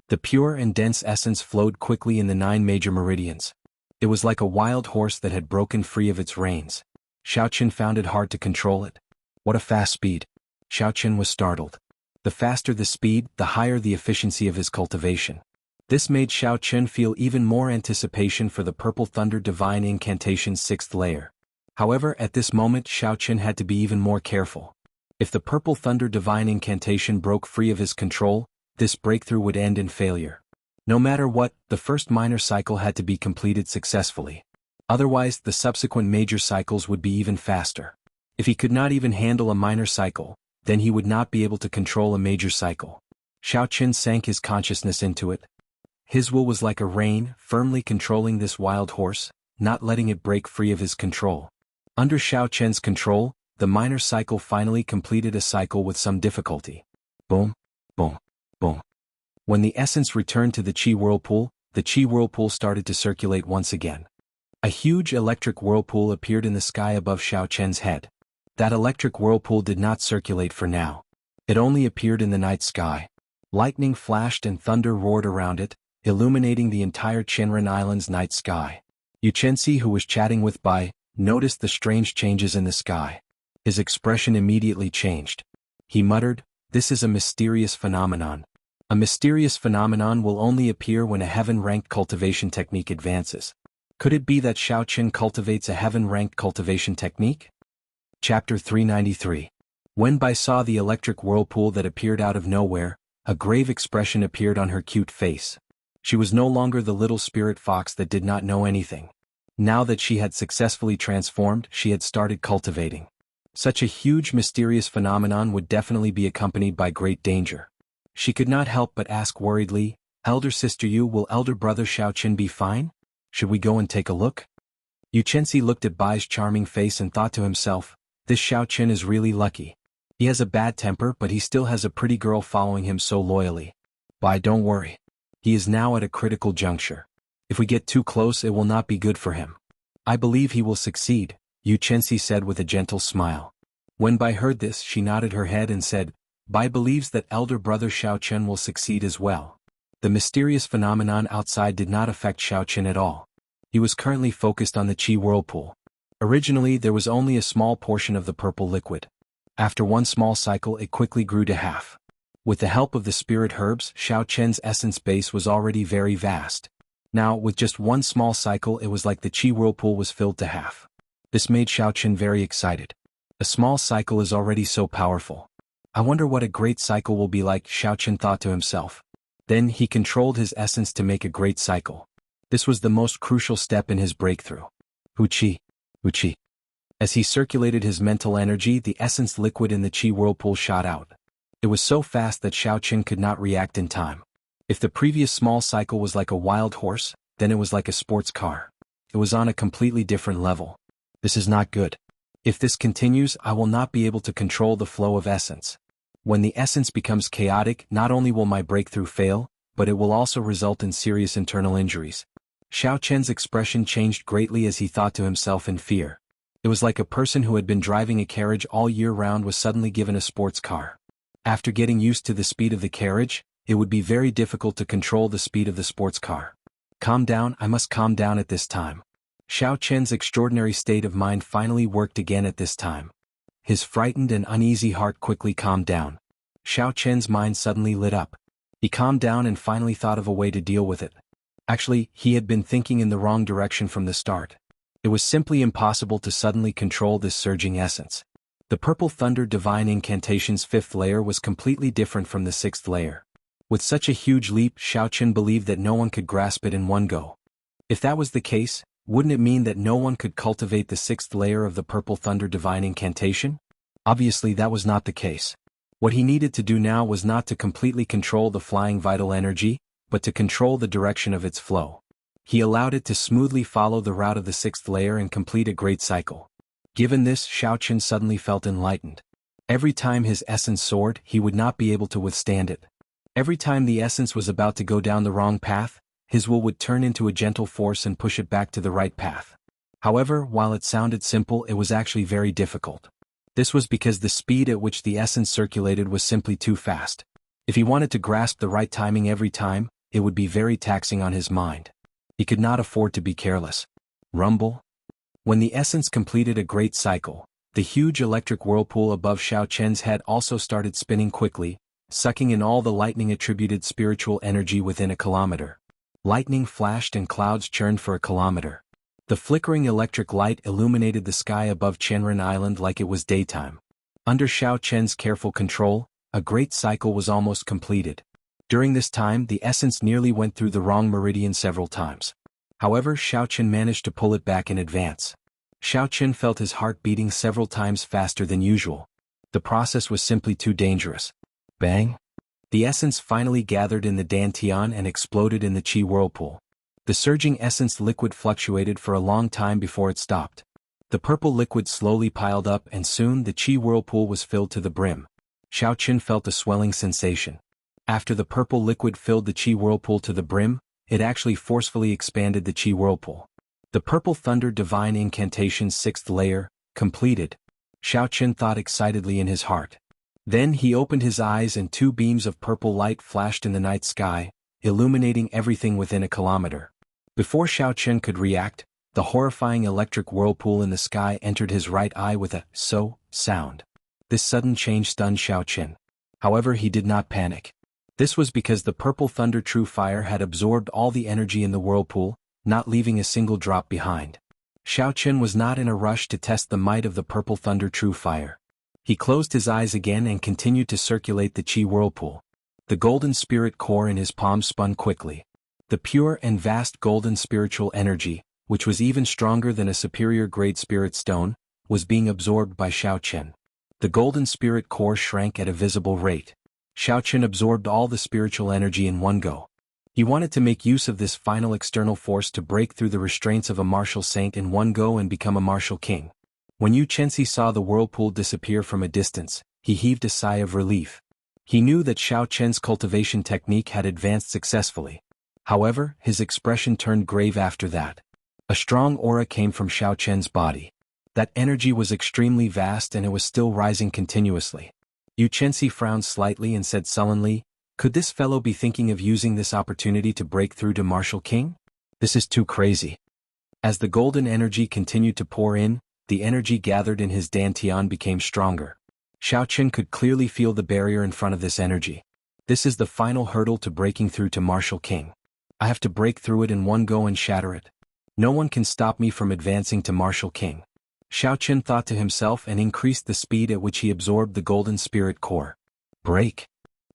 A: The pure and dense essence flowed quickly in the 9 major meridians. It was like a wild horse that had broken free of its reins. Xiao Chen found it hard to control it. What a fast speed! Xiao Chen was startled. The faster the speed, the higher the efficiency of his cultivation. This made Xiao Chen feel even more anticipation for the Purple Thunder Divine Incantation's 6th layer. However, at this moment Xiao Chen had to be even more careful. If the Purple Thunder Divine Incantation broke free of his control, this breakthrough would end in failure. No matter what, the first minor cycle had to be completed successfully. Otherwise, the subsequent major cycles would be even faster. If he could not even handle a minor cycle, then he would not be able to control a major cycle. Xiao Chen sank his consciousness into it. His will was like a rein, firmly controlling this wild horse, not letting it break free of his control. Under Xiao Chen's control, the minor cycle finally completed a cycle with some difficulty. Boom, boom, boom. When the essence returned to the Qi whirlpool, the Qi whirlpool started to circulate once again. A huge electric whirlpool appeared in the sky above Xiao Chen's head. That electric whirlpool did not circulate for now. It only appeared in the night sky. Lightning flashed and thunder roared around it, illuminating the entire Qianren Island's night sky. Yu Chenxi, who was chatting with Bai, noticed the strange changes in the sky. His expression immediately changed. He muttered, "This is a mysterious phenomenon. A mysterious phenomenon will only appear when a heaven-ranked cultivation technique advances. Could it be that Xiao Chen cultivates a heaven-ranked cultivation technique?" Chapter 393. When Bai saw the electric whirlpool that appeared out of nowhere, a grave expression appeared on her cute face. She was no longer the little spirit fox that did not know anything. Now that she had successfully transformed, she had started cultivating. Such a huge mysterious phenomenon would definitely be accompanied by great danger. She could not help but ask worriedly, "Elder sister Yu, will elder brother Xiao Chen be fine? Should we go and take a look?" Yu Chenxi looked at Bai's charming face and thought to himself, "This Xiao Chen is really lucky. He has a bad temper, but he still has a pretty girl following him so loyally. Bai, don't worry. He is now at a critical juncture. If we get too close, it will not be good for him. I believe he will succeed," Yu Chenxi said with a gentle smile. When Bai heard this, she nodded her head and said, "Bai believes that elder brother Xiao Chen will succeed as well." The mysterious phenomenon outside did not affect Xiao Chen at all. He was currently focused on the Qi whirlpool. Originally, there was only a small portion of the purple liquid. After one small cycle, it quickly grew to half. With the help of the spirit herbs, Xiao Chen's essence base was already very vast. Now, with just one small cycle, it was like the Qi whirlpool was filled to half. This made Xiao Chen very excited. A small cycle is already so powerful. I wonder what a great cycle will be like, Xiao Chen thought to himself. Then he controlled his essence to make a great cycle. This was the most crucial step in his breakthrough. Wuxia. Wuxia. As he circulated his mental energy, the essence liquid in the Qi whirlpool shot out. It was so fast that Xiao Chen could not react in time. If the previous small cycle was like a wild horse, then it was like a sports car. It was on a completely different level. This is not good. If this continues, I will not be able to control the flow of essence. When the essence becomes chaotic, not only will my breakthrough fail, but it will also result in serious internal injuries. Xiao Chen's expression changed greatly as he thought to himself in fear. It was like a person who had been driving a carriage all year round was suddenly given a sports car. After getting used to the speed of the carriage, it would be very difficult to control the speed of the sports car. Calm down, I must calm down at this time. Xiao Chen's extraordinary state of mind finally worked again at this time. His frightened and uneasy heart quickly calmed down. Xiao Chen's mind suddenly lit up. He calmed down and finally thought of a way to deal with it. Actually, he had been thinking in the wrong direction from the start. It was simply impossible to suddenly control this surging essence. The Purple Thunder Divine Incantation's 5th layer was completely different from the 6th layer. With such a huge leap, Xiao Chen believed that no one could grasp it in one go. If that was the case, wouldn't it mean that no one could cultivate the 6th layer of the Purple Thunder Divine Incantation? Obviously that was not the case. What he needed to do now was not to completely control the flying vital energy, but to control the direction of its flow. He allowed it to smoothly follow the route of the 6th layer and complete a great cycle. Given this, Xiao Chen suddenly felt enlightened. Every time his essence soared, he would not be able to withstand it. Every time the essence was about to go down the wrong path, his will would turn into a gentle force and push it back to the right path. However, while it sounded simple, it was actually very difficult. This was because the speed at which the essence circulated was simply too fast. If he wanted to grasp the right timing every time, it would be very taxing on his mind. He could not afford to be careless. Rumble. When the essence completed a great cycle, the huge electric whirlpool above Xiao Chen's head also started spinning quickly, sucking in all the lightning-attributed spiritual energy within a kilometer. Lightning flashed and clouds churned for a kilometer. The flickering electric light illuminated the sky above Chenren Island like it was daytime. Under Xiao Chen's careful control, a great cycle was almost completed. During this time, the essence nearly went through the wrong meridian several times. However, Xiao Chen managed to pull it back in advance. Xiao Chen felt his heart beating several times faster than usual. The process was simply too dangerous. Bang! The essence finally gathered in the Dantian and exploded in the Qi whirlpool. The surging essence liquid fluctuated for a long time before it stopped. The purple liquid slowly piled up and soon the Qi whirlpool was filled to the brim. Xiao Chen felt a swelling sensation. After the purple liquid filled the Qi whirlpool to the brim, it actually forcefully expanded the Qi whirlpool. The Purple Thunder Divine Incantation's 6th layer, completed. Xiao Chen thought excitedly in his heart. Then he opened his eyes and 2 beams of purple light flashed in the night sky, illuminating everything within a kilometer. Before Xiao Chen could react, the horrifying electric whirlpool in the sky entered his right eye with a "so" sound. This sudden change stunned Xiao Chen. However, he did not panic. This was because the Purple Thunder True Fire had absorbed all the energy in the whirlpool, not leaving a single drop behind. Xiao Chen was not in a rush to test the might of the Purple Thunder True Fire. He closed his eyes again and continued to circulate the Qi whirlpool. The golden spirit core in his palm spun quickly. The pure and vast golden spiritual energy, which was even stronger than a superior grade spirit stone, was being absorbed by Xiao Chen. The golden spirit core shrank at a visible rate. Xiao Chen absorbed all the spiritual energy in one go. He wanted to make use of this final external force to break through the restraints of a martial saint in one go and become a martial king. When Yu Chenxi saw the whirlpool disappear from a distance, he heaved a sigh of relief. He knew that Xiao Chen's cultivation technique had advanced successfully. However, his expression turned grave after that. A strong aura came from Xiao Chen's body. That energy was extremely vast and it was still rising continuously. Yu Chenxi frowned slightly and said sullenly, "Could this fellow be thinking of using this opportunity to break through to Martial King? This is too crazy." As the golden energy continued to pour in, the energy gathered in his Dantian became stronger. Xiao Chen could clearly feel the barrier in front of this energy. This is the final hurdle to breaking through to Martial King. I have to break through it in one go and shatter it. No one can stop me from advancing to Martial King. Xiao Chen thought to himself and increased the speed at which he absorbed the golden spirit core. Break!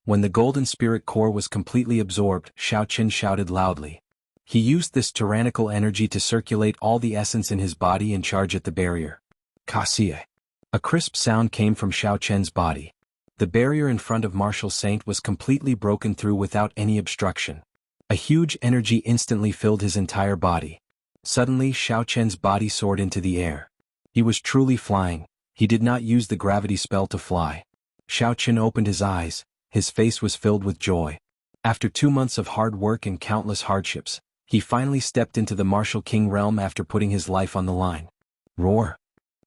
A: When the golden spirit core was completely absorbed, Xiao Chen shouted loudly. He used this tyrannical energy to circulate all the essence in his body and charge at the barrier. Kaxie! A crisp sound came from Xiao Chen's body. The barrier in front of Martial Saint was completely broken through without any obstruction. A huge energy instantly filled his entire body. Suddenly, Xiao Chen's body soared into the air. He was truly flying. He did not use the gravity spell to fly. Xiao Chen opened his eyes. His face was filled with joy. After 2 months of hard work and countless hardships, he finally stepped into the Martial King realm after putting his life on the line. Roar!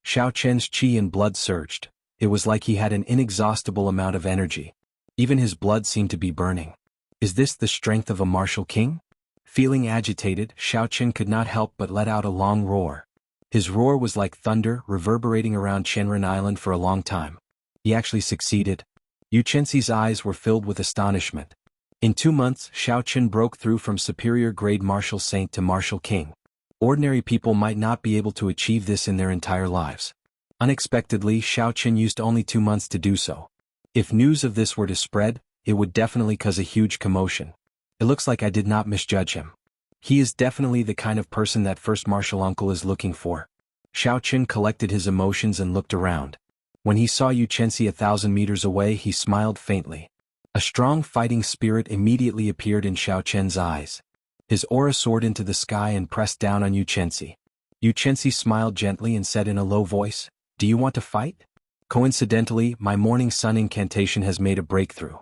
A: Xiao Chen's qi and blood surged. It was like he had an inexhaustible amount of energy. Even his blood seemed to be burning. Is this the strength of a Martial King? Feeling agitated, Xiao Chen could not help but let out a long roar. His roar was like thunder reverberating around Chenren Island for a long time. He actually succeeded. Yu Chenxi's eyes were filled with astonishment. In 2 months, Xiao Chen broke through from superior grade Martial Saint to Martial King. Ordinary people might not be able to achieve this in their entire lives. Unexpectedly, Xiao Chen used only 2 months to do so. If news of this were to spread, it would definitely cause a huge commotion. It looks like I did not misjudge him. He is definitely the kind of person that first martial uncle is looking for. Xiao Chen collected his emotions and looked around. When he saw Yu Chenxi 1,000 meters away, he smiled faintly. A strong fighting spirit immediately appeared in Xiao Chen's eyes. His aura soared into the sky and pressed down on Yu Chenxi. Yu Chenxi smiled gently and said in a low voice, "Do you want to fight? Coincidentally, my morning sun incantation has made a breakthrough.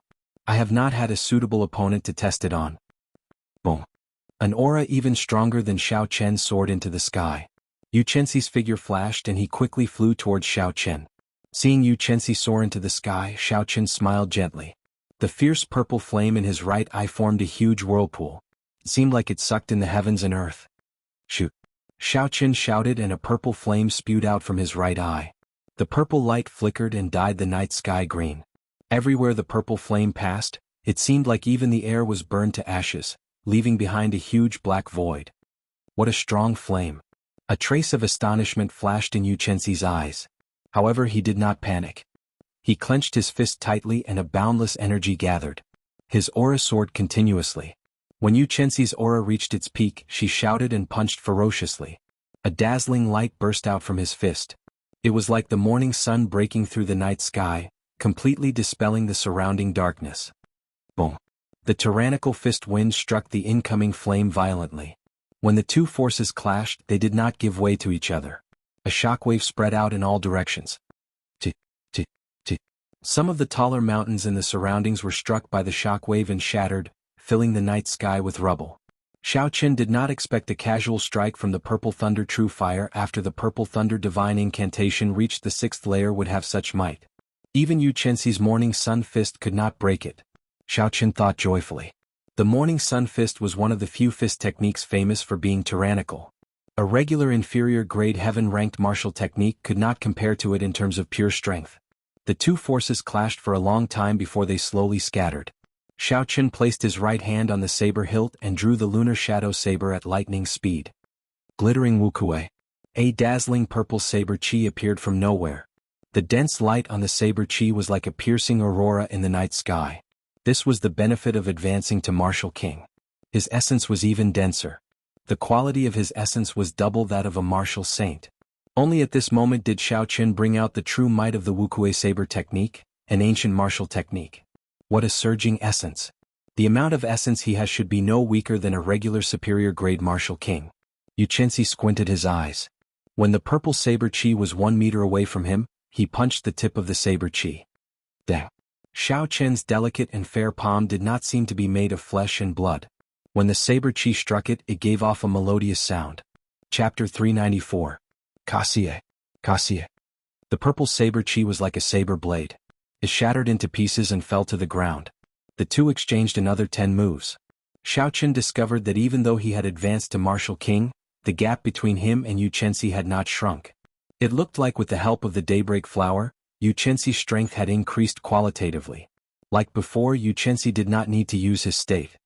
A: I have not had a suitable opponent to test it on." Boom! An aura even stronger than Xiao Chen soared into the sky. Yu Chenxi's figure flashed and he quickly flew towards Xiao Chen. Seeing Yu Chenxi soar into the sky, Xiao Chen smiled gently. The fierce purple flame in his right eye formed a huge whirlpool. It seemed like it sucked in the heavens and earth. Shoot! Xiao Chen shouted and a purple flame spewed out from his right eye. The purple light flickered and dyed the night sky green. Everywhere the purple flame passed, it seemed like even the air was burned to ashes, leaving behind a huge black void. What a strong flame! A trace of astonishment flashed in Yu Chenxi's eyes. However, he did not panic. He clenched his fist tightly and a boundless energy gathered. His aura soared continuously. When Yu Chenxi's aura reached its peak, she shouted and punched ferociously. A dazzling light burst out from his fist. It was like the morning sun breaking through the night sky, completely dispelling the surrounding darkness. Boom! The tyrannical fist wind struck the incoming flame violently. When the two forces clashed, they did not give way to each other. A shockwave spread out in all directions. Some of the taller mountains in the surroundings were struck by the shockwave and shattered, filling the night sky with rubble. Xiao Qin did not expect a casual strike from the Purple Thunder True Fire after the Purple Thunder Divine Incantation reached the 6th layer would have such might. Even Yu Chenxi's Morning Sun Fist could not break it. Xiao Qin thought joyfully. The Morning Sun Fist was one of the few fist techniques famous for being tyrannical. A regular inferior grade heaven-ranked martial technique could not compare to it in terms of pure strength. The two forces clashed for a long time before they slowly scattered. Xiao Qin placed his right hand on the saber hilt and drew the lunar shadow saber at lightning speed. Glittering Wuxia. A dazzling purple saber chi appeared from nowhere. The dense light on the saber chi was like a piercing aurora in the night sky. This was the benefit of advancing to Martial King. His essence was even denser. The quality of his essence was double that of a martial saint. Only at this moment did Xiao Qin bring out the true might of the Wuxia saber technique, an ancient martial technique. What a surging essence! The amount of essence he has should be no weaker than a regular superior grade martial king. Yu Chenxi squinted his eyes. When the purple saber chi was 1 meter away from him, he punched the tip of the saber chi. Dang! Xiao Qin's delicate and fair palm did not seem to be made of flesh and blood. When the saber chi struck it, it gave off a melodious sound. Chapter 394. Kaxie. The purple saber chi was like a saber blade. It shattered into pieces and fell to the ground. The two exchanged another 10 moves. Xiao Qin discovered that even though he had advanced to Martial King, the gap between him and Yu Chenxi had not shrunk. It looked like with the help of the Daybreak Flower, Yu Chenxi's strength had increased qualitatively. Like before, Yu Chenxi did not need to use his state.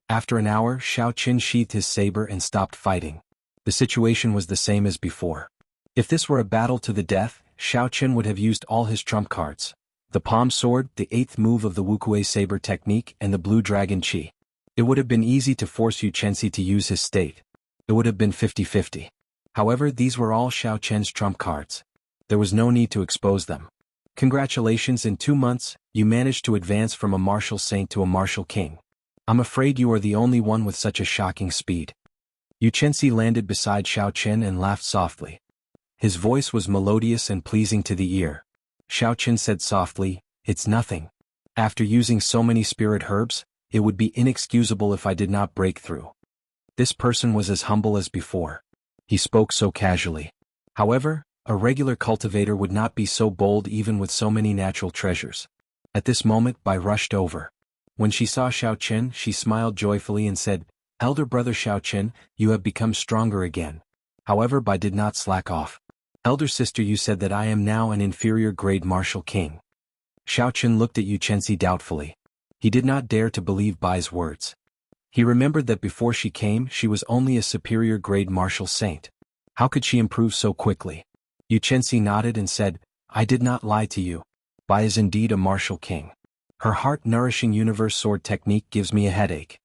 A: After an hour, Xiao Qin sheathed his saber and stopped fighting. The situation was the same as before. If this were a battle to the death, Xiao Qin would have used all his trump cards. The palm sword, the 8th move of the Wuxia saber technique, and the blue dragon chi. It would have been easy to force Yu Chenxi to use his state. It would have been 50-50. However, these were all Xiao Qin's trump cards. There was no need to expose them. Congratulations, in 2 months, you managed to advance from a martial saint to a martial king. I'm afraid you are the only one with such a shocking speed. Yu Chenxi landed beside Xiao Qin and laughed softly. His voice was melodious and pleasing to the ear. Xiao Qin said softly, "It's nothing. After using so many spirit herbs, it would be inexcusable if I did not break through." This person was as humble as before. He spoke so casually. However, a regular cultivator would not be so bold even with so many natural treasures. At this moment, Bai rushed over. When she saw Xiao Qin, she smiled joyfully and said, "Elder brother Xiao Qin, you have become stronger again." However, Bai did not slack off. "Elder sister, you said that I am now an inferior grade martial king." Xiao Qin looked at Yu Chenxi doubtfully. He did not dare to believe Bai's words. He remembered that before she came, she was only a superior grade martial saint. How could she improve so quickly? Yu Chenxi nodded and said, "I did not lie to you. Bai is indeed a martial king. Her heart-nourishing universe sword technique gives me a headache.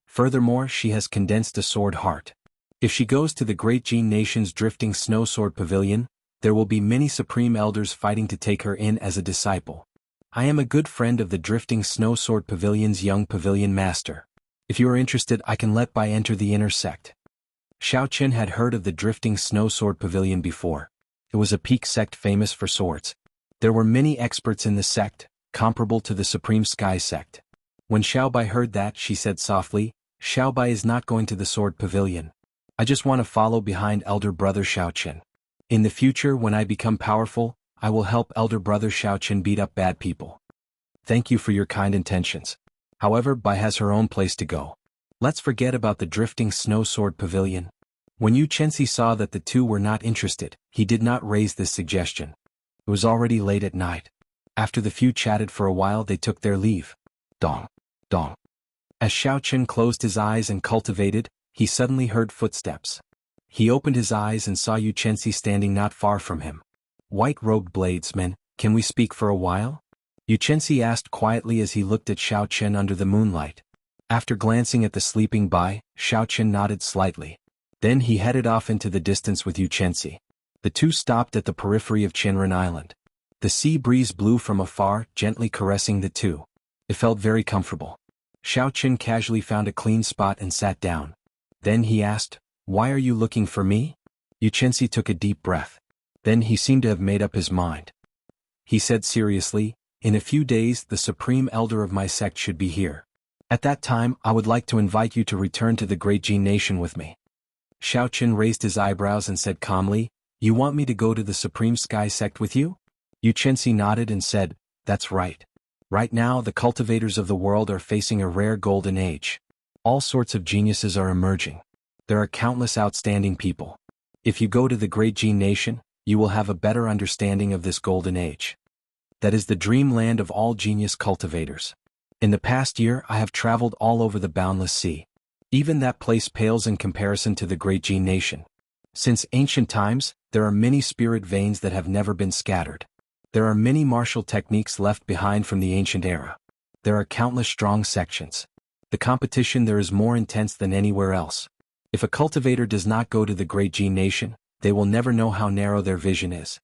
A: Furthermore, she has condensed a sword heart. If she goes to the Great Jin Nation's drifting snow sword pavilion, there will be many supreme elders fighting to take her in as a disciple. I am a good friend of the drifting snow sword pavilion's young pavilion master. If you are interested, I can let Bai enter the inner sect." Xiao Qin had heard of the drifting snow sword pavilion before. It was a peak sect famous for swords. There were many experts in the sect, comparable to the Supreme Sky sect. When Xiao Bai heard that, she said softly, "Xiao Bai is not going to the sword pavilion. I just want to follow behind elder brother Xiao Qin. In the future, when I become powerful, I will help elder brother Xiao Qin beat up bad people. Thank you for your kind intentions. However, Bai has her own place to go. Let's forget about the drifting snow sword pavilion." When Yu Chenxi saw that the two were not interested, he did not raise this suggestion. It was already late at night. After the few chatted for a while, they took their leave. Dong, dong. As Xiaochen closed his eyes and cultivated, he suddenly heard footsteps. He opened his eyes and saw Yu Chenxi standing not far from him. White-robed bladesman, can we speak for a while? Yu Chenxi asked quietly as he looked at Xiaochen under the moonlight. After glancing at the sleeping Bai, Xiaochen nodded slightly. Then he headed off into the distance with Yu Chenxi. The two stopped at the periphery of Qianren Island. The sea breeze blew from afar, gently caressing the two. It felt very comfortable. Xiaochen casually found a clean spot and sat down. Then he asked, "Why are you looking for me?" Yu Chenxi took a deep breath. Then he seemed to have made up his mind. He said seriously, "In a few days the supreme elder of my sect should be here. At that time I would like to invite you to return to the Great Jin Nation with me." Xiaochen raised his eyebrows and said calmly, "You want me to go to the Supreme Sky Sect with you?" Yu Chenxi nodded and said, "That's right. Right now the cultivators of the world are facing a rare golden age. All sorts of geniuses are emerging. There are countless outstanding people. If you go to the Great Jin Nation, you will have a better understanding of this golden age. That is the dreamland of all genius cultivators. In the past year I have traveled all over the boundless sea. Even that place pales in comparison to the Great Jin Nation. Since ancient times, there are many spirit veins that have never been scattered. There are many martial techniques left behind from the ancient era. There are countless strong sections. The competition there is more intense than anywhere else. If a cultivator does not go to the Great Jin Nation, they will never know how narrow their vision is."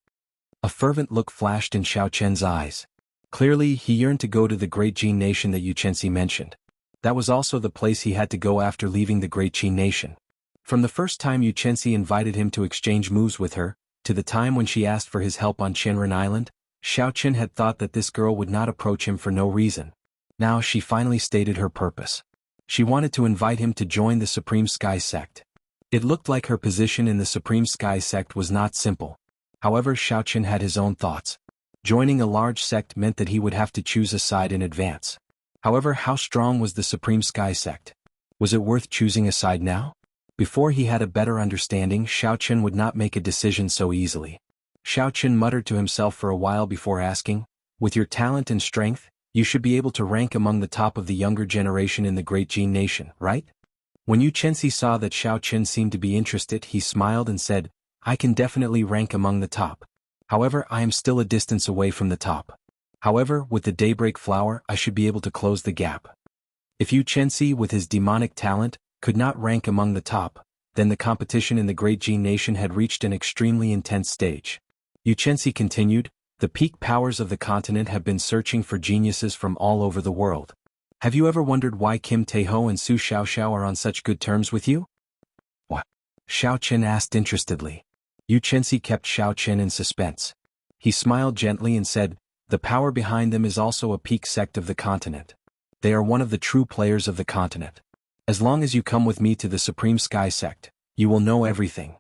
A: A fervent look flashed in Xiaochen's eyes. Clearly, he yearned to go to the Great Jin Nation that Yu Chenxi mentioned. That was also the place he had to go after leaving the Great Jin Nation. From the first time Yu Chenxi invited him to exchange moves with her, to the time when she asked for his help on Qianren Island, Xiaochen had thought that this girl would not approach him for no reason. Now she finally stated her purpose. She wanted to invite him to join the Supreme Sky Sect. It looked like her position in the Supreme Sky Sect was not simple. However, Xiaochen had his own thoughts. Joining a large sect meant that he would have to choose a side in advance. However, how strong was the Supreme Sky Sect? Was it worth choosing a side now? Before he had a better understanding, Xiaochen would not make a decision so easily. Xiaochen muttered to himself for a while before asking, "With your talent and strength, you should be able to rank among the top of the younger generation in the Great Jin Nation, right?" When Yu Chenxi saw that Xiaochen seemed to be interested, he smiled and said, "I can definitely rank among the top. However, I am still a distance away from the top. However, with the Daybreak Flower, I should be able to close the gap." If Yu Chenxi, with his demonic talent, could not rank among the top, then the competition in the Great Jin Nation had reached an extremely intense stage. Yu Chenxi continued, "The peak powers of the continent have been searching for geniuses from all over the world. Have you ever wondered why Kim Taeho and Su Xiaoxiao are on such good terms with you?" "What?" Xiaochen asked interestedly. Yu Chenxi kept Xiaochen in suspense. He smiled gently and said, "The power behind them is also a peak sect of the continent. They are one of the true players of the continent. As long as you come with me to the Supreme Sky Sect, you will know everything."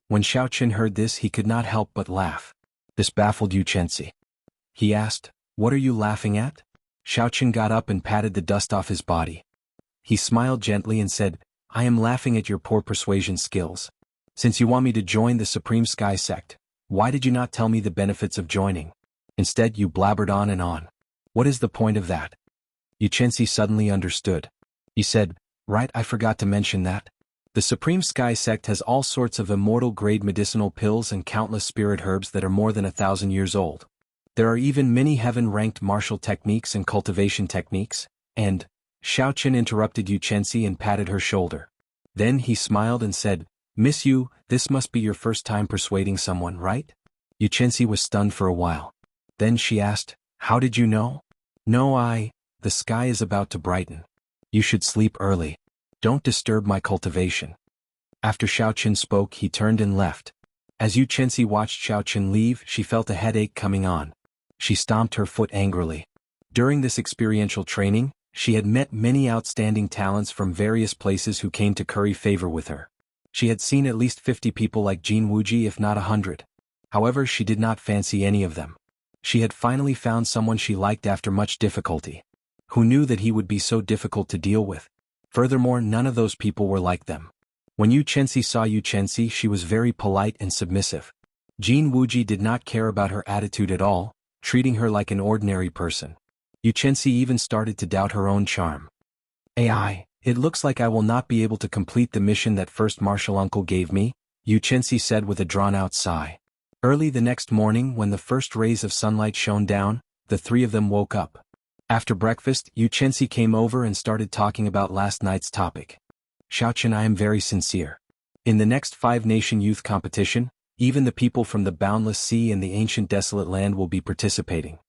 A: When Xiaochen heard this, he could not help but laugh. This baffled Yu Chenxi. He asked, "What are you laughing at?" Xiaochen got up and patted the dust off his body. He smiled gently and said, "I am laughing at your poor persuasion skills. Since you want me to join the Supreme Sky Sect, why did you not tell me the benefits of joining? Instead you blabbered on and on. What is the point of that?" Yu Chenxi suddenly understood. He said, "Right, I forgot to mention that. The Supreme Sky Sect has all sorts of immortal-grade medicinal pills and countless spirit herbs that are more than 1,000 years old. There are even many heaven-ranked martial techniques and cultivation techniques, and—" Xiaochen interrupted Yu Chenxi and patted her shoulder. Then he smiled and said, "Miss Yu, this must be your first time persuading someone, right?" Yu Chenxi was stunned for a while. Then she asked, "How did you know?" "No, the sky is about to brighten. You should sleep early. Don't disturb my cultivation." After Xiaochen spoke, he turned and left. As Yu Chenxi watched Xiaochen leave, she felt a headache coming on. She stomped her foot angrily. During this experiential training, she had met many outstanding talents from various places who came to curry favor with her. She had seen at least 50 people like Jin Wuji, if not 100. However, she did not fancy any of them. She had finally found someone she liked after much difficulty. Who knew that he would be so difficult to deal with? Furthermore, none of those people were like them. When Yu Chenxi saw Yu Chenxi, she was very polite and submissive. Jin Wuji did not care about her attitude at all, treating her like an ordinary person. Yu Chenxi even started to doubt her own charm. "AI, it looks like I will not be able to complete the mission that first martial uncle gave me," Yu Chenxi said with a drawn-out sigh. Early the next morning when the first rays of sunlight shone down, the three of them woke up. After breakfast, Yu Chenxi came over and started talking about last night's topic. "Xiaochen, I am very sincere. In the next 5-nation youth competition, even the people from the boundless sea and the ancient desolate land will be participating.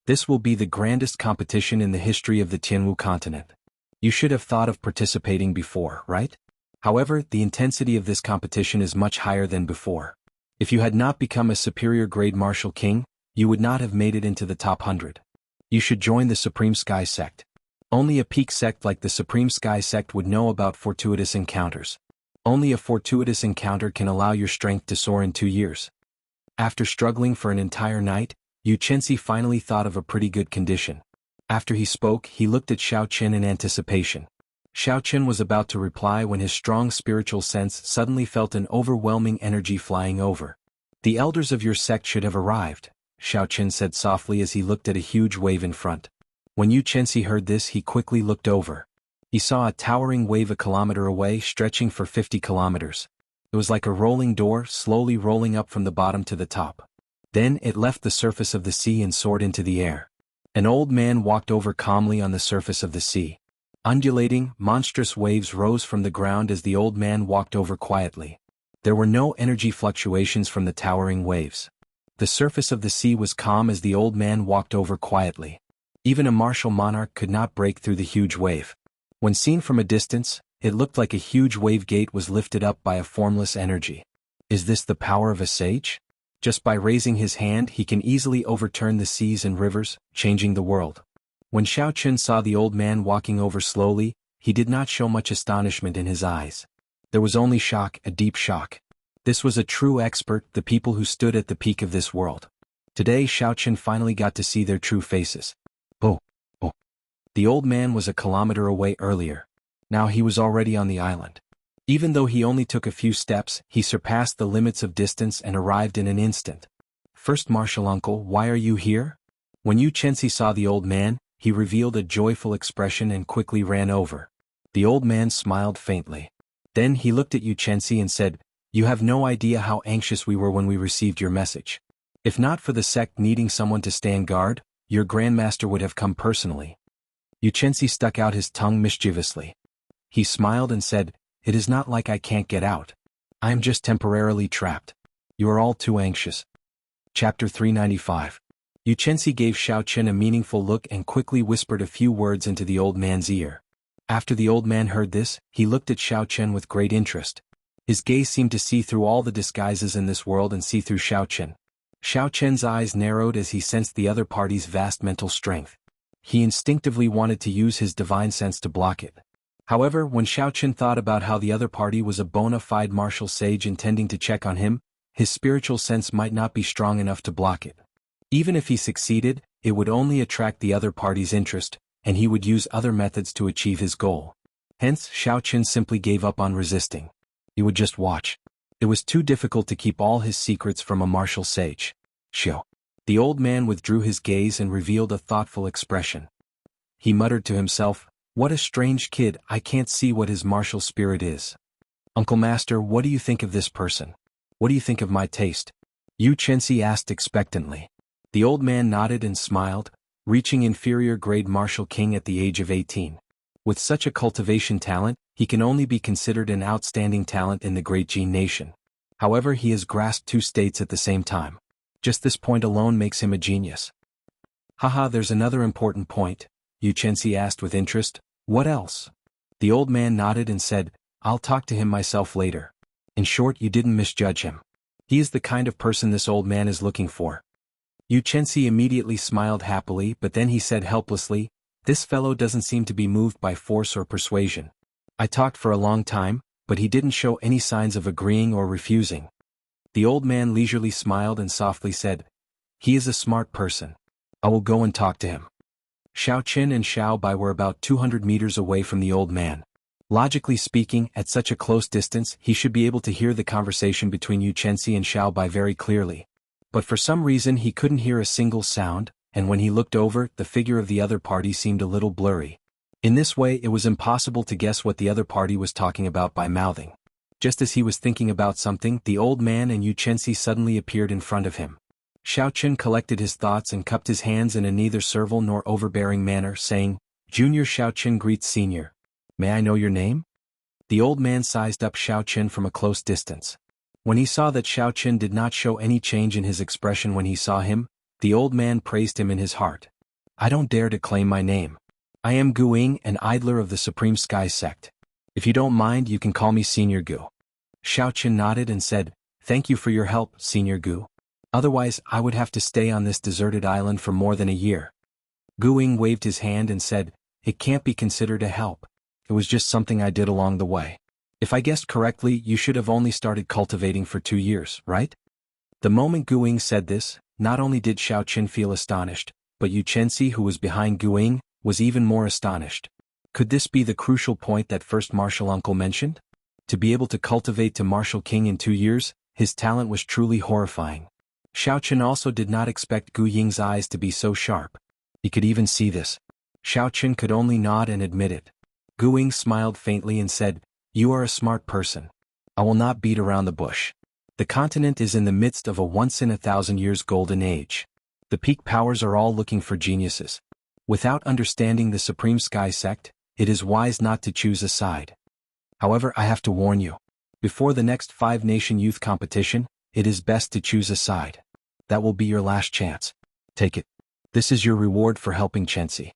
A: This will be the grandest competition in the history of the Tianwu continent. You should have thought of participating before, right? However, the intensity of this competition is much higher than before. If you had not become a superior grade martial king, you would not have made it into the top 100. You should join the Supreme Sky Sect. Only a peak sect like the Supreme Sky Sect would know about fortuitous encounters. Only a fortuitous encounter can allow your strength to soar in 2 years." After struggling for an entire night, Yu Chenxi finally thought of a pretty good condition. After he spoke, he looked at Xiaochen in anticipation. Xiaochen was about to reply when his strong spiritual sense suddenly felt an overwhelming energy flying over. "The elders of your sect should have arrived," Xiaochen said softly as he looked at a huge wave in front. When Yu Chenxi heard this, he quickly looked over. He saw a towering wave a kilometer away stretching for 50 kilometers. It was like a rolling door slowly rolling up from the bottom to the top. Then it left the surface of the sea and soared into the air. An old man walked over calmly on the surface of the sea. Undulating, monstrous waves rose from the ground as the old man walked over quietly. There were no energy fluctuations from the towering waves. The surface of the sea was calm as the old man walked over quietly. Even a martial monarch could not break through the huge wave. When seen from a distance, it looked like a huge wave gate was lifted up by a formless energy. Is this the power of a sage? Just by raising his hand he can easily overturn the seas and rivers, changing the world. When Xiaochen saw the old man walking over slowly, he did not show much astonishment in his eyes. There was only shock, a deep shock. This was a true expert, the people who stood at the peak of this world. Today Xiaochen finally got to see their true faces. Oh. The old man was a kilometer away earlier. Now he was already on the island. Even though he only took a few steps, he surpassed the limits of distance and arrived in an instant. "First martial uncle, why are you here?" When Yu Chenxi saw the old man, he revealed a joyful expression and quickly ran over. The old man smiled faintly. Then he looked at Yu Chenxi and said, "You have no idea how anxious we were when we received your message. If not for the sect needing someone to stand guard, your grandmaster would have come personally." Yu Chenxi stuck out his tongue mischievously. He smiled and said, "It is not like I can't get out. I am just temporarily trapped. You are all too anxious." Chapter 395. Yu Chenxi gave Xiaochen a meaningful look and quickly whispered a few words into the old man's ear. After the old man heard this, he looked at Xiaochen with great interest. His gaze seemed to see through all the disguises in this world and see through Xiaochen. Xiaochen's eyes narrowed as he sensed the other party's vast mental strength. He instinctively wanted to use his divine sense to block it. However, when Xiaochen thought about how the other party was a bona fide martial sage intending to check on him, his spiritual sense might not be strong enough to block it. Even if he succeeded, it would only attract the other party's interest, and he would use other methods to achieve his goal. Hence, Xiaochen simply gave up on resisting. He would just watch. It was too difficult to keep all his secrets from a martial sage. "Xiao." The old man withdrew his gaze and revealed a thoughtful expression. He muttered to himself, "What a strange kid, I can't see what his martial spirit is. Uncle Master, what do you think of this person? What do you think of my taste?" Yu Chenxi asked expectantly. The old man nodded and smiled, reaching inferior grade martial king at the age of 18. With such a cultivation talent, he can only be considered an outstanding talent in the Great Jin nation. However, he has grasped 2 states at the same time. Just this point alone makes him a genius. "Haha, there's another important point," Yu Chenxi asked with interest. "What else?" The old man nodded and said, "I'll talk to him myself later. In short, you didn't misjudge him. He is the kind of person this old man is looking for." Yu Chenxi immediately smiled happily, but then he said helplessly, "This fellow doesn't seem to be moved by force or persuasion. I talked for a long time, but he didn't show any signs of agreeing or refusing." The old man leisurely smiled and softly said, "He is a smart person. I will go and talk to him." Xiao Qin and Xiao Bai were about 200 meters away from the old man. Logically speaking, at such a close distance he should be able to hear the conversation between Yu Chenxi and Xiao Bai very clearly. But for some reason he couldn't hear a single sound, and when he looked over, the figure of the other party seemed a little blurry. In this way it was impossible to guess what the other party was talking about by mouthing. Just as he was thinking about something, the old man and Yu Chenxi suddenly appeared in front of him. Xiaoqun collected his thoughts and cupped his hands in a neither servile nor overbearing manner, saying, "Junior Xiaoqun greets Senior. May I know your name?" The old man sized up Xiaoqun from a close distance. When he saw that Xiaoqun did not show any change in his expression when he saw him, the old man praised him in his heart. "I don't dare to claim my name. I am Gu Ying, an idler of the Supreme Sky Sect. If you don't mind, you can call me Senior Gu." Xiaoqun nodded and said, "Thank you for your help, Senior Gu. Otherwise, I would have to stay on this deserted island for more than a year." Gu Ying waved his hand and said, "It can't be considered a help. It was just something I did along the way. If I guessed correctly, you should have only started cultivating for 2 years, right?" The moment Gu Ying said this, not only did Xiaoqun feel astonished, but Yu Chenxi, who was behind Gu Ying, was even more astonished. Could this be the crucial point that first martial uncle mentioned? To be able to cultivate to martial king in 2 years, his talent was truly horrifying. Xiaoqun also did not expect Gu Ying's eyes to be so sharp. He could even see this. Xiaoqun could only nod and admit it. Gu Ying smiled faintly and said, "You are a smart person. I will not beat around the bush. The continent is in the midst of a once-in-a-thousand-years golden age. The peak powers are all looking for geniuses. Without understanding the Supreme Sky Sect, it is wise not to choose a side. However, I have to warn you. Before the next 5-nation youth competition, it is best to choose a side. That will be your last chance. Take it. This is your reward for helping Chenxi."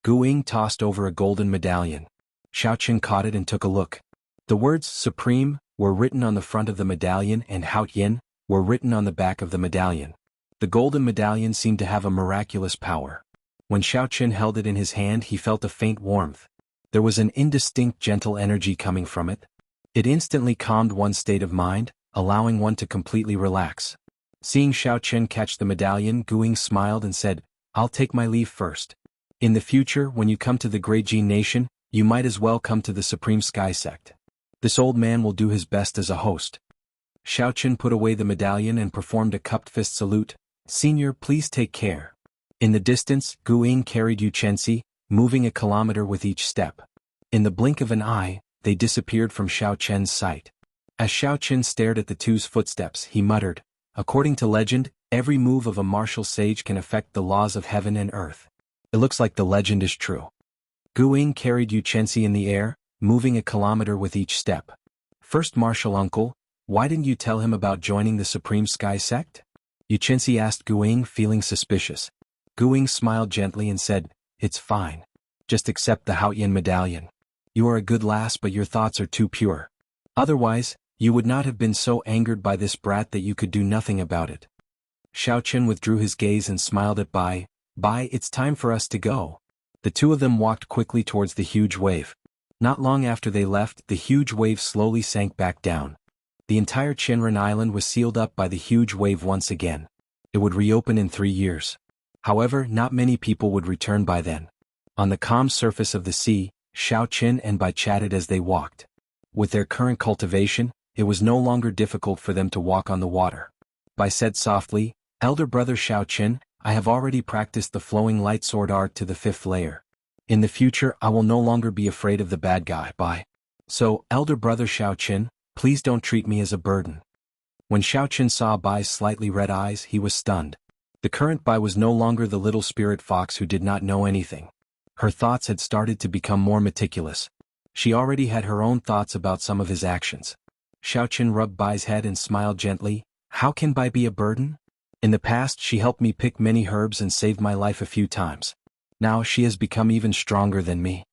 A: Gu Ying tossed over a golden medallion. Xiaoqun caught it and took a look. The words "Supreme" were written on the front of the medallion and "Hao Yin" were written on the back of the medallion. The golden medallion seemed to have a miraculous power. When Xiaoqun held it in his hand, he felt a faint warmth. There was an indistinct gentle energy coming from it. It instantly calmed one's state of mind, allowing one to completely relax. Seeing Xiaoqun catch the medallion, Gu Ying smiled and said, "I'll take my leave first. In the future, when you come to the Great Jin Nation, you might as well come to the Supreme Sky Sect. This old man will do his best as a host." Xiaoqun put away the medallion and performed a cupped fist salute. "Senior, please take care." In the distance, Gu Ying carried Yu Chenxi, moving a kilometer with each step. In the blink of an eye, they disappeared from Xiaoqun's sight. As Xiaoqun stared at the two's footsteps, he muttered, "According to legend, every move of a martial sage can affect the laws of heaven and earth. It looks like the legend is true." Gu Ying carried Yu Chenxi in the air, moving a kilometer with each step. "First martial uncle, why didn't you tell him about joining the Supreme Sky Sect?" Yu Chenxi asked Gu Ying, feeling suspicious. Gu Ying smiled gently and said, "It's fine. Just accept the Hao Yin medallion. You are a good lass, but your thoughts are too pure. Otherwise, you would not have been so angered by this brat that you could do nothing about it." Xiaoqun withdrew his gaze and smiled at Bai. "Bai, it's time for us to go." The two of them walked quickly towards the huge wave. Not long after they left, the huge wave slowly sank back down. The entire Qianren Island was sealed up by the huge wave once again. It would reopen in 3 years. However, not many people would return by then. On the calm surface of the sea, Xiaoqun and Bai chatted as they walked. With their current cultivation, it was no longer difficult for them to walk on the water. Bai said softly, "Elder brother Xiaoqun, I have already practiced the flowing light sword art to the 5th layer. In the future, I will no longer be afraid of the bad guy, Bai. So, elder brother Xiaoqun, please don't treat me as a burden." When Xiaoqun saw Bai's slightly red eyes, he was stunned. The current Bai was no longer the little spirit fox who did not know anything. Her thoughts had started to become more meticulous. She already had her own thoughts about some of his actions. Xiaoqun rubbed Bai's head and smiled gently. "How can Bai be a burden? In the past, she helped me pick many herbs and saved my life a few times. Now she has become even stronger than me."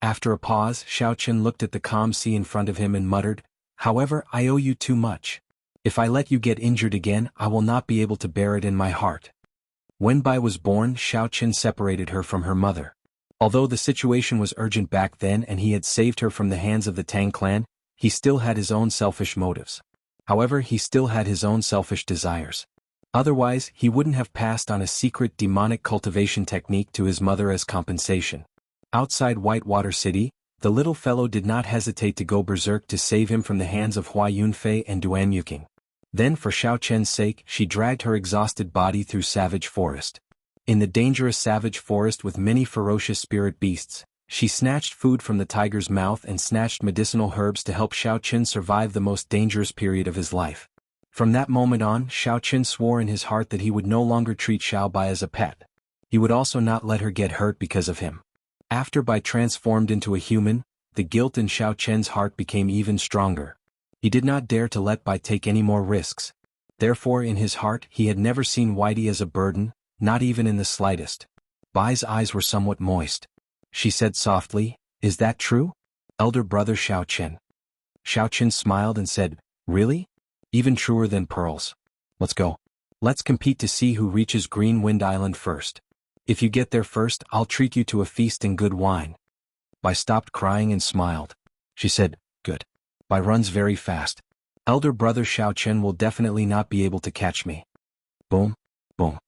A: After a pause, Xiaoqun looked at the calm sea in front of him and muttered, "However, I owe you too much. If I let you get injured again, I will not be able to bear it in my heart." When Bai was born, Xiaoqun separated her from her mother. Although the situation was urgent back then and he had saved her from the hands of the Tang clan, he still had his own selfish motives. However, he still had his own selfish desires. Otherwise, he wouldn't have passed on a secret demonic cultivation technique to his mother as compensation. Outside Whitewater City, the little fellow did not hesitate to go berserk to save him from the hands of Hua Yunfei and Duan Yuking. Then for Xiao Chen's sake she dragged her exhausted body through savage forest. In the dangerous savage forest with many ferocious spirit beasts, she snatched food from the tiger's mouth and snatched medicinal herbs to help Xiao Chen survive the most dangerous period of his life. From that moment on, Xiao Chen swore in his heart that he would no longer treat Xiao Bai as a pet. He would also not let her get hurt because of him. After Bai transformed into a human, the guilt in Xiao Chen's heart became even stronger. He did not dare to let Bai take any more risks. Therefore in his heart he had never seen Whitey as a burden, not even in the slightest. Bai's eyes were somewhat moist. She said softly, "Is that true? Elder brother Xiao Chen." Xiao Chen smiled and said, "Really? Even truer than pearls. Let's go. Let's compete to see who reaches Green Wind Island first. If you get there first, I'll treat you to a feast and good wine." Bai stopped crying and smiled. She said, "Good. Bai runs very fast. Elder brother Xiao Chen will definitely not be able to catch me." Boom, boom.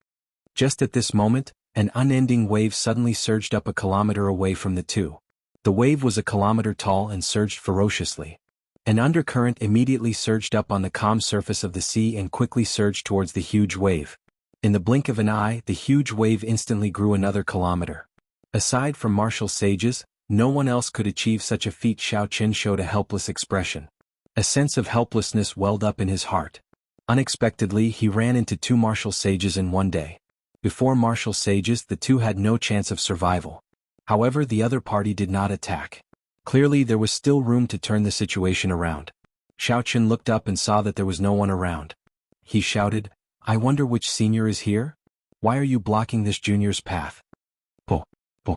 A: Just at this moment, an unending wave suddenly surged up a kilometer away from the two. The wave was a kilometer tall and surged ferociously. An undercurrent immediately surged up on the calm surface of the sea and quickly surged towards the huge wave. In the blink of an eye, the huge wave instantly grew another kilometer. Aside from martial sages, no one else could achieve such a feat. Xiao Chen showed a helpless expression. A sense of helplessness welled up in his heart. Unexpectedly, he ran into two martial sages in one day. Before martial sages, the two had no chance of survival. However, the other party did not attack. Clearly there was still room to turn the situation around. Xiao Chen looked up and saw that there was no one around. He shouted, "I wonder which senior is here? Why are you blocking this junior's path?" Po, po.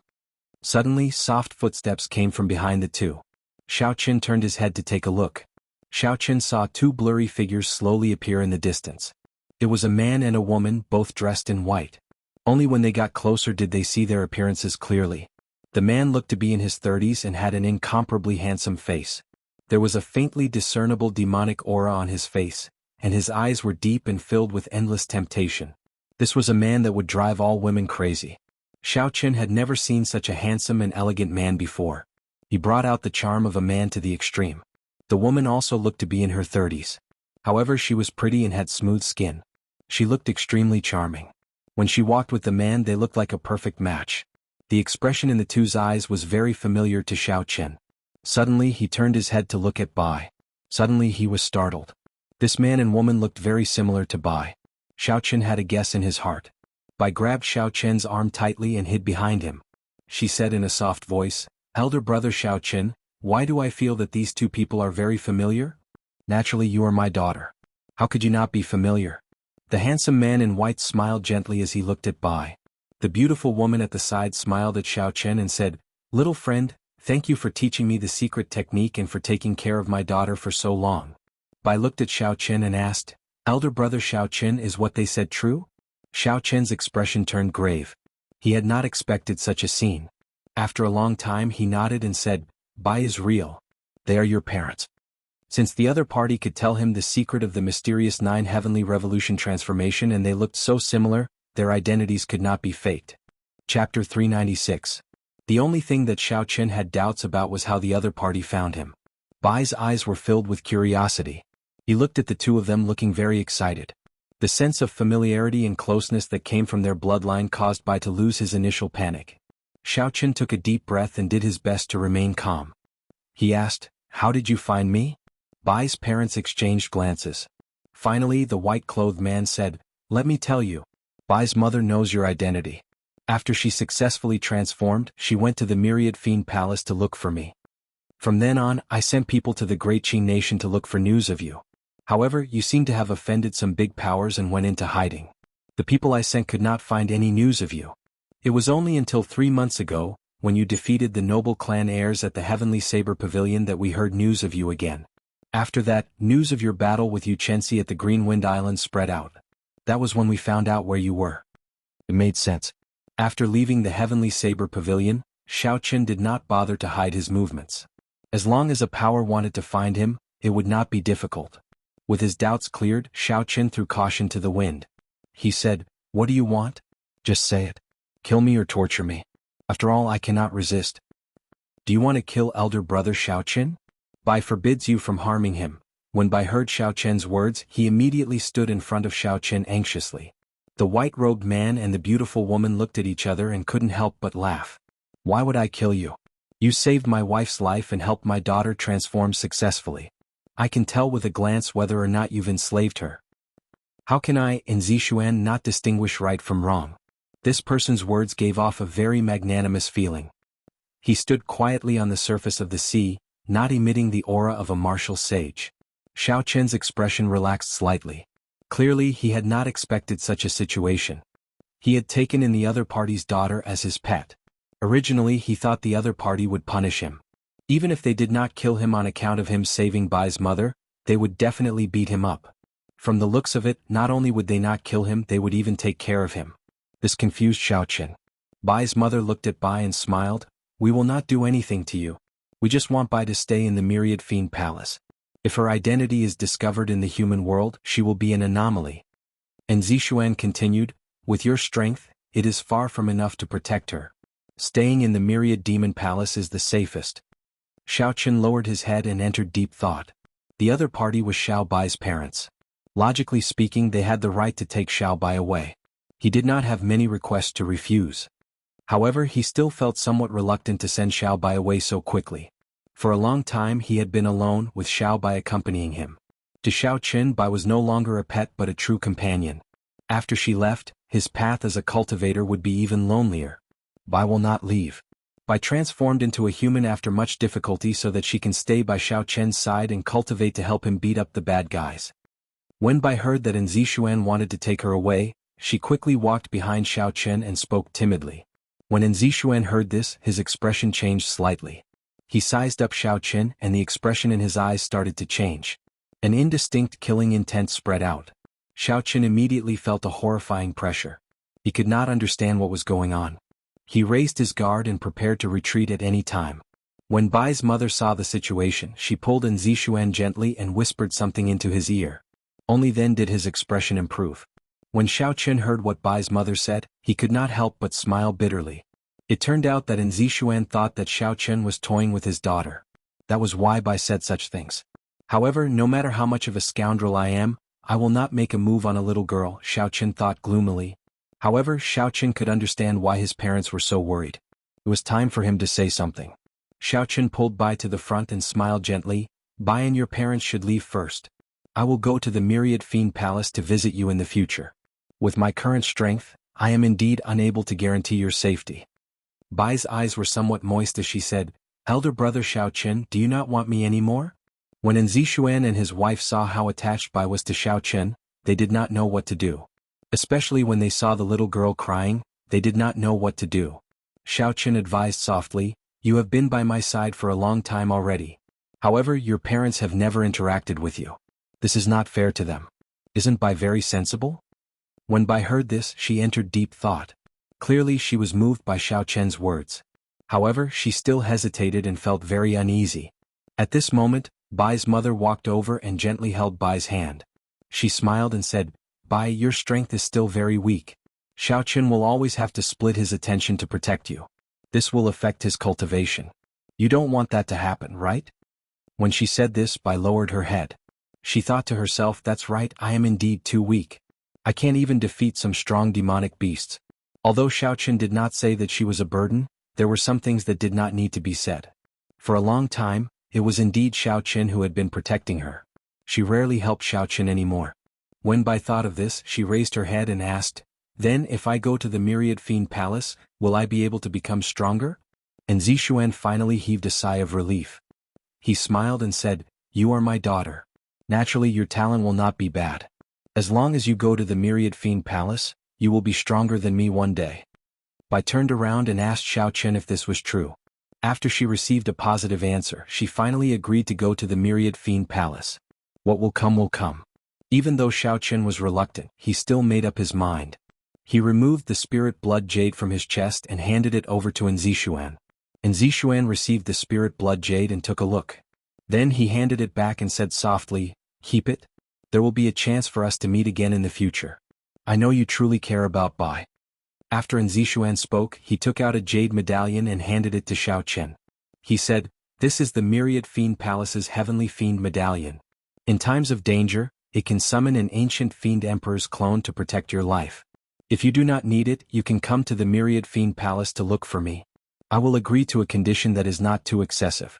A: Suddenly, soft footsteps came from behind the two. Xiao Chen turned his head to take a look. Xiao Chen saw two blurry figures slowly appear in the distance. It was a man and a woman, both dressed in white. Only when they got closer did they see their appearances clearly. The man looked to be in his 30s and had an incomparably handsome face. There was a faintly discernible demonic aura on his face, and his eyes were deep and filled with endless temptation. This was a man that would drive all women crazy. Xiao Chen had never seen such a handsome and elegant man before. He brought out the charm of a man to the extreme. The woman also looked to be in her 30s. However, she was pretty and had smooth skin. She looked extremely charming. When she walked with the man, they looked like a perfect match. The expression in the two's eyes was very familiar to Xiao Chen. Suddenly he turned his head to look at Bai. Suddenly he was startled. This man and woman looked very similar to Bai. Xiao Chen had a guess in his heart. Bai grabbed Xiao Chen's arm tightly and hid behind him. She said in a soft voice, "Elder brother Xiao Chen, why do I feel that these two people are very familiar? Naturally you are my daughter. How could you not be familiar?" The handsome man in white smiled gently as he looked at Bai. The beautiful woman at the side smiled at Xiao Chen and said, "Little friend, thank you for teaching me the secret technique and for taking care of my daughter for so long." Bai looked at Xiao Chen and asked, "Elder brother Xiao Chen, is what they said true?" Xiao Chen's expression turned grave. He had not expected such a scene. After a long time he nodded and said, "Bai is real. They are your parents." Since the other party could tell him the secret of the mysterious 9 heavenly revolution transformation and they looked so similar, their identities could not be faked. Chapter 396. The only thing that Xiao Chen had doubts about was how the other party found him. Bai's eyes were filled with curiosity. He looked at the two of them looking very excited. The sense of familiarity and closeness that came from their bloodline caused Bai to lose his initial panic. Xiao Chen took a deep breath and did his best to remain calm. He asked, "How did you find me?" Bai's parents exchanged glances. Finally, the white-clothed man said, "Let me tell you. Bai's mother knows your identity. After she successfully transformed, she went to the Myriad Fiend Palace to look for me. From then on, I sent people to the Great Qing Nation to look for news of you. However, you seem to have offended some big powers and went into hiding. The people I sent could not find any news of you. It was only until 3 months ago, when you defeated the noble clan heirs at the Heavenly Saber Pavilion, that we heard news of you again. After that, news of your battle with Yu Chenxi at the Green Wind Island spread out. That was when we found out where you were." It made sense. After leaving the Heavenly Saber Pavilion, Xiao Chen did not bother to hide his movements. As long as a power wanted to find him, it would not be difficult. With his doubts cleared, Xiao Chen threw caution to the wind. He said, "What do you want? Just say it. Kill me or torture me. After all, I cannot resist." "Do you want to kill elder brother Xiao Chen? Bai forbids you from harming him. When Bai heard Xiao Chen's words, he immediately stood in front of Xiao Chen anxiously. The white-robed man and the beautiful woman looked at each other and couldn't help but laugh. Why would I kill you? You saved my wife's life and helped my daughter transform successfully. I can tell with a glance whether or not you've enslaved her. How can I, in Zixuan, not distinguish right from wrong? This person's words gave off a very magnanimous feeling. He stood quietly on the surface of the sea, not emitting the aura of a martial sage. Xiao Chen's expression relaxed slightly. Clearly he had not expected such a situation. He had taken in the other party's daughter as his pet. Originally he thought the other party would punish him. Even if they did not kill him on account of him saving Bai's mother, they would definitely beat him up. From the looks of it, not only would they not kill him, they would even take care of him. This confused Xiao Chen. Bai's mother looked at Bai and smiled. We will not do anything to you. We just want Bai to stay in the Myriad Fiend Palace. If her identity is discovered in the human world, she will be an anomaly. And Zixuan continued, with your strength, it is far from enough to protect her. Staying in the Myriad Demon Palace is the safest. Xiao Chen lowered his head and entered deep thought. The other party was Xiao Bai's parents. Logically speaking, they had the right to take Xiao Bai away. He did not have many requests to refuse. However, he still felt somewhat reluctant to send Xiao Bai away so quickly. For a long time he had been alone, with Xiao Bai accompanying him. To Xiao Chen, Bai was no longer a pet but a true companion. After she left, his path as a cultivator would be even lonelier. Bai will not leave. Bai transformed into a human after much difficulty so that she can stay by Xiao Chen's side and cultivate to help him beat up the bad guys. When Bai heard that Zixuan wanted to take her away, she quickly walked behind Xiao Chen and spoke timidly. When Zixuan heard this, his expression changed slightly. He sized up Xiao Chen and the expression in his eyes started to change. An indistinct killing intent spread out. Xiao Chen immediately felt a horrifying pressure. He could not understand what was going on. He raised his guard and prepared to retreat at any time. When Bai's mother saw the situation, she pulled Zixuan gently and whispered something into his ear. Only then did his expression improve. When Xiao Chen heard what Bai's mother said, he could not help but smile bitterly. It turned out that Zixuan thought that Xiao Chen was toying with his daughter. That was why Bai said such things. However, no matter how much of a scoundrel I am, I will not make a move on a little girl, Xiao Chen thought gloomily. However, Xiao Chen could understand why his parents were so worried. It was time for him to say something. Xiao Chen pulled Bai to the front and smiled gently. Bai and your parents should leave first. I will go to the Myriad Fiend Palace to visit you in the future. With my current strength, I am indeed unable to guarantee your safety. Bai's eyes were somewhat moist as she said, Elder brother Xiao Chen, do you not want me anymore? When Zixuan and his wife saw how attached Bai was to Xiao Chen, they did not know what to do. Especially when they saw the little girl crying, they did not know what to do. Xiao Chen advised softly, you have been by my side for a long time already. However, your parents have never interacted with you. This is not fair to them. Isn't Bai very sensible? When Bai heard this, she entered deep thought. Clearly she was moved by Xiao Chen's words. However, she still hesitated and felt very uneasy. At this moment, Bai's mother walked over and gently held Bai's hand. She smiled and said, Bai, your strength is still very weak. Xiao Chen will always have to split his attention to protect you. This will affect his cultivation. You don't want that to happen, right? When she said this, Bai lowered her head. She thought to herself, that's right, I am indeed too weak. I can't even defeat some strong demonic beasts. Although Xiao Chen did not say that she was a burden, there were some things that did not need to be said. For a long time, it was indeed Xiao Chen who had been protecting her. She rarely helped Xiao Chen anymore. When Bai thought of this, she raised her head and asked, then if I go to the Myriad Fiend Palace, will I be able to become stronger? And Zixuan finally heaved a sigh of relief. He smiled and said, you are my daughter. Naturally your talent will not be bad. As long as you go to the Myriad Fiend Palace, you will be stronger than me one day. Bai turned around and asked Xiao Chen if this was true. After she received a positive answer, she finally agreed to go to the Myriad Fiend Palace. What will come will come. Even though Xiao Chen was reluctant, he still made up his mind. He removed the spirit blood jade from his chest and handed it over to Zixuan. Zixuan received the spirit blood jade and took a look. Then he handed it back and said softly, keep it. There will be a chance for us to meet again in the future. I know you truly care about Bai. After Zixuan spoke, he took out a jade medallion and handed it to Xiao Chen. He said, this is the Myriad Fiend Palace's Heavenly Fiend Medallion. In times of danger, it can summon an ancient fiend emperor's clone to protect your life. If you do not need it, you can come to the Myriad Fiend Palace to look for me. I will agree to a condition that is not too excessive.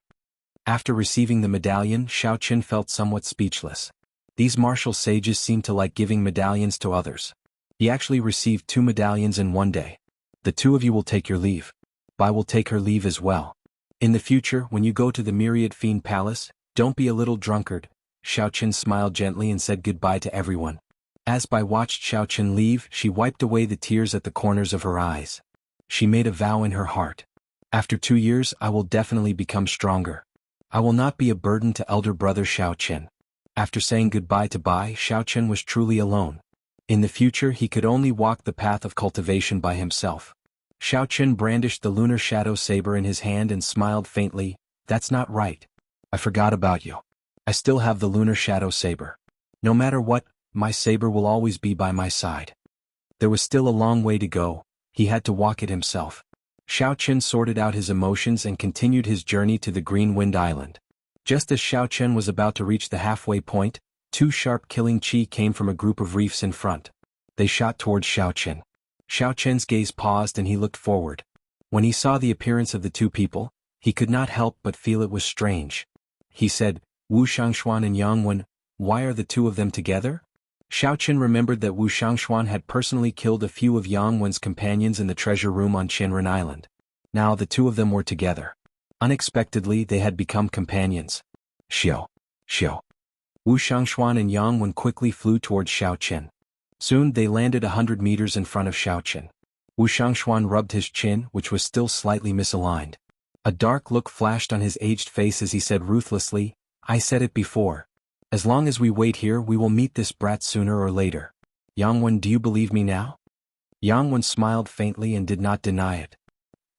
A: After receiving the medallion, Xiaoqun felt somewhat speechless. These martial sages seemed to like giving medallions to others. He actually received 2 medallions in one day. The 2 of you will take your leave. Bai will take her leave as well. In the future, when you go to the Myriad Fiend Palace, don't be a little drunkard. Xiaoqun smiled gently and said goodbye to everyone. As Bai watched Xiaoqun leave, she wiped away the tears at the corners of her eyes. She made a vow in her heart. After 2 years, I will definitely become stronger. I will not be a burden to elder brother Xiaoqun. After saying goodbye to Bai, Xiaoqun was truly alone. In the future, he could only walk the path of cultivation by himself. Xiaoqun brandished the lunar shadow saber in his hand and smiled faintly. That's not right. I forgot about you. I still have the lunar shadow saber. No matter what, my saber will always be by my side. There was still a long way to go. He had to walk it himself. Xiaoqun sorted out his emotions and continued his journey to the Green Wind Island. Just as Xiaoqun was about to reach the halfway point, 2 sharp killing chi came from a group of reefs in front. They shot towards Xiaoqun. Xiaoqun's gaze paused and he looked forward. When he saw the appearance of the 2 people, he could not help but feel it was strange. He said, Wu Shangxuan and Yang Wen, why are the 2 of them together? Xiaoqun remembered that Wu Shangxuan had personally killed a few of Yang Wen's companions in the treasure room on Qinren Island. Now the 2 of them were together. Unexpectedly, they had become companions. Xiao. Wu Shangxuan and Yang Wen quickly flew towards Xiaoqun. Soon they landed 100 meters in front of Xiaoqun. Wu Shangxuan rubbed his chin, which was still slightly misaligned. A dark look flashed on his aged face as he said ruthlessly, I said it before. As long as we wait here, we will meet this brat sooner or later. Yang Wen, do you believe me now? Yang Wen smiled faintly and did not deny it.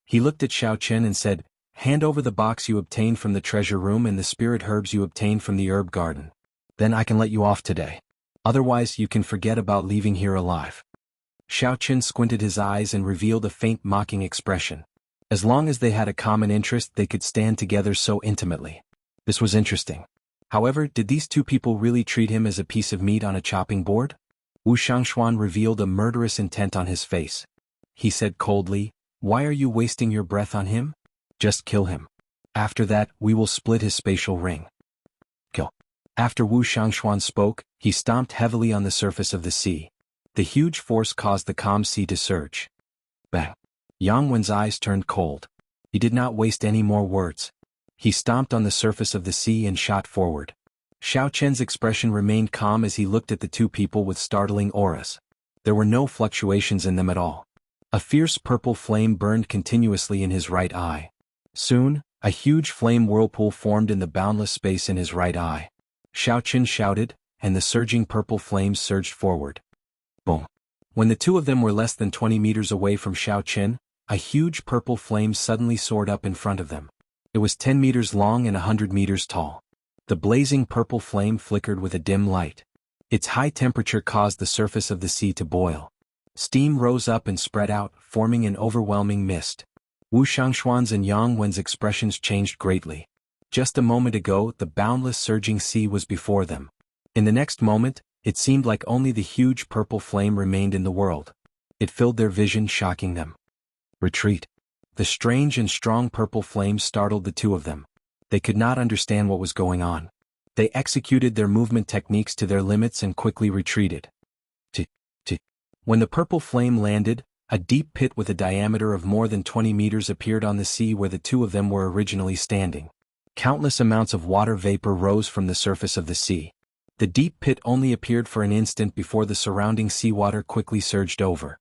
A: He looked at Xiaoqun and said, hand over the box you obtained from the treasure room and the spirit herbs you obtained from the herb garden. Then I can let you off today. Otherwise, you can forget about leaving here alive. Xiaoqun squinted his eyes and revealed a faint mocking expression. As long as they had a common interest, they could stand together so intimately. This was interesting. However, did these 2 people really treat him as a piece of meat on a chopping board? Wu Shangxuan revealed a murderous intent on his face. He said coldly, why are you wasting your breath on him? Just kill him. After that, we will split his spatial ring. Kill. After Wu Shangxuan spoke, he stomped heavily on the surface of the sea. The huge force caused the calm sea to surge. Bang. Yang Wen's eyes turned cold. He did not waste any more words. He stomped on the surface of the sea and shot forward. Xiaoqun's expression remained calm as he looked at the 2 people with startling auras. There were no fluctuations in them at all. A fierce purple flame burned continuously in his right eye. Soon, a huge flame whirlpool formed in the boundless space in his right eye. Xiaoqun shouted, and the surging purple flames surged forward. Boom. When the 2 of them were less than 20 meters away from Xiaoqun, a huge purple flame suddenly soared up in front of them. It was 10 meters long and 100 meters tall. The blazing purple flame flickered with a dim light. Its high temperature caused the surface of the sea to boil. Steam rose up and spread out, forming an overwhelming mist. Wu Shangxuan's and Yang Wen's expressions changed greatly. Just a moment ago, the boundless surging sea was before them. In the next moment, it seemed like only the huge purple flame remained in the world. It filled their vision, shocking them. Retreat. The strange and strong purple flame startled the 2 of them. They could not understand what was going on. They executed their movement techniques to their limits and quickly retreated. When the purple flame landed, a deep pit with a diameter of more than 20 meters appeared on the sea where the 2 of them were originally standing. Countless amounts of water vapor rose from the surface of the sea. The deep pit only appeared for an instant before the surrounding seawater quickly surged over.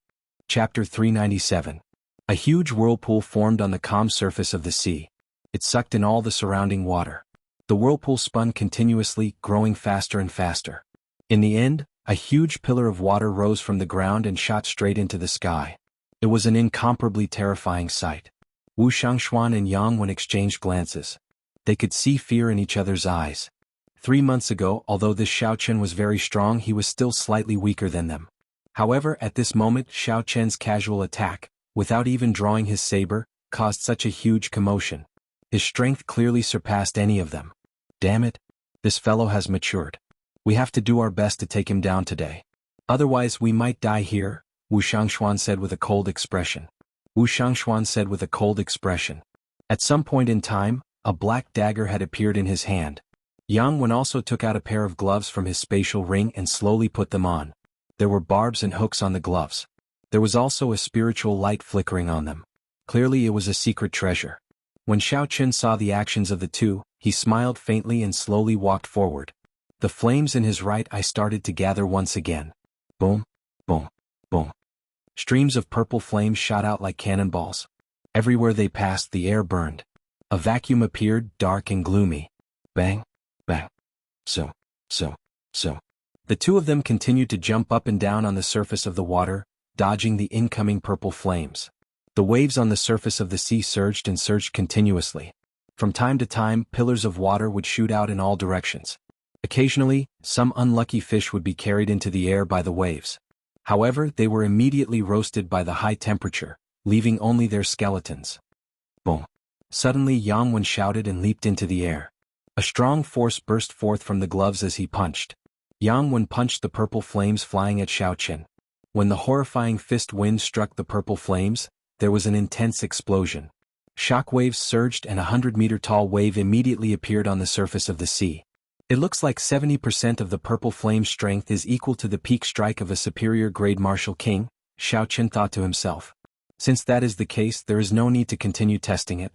A: Chapter 397. A huge whirlpool formed on the calm surface of the sea. It sucked in all the surrounding water. The whirlpool spun continuously, growing faster and faster. In the end, a huge pillar of water rose from the ground and shot straight into the sky. It was an incomparably terrifying sight. Wu Shangxuan and Yang Wen exchanged glances. They could see fear in each other's eyes. 3 months ago, although this Xiaoqun was very strong, he was still slightly weaker than them. However, at this moment, Xiaoqun's casual attack, without even drawing his saber, caused such a huge commotion. His strength clearly surpassed any of them. Damn it! This fellow has matured. We have to do our best to take him down today. Otherwise we might die here, Wu Shangshuan said with a cold expression. At some point in time, a black dagger had appeared in his hand. Yang Wen also took out a pair of gloves from his spatial ring and slowly put them on. There were barbs and hooks on the gloves. There was also a spiritual light flickering on them. Clearly it was a secret treasure. When Xiaoqun saw the actions of the two, he smiled faintly and slowly walked forward. The flames in his right eye started to gather once again. Boom, boom, boom. Streams of purple flames shot out like cannonballs. Everywhere they passed, the air burned. A vacuum appeared, dark and gloomy. Bang, bang. So. The two of them continued to jump up and down on the surface of the water, dodging the incoming purple flames. The waves on the surface of the sea surged and surged continuously. From time to time, pillars of water would shoot out in all directions. Occasionally, some unlucky fish would be carried into the air by the waves. However, they were immediately roasted by the high temperature, leaving only their skeletons. Boom. Suddenly Yang Wen shouted and leaped into the air. A strong force burst forth from the gloves as he punched. Yang Wen punched the purple flames flying at Xiaoqun. When the horrifying fist wind struck the purple flames, there was an intense explosion. Shockwaves surged and a 100-meter-tall wave immediately appeared on the surface of the sea. It looks like 70% of the purple flame's strength is equal to the peak strike of a superior-grade martial king, Xiaoqun thought to himself. Since that is the case, there is no need to continue testing it.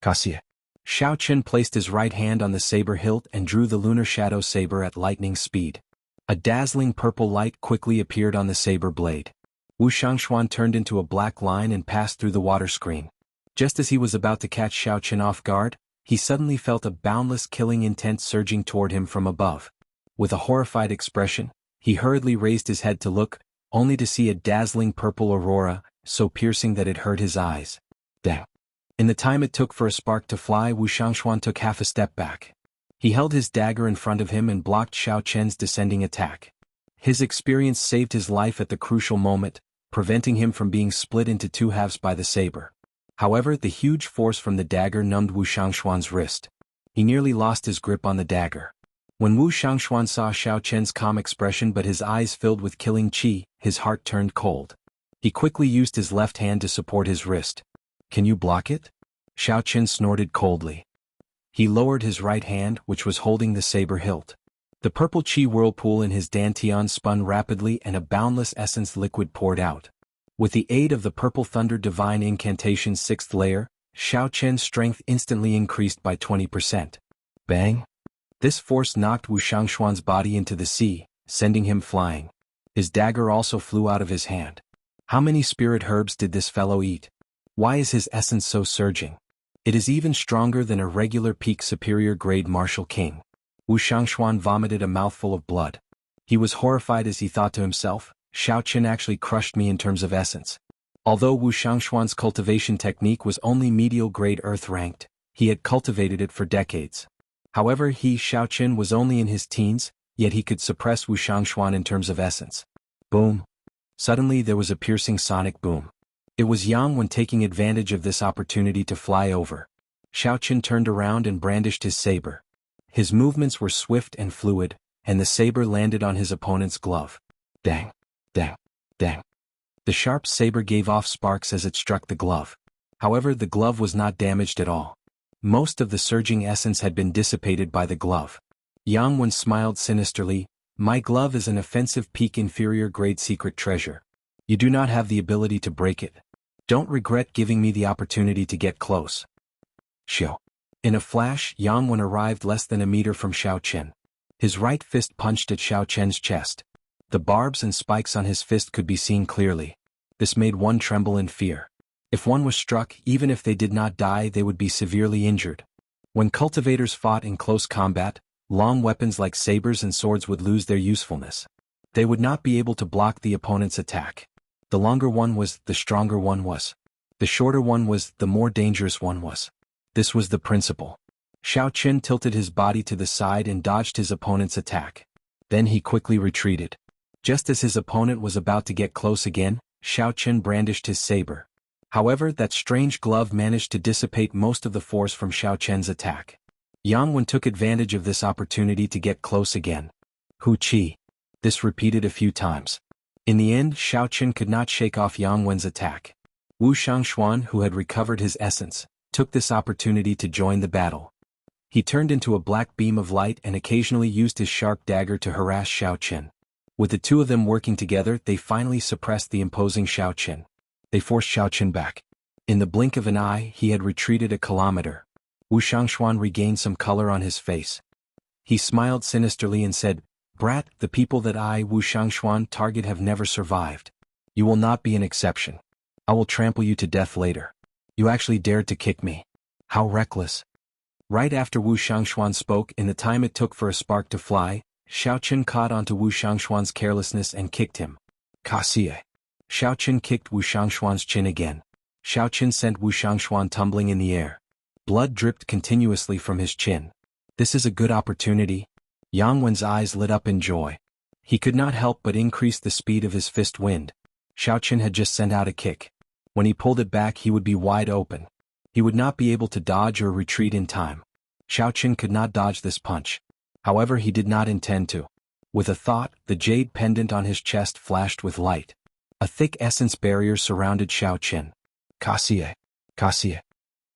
A: Cassia. Xiaoqun placed his right hand on the saber hilt and drew the lunar shadow saber at lightning speed. A dazzling purple light quickly appeared on the saber blade. Wu Shangshuan turned into a black line and passed through the water screen. Just as he was about to catch Xiaoqun off guard, he suddenly felt a boundless killing intent surging toward him from above. With a horrified expression, he hurriedly raised his head to look, only to see a dazzling purple aurora, so piercing that it hurt his eyes. Damn. In the time it took for a spark to fly, Wu Shangshuan took half a step back. He held his dagger in front of him and blocked Xiaoqun's descending attack. His experience saved his life at the crucial moment, preventing him from being split into two halves by the saber. However, the huge force from the dagger numbed Wu Shangshuan's wrist. He nearly lost his grip on the dagger. When Wu Shangshuan saw Xiaoqun's calm expression but his eyes filled with killing qi, his heart turned cold. He quickly used his left hand to support his wrist. Can you block it? Xiaoqun snorted coldly. He lowered his right hand, which was holding the saber hilt. The purple qi whirlpool in his dantian spun rapidly and a boundless essence liquid poured out. With the aid of the purple thunder divine incantation's 6th layer, Xiaoqun's strength instantly increased by 20%. Bang! This force knocked Wu Shangshuan's body into the sea, sending him flying. His dagger also flew out of his hand. How many spirit herbs did this fellow eat? Why is his essence so surging? It is even stronger than a regular peak superior grade martial king. Wu Shangshuan vomited a mouthful of blood. He was horrified as he thought to himself, Xiaoqun actually crushed me in terms of essence. Although Wu Shangshuan's cultivation technique was only medial grade earth ranked, he had cultivated it for decades. However, Xiaoqun was only in his teens, yet he could suppress Wu Shangshuan in terms of essence. Boom. Suddenly there was a piercing sonic boom. It was Yang Wen taking advantage of this opportunity to fly over. Xiaoqun turned around and brandished his saber. His movements were swift and fluid, and the saber landed on his opponent's glove. Dang, dang, dang. The sharp saber gave off sparks as it struck the glove. However, the glove was not damaged at all. Most of the surging essence had been dissipated by the glove. Yang Wen smiled sinisterly. My glove is an offensive peak inferior grade secret treasure. You do not have the ability to break it. Don't regret giving me the opportunity to get close. Xiao. In a flash, Yang Wen arrived less than a meter from Xiaoqun. His right fist punched at Xiaoqun's chest. The barbs and spikes on his fist could be seen clearly. This made one tremble in fear. If one was struck, even if they did not die, they would be severely injured. When cultivators fought in close combat, long weapons like sabers and swords would lose their usefulness. They would not be able to block the opponent's attack. The longer one was, the stronger one was. The shorter one was, the more dangerous one was. This was the principle. Xiaoqun tilted his body to the side and dodged his opponent's attack. Then he quickly retreated. Just as his opponent was about to get close again, Xiaoqun brandished his saber. However, that strange glove managed to dissipate most of the force from Xiaoqun's attack. Yang Wen took advantage of this opportunity to get close again. Hu Qi. This repeated a few times. In the end, Xiao Qin could not shake off Yang Wen's attack. Wu Shangshuan, who had recovered his essence, took this opportunity to join the battle. He turned into a black beam of light and occasionally used his sharp dagger to harass Xiao Qin. With the two of them working together, they finally suppressed the imposing Xiao Qin. They forced Xiao Qin back. In the blink of an eye, he had retreated a kilometer. Wu Shangshuan regained some color on his face. He smiled sinisterly and said, "Brat, the people that I, Wu Shangshuan, target have never survived. You will not be an exception. I will trample you to death later. You actually dared to kick me. How reckless." Right after Wu Shangshuan spoke, in the time it took for a spark to fly, Xiao Qin caught onto Wu Shangshuan's carelessness and kicked him. Kaxie. Xiao Qin kicked Wu Shangshuan's chin again. Xiao Qin sent Wu Shangshuan tumbling in the air. Blood dripped continuously from his chin. This is a good opportunity. Yang Wen's eyes lit up in joy. He could not help but increase the speed of his fist wind. Xiao Qin had just sent out a kick. When he pulled it back, he would be wide open. He would not be able to dodge or retreat in time. Xiao Qin could not dodge this punch. However, he did not intend to. With a thought, the jade pendant on his chest flashed with light. A thick essence barrier surrounded Xiao Qin. Kaxie. Kaxie.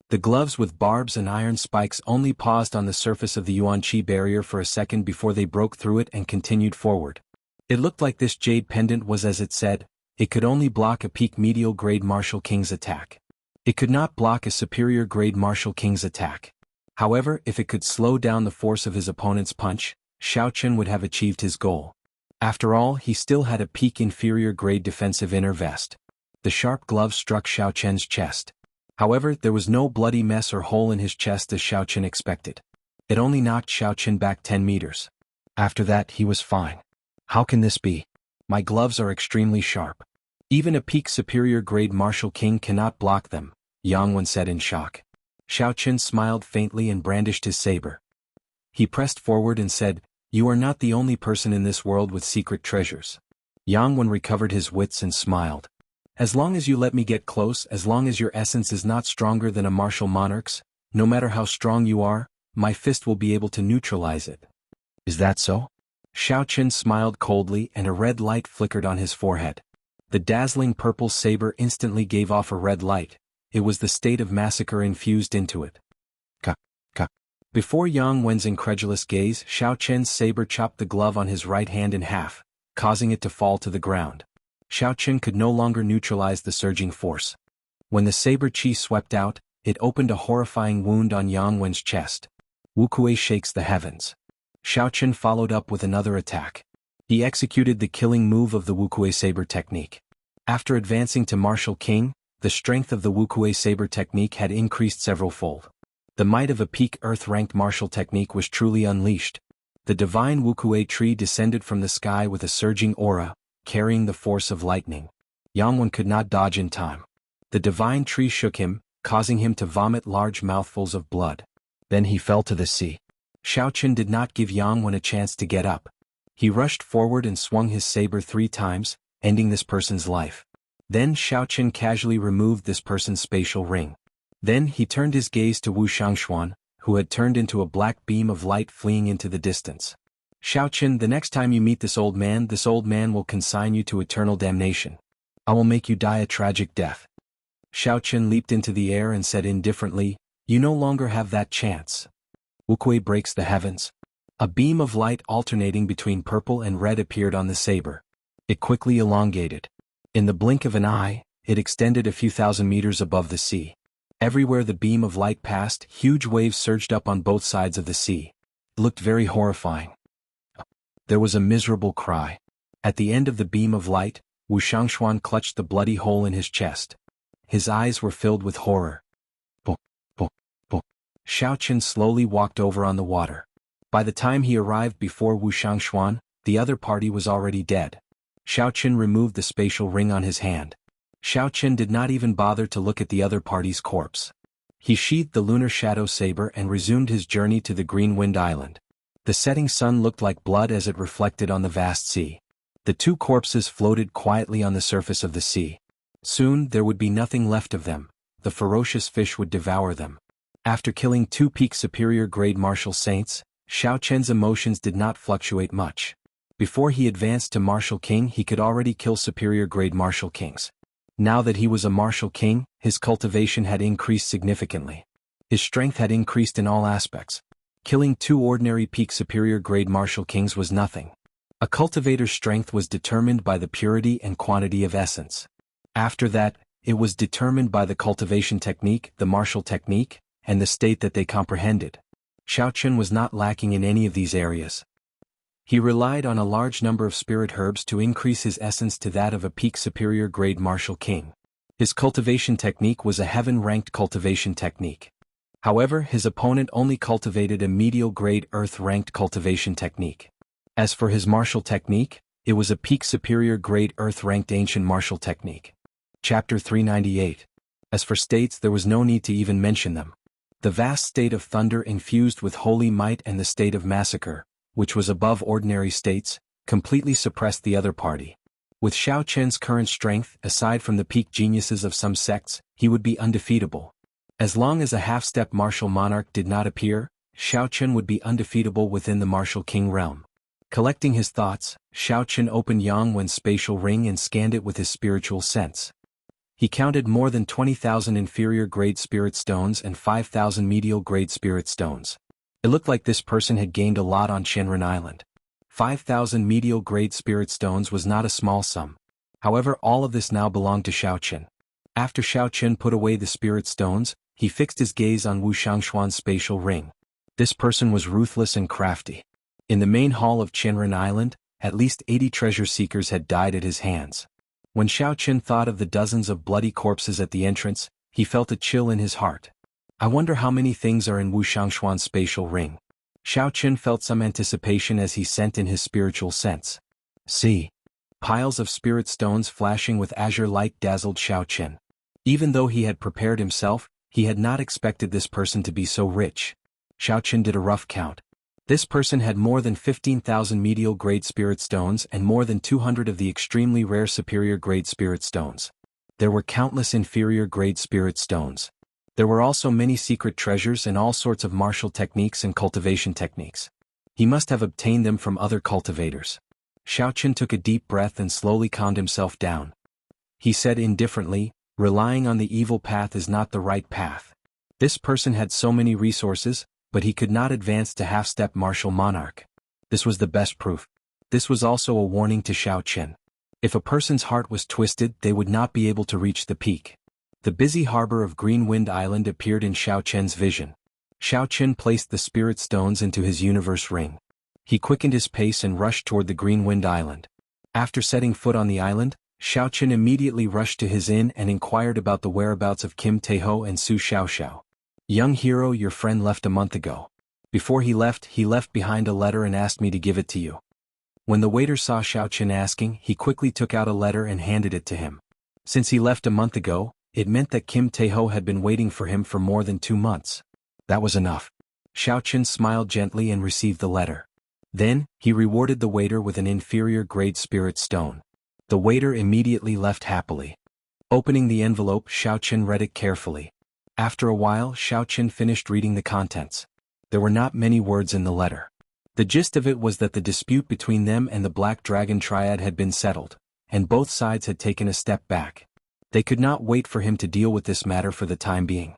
A: The gloves with barbs and iron spikes only paused on the surface of the Yuan-Qi barrier for a second before they broke through it and continued forward. It looked like this jade pendant was as it said, it could only block a peak medial grade martial king's attack. It could not block a superior grade martial king's attack. However, if it could slow down the force of his opponent's punch, Xiao Qin would have achieved his goal. After all, he still had a peak inferior grade defensive inner vest. The sharp glove struck Xiao Qin's chest. However, there was no bloody mess or hole in his chest as Xiao Qin expected. It only knocked Xiao Qin back 10 meters. After that, he was fine. How can this be? My gloves are extremely sharp. Even a peak superior grade martial king cannot block them, Yang Wen said in shock. Xiao Qin smiled faintly and brandished his saber. He pressed forward and said, "You are not the only person in this world with secret treasures." Yang Wen recovered his wits and smiled. "As long as you let me get close, as long as your essence is not stronger than a martial monarch's, no matter how strong you are, my fist will be able to neutralize it." "Is that so?" Xiao Qin smiled coldly and a red light flickered on his forehead. The dazzling purple saber instantly gave off a red light. It was the state of massacre infused into it. Ka. Before Yang Wen's incredulous gaze, Xiao Qin's saber chopped the glove on his right hand in half, causing it to fall to the ground. Xiao Qin could no longer neutralize the surging force. When the saber qi swept out, it opened a horrifying wound on Yang Wen's chest. Wukuei shakes the heavens. Xiao Qin followed up with another attack. He executed the killing move of the Wukuei saber technique. After advancing to Martial King, the strength of the Wukuei saber technique had increased several-fold. The might of a peak earth-ranked martial technique was truly unleashed. The divine Wukuei tree descended from the sky with a surging aura, carrying the force of lightning. Yang Wen could not dodge in time. The divine tree shook him, causing him to vomit large mouthfuls of blood. Then he fell to the sea. Xiao Qin did not give Yang Wen a chance to get up. He rushed forward and swung his saber 3 times, ending this person's life. Then Xiao Qin casually removed this person's spatial ring. Then he turned his gaze to Wu Shangshuan, who had turned into a black beam of light fleeing into the distance. "Xiao Qin, the next time you meet this old man will consign you to eternal damnation. I will make you die a tragic death." Xiao Qin leaped into the air and said indifferently, "You no longer have that chance." Wukuei breaks the heavens. A beam of light alternating between purple and red appeared on the saber. It quickly elongated. In the blink of an eye, it extended a few thousand meters above the sea. Everywhere the beam of light passed, huge waves surged up on both sides of the sea. It looked very horrifying. There was a miserable cry. At the end of the beam of light, Wu Shangshuan clutched the bloody hole in his chest. His eyes were filled with horror. Bo. Xiao Qin slowly walked over on the water. By the time he arrived before Wu Shangshuan, the other party was already dead. Xiao Qin removed the spatial ring on his hand. Xiao Qin did not even bother to look at the other party's corpse. He sheathed the lunar shadow saber and resumed his journey to the Green Wind Island. The setting sun looked like blood as it reflected on the vast sea. The 2 corpses floated quietly on the surface of the sea. Soon there would be nothing left of them. The ferocious fish would devour them. After killing 2 peak superior grade martial saints, Xiao Chen's emotions did not fluctuate much. Before he advanced to martial king, he could already kill superior grade martial kings. Now that he was a martial king, his cultivation had increased significantly. His strength had increased in all aspects. Killing 2 ordinary peak superior grade martial kings was nothing. A cultivator's strength was determined by the purity and quantity of essence. After that, it was determined by the cultivation technique, the martial technique, and the state that they comprehended. Xiao Chen was not lacking in any of these areas. He relied on a large number of spirit herbs to increase his essence to that of a peak superior grade martial king. His cultivation technique was a heaven-ranked cultivation technique. However, his opponent only cultivated a medial grade earth-ranked cultivation technique. As for his martial technique, it was a peak superior grade earth-ranked ancient martial technique. Chapter 398. As for states, there was no need to even mention them. The vast state of thunder infused with holy might and the state of massacre, which was above ordinary states, completely suppressed the other party. With Xiao Chen's current strength, aside from the peak geniuses of some sects, he would be undefeatable. As long as a half-step martial monarch did not appear, Xiao Chen would be undefeatable within the martial king realm. Collecting his thoughts, Xiao Chen opened Yang Wen's spatial ring and scanned it with his spiritual sense. He counted more than 20,000 inferior-grade spirit stones and 5,000 medial-grade spirit stones. It looked like this person had gained a lot on Shenren Island. 5,000 medial-grade spirit stones was not a small sum. However, all of this now belonged to Xiao Chen. After Xiao Chen put away the spirit stones, he fixed his gaze on Wu Xiangshuan's spatial ring. This person was ruthless and crafty. In the main hall of Shenren Island, at least 80 treasure seekers had died at his hands. When Xiao Chen thought of the dozens of bloody corpses at the entrance, he felt a chill in his heart. I wonder how many things are in Wu Xiangshuan's spatial ring. Xiao Chen felt some anticipation as he sent in his spiritual sense. See. Piles of spirit stones flashing with azure light dazzled Xiao Chen. Even though he had prepared himself, he had not expected this person to be so rich. Xiao Chen did a rough count. This person had more than 15,000 medial grade spirit stones and more than 200 of the extremely rare superior grade spirit stones. There were countless inferior grade spirit stones. There were also many secret treasures and all sorts of martial techniques and cultivation techniques. He must have obtained them from other cultivators. Xiao Chen took a deep breath and slowly calmed himself down. He said indifferently, relying on the evil path is not the right path. This person had so many resources, but he could not advance to half-step martial monarch. This was the best proof. This was also a warning to Xiao Chen. If a person's heart was twisted, they would not be able to reach the peak. The busy harbor of Green Wind Island appeared in Xiao Chen's vision. Xiao Chen placed the spirit stones into his universe ring. He quickened his pace and rushed toward the Green Wind Island. After setting foot on the island, Xiao Chen immediately rushed to his inn and inquired about the whereabouts of Kim Taeho and Su Xiaoxiao. Young hero, your friend left a month ago. Before he left behind a letter and asked me to give it to you. When the waiter saw Xiao Chen asking, he quickly took out a letter and handed it to him. Since he left a month ago, it meant that Kim Taeho had been waiting for him for more than 2 months. That was enough. Xiao Chen smiled gently and received the letter. Then, he rewarded the waiter with an inferior grade spirit stone. The waiter immediately left happily. Opening the envelope, Xiao Chen read it carefully. After a while, Xiao Chen finished reading the contents. There were not many words in the letter. The gist of it was that the dispute between them and the Black Dragon Triad had been settled, and both sides had taken a step back. They could not wait for him to deal with this matter for the time being.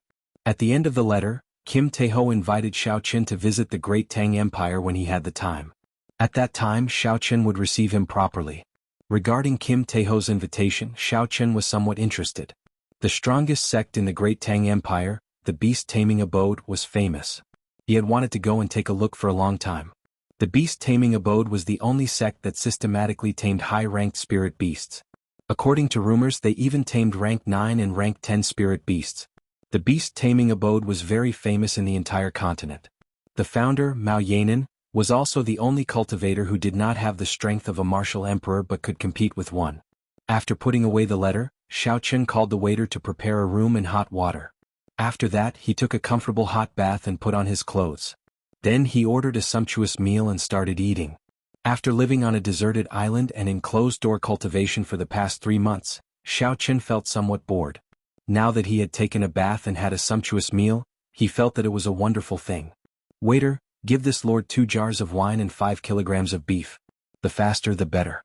A: At the end of the letter, Kim Taeho invited Xiao Chen to visit the Great Tang Empire when he had the time. At that time, Xiao Chen would receive him properly. Regarding Kim Taeho's invitation, Xiao Chen was somewhat interested. The strongest sect in the Great Tang Empire, the Beast Taming Abode, was famous. He had wanted to go and take a look for a long time. The Beast Taming Abode was the only sect that systematically tamed high-ranked spirit beasts. According to rumors, they even tamed rank 9 and rank 10 spirit beasts. The Beast Taming Abode was very famous in the entire continent. The founder, Mao Yanan, was also the only cultivator who did not have the strength of a martial emperor but could compete with one. After putting away the letter, Xiao Chen called the waiter to prepare a room and hot water. After that, he took a comfortable hot bath and put on his clothes. Then he ordered a sumptuous meal and started eating. After living on a deserted island and in closed-door cultivation for the past 3 months, Xiao Chen felt somewhat bored. Now that he had taken a bath and had a sumptuous meal, He felt that it was a wonderful thing. "Waiter, give this lord 2 jars of wine and 5 kilograms of beef. The faster the better."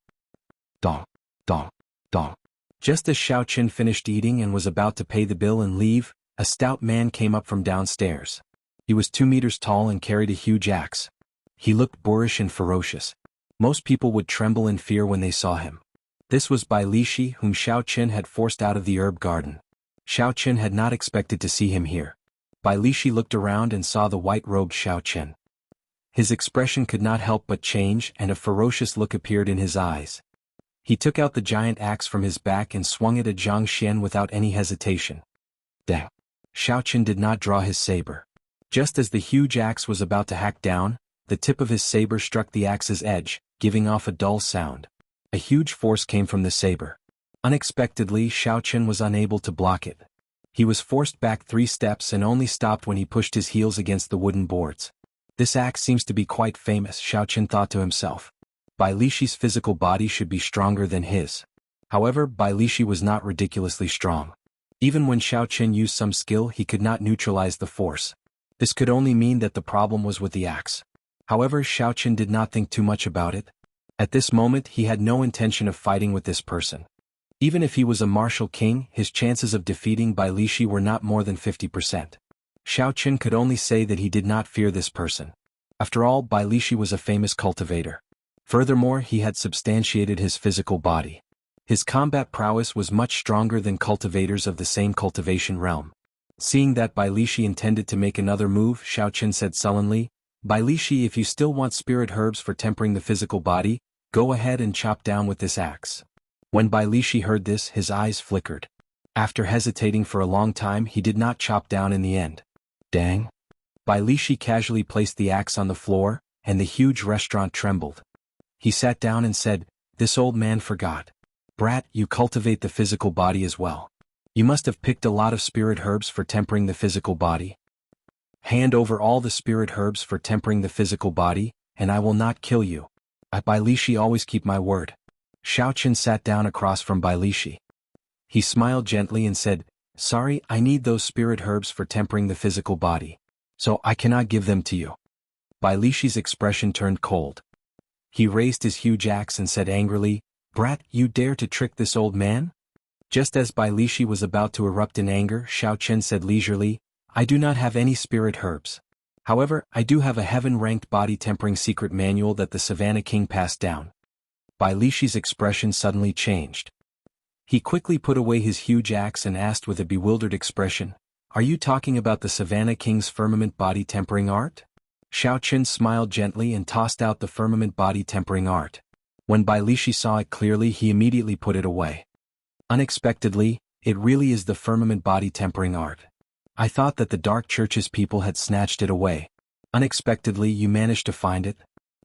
A: Dong, dong, dong. Just as Xiao Qin finished eating and was about to pay the bill and leave, a stout man came up from downstairs. He was 2 meters tall and carried a huge axe. He looked boorish and ferocious. Most people would tremble in fear when they saw him. This was Bai Lishi, whom Xiao Qin had forced out of the herb garden. Xiao Qin had not expected to see him here. Bai Lishi looked around and saw the white-robed Xiao Qin. His expression could not help but change, and a ferocious look appeared in his eyes. He took out the giant axe from his back and swung it at Zhang Xian without any hesitation. Dang! Xiao Qin did not draw his saber. Just as the huge axe was about to hack down, the tip of his saber struck the axe's edge, giving off a dull sound. A huge force came from the saber. Unexpectedly, Xiao Qin was unable to block it. He was forced back 3 steps and only stopped when he pushed his heels against the wooden boards. This axe seems to be quite famous, Xiao Qin thought to himself. Bai Lishi's physical body should be stronger than his. However, Bai Lishi was not ridiculously strong. Even when Xiao Qin used some skill, he could not neutralize the force. This could only mean that the problem was with the axe. However, Xiao Qin did not think too much about it. At this moment, he had no intention of fighting with this person. Even if he was a martial king, his chances of defeating Bai Lishi were not more than 50%. Xiao Qin could only say that he did not fear this person. After all, Bai Lishi was a famous cultivator. Furthermore, he had substantiated his physical body. His combat prowess was much stronger than cultivators of the same cultivation realm. Seeing that Bai Lishi intended to make another move, Xiao Qin said sullenly, "Bai Lishi, if you still want spirit herbs for tempering the physical body, go ahead and chop down with this axe." When Bai Lishi heard this, his eyes flickered. After hesitating for a long time, he did not chop down in the end. Dang! Bai Lishi casually placed the axe on the floor, and the huge restaurant trembled. He sat down and said, "This old man forgot. Brat, you cultivate the physical body as well. You must have picked a lot of spirit herbs for tempering the physical body. Hand over all the spirit herbs for tempering the physical body, and I will not kill you. I Bai Lishi always keep my word." Xiao Qin sat down across from Bai Lishi. He smiled gently and said, "Sorry, I need those spirit herbs for tempering the physical body. So I cannot give them to you." Bai Lishi's expression turned cold. He raised his huge axe and said angrily, "Brat, you dare to trick this old man?" Just as Bai Lishi was about to erupt in anger, Xiao Qin said leisurely, "I do not have any spirit herbs. However, I do have a heaven-ranked body-tempering secret manual that the Savannah King passed down." Bai Lishi's expression suddenly changed. He quickly put away his huge axe and asked with a bewildered expression, "Are you talking about the Savannah King's firmament body-tempering art?" Xiao Qin smiled gently and tossed out the firmament body-tempering art. When Bai Lishi saw it clearly, he immediately put it away. Unexpectedly, it really is the firmament body-tempering art. I thought that the Dark Church's people had snatched it away. Unexpectedly, you managed to find it?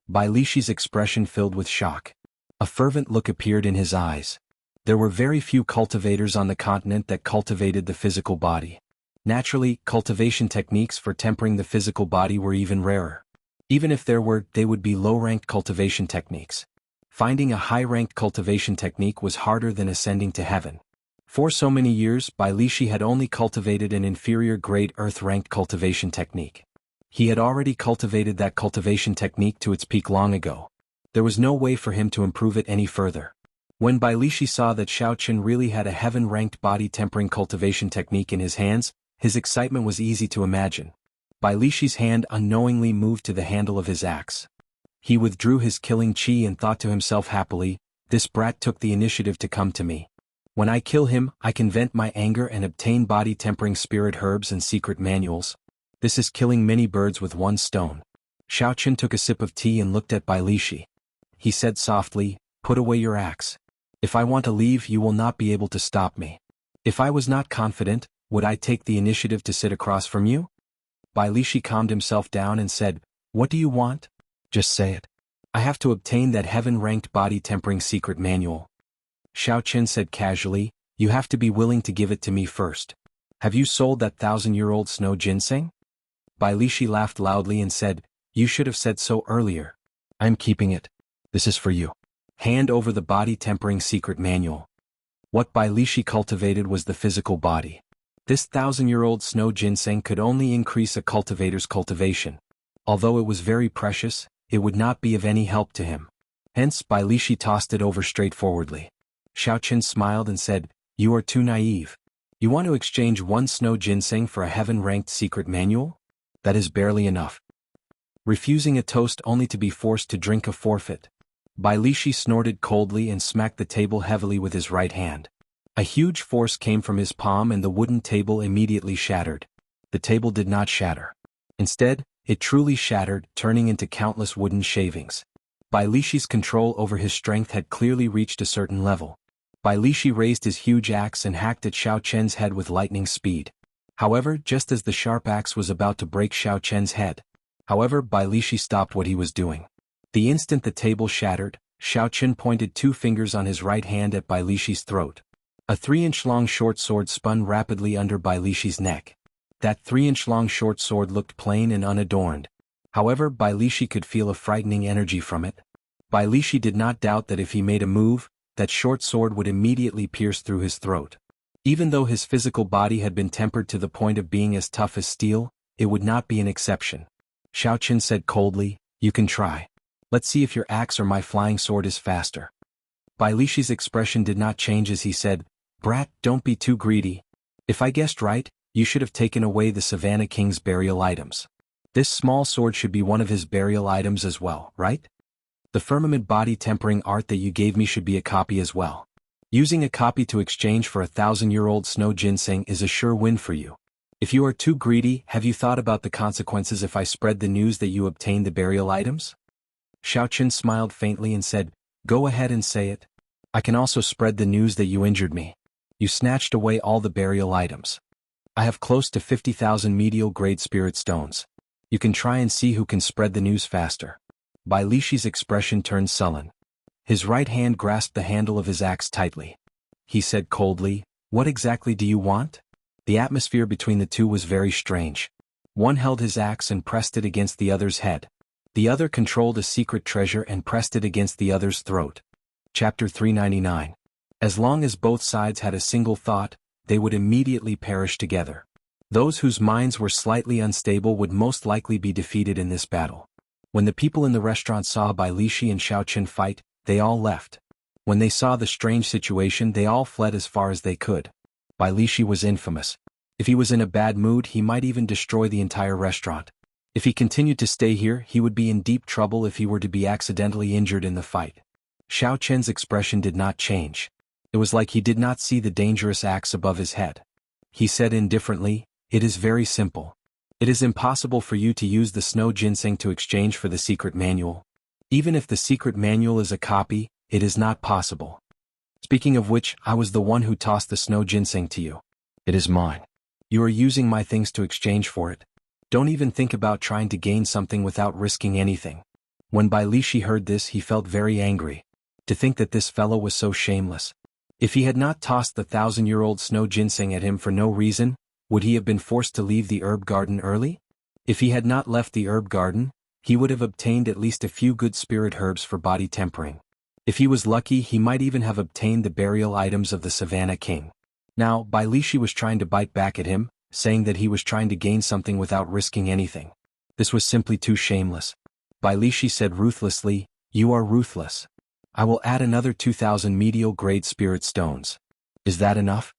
A: Bai Lishi's expression filled with shock. A fervent look appeared in his eyes. There were very few cultivators on the continent that cultivated the physical body. Naturally, cultivation techniques for tempering the physical body were even rarer. Even if there were, they would be low-ranked cultivation techniques. Finding a high-ranked cultivation technique was harder than ascending to heaven. For so many years, Bai Lishi had only cultivated an inferior-grade earth-ranked cultivation technique. He had already cultivated that cultivation technique to its peak long ago. There was no way for him to improve it any further. When Bai Lishi saw that Xiao Qin really had a heaven-ranked body-tempering cultivation technique in his hands, his excitement was easy to imagine. Bai Lishi's hand unknowingly moved to the handle of his axe. He withdrew his killing chi and thought to himself happily, "This brat took the initiative to come to me. When I kill him, I can vent my anger and obtain body-tempering spirit herbs and secret manuals. This is killing many birds with one stone." Xiao Qin took a sip of tea and looked at Bai Lishi. He said softly, "Put away your axe. If I want to leave, you will not be able to stop me. If I was not confident, would I take the initiative to sit across from you?" Bai Lishi calmed himself down and said, "What do you want? Just say it. I have to obtain that heaven-ranked body-tempering secret manual." Xiao Qin said casually, "You have to be willing to give it to me first. Have you sold that 1,000-year-old snow ginseng?" Bai Lishi laughed loudly and said, "You should have said so earlier. I'm keeping it. This is for you. Hand over the body-tempering secret manual." What Bai Lishi cultivated was the physical body. This 1,000-year-old snow ginseng could only increase a cultivator's cultivation. Although it was very precious, it would not be of any help to him. Hence, Bai Lishi tossed it over straightforwardly. Xiaoqin smiled and said, "You are too naive. You want to exchange one snow ginseng for a heaven-ranked secret manual? That is barely enough." Refusing a toast only to be forced to drink a forfeit. Bai Lishi snorted coldly and smacked the table heavily with his right hand. A huge force came from his palm and the wooden table immediately shattered. The table did not shatter. Instead, it truly shattered, turning into countless wooden shavings. Bai Lishi's control over his strength had clearly reached a certain level. Bai Lishi raised his huge axe and hacked at Xiao Chen's head with lightning speed. However, just as the sharp axe was about to break Xiao Chen's head, Bai Lishi stopped what he was doing. The instant the table shattered, Xiao Chen pointed 2 fingers on his right hand at Bai Lishi's throat. A 3-inch-long short sword spun rapidly under Bai Lishi's neck. That 3-inch-long short sword looked plain and unadorned. However, Bai Lishi could feel a frightening energy from it. Bai Lishi did not doubt that if he made a move, that short sword would immediately pierce through his throat. Even though his physical body had been tempered to the point of being as tough as steel, it would not be an exception. Xiao Chen said coldly, "You can try. Let's see if your axe or my flying sword is faster." Bai Lishi's expression did not change as he said, "Brat, don't be too greedy. If I guessed right, you should have taken away the Savannah King's burial items. This small sword should be one of his burial items as well, right? The firmament body tempering art that you gave me should be a copy as well. Using a copy to exchange for a 1,000-year-old snow ginseng is a sure win for you. If you are too greedy, have you thought about the consequences if I spread the news that you obtained the burial items?" Xiao Chen smiled faintly and said, "Go ahead and say it. I can also spread the news that you injured me. You snatched away all the burial items. I have close to 50,000 medial-grade spirit stones. You can try and see who can spread the news faster." Bai Lishi's expression turned sullen. His right hand grasped the handle of his axe tightly. He said coldly, "What exactly do you want?" The atmosphere between the two was very strange. One held his axe and pressed it against the other's head. The other controlled a secret treasure and pressed it against the other's throat. Chapter 399. As long as both sides had a single thought, they would immediately perish together. Those whose minds were slightly unstable would most likely be defeated in this battle. When the people in the restaurant saw Bai Lishi and Xiao Chen fight, they all left. When they saw the strange situation, they all fled as far as they could. Bai Lishi was infamous. If he was in a bad mood, he might even destroy the entire restaurant. If he continued to stay here, he would be in deep trouble if he were to be accidentally injured in the fight. Xiao Chen's expression did not change. It was like he did not see the dangerous axe above his head. He said indifferently, "It is very simple. It is impossible for you to use the snow ginseng to exchange for the secret manual. Even if the secret manual is a copy, it is not possible. Speaking of which, I was the one who tossed the snow ginseng to you. It is mine. You are using my things to exchange for it. Don't even think about trying to gain something without risking anything." When Bai Lishi heard this, he felt very angry. To think that this fellow was so shameless. If he had not tossed the 1,000-year-old snow ginseng at him for no reason, would he have been forced to leave the herb garden early? If he had not left the herb garden, he would have obtained at least a few good spirit herbs for body tempering. If he was lucky, he might even have obtained the burial items of the Savannah King. Now, Bai Lishi was trying to bite back at him, saying that he was trying to gain something without risking anything. This was simply too shameless. Bai Lishi said ruthlessly, "You are ruthless. I will add another 2,000 medial-grade spirit stones. Is that enough?"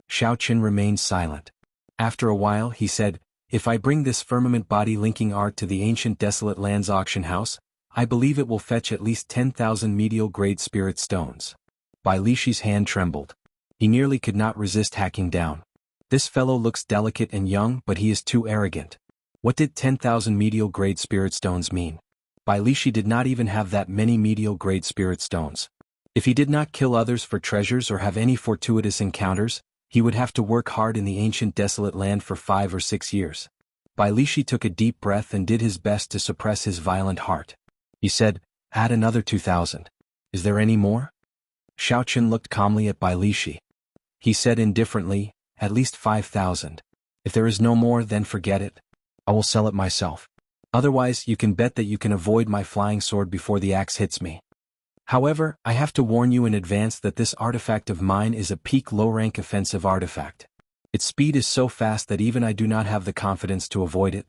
A: Xiao Chen remained silent. After a while, he said, "If I bring this firmament body linking art to the ancient desolate lands auction house, I believe it will fetch at least 10,000 medial-grade spirit stones." Bai Lishi's hand trembled. He nearly could not resist hacking down. This fellow looks delicate and young, but he is too arrogant. What did 10,000 medial-grade spirit stones mean? Bai Lishi did not even have that many medial-grade spirit stones. If he did not kill others for treasures or have any fortuitous encounters, he would have to work hard in the ancient desolate land for 5 or 6 years. Bai Lishi took a deep breath and did his best to suppress his violent heart. He said, "Add another 2,000. Is there any more?" Xiao Chen looked calmly at Bai Lishi. He said indifferently, "At least 5,000. If there is no more, then forget it. I will sell it myself. Otherwise, you can bet that you can avoid my flying sword before the axe hits me. However, I have to warn you in advance that this artifact of mine is a peak low-rank offensive artifact. Its speed is so fast that even I do not have the confidence to avoid it.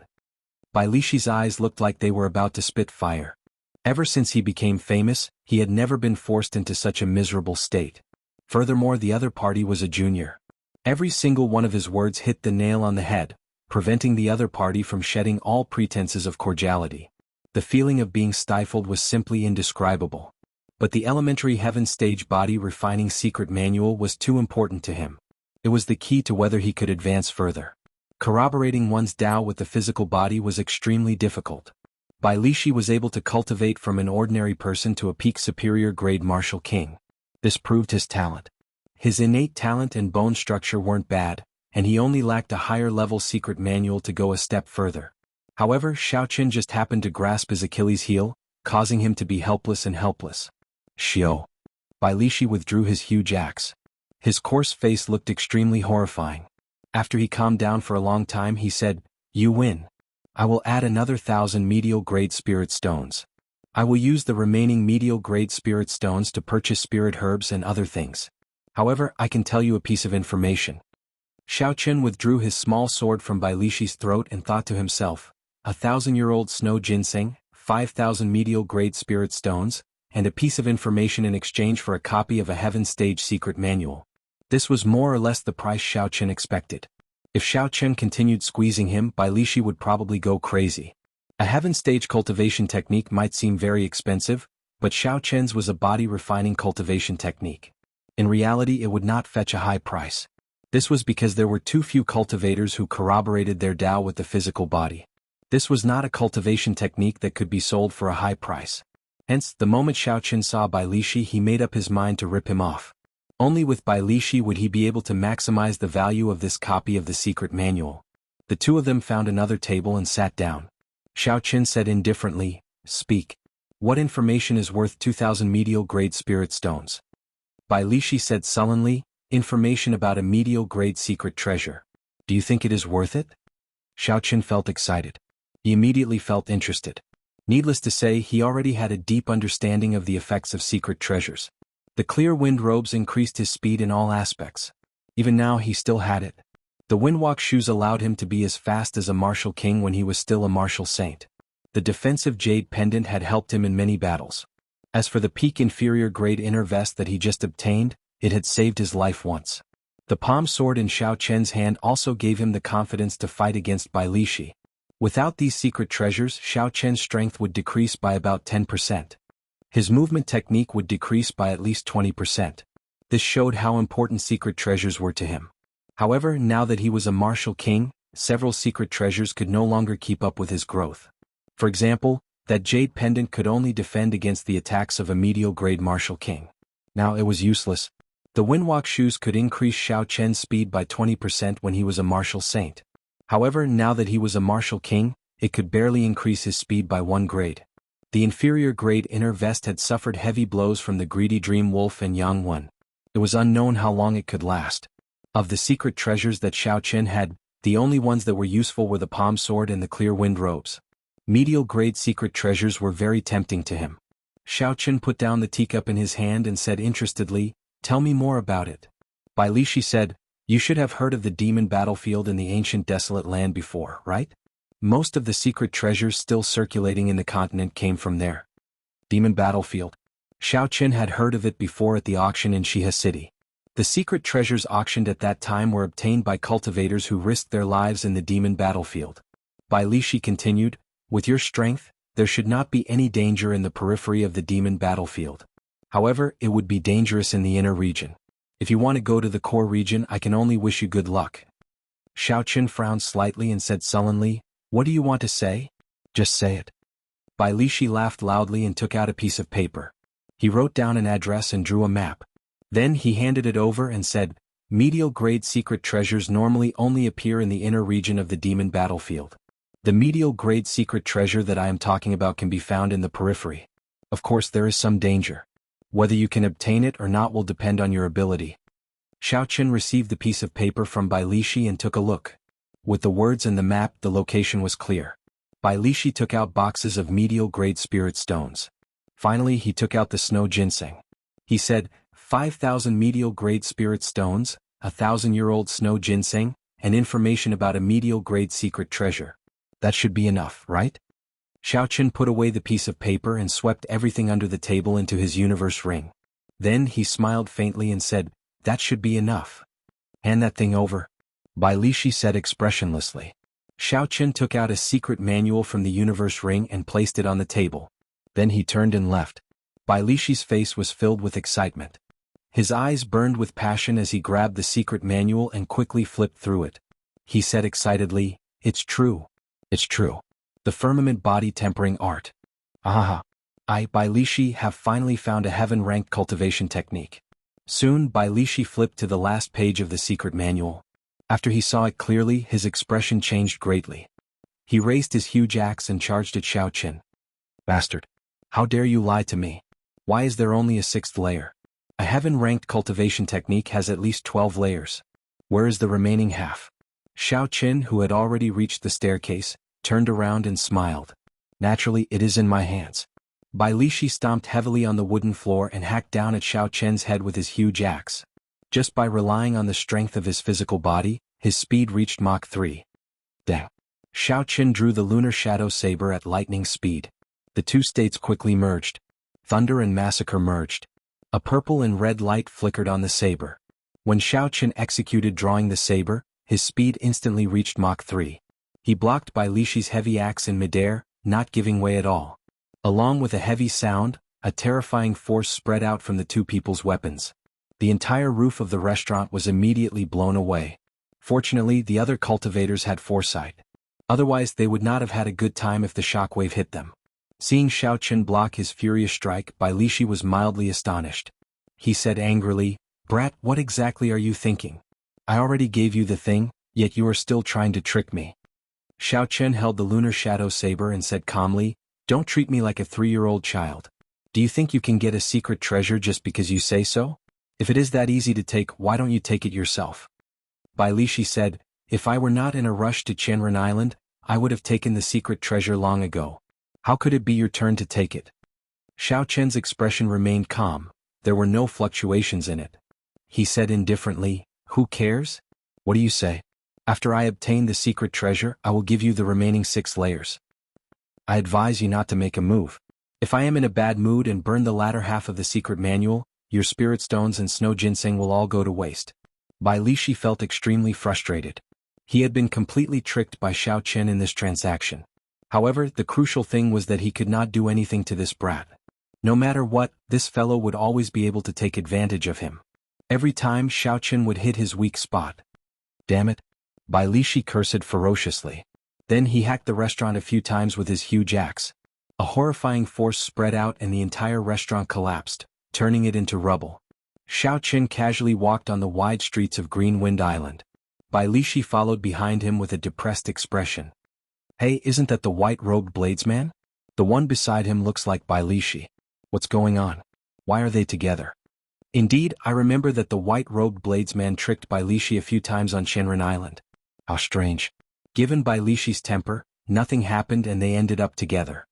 A: Bai Lishi's eyes looked like they were about to spit fire. Ever since he became famous, he had never been forced into such a miserable state. Furthermore, the other party was a junior. Every single one of his words hit the nail on the head, preventing the other party from shedding all pretenses of cordiality. The feeling of being stifled was simply indescribable. But the elementary heaven stage body refining secret manual was too important to him. It was the key to whether he could advance further. Corroborating one's Tao with the physical body was extremely difficult. Bai Lishi was able to cultivate from an ordinary person to a peak superior grade martial king. This proved his talent. His innate talent and bone structure weren't bad, and he only lacked a higher level secret manual to go a step further. However, Xiaoqin just happened to grasp his Achilles heel, causing him to be helpless and helpless. Xiao. Bai Lishi withdrew his huge axe. His coarse face looked extremely horrifying. After he calmed down for a long time, he said, "You win. I will add another 1,000 medial-grade spirit stones. I will use the remaining medial-grade spirit stones to purchase spirit herbs and other things. However, I can tell you a piece of information." Xiaoqin withdrew his small sword from Bai Lishi's throat and thought to himself, 1,000-year-old snow ginseng, 5,000 medial-grade spirit stones, and a piece of information in exchange for a copy of a heaven stage secret manual. This was more or less the price Xiaoqin expected. If Xiaoqin continued squeezing him, Bai Lishi would probably go crazy. A heaven stage cultivation technique might seem very expensive, but Xiaoqin's was a body refining cultivation technique. In reality, it would not fetch a high price. This was because there were too few cultivators who corroborated their Tao with the physical body. This was not a cultivation technique that could be sold for a high price. Hence, the moment Xiaoqin saw Bai Lishi, he made up his mind to rip him off. Only with Bai Lishi would he be able to maximize the value of this copy of the secret manual. The two of them found another table and sat down. Xiaoqin said indifferently, "Speak. What information is worth 2,000 medial-grade spirit stones?" Bai Lishi said sullenly, "Information about a medial-grade secret treasure. Do you think it is worth it?" Xiaoqin felt excited. He immediately felt interested. Needless to say, he already had a deep understanding of the effects of secret treasures. The clear wind robes increased his speed in all aspects. Even now he still had it. The windwalk shoes allowed him to be as fast as a martial king when he was still a martial saint. The defensive jade pendant had helped him in many battles. As for the peak inferior grade inner vest that he just obtained, it had saved his life once. The palm sword in Xiaoqin's hand also gave him the confidence to fight against Bai Lishi. Without these secret treasures, Xiaoqin's strength would decrease by about 10%. His movement technique would decrease by at least 20%. This showed how important secret treasures were to him. However, now that he was a martial king, several secret treasures could no longer keep up with his growth. For example, that jade pendant could only defend against the attacks of a medial-grade martial king. Now it was useless. The windwalk shoes could increase Xiaoqin's speed by 20% when he was a martial saint. However, now that he was a martial king, it could barely increase his speed by 1 grade. The inferior grade inner vest had suffered heavy blows from the greedy dream wolf and Yang Wen. It was unknown how long it could last. Of the secret treasures that Xiaoqin had, the only ones that were useful were the palm sword and the clear wind robes. Medial grade secret treasures were very tempting to him. Xiaoqin put down the teacup in his hand and said interestedly, "Tell me more about it." Bai Lishi said, "You should have heard of the demon battlefield in the ancient desolate land before, right? Most of the secret treasures still circulating in the continent came from there." Demon battlefield. Xiaoqin had heard of it before at the auction in Shihe City. The secret treasures auctioned at that time were obtained by cultivators who risked their lives in the demon battlefield. Bai Lishi continued, "With your strength, there should not be any danger in the periphery of the demon battlefield. However, it would be dangerous in the inner region. If you want to go to the core region, I can only wish you good luck." Xiaoqin frowned slightly and said sullenly, "What do you want to say? Just say it." Bai Lishi laughed loudly and took out a piece of paper. He wrote down an address and drew a map. Then he handed it over and said, "Medial-grade secret treasures normally only appear in the inner region of the demon battlefield. The medial-grade secret treasure that I am talking about can be found in the periphery. Of course, there is some danger. Whether you can obtain it or not will depend on your ability." Xiaoqin received the piece of paper from Bai Lishi and took a look. With the words and the map, the location was clear. Bai Lishi took out boxes of medial-grade spirit stones. Finally, he took out the snow ginseng. He said, 5,000 medial-grade spirit stones, 1,000-year-old snow ginseng, and information about a medial-grade secret treasure. That should be enough, right? Xiaoqun put away the piece of paper and swept everything under the table into his universe ring. Then he smiled faintly and said, "That should be enough. Hand that thing over." Bai Lishi said expressionlessly. Xiaoqun took out a secret manual from the universe ring and placed it on the table. Then he turned and left. Bai Lishi's face was filled with excitement. His eyes burned with passion as he grabbed the secret manual and quickly flipped through it. He said excitedly, "It's true. It's true. The firmament body tempering art. Aha! I, Bai Lishi, have finally found a heaven-ranked cultivation technique." Soon Bai Lishi flipped to the last page of the secret manual. After he saw it clearly, his expression changed greatly. He raised his huge axe and charged at Xiaoqun. "Bastard! How dare you lie to me? Why is there only a 6th layer? A heaven-ranked cultivation technique has at least 12 layers. Where is the remaining half?" Xiaoqun, who had already reached the staircase, turned around and smiled. "Naturally, it is in my hands." Bai Lishi stomped heavily on the wooden floor and hacked down at Xiaoqun's head with his huge axe. Just by relying on the strength of his physical body, his speed reached Mach 3. Dang! Xiaoqun drew the lunar shadow saber at lightning speed. The two states quickly merged. Thunder and massacre merged. A purple and red light flickered on the saber. When Xiaoqun executed drawing the saber, his speed instantly reached Mach 3. He blocked Bai Lishi's heavy axe in midair, not giving way at all. Along with a heavy sound, a terrifying force spread out from the two people's weapons. The entire roof of the restaurant was immediately blown away. Fortunately, the other cultivators had foresight. Otherwise, they would not have had a good time if the shockwave hit them. Seeing Xiaoqun block his furious strike, Bai Lishi was mildly astonished. He said angrily, "Brat, what exactly are you thinking? I already gave you the thing, yet you are still trying to trick me." Xiaoqun held the lunar shadow saber and said calmly, "Don't treat me like a 3-year-old child. Do you think you can get a secret treasure just because you say so? If it is that easy to take, why don't you take it yourself?" Bai Lishi said, "If I were not in a rush to Qianren Island, I would have taken the secret treasure long ago. How could it be your turn to take it?" Xiaoqun's expression remained calm. There were no fluctuations in it. He said indifferently, "Who cares? What do you say? After I obtain the secret treasure, I will give you the remaining 6 layers. I advise you not to make a move. If I am in a bad mood and burn the latter half of the secret manual, your spirit stones and snow ginseng will all go to waste." Bai Lishi felt extremely frustrated. He had been completely tricked by Xiaoqun in this transaction. However, the crucial thing was that he could not do anything to this brat. No matter what, this fellow would always be able to take advantage of him. Every time Xiaoqun would hit his weak spot. Damn it! Bai Lishi cursed ferociously. Then he hacked the restaurant a few times with his huge axe. A horrifying force spread out and the entire restaurant collapsed, turning it into rubble. Xiaoqun casually walked on the wide streets of Greenwind Island. Bai Lishi followed behind him with a depressed expression. "Hey, isn't that the white-robed bladesman? The one beside him looks like Bai Lishi. What's going on? Why are they together?" Indeed, I remember that the white-robed bladesman tricked Bai Lishi a few times on Qianren Island. How strange. Given Bai Lishi's temper, nothing happened and they ended up together.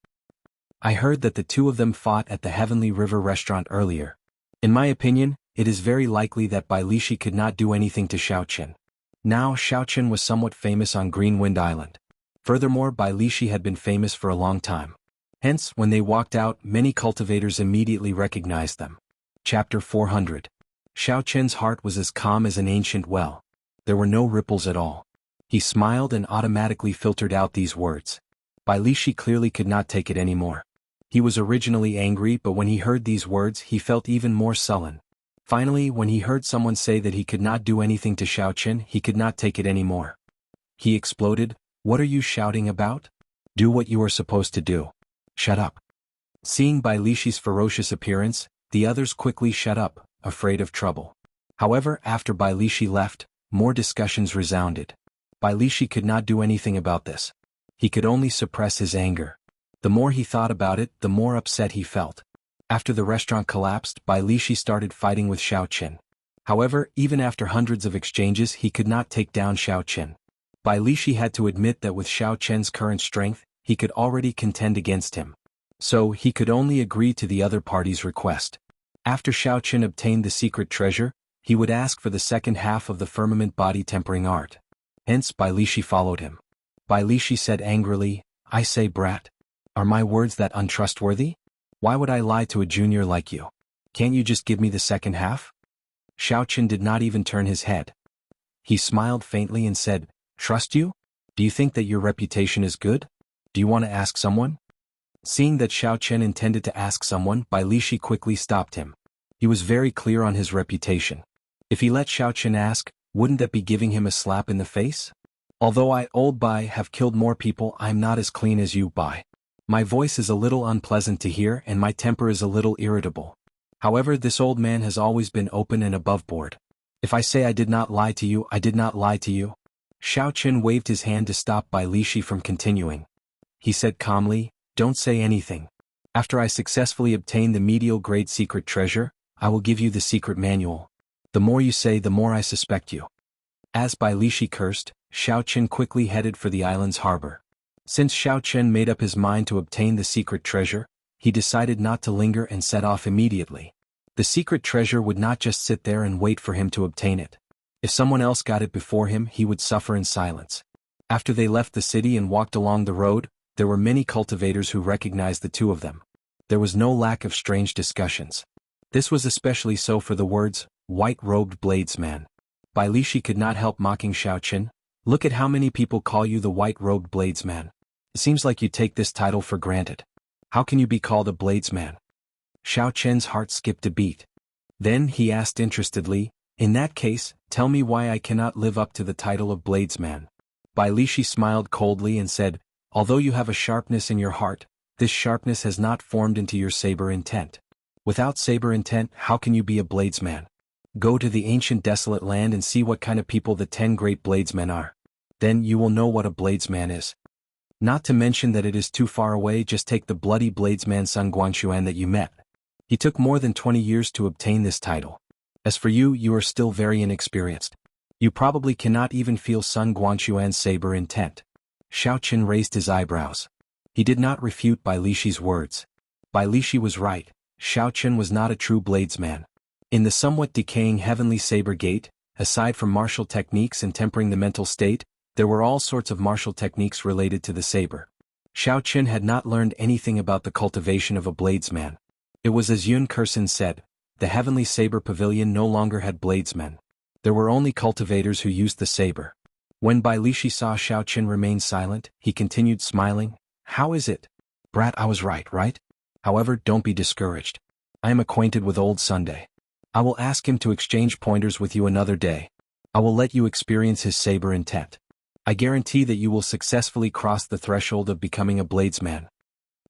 A: I heard that the two of them fought at the Heavenly River restaurant earlier. In my opinion, it is very likely that Bai Lishi could not do anything to Xiaoqun. Now Xiaoqun was somewhat famous on Greenwind Island. Furthermore, Bai Lishi had been famous for a long time. Hence, when they walked out, many cultivators immediately recognized them. Chapter 400. Xiaoqun's heart was as calm as an ancient well. There were no ripples at all. He smiled and automatically filtered out these words. Bai Lishi clearly could not take it anymore. He was originally angry, but when he heard these words, he felt even more sullen. Finally, when he heard someone say that he could not do anything to Xiaoqun, he could not take it anymore. He exploded, "What are you shouting about? Do what you are supposed to do. Shut up." Seeing Bai Lishi's ferocious appearance, the others quickly shut up, afraid of trouble. However, after Bai Lishi left, more discussions resounded. Bai Lishi could not do anything about this. He could only suppress his anger. The more he thought about it, the more upset he felt. After the restaurant collapsed, Bai Lishi started fighting with Xiaoqun. However, even after hundreds of exchanges, he could not take down Xiaoqun. Bai Lishi had to admit that with Xiaoqun's current strength, he could already contend against him. So, he could only agree to the other party's request. After Xiaoqun obtained the secret treasure, he would ask for the second half of the firmament body tempering art. Hence Bai Lishi followed him. Bai Lishi said angrily, "I say brat. Are my words that untrustworthy? Why would I lie to a junior like you? Can't you just give me the second half?" Xiaoqun did not even turn his head. He smiled faintly and said, "Trust you? Do you think that your reputation is good? Do you want to ask someone?" Seeing that Xiaoqun intended to ask someone, Bai Lishi quickly stopped him. He was very clear on his reputation. If he let Xiaoqun ask, wouldn't that be giving him a slap in the face? "Although I, old Bai, have killed more people, I'm not as clean as you, Bai. My voice is a little unpleasant to hear and my temper is a little irritable. However, this old man has always been open and aboveboard. If I say I did not lie to you, I did not lie to you." Xiaoqun waved his hand to stop Bai Lishi from continuing. He said calmly, "Don't say anything. After I successfully obtain the medial grade secret treasure, I will give you the secret manual. The more you say, the more I suspect you." As Bai Lishi cursed, Xiaoqun quickly headed for the island's harbor. Since Xiaoqun made up his mind to obtain the secret treasure, he decided not to linger and set off immediately. The secret treasure would not just sit there and wait for him to obtain it. If someone else got it before him, he would suffer in silence. After they left the city and walked along the road, there were many cultivators who recognized the two of them. There was no lack of strange discussions. This was especially so for the words, "white-robed bladesman." Bai Lishi could not help mocking Xiaoqun. "Look at how many people call you the white-robed bladesman. It seems like you take this title for granted. How can you be called a bladesman?" Xiaoqun's heart skipped a beat. Then he asked interestedly, "In that case, tell me why I cannot live up to the title of bladesman." Bai Lishi smiled coldly and said, "Although you have a sharpness in your heart, this sharpness has not formed into your saber intent. Without saber intent, how can you be a bladesman? Go to the ancient desolate land and see what kind of people the 10 great bladesmen are. Then you will know what a bladesman is. Not to mention that it is too far away. Just take the bloody bladesman Sun Guangxuan that you met. He took more than 20 years to obtain this title. As for you, you are still very inexperienced. You probably cannot even feel Sun Guangxuan's saber intent." Xiaoqun raised his eyebrows. He did not refute Bai Lishi's words. Bai Lishi was right. Xiaoqun was not a true bladesman. In the somewhat decaying heavenly saber gate, aside from martial techniques and tempering the mental state, there were all sorts of martial techniques related to the saber. Xiaoqun had not learned anything about the cultivation of a bladesman. It was as Yun Kursin said, the heavenly saber pavilion no longer had bladesmen. There were only cultivators who used the saber. When Bai Lishi saw Xiaoqun remain silent, he continued smiling, "How is it? Brat, I was right? However, don't be discouraged. I am acquainted with old Sunday. I will ask him to exchange pointers with you another day. I will let you experience his saber intent. I guarantee that you will successfully cross the threshold of becoming a bladesman.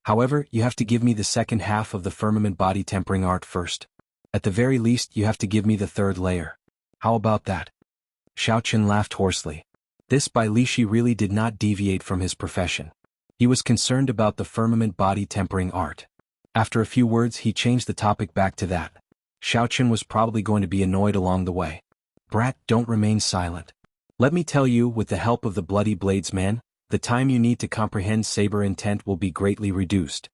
A: However, you have to give me the second half of the firmament body tempering art first. At the very least, you have to give me the third layer. How about that?" Xiaoqun laughed hoarsely. This Bai Lishi really did not deviate from his profession. He was concerned about the firmament body tempering art. After a few words, he changed the topic back to that. Xiaoqun was probably going to be annoyed along the way. "Brat, don't remain silent. Let me tell you, with the help of the bloody bladesman, the time you need to comprehend saber intent will be greatly reduced."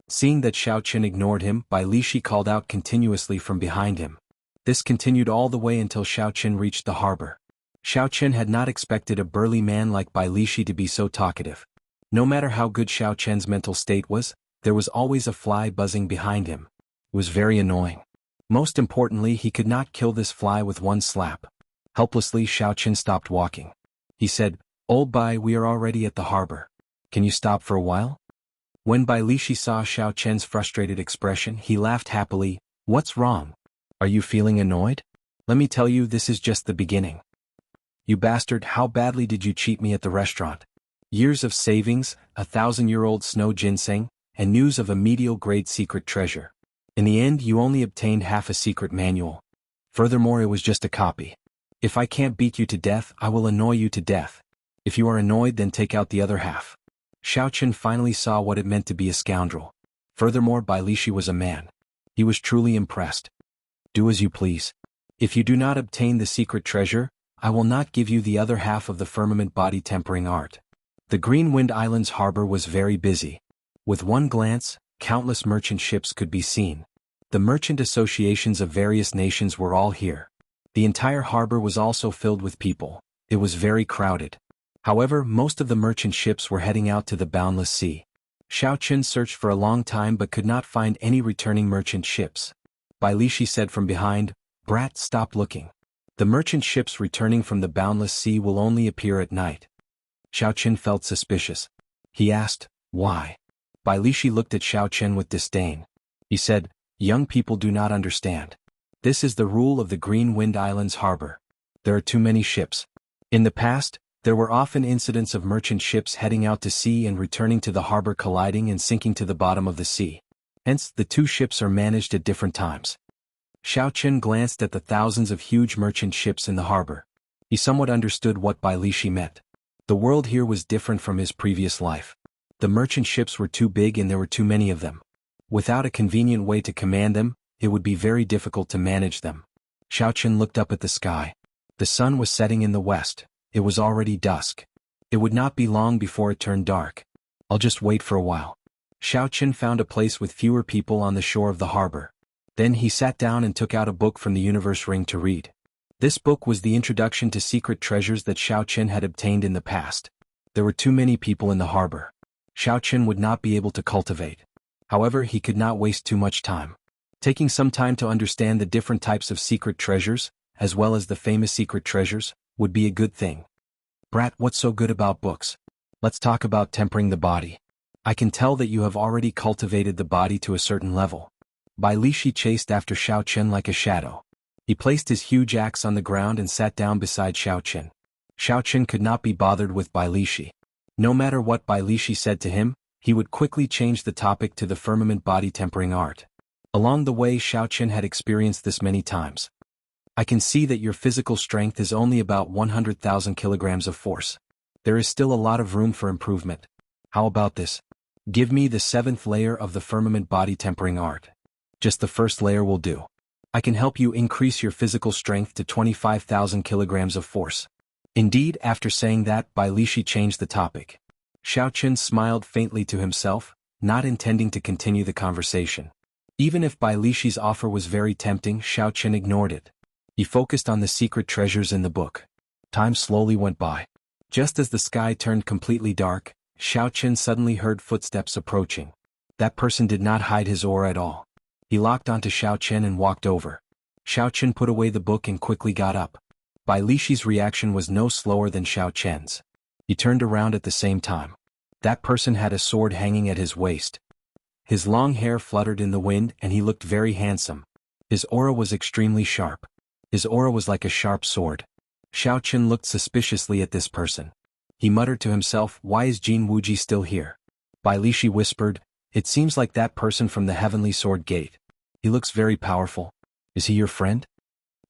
A: Seeing that Xiaoqun ignored him, Bai Lishi called out continuously from behind him. This continued all the way until Xiaoqun reached the harbor. Xiaoqun had not expected a burly man like Bai Lishi to be so talkative. No matter how good Xiaoqun's mental state was, there was always a fly buzzing behind him. It was very annoying. Most importantly, he could not kill this fly with one slap. Helplessly, Xiaoqun stopped walking. He said, "Old Bai, we are already at the harbor. Can you stop for a while?" When Bai Lishi saw Xiaoqun's frustrated expression, he laughed happily. "What's wrong? Are you feeling annoyed? Let me tell you, this is just the beginning. You bastard, how badly did you cheat me at the restaurant? Years of savings, 1,000-year-old snow ginseng, and news of a medial grade secret treasure. In the end, you only obtained half a secret manual. Furthermore, it was just a copy. If I can't beat you to death, I will annoy you to death. If you are annoyed, then take out the other half." Xiaoqun finally saw what it meant to be a scoundrel. Furthermore, Bai Lishi was a man. He was truly impressed. "Do as you please. If you do not obtain the secret treasure, I will not give you the other half of the firmament body tempering art." The Green Wind Island's harbor was very busy. With one glance, countless merchant ships could be seen. The merchant associations of various nations were all here. The entire harbor was also filled with people. It was very crowded. However, most of the merchant ships were heading out to the boundless sea. Xiao Qin searched for a long time but could not find any returning merchant ships. Bai Lishi said from behind, "Brat, stop looking. The merchant ships returning from the boundless sea will only appear at night." Xiao Qin felt suspicious. He asked, "Why?" Bai Lishi looked at Xiao Qin with disdain. He said, "Young people do not understand. This is the rule of the Green Wind Islands harbor. There are too many ships. In the past, there were often incidents of merchant ships heading out to sea and returning to the harbor colliding and sinking to the bottom of the sea. Hence, the two ships are managed at different times." Xiao Qin glanced at the thousands of huge merchant ships in the harbor. He somewhat understood what Bai Lishi meant. The world here was different from his previous life. The merchant ships were too big and there were too many of them. Without a convenient way to command them, it would be very difficult to manage them. Xiao Qin looked up at the sky. The sun was setting in the west. It was already dusk. It would not be long before it turned dark. "I'll just wait for a while." Xiao Qin found a place with fewer people on the shore of the harbor. Then he sat down and took out a book from the universe ring to read. This book was the introduction to secret treasures that Xiao Qin had obtained in the past. There were too many people in the harbor. Xiao Qin would not be able to cultivate. However, he could not waste too much time. Taking some time to understand the different types of secret treasures, as well as the famous secret treasures, would be a good thing. "Brat, what's so good about books? Let's talk about tempering the body. I can tell that you have already cultivated the body to a certain level." Bai Lishi chased after Xiao Qin like a shadow. He placed his huge axe on the ground and sat down beside Xiao Qin. Xiao Qin could not be bothered with Bai Lishi. No matter what Bai Lishi said to him, he would quickly change the topic to the firmament body tempering art. Along the way, Xiao Qin had experienced this many times. "I can see that your physical strength is only about 100,000 kilograms of force. There is still a lot of room for improvement. How about this? Give me the 7th layer of the firmament body tempering art. Just the first layer will do. I can help you increase your physical strength to 25,000 kilograms of force." Indeed, after saying that, Bai Lishi changed the topic. Xiao Qin smiled faintly to himself, not intending to continue the conversation. Even if Bai Lishi's offer was very tempting, Xiao Qin ignored it. He focused on the secret treasures in the book. Time slowly went by. Just as the sky turned completely dark, Xiao Qin suddenly heard footsteps approaching. That person did not hide his aura at all. He locked onto Xiao Qin and walked over. Xiao Qin put away the book and quickly got up. Bai Lishi's reaction was no slower than Xiao Qin's. He turned around at the same time. That person had a sword hanging at his waist. His long hair fluttered in the wind and he looked very handsome. His aura was extremely sharp. His aura was like a sharp sword. Xiao Qin looked suspiciously at this person. He muttered to himself, "Why is Jin Wuji still here?" Bai Lishi whispered, "It seems like that person from the Heavenly Sword Gate. He looks very powerful. Is he your friend?"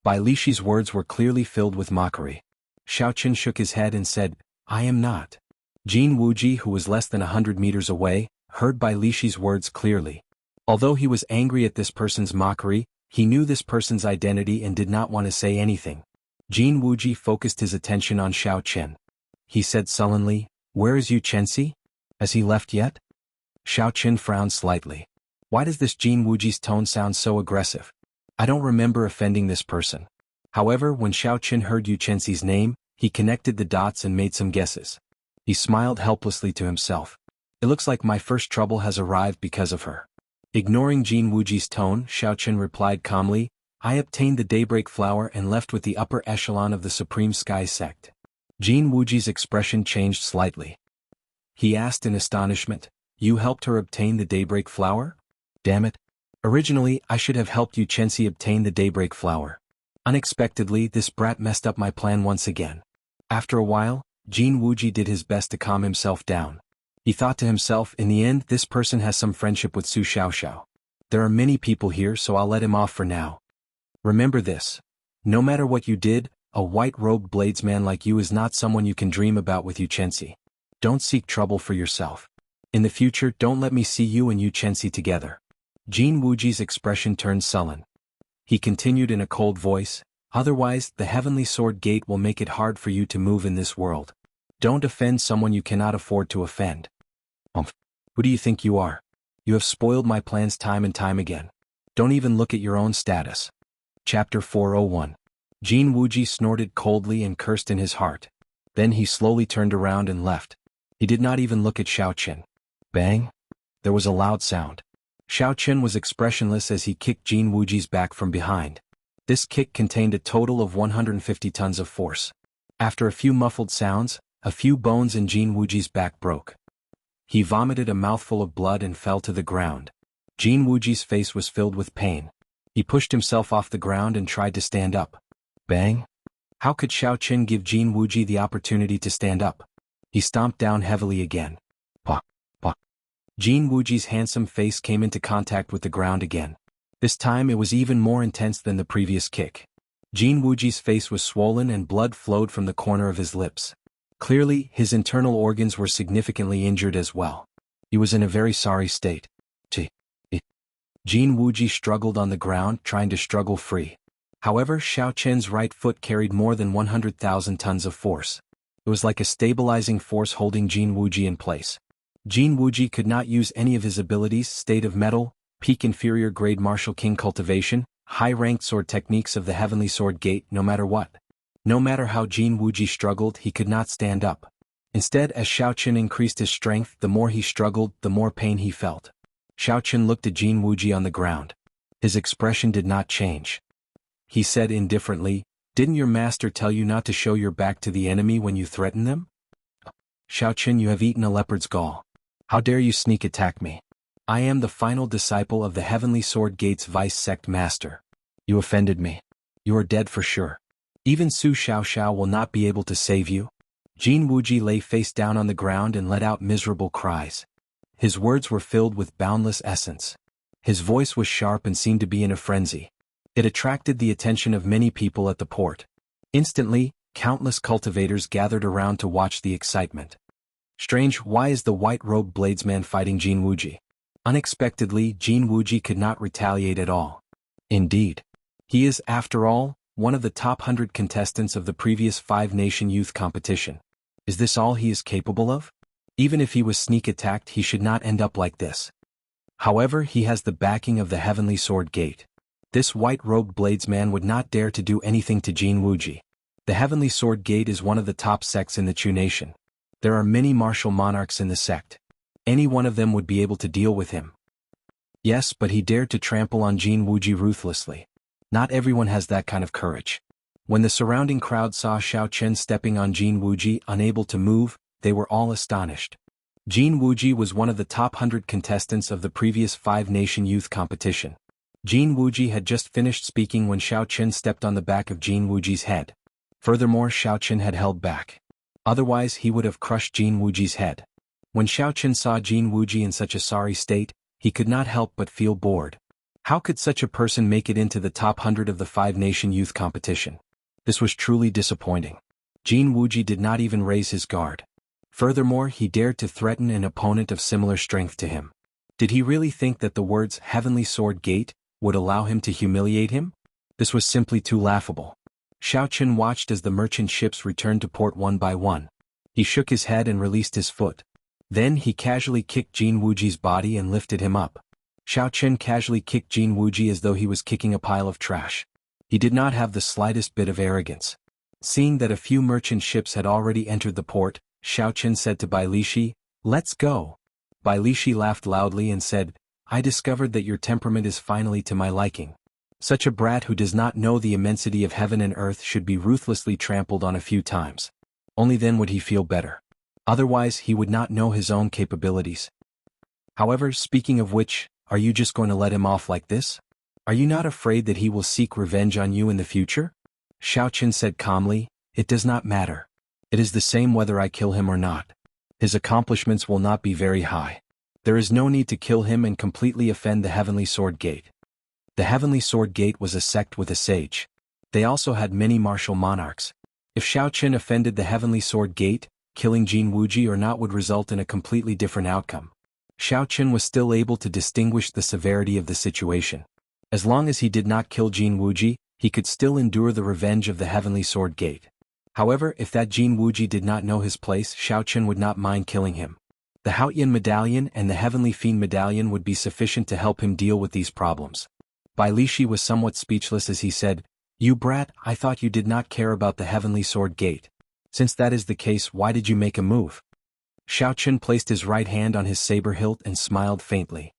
A: Bai Lishi's words were clearly filled with mockery. Xiao Qin shook his head and said, "I am not." Jin Wuji, who was less than 100 meters away, heard Bai Lishi's words clearly. Although he was angry at this person's mockery, he knew this person's identity and did not want to say anything. Jin Wuji focused his attention on Xiao Qin. He said sullenly, "Where is Yu Chenxi? Has he left yet?" Xiao Qin frowned slightly. Why does this Jin Wuji's tone sound so aggressive? I don't remember offending this person. However, when Xiao Qin heard Yu Chenxi's name, he connected the dots and made some guesses. He smiled helplessly to himself. It looks like my first trouble has arrived because of her. Ignoring Jin Wuji's tone, Xiao Qin replied calmly, "I obtained the Daybreak Flower and left with the upper echelon of the Supreme Sky Sect." Jin Wuji's expression changed slightly. He asked in astonishment, "You helped her obtain the Daybreak Flower? Damn it. Originally, I should have helped Yu Chenxi obtain the Daybreak Flower. Unexpectedly, this brat messed up my plan once again." After a while, Jin Wuji did his best to calm himself down. He thought to himself, in the end, this person has some friendship with Su Xiaoxiao. There are many people here, so I'll let him off for now. Remember this. No matter what you did, a white-robed bladesman like you is not someone you can dream about with Yu Chenxi. Don't seek trouble for yourself. In the future, don't let me see you and Yu Chenxi together. Jin Wuji's expression turned sullen. He continued in a cold voice, "Otherwise, the Heavenly Sword Gate will make it hard for you to move in this world. Don't offend someone you cannot afford to offend." Who do you think you are? You have spoiled my plans time and time again. Don't even look at your own status. Chapter 401. Jin Wuji snorted coldly and cursed in his heart. Then he slowly turned around and left. He did not even look at Xiaoqin. Bang! There was a loud sound. Xiaoqin was expressionless as he kicked Jin Wuji's back from behind. This kick contained a total of 150 tons of force. After a few muffled sounds, a few bones in Jin Wuji's back broke. He vomited a mouthful of blood and fell to the ground. Jin Wuji's face was filled with pain. He pushed himself off the ground and tried to stand up. Bang! How could Xiaoqin give Jin Wuji the opportunity to stand up? He stomped down heavily again. Pah! Pah! Jin Wuji's handsome face came into contact with the ground again. This time it was even more intense than the previous kick. Jin Wuji's face was swollen and blood flowed from the corner of his lips. Clearly, his internal organs were significantly injured as well. He was in a very sorry state. Jin Wuji struggled on the ground, trying to struggle free. However, Xiaoqin's right foot carried more than 100,000 tons of force. It was like a stabilizing force holding Jin Wuji in place. Jin Wuji could not use any of his abilities: state of metal, peak inferior grade martial king cultivation, high-ranked sword techniques of the heavenly sword gate, no matter what. No matter how Jin Wuji struggled, he could not stand up. Instead, as Xiaoqin increased his strength, the more he struggled, the more pain he felt. Xiaoqin looked at Jin Wuji on the ground. His expression did not change. He said indifferently, "Didn't your master tell you not to show your back to the enemy when you threaten them? Xiaoqin, you have eaten a leopard's gall. How dare you sneak attack me? I am the final disciple of the Heavenly Sword Gate's vice sect master. You offended me. You are dead for sure. Even Su Xiaoxiao will not be able to save you." Jin Wuji lay face down on the ground and let out miserable cries. His words were filled with boundless essence. His voice was sharp and seemed to be in a frenzy. It attracted the attention of many people at the port. Instantly, countless cultivators gathered around to watch the excitement. Strange, why is the white-robed bladesman fighting Jin Wuji? Unexpectedly, Jin Wuji could not retaliate at all. Indeed. He is, after all, one of the top 100 contestants of the previous 5-nation youth competition. Is this all he is capable of? Even if he was sneak attacked, he should not end up like this. However, he has the backing of the Heavenly Sword Gate. This white-robed bladesman would not dare to do anything to Jin Wuji. The Heavenly Sword Gate is one of the top sects in the Chu nation. There are many martial monarchs in the sect. Any one of them would be able to deal with him. Yes, but he dared to trample on Jin Wuji ruthlessly. Not everyone has that kind of courage. When the surrounding crowd saw Xiaoqin stepping on Jin Wuji, unable to move, they were all astonished. Jin Wuji was one of the top 100 contestants of the previous 5-nation youth competition. Jin Wuji had just finished speaking when Xiaoqin stepped on the back of Jin Wuji's head. Furthermore, Xiaoqin had held back. Otherwise, he would have crushed Jin Wuji's head. When Xiaoqin saw Jin Wuji in such a sorry state, he could not help but feel bored. How could such a person make it into the top 100 of the 5-nation youth competition? This was truly disappointing. Jin Wuji did not even raise his guard. Furthermore, he dared to threaten an opponent of similar strength to him. Did he really think that the words Heavenly Sword Gate would allow him to humiliate him? This was simply too laughable. Xiaoqin watched as the merchant ships returned to port one by one. He shook his head and released his foot. Then he casually kicked Jin Wuji's body and lifted him up. Xiaoqin casually kicked Jin Wuji as though he was kicking a pile of trash. He did not have the slightest bit of arrogance. Seeing that a few merchant ships had already entered the port, Xiaoqin said to Bai Lishi, "Let's go." Bai Lishi laughed loudly and said, "I discovered that your temperament is finally to my liking. Such a brat who does not know the immensity of heaven and earth should be ruthlessly trampled on a few times. Only then would he feel better. Otherwise, he would not know his own capabilities. However, speaking of which, are you just going to let him off like this? Are you not afraid that he will seek revenge on you in the future?" Xiaoqin said calmly, "It does not matter. It is the same whether I kill him or not. His accomplishments will not be very high. There is no need to kill him and completely offend the Heavenly Sword Gate." The Heavenly Sword Gate was a sect with a sage. They also had many martial monarchs. If Xiaoqin offended the Heavenly Sword Gate, killing Jin Wuji or not would result in a completely different outcome. Xiaoqin was still able to distinguish the severity of the situation. As long as he did not kill Jin Wuji, he could still endure the revenge of the Heavenly Sword Gate. However, if that Jin Wuji did not know his place, Xiaoqin would not mind killing him. The Haotian Medallion and the Heavenly Fiend Medallion would be sufficient to help him deal with these problems. Bai Lishi was somewhat speechless as he said, You brat, I thought you did not care about the heavenly sword gate. Since that is the case, why did you make a move? Xiaochen placed his right hand on his saber hilt and smiled faintly.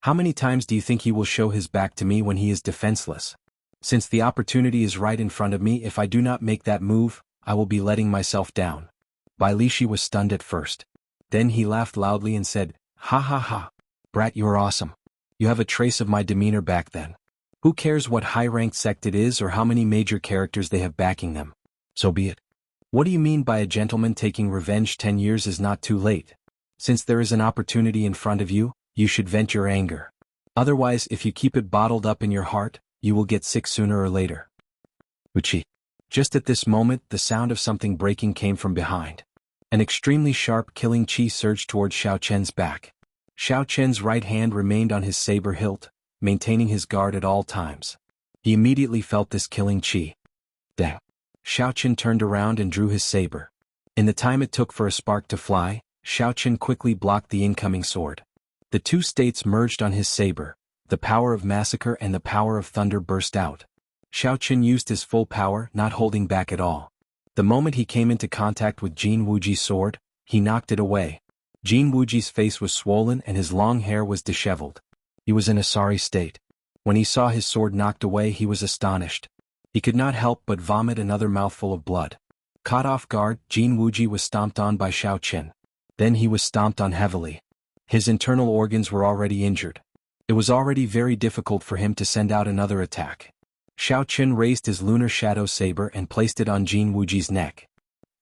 A: How many times do you think he will show his back to me when he is defenseless? Since the opportunity is right in front of me, if I do not make that move, I will be letting myself down. Bai Lishi was stunned at first. Then he laughed loudly and said, "Ha ha ha. Brat, you're awesome. You have a trace of my demeanor back then. Who cares what high-ranked sect it is or how many major characters they have backing them? So be it. What do you mean by a gentleman taking revenge? 10 years is not too late. Since there is an opportunity in front of you, you should vent your anger. Otherwise, if you keep it bottled up in your heart, you will get sick sooner or later." Uchi. Just at this moment, the sound of something breaking came from behind. An extremely sharp killing chi surged towards Xiaochen's back. Xiaochen's right hand remained on his saber hilt, maintaining his guard at all times. He immediately felt this killing chi. Dang. Xiaochen turned around and drew his saber. In the time it took for a spark to fly, Xiaochen quickly blocked the incoming sword. The two states merged on his saber. The power of massacre and the power of thunder burst out. Xiaochen used his full power, not holding back at all. The moment he came into contact with Jin Wuji's sword, he knocked it away. Jin Wuji's face was swollen and his long hair was disheveled. He was in a sorry state. When he saw his sword knocked away, he was astonished. He could not help but vomit another mouthful of blood. Caught off guard, Jin Wuji was stomped on by Xiaochen. Then he was stomped on heavily. His internal organs were already injured. It was already very difficult for him to send out another attack. Xiaochen raised his lunar shadow saber and placed it on Jin Wuji's neck.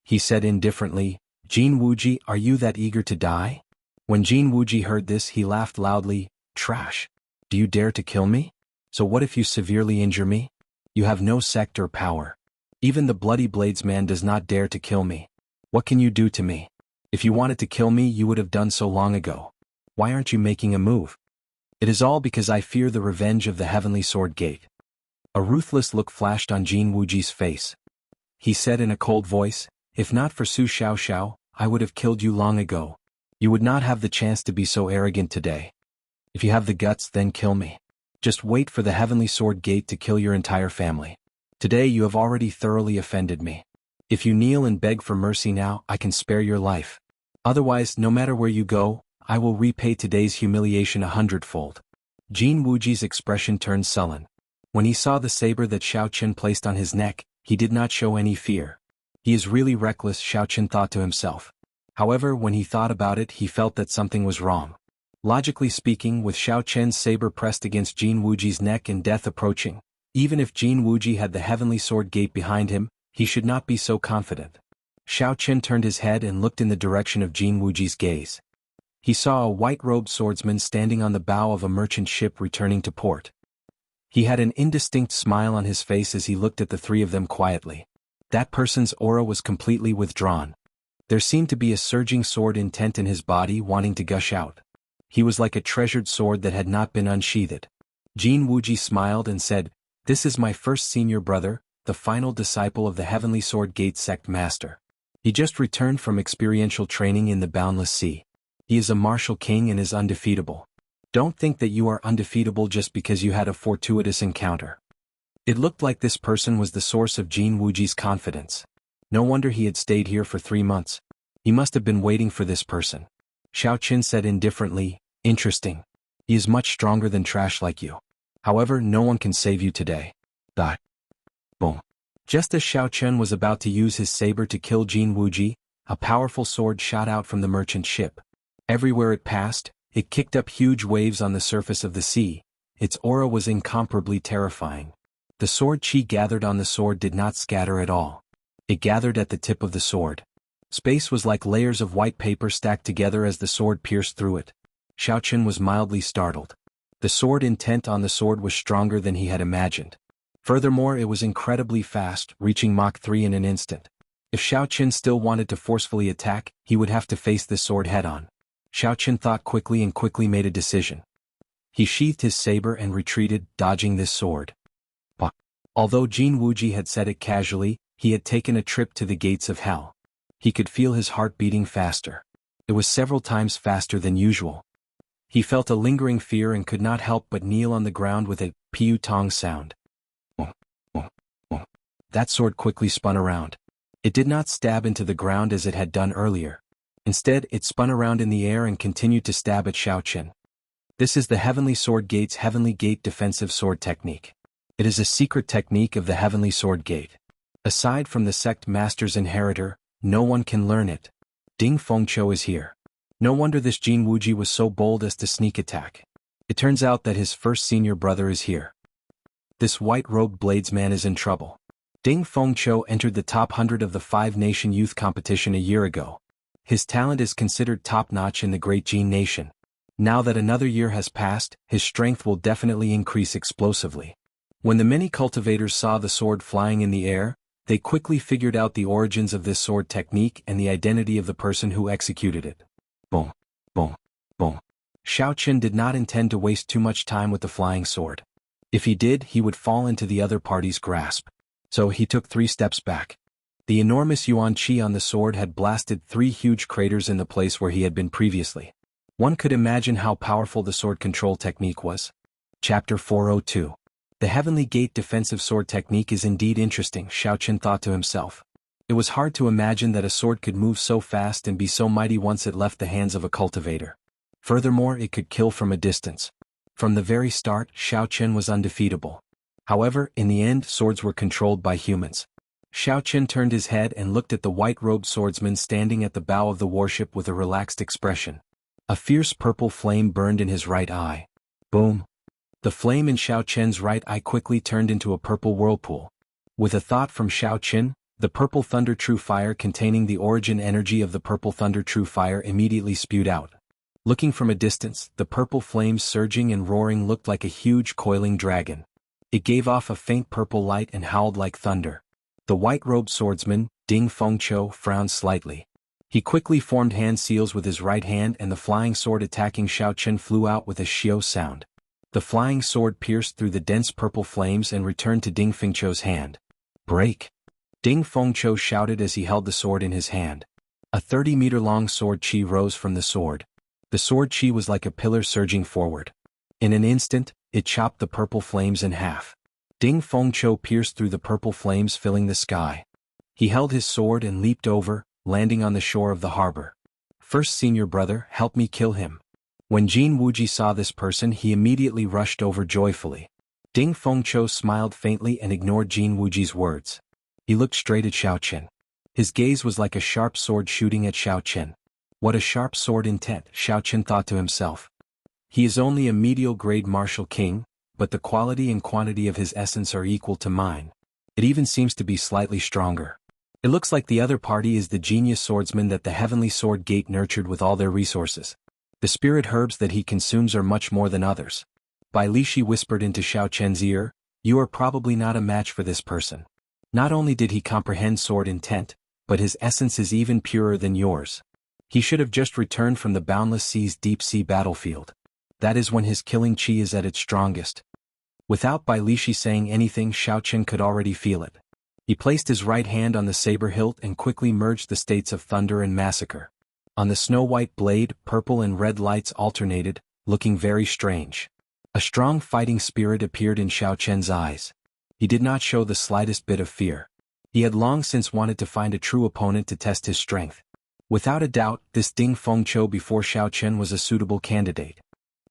A: He said indifferently, "Jin Wuji, are you that eager to die?" When Jin Wuji heard this, he laughed loudly. "Trash. Do you dare to kill me? So what if you severely injure me? You have no sect or power. Even the Bloody Blades man does not dare to kill me. What can you do to me? If you wanted to kill me, you would have done so long ago. Why aren't you making a move?" "It is all because I fear the revenge of the Heavenly Sword Gate." A ruthless look flashed on Jin Wuji's face. He said in a cold voice, "If not for Su Xiaoxiao, I would have killed you long ago. You would not have the chance to be so arrogant today. If you have the guts, then kill me. Just wait for the Heavenly Sword Gate to kill your entire family. Today you have already thoroughly offended me. If you kneel and beg for mercy now, I can spare your life. Otherwise, no matter where you go, I will repay today's humiliation 100-fold. Jin Wuji's expression turned sullen. When he saw the saber that Xiaochen placed on his neck, he did not show any fear. He is really reckless, Xiaochen thought to himself. However, when he thought about it, he felt that something was wrong. Logically speaking, with Xiaochen's saber pressed against Jin Wuji's neck and death approaching, even if Jin Wuji had the Heavenly Sword Gate behind him, he should not be so confident. Xiaochen turned his head and looked in the direction of Jin Wuji's gaze. He saw a white-robed swordsman standing on the bow of a merchant ship returning to port. He had an indistinct smile on his face as he looked at the three of them quietly. That person's aura was completely withdrawn. There seemed to be a surging sword intent in his body wanting to gush out. He was like a treasured sword that had not been unsheathed. Jin Wuji smiled and said, "This is my first senior brother, the final disciple of the Heavenly Sword Gate sect master. He just returned from experiential training in the Boundless Sea. He is a martial king and is undefeatable. Don't think that you are undefeatable just because you had a fortuitous encounter." It looked like this person was the source of Jin Wuji's confidence. No wonder he had stayed here for 3 months. He must have been waiting for this person. Xiaochen said indifferently, "Interesting. He is much stronger than trash like you. However, no one can save you today." Die. Boom. Just as Xiaochen was about to use his saber to kill Jin Wuji, a powerful sword shot out from the merchant ship. Everywhere it passed, it kicked up huge waves on the surface of the sea. Its aura was incomparably terrifying. The sword chi gathered on the sword did not scatter at all. It gathered at the tip of the sword. Space was like layers of white paper stacked together as the sword pierced through it. Xiaochen was mildly startled. The sword intent on the sword was stronger than he had imagined. Furthermore, it was incredibly fast, reaching Mach 3 in an instant. If Xiaochen still wanted to forcefully attack, he would have to face this sword head-on. Xiaochen thought quickly and quickly made a decision. He sheathed his saber and retreated, dodging this sword. Although Jin Wuji had said it casually, he had taken a trip to the gates of hell. He could feel his heart beating faster. It was several times faster than usual. He felt a lingering fear and could not help but kneel on the ground with a piu-tong sound. That sword quickly spun around. It did not stab into the ground as it had done earlier. Instead, it spun around in the air and continued to stab at Xiaoqin. This is the Heavenly Sword Gate's Heavenly Gate defensive sword technique. It is a secret technique of the Heavenly Sword Gate. Aside from the sect master's inheritor, no one can learn it. Ding Fengqiu is here. No wonder this Jin Wuji was so bold as to sneak attack. It turns out that his first senior brother is here. This white-robed bladesman is in trouble. Ding Fengqiu entered the top 100 of the 5-nation youth competition a year ago. His talent is considered top-notch in the Great Jin Nation. Now that another year has passed, his strength will definitely increase explosively. When the many cultivators saw the sword flying in the air, they quickly figured out the origins of this sword technique and the identity of the person who executed it. Boom, boom, boom. Xiaoqin did not intend to waste too much time with the flying sword. If he did, he would fall into the other party's grasp. So he took 3 steps back. The enormous yuan qi on the sword had blasted 3 huge craters in the place where he had been previously. One could imagine how powerful the sword control technique was. Chapter 402. The Heavenly Gate defensive sword technique is indeed interesting, Xiaoqin thought to himself. It was hard to imagine that a sword could move so fast and be so mighty once it left the hands of a cultivator. Furthermore, it could kill from a distance. From the very start, Xiaoqin was undefeatable. However, in the end, swords were controlled by humans. Xiaoqin turned his head and looked at the white-robed swordsman standing at the bow of the warship with a relaxed expression. A fierce purple flame burned in his right eye. Boom! The flame in Xiaoqin's right eye quickly turned into a purple whirlpool. With a thought from Xiaoqin, the purple thunder true fire containing the origin energy of the purple thunder true fire immediately spewed out. Looking from a distance, the purple flames surging and roaring looked like a huge coiling dragon. It gave off a faint purple light and howled like thunder. The white-robed swordsman, Ding Fengqiu, frowned slightly. He quickly formed hand seals with his right hand and the flying sword attacking Xiaoqin flew out with a xiao sound. The flying sword pierced through the dense purple flames and returned to Ding Fengqiu's hand. Break! Ding Fengqiu shouted as he held the sword in his hand. A 30-meter-long sword qi rose from the sword. The sword qi was like a pillar surging forward. In an instant, it chopped the purple flames in half. Ding Fengqiu pierced through the purple flames filling the sky. He held his sword and leaped over, landing on the shore of the harbor. First senior brother, help me kill him. When Jin Wuji saw this person, he immediately rushed over joyfully. Ding Fengqiu smiled faintly and ignored Jin Wuji's words. He looked straight at Xiaoqin. His gaze was like a sharp sword shooting at Xiaoqin. What a sharp sword intent, Xiaoqin thought to himself. He is only a medial grade martial king, but the quality and quantity of his essence are equal to mine. It even seems to be slightly stronger. It looks like the other party is the genius swordsman that the Heavenly Sword Gate nurtured with all their resources. The spirit herbs that he consumes are much more than others. Bai Lishi whispered into Xiaoqin's ear, you are probably not a match for this person. Not only did he comprehend sword intent, but his essence is even purer than yours. He should have just returned from the Boundless Sea's deep-sea battlefield. That is when his killing chi is at its strongest. Without Bai Lishi saying anything, Xiaoqin could already feel it. He placed his right hand on the saber hilt and quickly merged the states of thunder and massacre. On the snow-white blade, purple and red lights alternated, looking very strange. A strong fighting spirit appeared in Xiaoqin's eyes. He did not show the slightest bit of fear. He had long since wanted to find a true opponent to test his strength. Without a doubt, this Ding Fengqiu before Xiaoqin was a suitable candidate.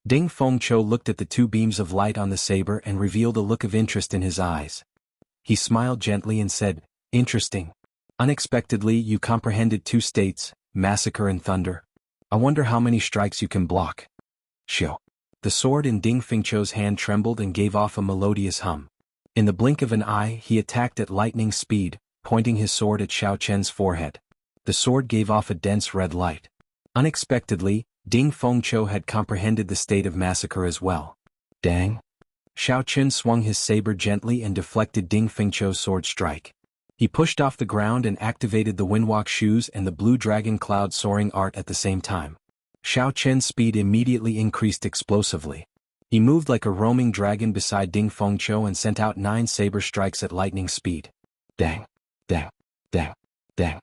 A: Ding Fengqiu looked at the 2 beams of light on the saber and revealed a look of interest in his eyes. He smiled gently and said, interesting. Unexpectedly, you comprehended 2 states, massacre and thunder. I wonder how many strikes you can block. Xiao. The sword in Ding Fengqiu's hand trembled and gave off a melodious hum. In the blink of an eye, he attacked at lightning speed, pointing his sword at Xiaoqin's forehead. The sword gave off a dense red light. Unexpectedly, Ding Fengqiu had comprehended the state of massacre as well. Dang! Xiaoqin swung his saber gently and deflected Ding Fengqiu's sword strike. He pushed off the ground and activated the windwalk shoes and the blue dragon cloud soaring art at the same time. Xiaoqin's speed immediately increased explosively. He moved like a roaming dragon beside Ding Fengqiu and sent out 9 saber strikes at lightning speed. Dang! Dang! Dang! Dang!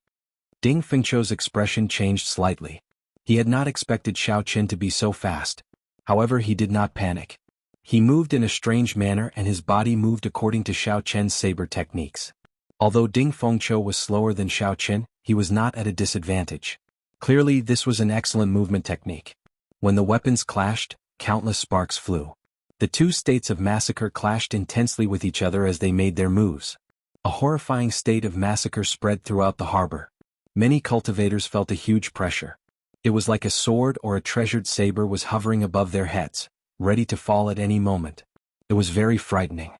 A: Ding Fengqiu's expression changed slightly. He had not expected Xiaoqin to be so fast. However, he did not panic. He moved in a strange manner and his body moved according to Xiaoqin's saber techniques. Although Ding Fengqiu was slower than Xiao Qin, he was not at a disadvantage. Clearly, this was an excellent movement technique. When the weapons clashed, countless sparks flew. The two states of massacre clashed intensely with each other as they made their moves. A horrifying state of massacre spread throughout the harbor. Many cultivators felt a huge pressure. It was like a sword or a treasured saber was hovering above their heads, ready to fall at any moment. It was very frightening.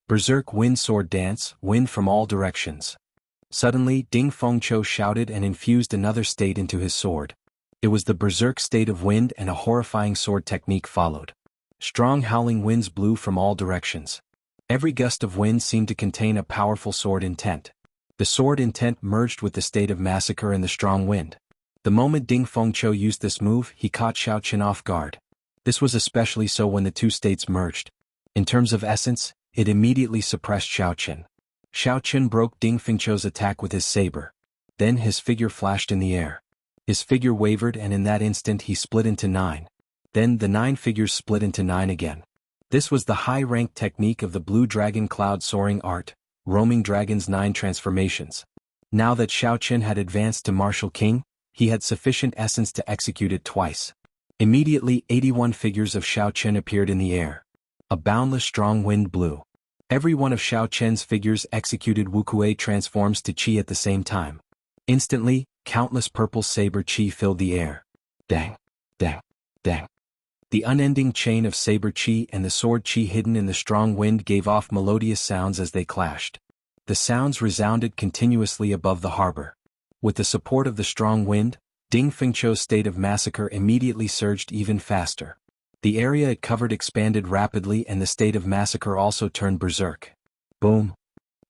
A: Berserk wind sword dance, wind from all directions. Suddenly, Ding Fengqiu shouted and infused another state into his sword. It was the berserk state of wind, and a horrifying sword technique followed. Strong howling winds blew from all directions. Every gust of wind seemed to contain a powerful sword intent. The sword intent merged with the state of massacre and the strong wind. The moment Ding Fengqiu used this move, he caught Xiao Qin off guard. This was especially so when the two states merged. In terms of essence, it immediately suppressed Xiao Qin. Xiao Qin broke Ding Fengqiu's attack with his saber. Then his figure flashed in the air. His figure wavered, and in that instant he split into 9. Then the 9 figures split into 9 again. This was the high-rank technique of the Blue Dragon Cloud Soaring Art, Roaming Dragon's 9 transformations. Now that Xiao Qin had advanced to Martial King, he had sufficient essence to execute it twice. Immediately 81 figures of Xiao Qin appeared in the air. A boundless strong wind blew. Every one of Xiao Qin's figures executed Wuxia transforms to Qi at the same time. Instantly, countless purple saber Qi filled the air. Dang! Dang! Dang! The unending chain of saber Qi and the sword Qi hidden in the strong wind gave off melodious sounds as they clashed. The sounds resounded continuously above the harbor. With the support of the strong wind, Ding Fengqiu's state of massacre immediately surged even faster. The area it covered expanded rapidly, and the state of massacre also turned berserk. Boom!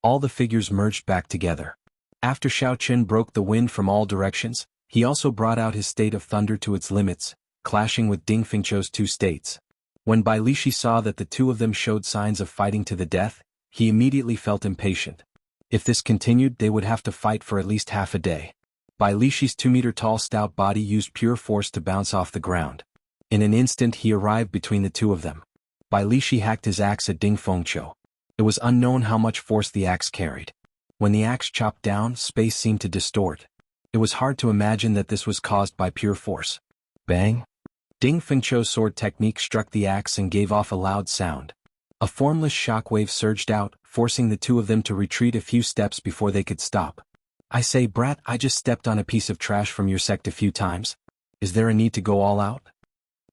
A: All the figures merged back together. After Xiao Qin broke the wind from all directions, he also brought out his state of thunder to its limits, clashing with Ding Fengqiu's two states. When Bai Lishi saw that the two of them showed signs of fighting to the death, he immediately felt impatient. If this continued, they would have to fight for at least half a day. Bai Lishi's 2-meter-tall stout body used pure force to bounce off the ground. In an instant he arrived between the two of them. Bai Lishi hacked his axe at Ding Fengqiu. It was unknown how much force the axe carried. When the axe chopped down, space seemed to distort. It was hard to imagine that this was caused by pure force. Bang! Ding Fengqiu's sword technique struck the axe and gave off a loud sound. A formless shockwave surged out, forcing the two of them to retreat a few steps before they could stop. I say, brat, I just stepped on a piece of trash from your sect a few times. Is there a need to go all out?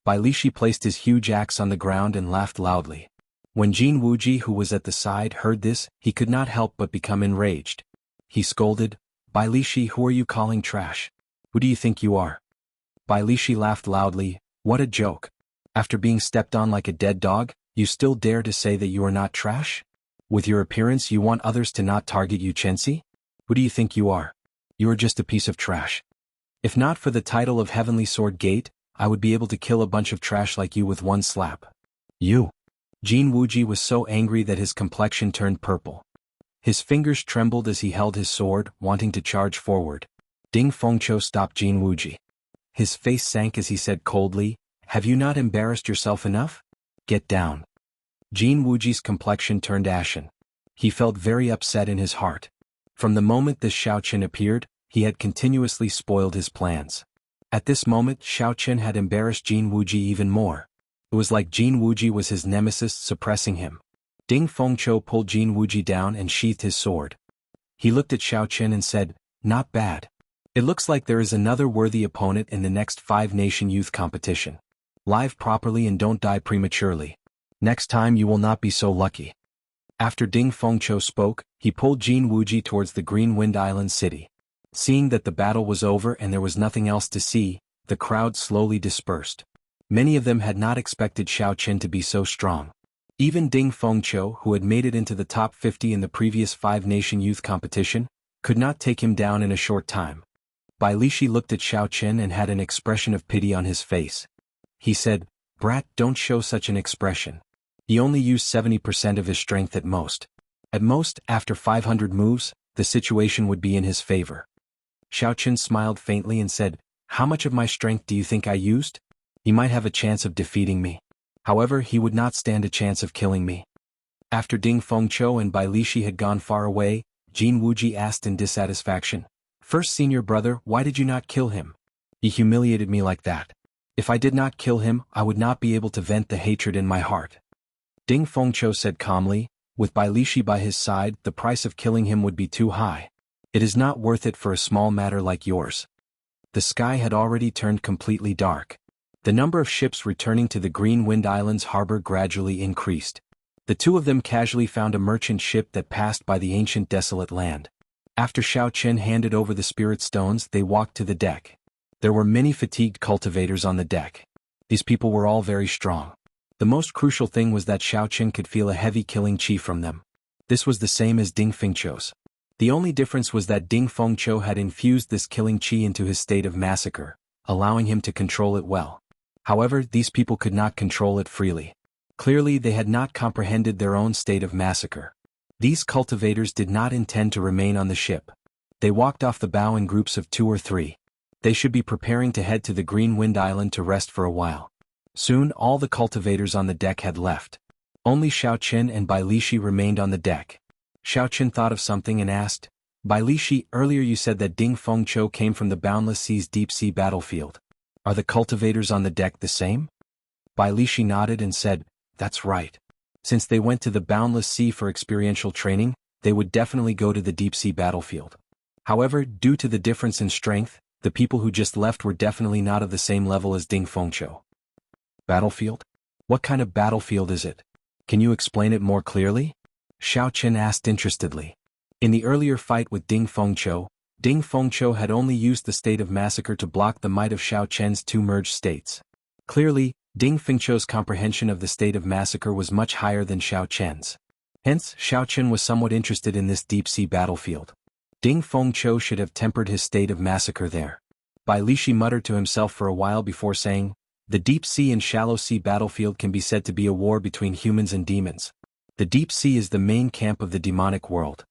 A: Bai Lishi placed his huge axe on the ground and laughed loudly. When Jin Wuji, who was at the side, heard this, he could not help but become enraged. He scolded, Bai Lishi, who are you calling trash? Who do you think you are? Bai Lishi laughed loudly. What a joke. After being stepped on like a dead dog, you still dare to say that you are not trash? With your appearance you want others to not target you, Chensi? Who do you think you are? You are just a piece of trash. If not for the title of Heavenly Sword Gate, I would be able to kill a bunch of trash like you with one slap. You. Jin Wuji was so angry that his complexion turned purple. His fingers trembled as he held his sword, wanting to charge forward. Ding Fengqiu stopped Jin Wuji. His face sank as he said coldly, Have you not embarrassed yourself enough? Get down. Jin Wuji's complexion turned ashen. He felt very upset in his heart. From the moment this Xiao Qin appeared, he had continuously spoiled his plans. At this moment, Xiao Qin had embarrassed Jin Wuji even more. It was like Jin Wuji was his nemesis, suppressing him. Ding Fengqiu pulled Jin Wuji down and sheathed his sword. He looked at Xiao Qin and said, Not bad. It looks like there is another worthy opponent in the next 5-nation youth competition. Live properly and don't die prematurely. Next time you will not be so lucky. After Ding Fengqiu spoke, he pulled Jin Wuji towards the Green Wind Island city. Seeing that the battle was over and there was nothing else to see, the crowd slowly dispersed. Many of them had not expected Xiao Qin to be so strong. Even Ding Fengqiu, who had made it into the top 50 in the previous 5-nation youth competition, could not take him down in a short time. Bai Lishi looked at Xiao Qin and had an expression of pity on his face. He said, Brat, don't show such an expression. He only used 70% of his strength at most. At most, after 500 moves, the situation would be in his favor. Xiao Qin smiled faintly and said, How much of my strength do you think I used? He might have a chance of defeating me. However, he would not stand a chance of killing me. After Ding Fengqiu and Bai Lishi had gone far away, Jin Wuji asked in dissatisfaction. First senior brother, why did you not kill him? He humiliated me like that. If I did not kill him, I would not be able to vent the hatred in my heart. Ding Fengqiu said calmly. With Bai Lishi by his side, the price of killing him would be too high. It is not worth it for a small matter like yours. The sky had already turned completely dark. The number of ships returning to the Green Wind Islands harbor gradually increased. The two of them casually found a merchant ship that passed by the ancient desolate land. After Xiao Chen handed over the spirit stones, they walked to the deck. There were many fatigued cultivators on the deck. These people were all very strong. The most crucial thing was that Xiao Chen could feel a heavy killing qi from them. This was the same as Ding Fengqiu's. The only difference was that Ding Fengqiu had infused this killing qi into his state of massacre, allowing him to control it well. However, these people could not control it freely. Clearly they had not comprehended their own state of massacre. These cultivators did not intend to remain on the ship. They walked off the bow in groups of 2 or 3. They should be preparing to head to the Green Wind Island to rest for a while. Soon all the cultivators on the deck had left. Only Xiao Chen and Bai Lishi remained on the deck. Xiao Chen thought of something and asked, Bai Lishi, earlier you said that Ding Fengqiu came from the Boundless Sea's deep-sea battlefield. Are the cultivators on the deck the same? Bai Lishi nodded and said, that's right. Since they went to the Boundless Sea for experiential training, they would definitely go to the deep-sea battlefield. However, due to the difference in strength, the people who just left were definitely not of the same level as Ding Fengqiu. Battlefield? What kind of battlefield is it? Can you explain it more clearly? Xiao Chen asked interestedly. In the earlier fight with Ding Fengqiu had only used the state of massacre to block the might of Xiao Chen's 2 merged states. Clearly, Ding Fengqiu's comprehension of the state of massacre was much higher than Xiao Chen's. Hence, Xiao Chen was somewhat interested in this deep-sea battlefield. Ding Fengqiu should have tempered his state of massacre there. Bai Lishi muttered to himself for a while before saying, the deep sea and shallow sea battlefield can be said to be a war between humans and demons. The deep sea is the main camp of the demonic world.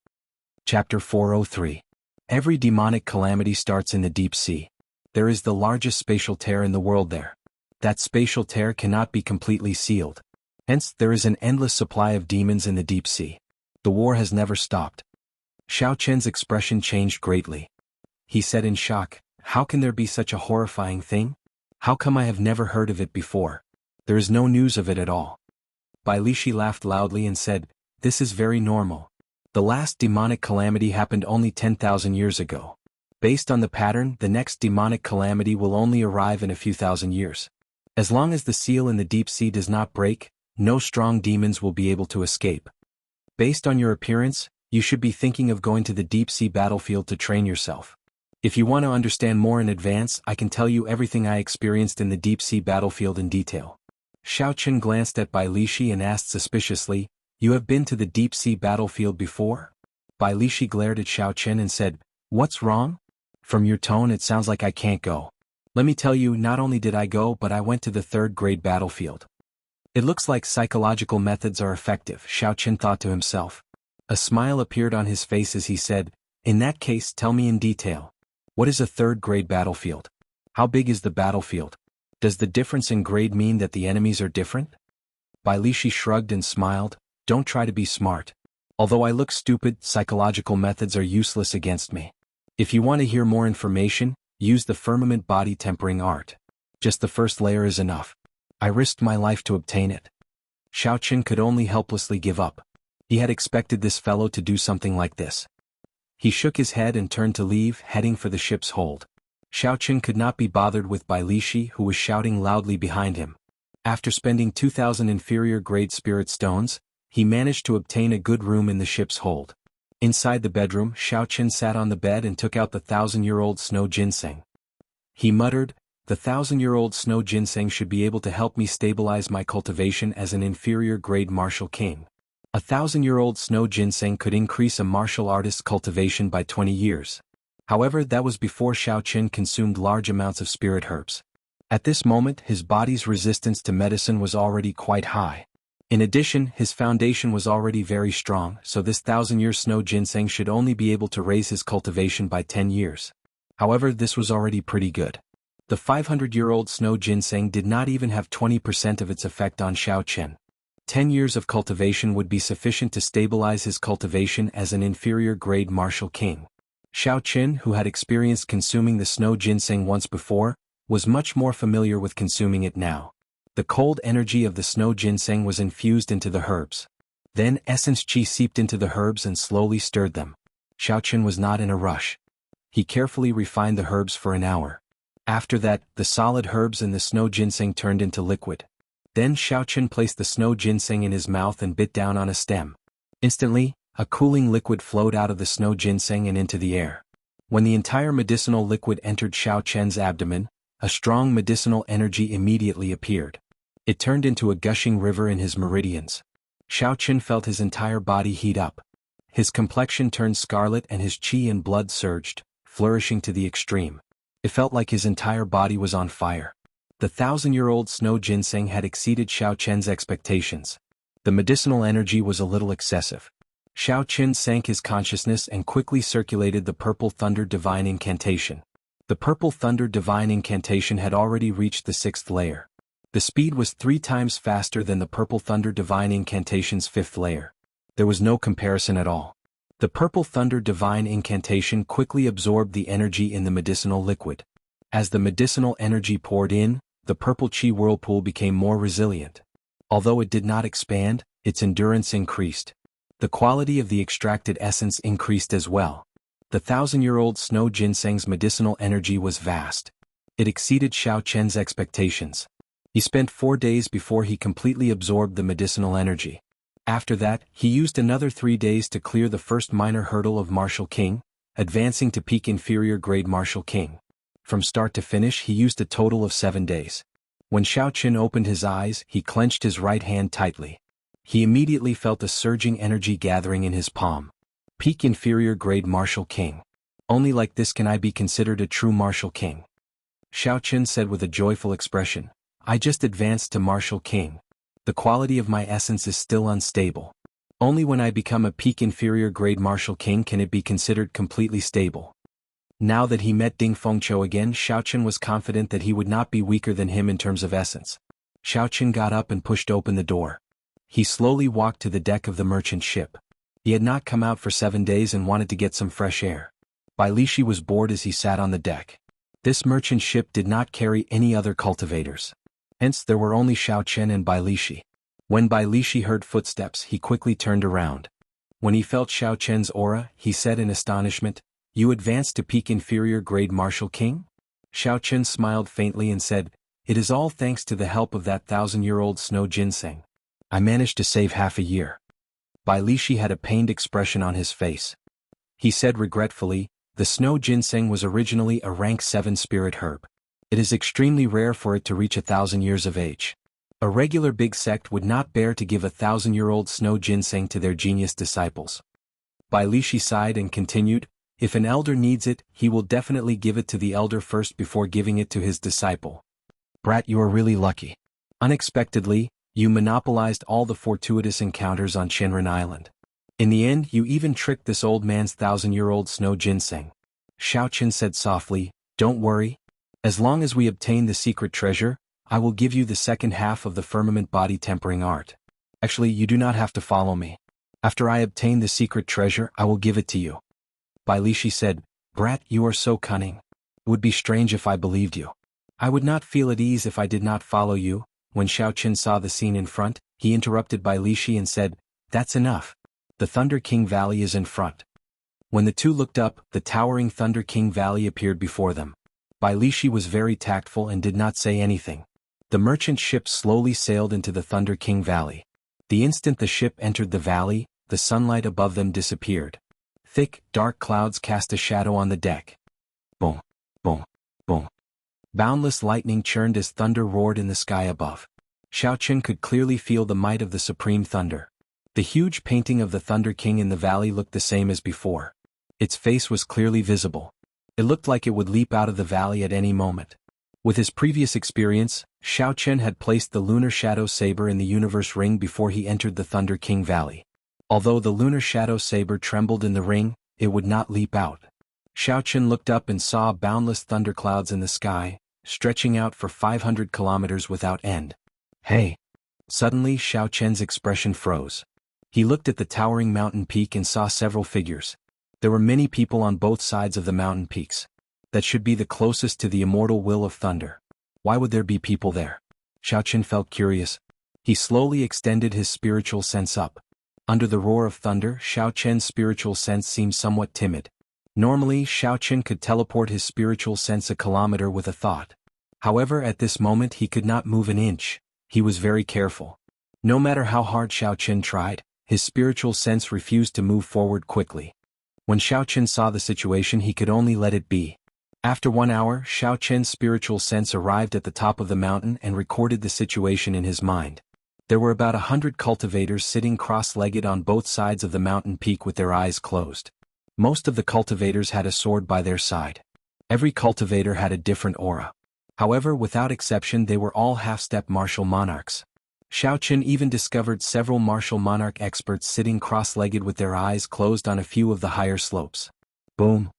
A: Chapter 403. Every demonic calamity starts in the deep sea. There is the largest spatial tear in the world there. That spatial tear cannot be completely sealed. Hence, there is an endless supply of demons in the deep sea. The war has never stopped. Xiao Chen's expression changed greatly. He said in shock, how can there be such a horrifying thing? How come I have never heard of it before? There is no news of it at all. Bai Lishi laughed loudly and said, this is very normal. The last demonic calamity happened only 10,000 years ago. Based on the pattern, the next demonic calamity will only arrive in a few thousand years. As long as the seal in the deep sea does not break, no strong demons will be able to escape. Based on your appearance, you should be thinking of going to the deep sea battlefield to train yourself. If you want to understand more in advance, I can tell you everything I experienced in the deep-sea battlefield in detail. Xiao Chen glanced at Bai Lishi and asked suspiciously, you have been to the deep-sea battlefield before? Bai Lishi glared at Xiao Chen and said, what's wrong? From your tone it sounds like I can't go. Let me tell you, not only did I go but I went to the 3rd grade battlefield. It looks like psychological methods are effective, Xiao Chen thought to himself. A smile appeared on his face as he said, in that case tell me in detail. What is a 3rd grade battlefield? How big is the battlefield? Does the difference in grade mean that the enemies are different? Bai Lishi shrugged and smiled, don't try to be smart. Although I look stupid, psychological methods are useless against me. If you want to hear more information, use the firmament body tempering art. Just the first layer is enough. I risked my life to obtain it. Xiao Chen could only helplessly give up. He had expected this fellow to do something like this. He shook his head and turned to leave, heading for the ship's hold. Xiao Chen could not be bothered with Bai Lishi, who was shouting loudly behind him. After spending 2,000 inferior-grade spirit stones, he managed to obtain a good room in the ship's hold. Inside the bedroom, Xiao Chen sat on the bed and took out the 1,000-year-old snow ginseng. He muttered, the 1,000-year-old snow ginseng should be able to help me stabilize my cultivation as an inferior-grade martial king. A 1,000-year-old snow ginseng could increase a martial artist's cultivation by 20 years. However, that was before Xiao Chen consumed large amounts of spirit herbs. At this moment, his body's resistance to medicine was already quite high. In addition, his foundation was already very strong, so this 1,000-year snow ginseng should only be able to raise his cultivation by 10 years. However, this was already pretty good. The 500-year-old snow ginseng did not even have 20% of its effect on Xiao Chen. 10 years of cultivation would be sufficient to stabilize his cultivation as an inferior-grade martial king. Xiao Qin, who had experienced consuming the snow ginseng once before, was much more familiar with consuming it now. The cold energy of the snow ginseng was infused into the herbs. Then essence qi seeped into the herbs and slowly stirred them. Xiao Qin was not in a rush. He carefully refined the herbs for an hour. After that, the solid herbs in the snow ginseng turned into liquid. Then Xiao Qin placed the snow ginseng in his mouth and bit down on a stem. Instantly, a cooling liquid flowed out of the snow ginseng and into the air. When the entire medicinal liquid entered Xiao Qian's abdomen, a strong medicinal energy immediately appeared. It turned into a gushing river in his meridians. Xiao Qin felt his entire body heat up. His complexion turned scarlet and his qi and blood surged, flourishing to the extreme. It felt like his entire body was on fire. The 1,000-year-old snow ginseng had exceeded Xiao Qian's expectations. The medicinal energy was a little excessive. Xiao Qin sank his consciousness and quickly circulated the Purple Thunder Divine Incantation. The Purple Thunder Divine Incantation had already reached the 6th layer. The speed was 3 times faster than the Purple Thunder Divine Incantation's 5th layer. There was no comparison at all. The Purple Thunder Divine Incantation quickly absorbed the energy in the medicinal liquid. As the medicinal energy poured in, the purple qi whirlpool became more resilient. Although it did not expand, its endurance increased. The quality of the extracted essence increased as well. The 1,000-year-old snow ginseng's medicinal energy was vast. It exceeded Xiao Qian's expectations. He spent 4 days before he completely absorbed the medicinal energy. After that, he used another 3 days to clear the first minor hurdle of Martial King, advancing to peak inferior grade Martial King. From start to finish he used a total of 7 days. When Xiao Qin opened his eyes, he clenched his right hand tightly. He immediately felt a surging energy gathering in his palm. Peak inferior grade Martial King. Only like this can I be considered a true Martial King. Xiao Qin said with a joyful expression, I just advanced to Martial King. The quality of my essence is still unstable. Only when I become a peak inferior grade Martial King can it be considered completely stable. Now that he met Ding Fengqiu again, Xiao Qin was confident that he would not be weaker than him in terms of essence. Xiao Qin got up and pushed open the door. He slowly walked to the deck of the merchant ship. He had not come out for 7 days and wanted to get some fresh air. Bai Lishi was bored as he sat on the deck. This merchant ship did not carry any other cultivators. Hence there were only Xiao Qin and Bai Lishi. When Bai Lishi heard footsteps, he quickly turned around. When he felt Xiao Qian's aura, he said in astonishment, You advanced to peak inferior grade Martial King? Xiao Qin smiled faintly and said, It is all thanks to the help of that 1,000-year-old snow ginseng. I managed to save half a year. Bai Lishi had a pained expression on his face. He said regretfully, The snow ginseng was originally a rank 7 spirit herb. It is extremely rare for it to reach 1,000 years of age. A regular big sect would not bear to give a 1,000-year-old snow ginseng to their genius disciples. Bai Lishi sighed and continued, If an elder needs it, he will definitely give it to the elder first before giving it to his disciple. Brat, you are really lucky. Unexpectedly, you monopolized all the fortuitous encounters on Shenren Island. In the end, you even tricked this old man's 1,000-year-old snow ginseng. Xiao Qin said softly, Don't worry. As long as we obtain the secret treasure, I will give you the second half of the firmament body tempering art. Actually, you do not have to follow me. After I obtain the secret treasure, I will give it to you. Bai Lishi said, Brat, you are so cunning. It would be strange if I believed you. I would not feel at ease if I did not follow you. When Xiao Qin saw the scene in front, he interrupted Bai Lishi and said, That's enough. The Thunder King Valley is in front. When the two looked up, the towering Thunder King Valley appeared before them. Bai Lishi was very tactful and did not say anything. The merchant ship slowly sailed into the Thunder King Valley. The instant the ship entered the valley, the sunlight above them disappeared. Thick, dark clouds cast a shadow on the deck. Boom, boom, boom. Boundless lightning churned as thunder roared in the sky above. Xiao Qin could clearly feel the might of the supreme thunder. The huge painting of the Thunder King in the valley looked the same as before. Its face was clearly visible. It looked like it would leap out of the valley at any moment. With his previous experience, Xiao Qin had placed the Lunar Shadow Saber in the Universe Ring before he entered the Thunder King Valley. Although the Lunar Shadow Saber trembled in the ring, it would not leap out. Xiao Qin looked up and saw boundless thunderclouds in the sky, stretching out for 500 kilometers without end. Hey! Suddenly Xiao Chen's expression froze. He looked at the towering mountain peak and saw several figures. There were many people on both sides of the mountain peaks. That should be the closest to the immortal will of thunder. Why would there be people there? Xiao Chen felt curious. He slowly extended his spiritual sense up. Under the roar of thunder, Xiao Chen's spiritual sense seemed somewhat timid. Normally, Xiao Chen could teleport his spiritual sense a kilometer with a thought. However, at this moment he could not move an inch. He was very careful. No matter how hard Xiao Chen tried, his spiritual sense refused to move forward quickly. When Xiao Chen saw the situation, he could only let it be. After 1 hour, Xiao Chen's spiritual sense arrived at the top of the mountain and recorded the situation in his mind. There were about 100 cultivators sitting cross-legged on both sides of the mountain peak with their eyes closed. Most of the cultivators had a sword by their side. Every cultivator had a different aura. However, without exception, they were all half-step martial monarchs. Xiao Chen even discovered several martial monarch experts sitting cross-legged with their eyes closed on a few of the higher slopes. Boom!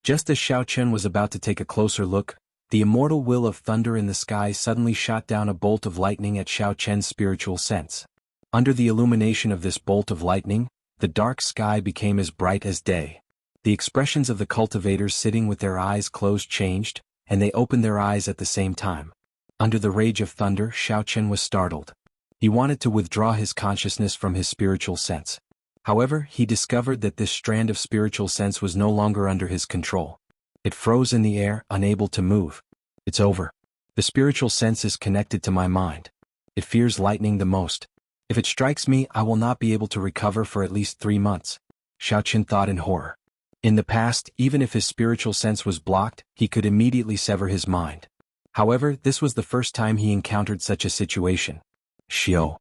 A: Just as Xiao Chen was about to take a closer look, the immortal will of thunder in the sky suddenly shot down a bolt of lightning at Xiao Chen's spiritual sense. Under the illumination of this bolt of lightning, the dark sky became as bright as day. The expressions of the cultivators sitting with their eyes closed changed, and they opened their eyes at the same time. Under the rage of thunder, Xiao Chen was startled. He wanted to withdraw his consciousness from his spiritual sense. However, he discovered that this strand of spiritual sense was no longer under his control. It froze in the air, unable to move. It's over. The spiritual sense is connected to my mind. It fears lightning the most. If it strikes me, I will not be able to recover for at least 3 months. Xiao Chen thought in horror. In the past, even if his spiritual sense was blocked, he could immediately sever his mind. However, this was the first time he encountered such a situation. Xiao.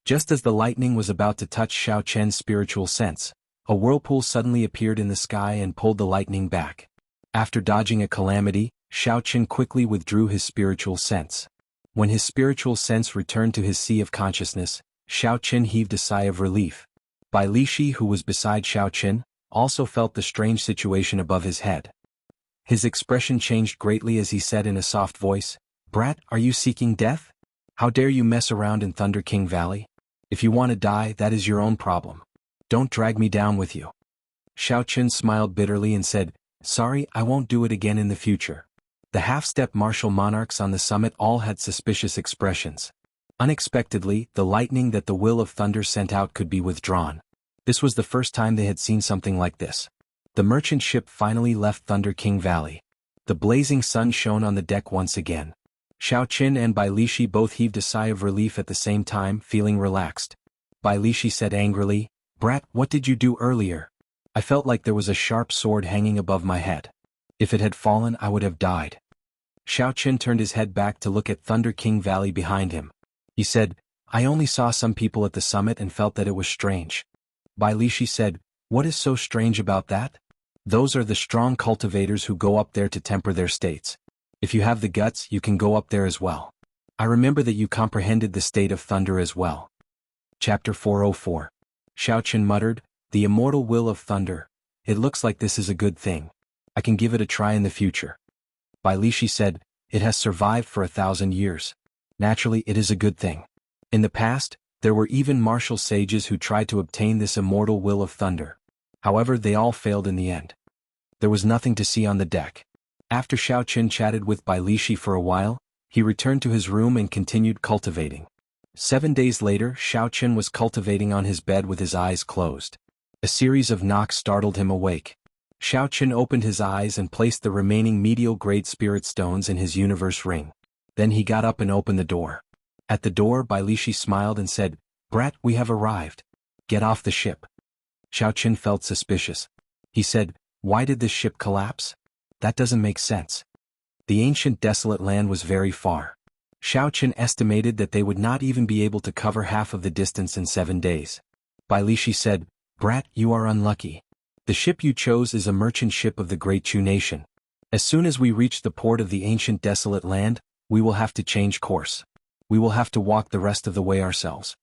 A: Just as the lightning was about to touch Xiao Chen's spiritual sense, a whirlpool suddenly appeared in the sky and pulled the lightning back. After dodging a calamity, Xiao Chen quickly withdrew his spiritual sense. When his spiritual sense returned to his sea of consciousness, Xiao Chen heaved a sigh of relief. Bai Lishi, who was beside Xiao Chen, also felt the strange situation above his head. His expression changed greatly as he said in a soft voice, "Brat, are you seeking death? How dare you mess around in Thunder King Valley? If you want to die, that is your own problem. Don't drag me down with you." Xiao Chen smiled bitterly and said, "Sorry, I won't do it again in the future." The half-step martial monarchs on the summit all had suspicious expressions. Unexpectedly, the lightning that the will of thunder sent out could be withdrawn. This was the first time they had seen something like this. The merchant ship finally left Thunder King Valley. The blazing sun shone on the deck once again. Xiao Chen and Bai Lishi both heaved a sigh of relief at the same time, feeling relaxed. Bai Lishi said angrily, "Brat, what did you do earlier? I felt like there was a sharp sword hanging above my head. If it had fallen, I would have died." Xiao Chen turned his head back to look at Thunder King Valley behind him. He said, "I only saw some people at the summit and felt that it was strange." Bai Lishi said, "What is so strange about that? Those are the strong cultivators who go up there to temper their states. If you have the guts, you can go up there as well. I remember that you comprehended the state of thunder as well." Chapter 404. Xiao Chen muttered, "The immortal will of thunder. It looks like this is a good thing. I can give it a try in the future." Bai Lishi said, "It has survived for 1,000 years. Naturally, it is a good thing. In the past, there were even martial sages who tried to obtain this immortal will of thunder. However, they all failed in the end." There was nothing to see on the deck. After Xiao Chen chatted with Bai Lishi for a while, he returned to his room and continued cultivating. 7 days later, Xiao Chen was cultivating on his bed with his eyes closed. A series of knocks startled him awake. Xiao Chen opened his eyes and placed the remaining medial-grade spirit stones in his universe ring. Then he got up and opened the door. At the door, Bai Lishi smiled and said, "Brat, we have arrived. Get off the ship." Xiao Chen felt suspicious. He said, "Why did this ship collapse? That doesn't make sense." The ancient desolate land was very far. Xiao Chen estimated that they would not even be able to cover half of the distance in 7 days. Bai Lishi said, "Brat, you are unlucky. The ship you chose is a merchant ship of the Great Chu nation. As soon as we reach the port of the ancient desolate land, we will have to change course. We will have to walk the rest of the way ourselves."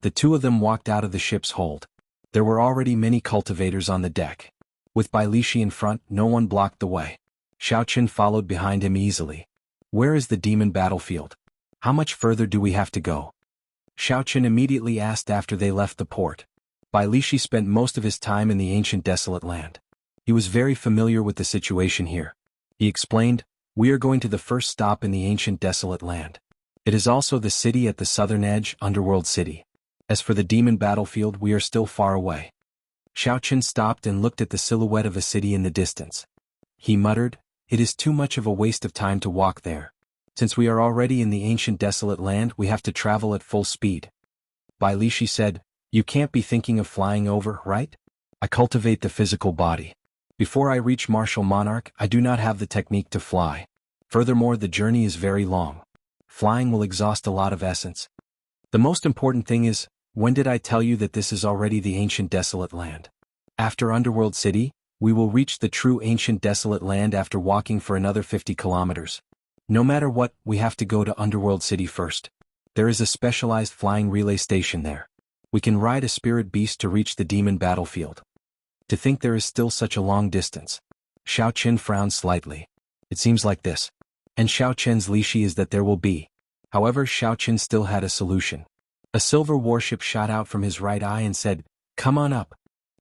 A: The two of them walked out of the ship's hold. There were already many cultivators on the deck. With Bai Lishi in front, no one blocked the way. Xiao Chen followed behind him easily. "Where is the demon battlefield? How much further do we have to go?" Xiaoqun immediately asked after they left the port. Bai Lishi spent most of his time in the ancient desolate land. He was very familiar with the situation here. He explained, "We are going to the first stop in the ancient desolate land. It is also the city at the southern edge, Underworld City. As for the demon battlefield, we are still far away." Xiaoqun stopped and looked at the silhouette of a city in the distance. He muttered, "It is too much of a waste of time to walk there. Since we are already in the ancient desolate land, we have to travel at full speed." Bai Lishi said, "You can't be thinking of flying over, right? I cultivate the physical body. Before I reach martial monarch, I do not have the technique to fly. Furthermore, the journey is very long. Flying will exhaust a lot of essence. The most important thing is, when did I tell you that this is already the ancient desolate land? After Underworld City, we will reach the true ancient desolate land after walking for another 50 kilometers. No matter what, we have to go to Underworld City first. There is a specialized flying relay station there. We can ride a spirit beast to reach the demon battlefield." To think there is still such a long distance. Xiaoqun frowned slightly. It seems like this. And Xiaoqun's Lishi is that there will be. However, Xiaoqun still had a solution. A silver warship shot out from his right eye and said, "Come on up.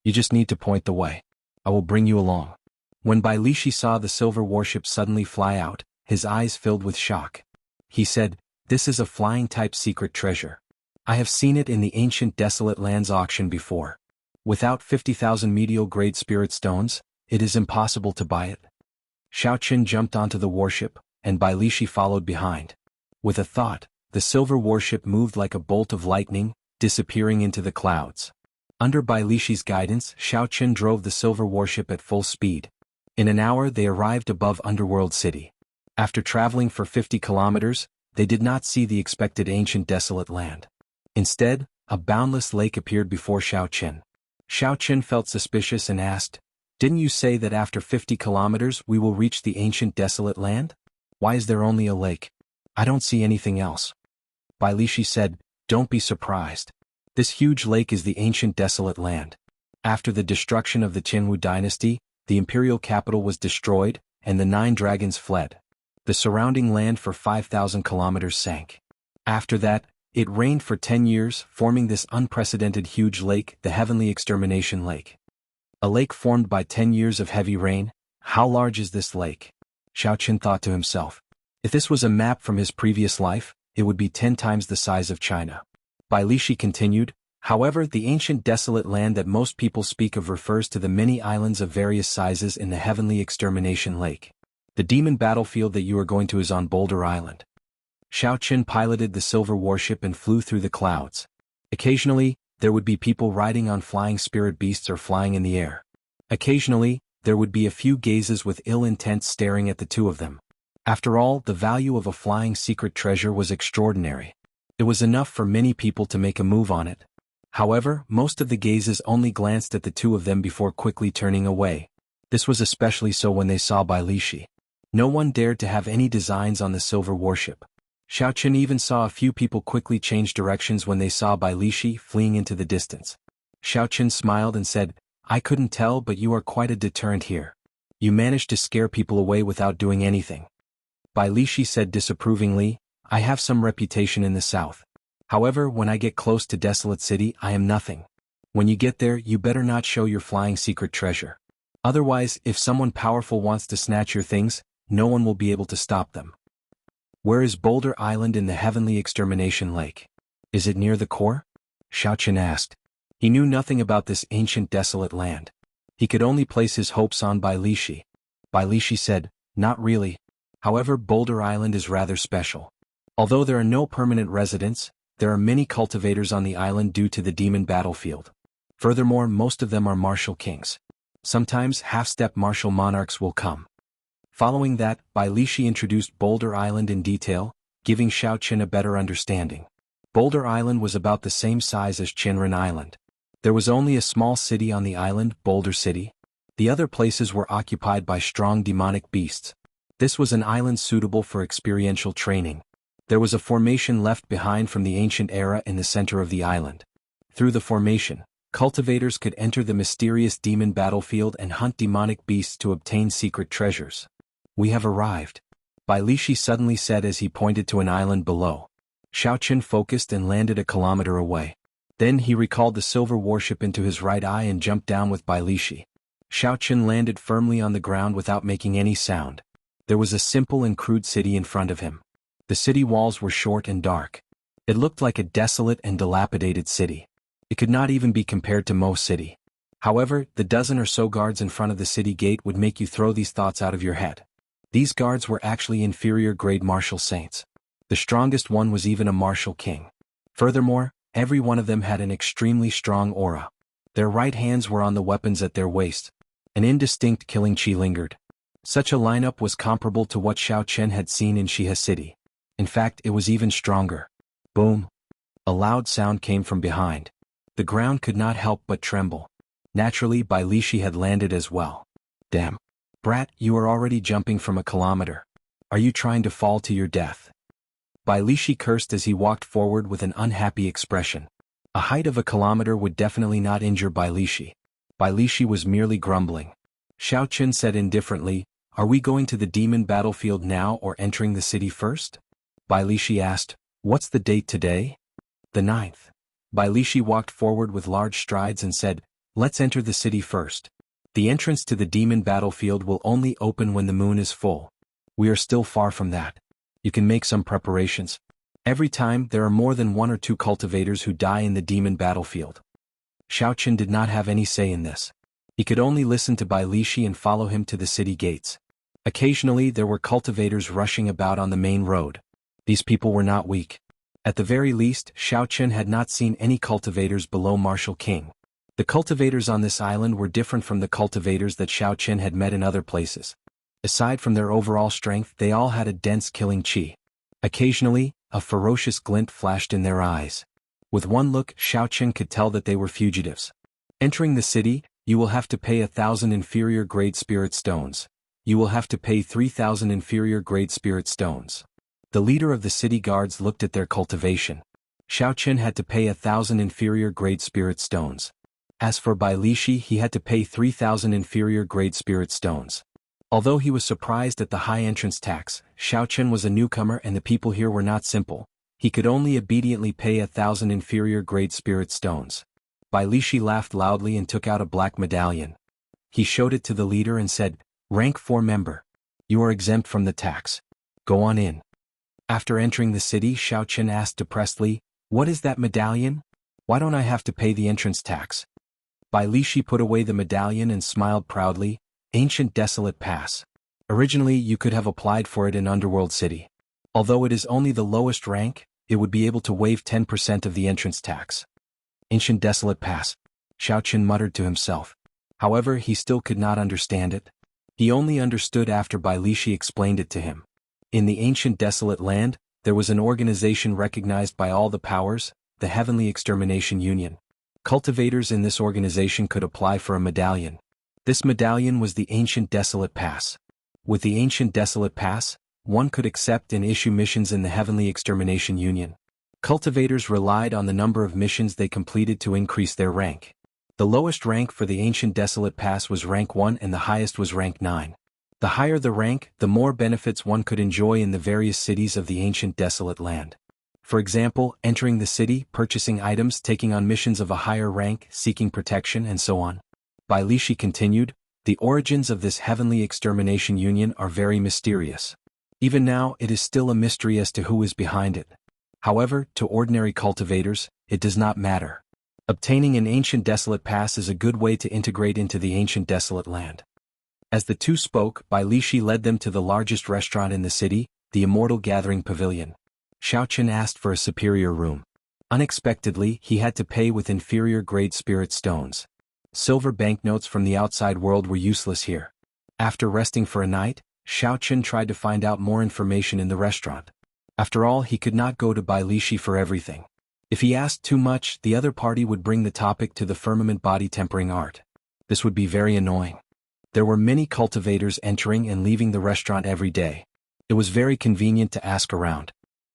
A: You just need to point the way. I will bring you along." When Bai Lishi saw the silver warship suddenly fly out, his eyes filled with shock. He said, "This is a flying-type secret treasure. I have seen it in the ancient desolate lands auction before. Without 50,000 medial-grade spirit stones, it is impossible to buy it." Xiaoqun jumped onto the warship, and Bai Lishi followed behind. With a thought, the silver warship moved like a bolt of lightning, disappearing into the clouds. Under Bai Lishi's guidance, Xiaoqun drove the silver warship at full speed. In an hour they arrived above Underworld City. After traveling for 50 kilometers, they did not see the expected ancient desolate land. Instead, a boundless lake appeared before Xiaoqun. Xiaoqun felt suspicious and asked, "Didn't you say that after 50 kilometers we will reach the ancient desolate land? Why is there only a lake? I don't see anything else." Bai Lishi said, "Don't be surprised. This huge lake is the ancient desolate land. After the destruction of the Qinwu dynasty, the imperial capital was destroyed, and the 9 dragons fled. The surrounding land for 5,000 kilometers sank. After that, it rained for 10 years, forming this unprecedented huge lake, the Heavenly Extermination Lake. A lake formed by 10 years of heavy rain. How large is this lake?" Xiaoqun thought to himself. If this was a map from his previous life, it would be 10 times the size of China. Bai Lishi continued, "However, the ancient desolate land that most people speak of refers to the many islands of various sizes in the Heavenly Extermination Lake. The demon battlefield that you are going to is on Boulder Island." Xiaoqun piloted the silver warship and flew through the clouds. Occasionally, there would be people riding on flying spirit beasts or flying in the air. Occasionally, there would be a few gazes with ill intent staring at the two of them. After all, the value of a flying secret treasure was extraordinary. It was enough for many people to make a move on it. However, most of the gazes only glanced at the two of them before quickly turning away. This was especially so when they saw Bai Lishi. No one dared to have any designs on the silver warship. Xiaoqun even saw a few people quickly change directions when they saw Bai Lishi fleeing into the distance. Xiaoqun smiled and said, "I couldn't tell, but you are quite a deterrent here. You managed to scare people away without doing anything." Bai Lishi said disapprovingly, "I have some reputation in the south. However, when I get close to Desolate City, I am nothing. When you get there, you better not show your flying secret treasure. Otherwise, if someone powerful wants to snatch your things, no one will be able to stop them." "Where is Boulder Island in the Heavenly Extermination Lake? Is it near the core?" Xiaoqun asked. He knew nothing about this ancient desolate land. He could only place his hopes on Bai Lishi. Bai Lishi said, "Not really. However, Boulder Island is rather special. Although there are no permanent residents, there are many cultivators on the island due to the demon battlefield. Furthermore, most of them are martial kings. Sometimes half-step martial monarchs will come." Following that, Bai Lishi introduced Boulder Island in detail, giving Xiaoqun a better understanding. Boulder Island was about the same size as Qinren Island. There was only a small city on the island, Boulder City. The other places were occupied by strong demonic beasts. This was an island suitable for experiential training. There was a formation left behind from the ancient era in the center of the island. Through the formation, cultivators could enter the mysterious demon battlefield and hunt demonic beasts to obtain secret treasures. "We have arrived," Bai Lishi suddenly said as he pointed to an island below. Xiao focused and landed a kilometer away. Then he recalled the silver warship into his right eye and jumped down with Bai Lishi. Xiao landed firmly on the ground without making any sound. There was a simple and crude city in front of him. The city walls were short and dark. It looked like a desolate and dilapidated city. It could not even be compared to Mo City. However, the dozen or so guards in front of the city gate would make you throw these thoughts out of your head. These guards were actually inferior-grade martial saints. The strongest one was even a martial king. Furthermore, every one of them had an extremely strong aura. Their right hands were on the weapons at their waist. An indistinct killing chi lingered. Such a lineup was comparable to what Xiao Chen had seen in Shihe City. In fact, it was even stronger. Boom! A loud sound came from behind. The ground could not help but tremble. Naturally, Bai Lishi had landed as well. Damn. Brat, you are already jumping from a kilometer. Are you trying to fall to your death? Bai Lishi cursed as he walked forward with an unhappy expression. A height of a kilometer would definitely not injure Bai Lishi. Bai Lishi was merely grumbling. Xiao Chen said indifferently, "Are we going to the demon battlefield now or entering the city first?" Bai Lishi asked, "What's the date today?" "The 9th. Bai Lishi walked forward with large strides and said, "Let's enter the city first. The entrance to the demon battlefield will only open when the moon is full. We are still far from that. You can make some preparations. Every time there are more than 1 or 2 cultivators who die in the demon battlefield." Xiao Chen did not have any say in this. He could only listen to Bai Lishi and follow him to the city gates. Occasionally there were cultivators rushing about on the main road. These people were not weak. At the very least, Xiao Chen had not seen any cultivators below Martial King. The cultivators on this island were different from the cultivators that Xiao Chen had met in other places. Aside from their overall strength, they all had a dense killing chi. Occasionally, a ferocious glint flashed in their eyes. With one look, Xiao Chen could tell that they were fugitives. Entering the city, you will have to pay 1,000 inferior-grade spirit stones. You will have to pay 3,000 inferior-grade spirit stones. The leader of the city guards looked at their cultivation. Xiao Chen had to pay 1,000 inferior-grade spirit stones. As for Bai Lishi, he had to pay 3,000 inferior-grade spirit stones. Although he was surprised at the high entrance tax, Xiao Chen was a newcomer and the people here were not simple. He could only obediently pay 1,000 inferior-grade spirit stones. Bai Lishi laughed loudly and took out a black medallion. He showed it to the leader and said, "Rank 4 member. You are exempt from the tax. Go on in." After entering the city, Xiao Chen asked depressedly, "What is that medallion? Why don't I have to pay the entrance tax?" Bai Lishi put away the medallion and smiled proudly. "Ancient Desolate Pass. Originally you could have applied for it in Underworld City. Although it is only the lowest rank, it would be able to waive 10% of the entrance tax." Ancient Desolate Pass. Xiao Chen muttered to himself. However, he still could not understand it. He only understood after Bai Lishi explained it to him. In the ancient desolate land, there was an organization recognized by all the powers, the Heavenly Extermination Union. Cultivators in this organization could apply for a medallion. This medallion was the Ancient Desolate Pass. With the Ancient Desolate Pass, one could accept and issue missions in the Heavenly Extermination Union. Cultivators relied on the number of missions they completed to increase their rank. The lowest rank for the Ancient Desolate Pass was rank 1 and the highest was rank 9. The higher the rank, the more benefits one could enjoy in the various cities of the ancient desolate land. For example, entering the city, purchasing items, taking on missions of a higher rank, seeking protection, and so on. Bai Lishi continued, "The origins of this Heavenly Extermination Union are very mysterious. Even now, it is still a mystery as to who is behind it. However, to ordinary cultivators, it does not matter. Obtaining an Ancient Desolate Pass is a good way to integrate into the ancient desolate land." As the two spoke, Bai Lishi led them to the largest restaurant in the city, the Immortal Gathering Pavilion. Xiao Chen asked for a superior room. Unexpectedly, he had to pay with inferior-grade spirit stones. Silver banknotes from the outside world were useless here. After resting for a night, Xiao Chen tried to find out more information in the restaurant. After all, he could not go to Bai Lishi for everything. If he asked too much, the other party would bring the topic to the firmament body tempering art. This would be very annoying. There were many cultivators entering and leaving the restaurant every day. It was very convenient to ask around.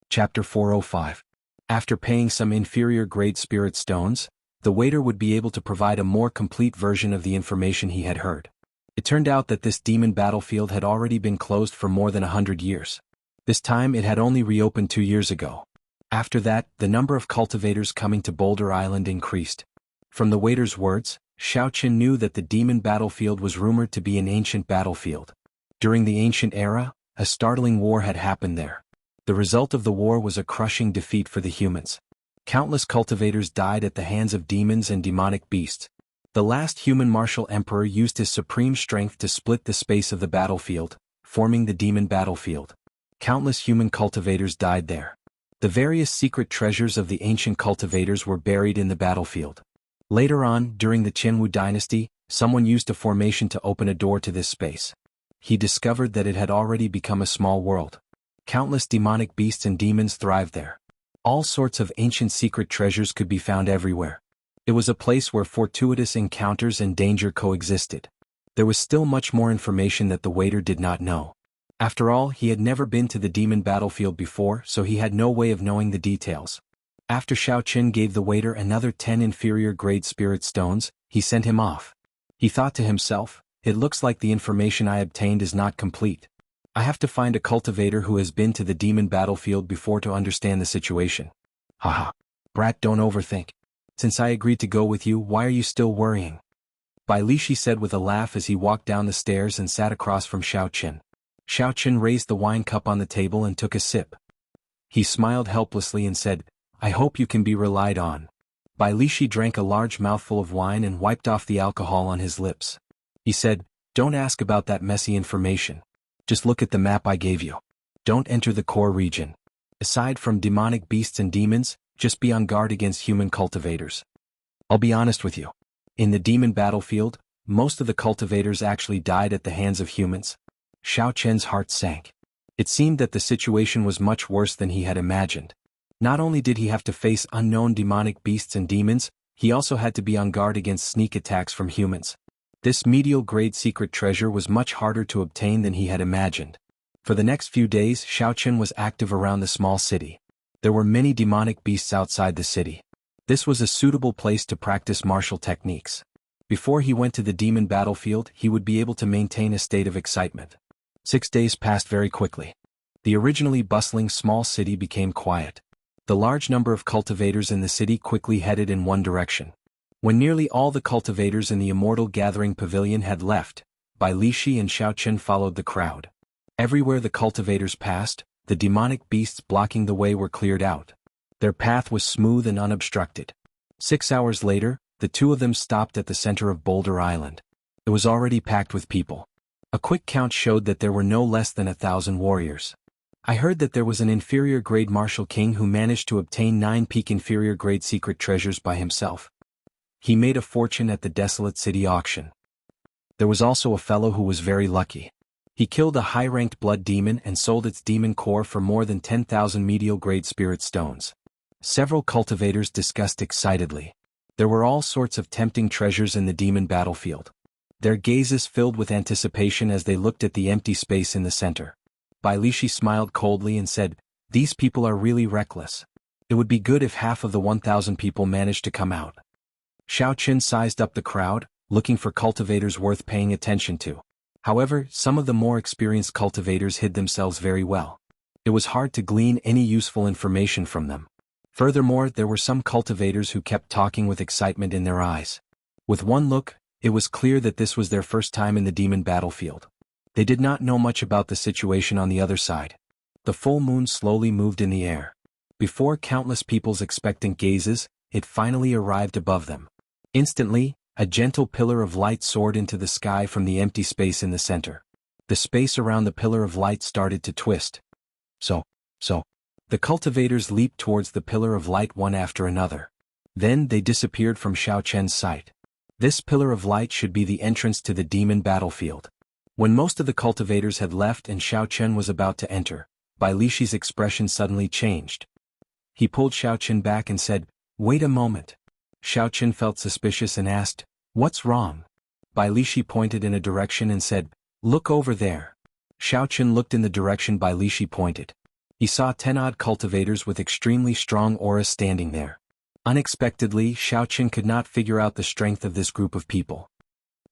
A: Chapter 405. After paying some inferior-grade spirit stones, the waiter would be able to provide a more complete version of the information he had heard. It turned out that this demon battlefield had already been closed for more than 100 years. This time it had only reopened 2 years ago. After that, the number of cultivators coming to Boulder Island increased. From the waiter's words, Xiaoqin knew that the demon battlefield was rumored to be an ancient battlefield. During the ancient era, a startling war had happened there. The result of the war was a crushing defeat for the humans. Countless cultivators died at the hands of demons and demonic beasts. The last human martial emperor used his supreme strength to split the space of the battlefield, forming the demon battlefield. Countless human cultivators died there. The various secret treasures of the ancient cultivators were buried in the battlefield. Later on, during the Qianwu dynasty, someone used a formation to open a door to this space. He discovered that it had already become a small world. Countless demonic beasts and demons thrived there. All sorts of ancient secret treasures could be found everywhere. It was a place where fortuitous encounters and danger coexisted. There was still much more information that the waiter did not know. After all, he had never been to the demon battlefield before, so he had no way of knowing the details. After Xiaoqin gave the waiter another 10 inferior-grade spirit stones, he sent him off. He thought to himself, "It looks like the information I obtained is not complete. I have to find a cultivator who has been to the demon battlefield before to understand the situation." Haha. Brat, don't overthink. Since I agreed to go with you, why are you still worrying? Bai Lishi said with a laugh as he walked down the stairs and sat across from Xiaoqin. Xiaoqin raised the wine cup on the table and took a sip. He smiled helplessly and said, "I hope you can be relied on." Bai Lishi drank a large mouthful of wine and wiped off the alcohol on his lips. He said, "Don't ask about that messy information. Just look at the map I gave you. Don't enter the core region. Aside from demonic beasts and demons, just be on guard against human cultivators. I'll be honest with you. In the demon battlefield, most of the cultivators actually died at the hands of humans." Xiaoqian's heart sank. It seemed that the situation was much worse than he had imagined. Not only did he have to face unknown demonic beasts and demons, he also had to be on guard against sneak attacks from humans. This medial-grade secret treasure was much harder to obtain than he had imagined. For the next few days, Xiaoqin was active around the small city. There were many demonic beasts outside the city. This was a suitable place to practice martial techniques. Before he went to the demon battlefield, he would be able to maintain a state of excitement. 6 days passed very quickly. The originally bustling small city became quiet. The large number of cultivators in the city quickly headed in one direction. When nearly all the cultivators in the Immortal Gathering Pavilion had left, Bai Lishi and Xiaoqin followed the crowd. Everywhere the cultivators passed, the demonic beasts blocking the way were cleared out. Their path was smooth and unobstructed. 6 hours later, the two of them stopped at the center of Boulder Island. It was already packed with people. A quick count showed that there were no less than 1,000 warriors. I heard that there was an inferior-grade martial king who managed to obtain 9 peak inferior-grade secret treasures by himself. He made a fortune at the desolate city auction. There was also a fellow who was very lucky. He killed a high-ranked blood demon and sold its demon core for more than 10,000 medial-grade spirit stones. Several cultivators discussed excitedly. There were all sorts of tempting treasures in the demon battlefield. Their gazes filled with anticipation as they looked at the empty space in the center. Bai Lishi smiled coldly and said, "These people are really reckless. It would be good if half of the 1,000 people managed to come out." Xiaoqin sized up the crowd, looking for cultivators worth paying attention to. However, some of the more experienced cultivators hid themselves very well. It was hard to glean any useful information from them. Furthermore, there were some cultivators who kept talking with excitement in their eyes. With one look, it was clear that this was their first time in the demon battlefield. They did not know much about the situation on the other side. The full moon slowly moved in the air. Before countless people's expectant gazes, it finally arrived above them. Instantly, a gentle pillar of light soared into the sky from the empty space in the center. The space around the pillar of light started to twist. So. The cultivators leaped towards the pillar of light one after another. Then they disappeared from Xiaoqian's sight. This pillar of light should be the entrance to the demon battlefield. When most of the cultivators had left and Xiaoqian was about to enter, Bai Lishi's expression suddenly changed. He pulled Xiaoqian back and said, "Wait a moment." Xiaoqian felt suspicious and asked, "What's wrong?" Bai Lishi pointed in a direction and said, "Look over there." Xiaoqian looked in the direction Bai Lishi pointed. He saw 10-odd cultivators with extremely strong auras standing there. Unexpectedly, Xiaoqian could not figure out the strength of this group of people.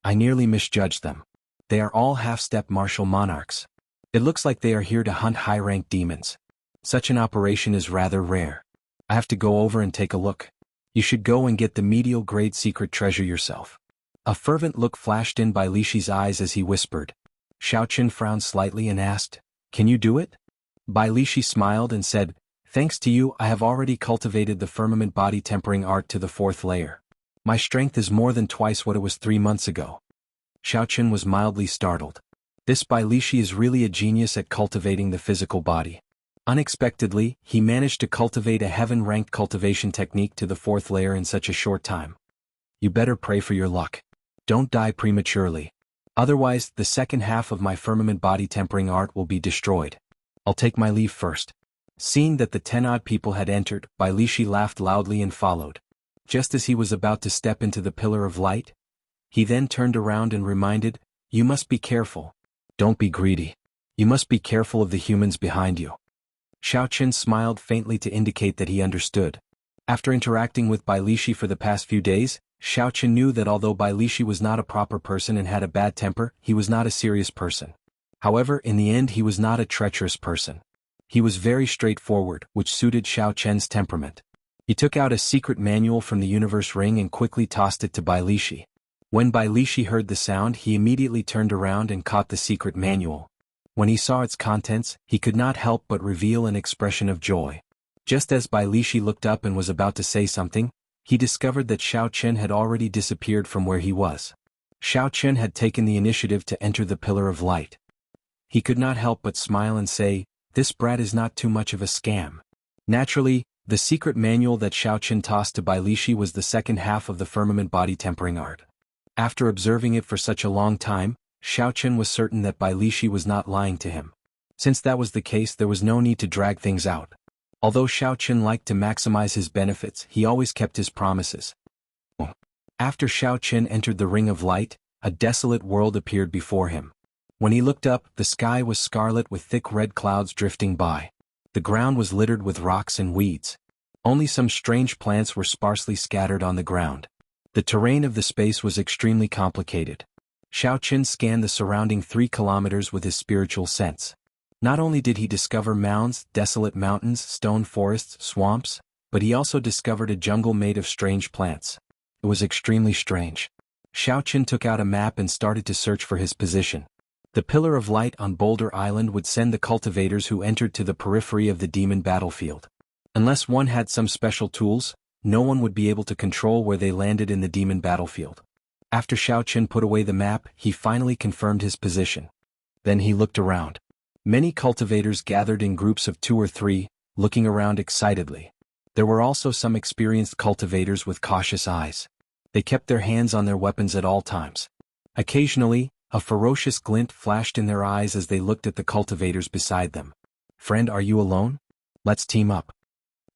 A: "I nearly misjudged them. They are all half-step martial monarchs. It looks like they are here to hunt high-ranked demons. Such an operation is rather rare. I have to go over and take a look. You should go and get the medial grade secret treasure yourself. A fervent look flashed in Bai Lishi's eyes as he whispered. Xiaoqun frowned slightly and asked, "Can you do it?" Bai Lishi smiled and said, "Thanks to you, I have already cultivated the firmament body tempering art to the 4th layer. My strength is more than twice what it was 3 months ago." Xiaoqun was mildly startled. This Bai Lishi is really a genius at cultivating the physical body. Unexpectedly, he managed to cultivate a heaven-ranked cultivation technique to the 4th layer in such a short time. You better pray for your luck. Don't die prematurely. Otherwise, the second half of my firmament body tempering art will be destroyed. I'll take my leave first. Seeing that the 10-odd people had entered, Bai Lishi laughed loudly and followed. Just as he was about to step into the pillar of light, he then turned around and reminded, "You must be careful. Don't be greedy. You must be careful of the humans behind you." Xiaoqun smiled faintly to indicate that he understood. After interacting with Bai Lishi for the past few days, Xiaoqun knew that although Bai Lishi was not a proper person and had a bad temper, he was not a serious person. However, in the end he was not a treacherous person. He was very straightforward, which suited Xiaoqun's temperament. He took out a secret manual from the universe ring and quickly tossed it to Bai Lishi. When Bai Lishi heard the sound, he immediately turned around and caught the secret manual. When he saw its contents, he could not help but reveal an expression of joy. Just as Bai Lishi looked up and was about to say something, he discovered that Xiaoqun had already disappeared from where he was. Xiaoqun had taken the initiative to enter the pillar of light. He could not help but smile and say, "This brat is not too much of a scam." Naturally, the secret manual that Xiaoqun tossed to Bai Lishi was the second half of the firmament body tempering art. After observing it for such a long time, Xiaoqun was certain that Bai Lishi was not lying to him. Since that was the case, there was no need to drag things out. Although Xiaoqun liked to maximize his benefits, he always kept his promises. After Xiaoqun entered the ring of light, a desolate world appeared before him. When he looked up, the sky was scarlet with thick red clouds drifting by. The ground was littered with rocks and weeds. Only some strange plants were sparsely scattered on the ground. The terrain of the space was extremely complicated. Xiaoqun scanned the surrounding 3 kilometers with his spiritual sense. Not only did he discover mounds, desolate mountains, stone forests, swamps, but he also discovered a jungle made of strange plants. It was extremely strange. Xiaoqun took out a map and started to search for his position. The pillar of light on Boulder Island would send the cultivators who entered to the periphery of the demon battlefield. Unless one had some special tools, no one would be able to control where they landed in the demon battlefield. After Xiaoqun put away the map, he finally confirmed his position. Then he looked around. Many cultivators gathered in groups of 2 or 3, looking around excitedly. There were also some experienced cultivators with cautious eyes. They kept their hands on their weapons at all times. Occasionally, a ferocious glint flashed in their eyes as they looked at the cultivators beside them. "Friend, are you alone? Let's team up."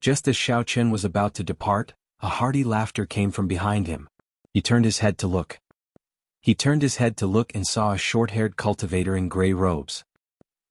A: Just as Xiaoqun was about to depart, a hearty laughter came from behind him. He turned his head to look. And saw a short-haired cultivator in gray robes.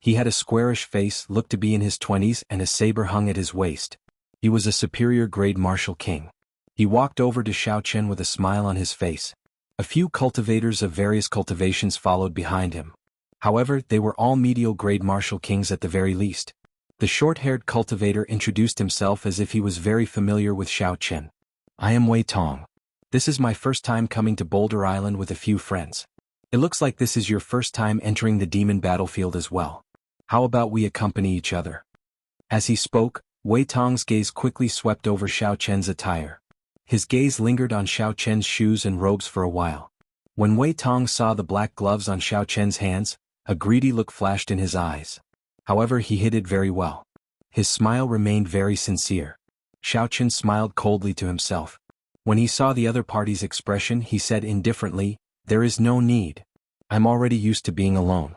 A: He had a squarish face, looked to be in his 20s, and a saber hung at his waist. He was a superior grade martial king. He walked over to Xiaoqun with a smile on his face. A few cultivators of various cultivations followed behind him. However, they were all medial grade martial kings at the very least. The short-haired cultivator introduced himself as if he was very familiar with Xiaoqun. "I am Wei Tong. This is my first time coming to Boulder Island with a few friends. It looks like this is your first time entering the demon battlefield as well. How about we accompany each other?" As he spoke, Wei Tong's gaze quickly swept over Xiaoqun's attire. His gaze lingered on Xiaoqun's shoes and robes for a while. When Wei Tong saw the black gloves on Xiaoqun's hands, a greedy look flashed in his eyes. However, he hid it very well. His smile remained very sincere. Xiaoqun smiled coldly to himself. When he saw the other party's expression, he said indifferently, "There is no need. I'm already used to being alone."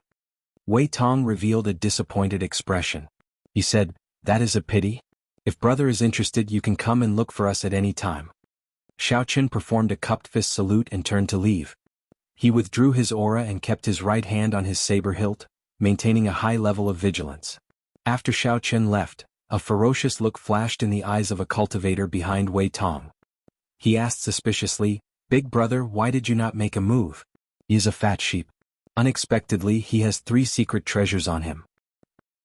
A: Wei Tong revealed a disappointed expression. He said, "That is a pity. If brother is interested, you can come and look for us at any time." Xiaoqun performed a cupped fist salute and turned to leave. He withdrew his aura and kept his right hand on his saber hilt, maintaining a high level of vigilance. After Xiaoqun left, a ferocious look flashed in the eyes of a cultivator behind Wei Tong. He asked suspiciously, "Big brother, why did you not make a move? He is a fat sheep. Unexpectedly, he has 3 secret treasures on him."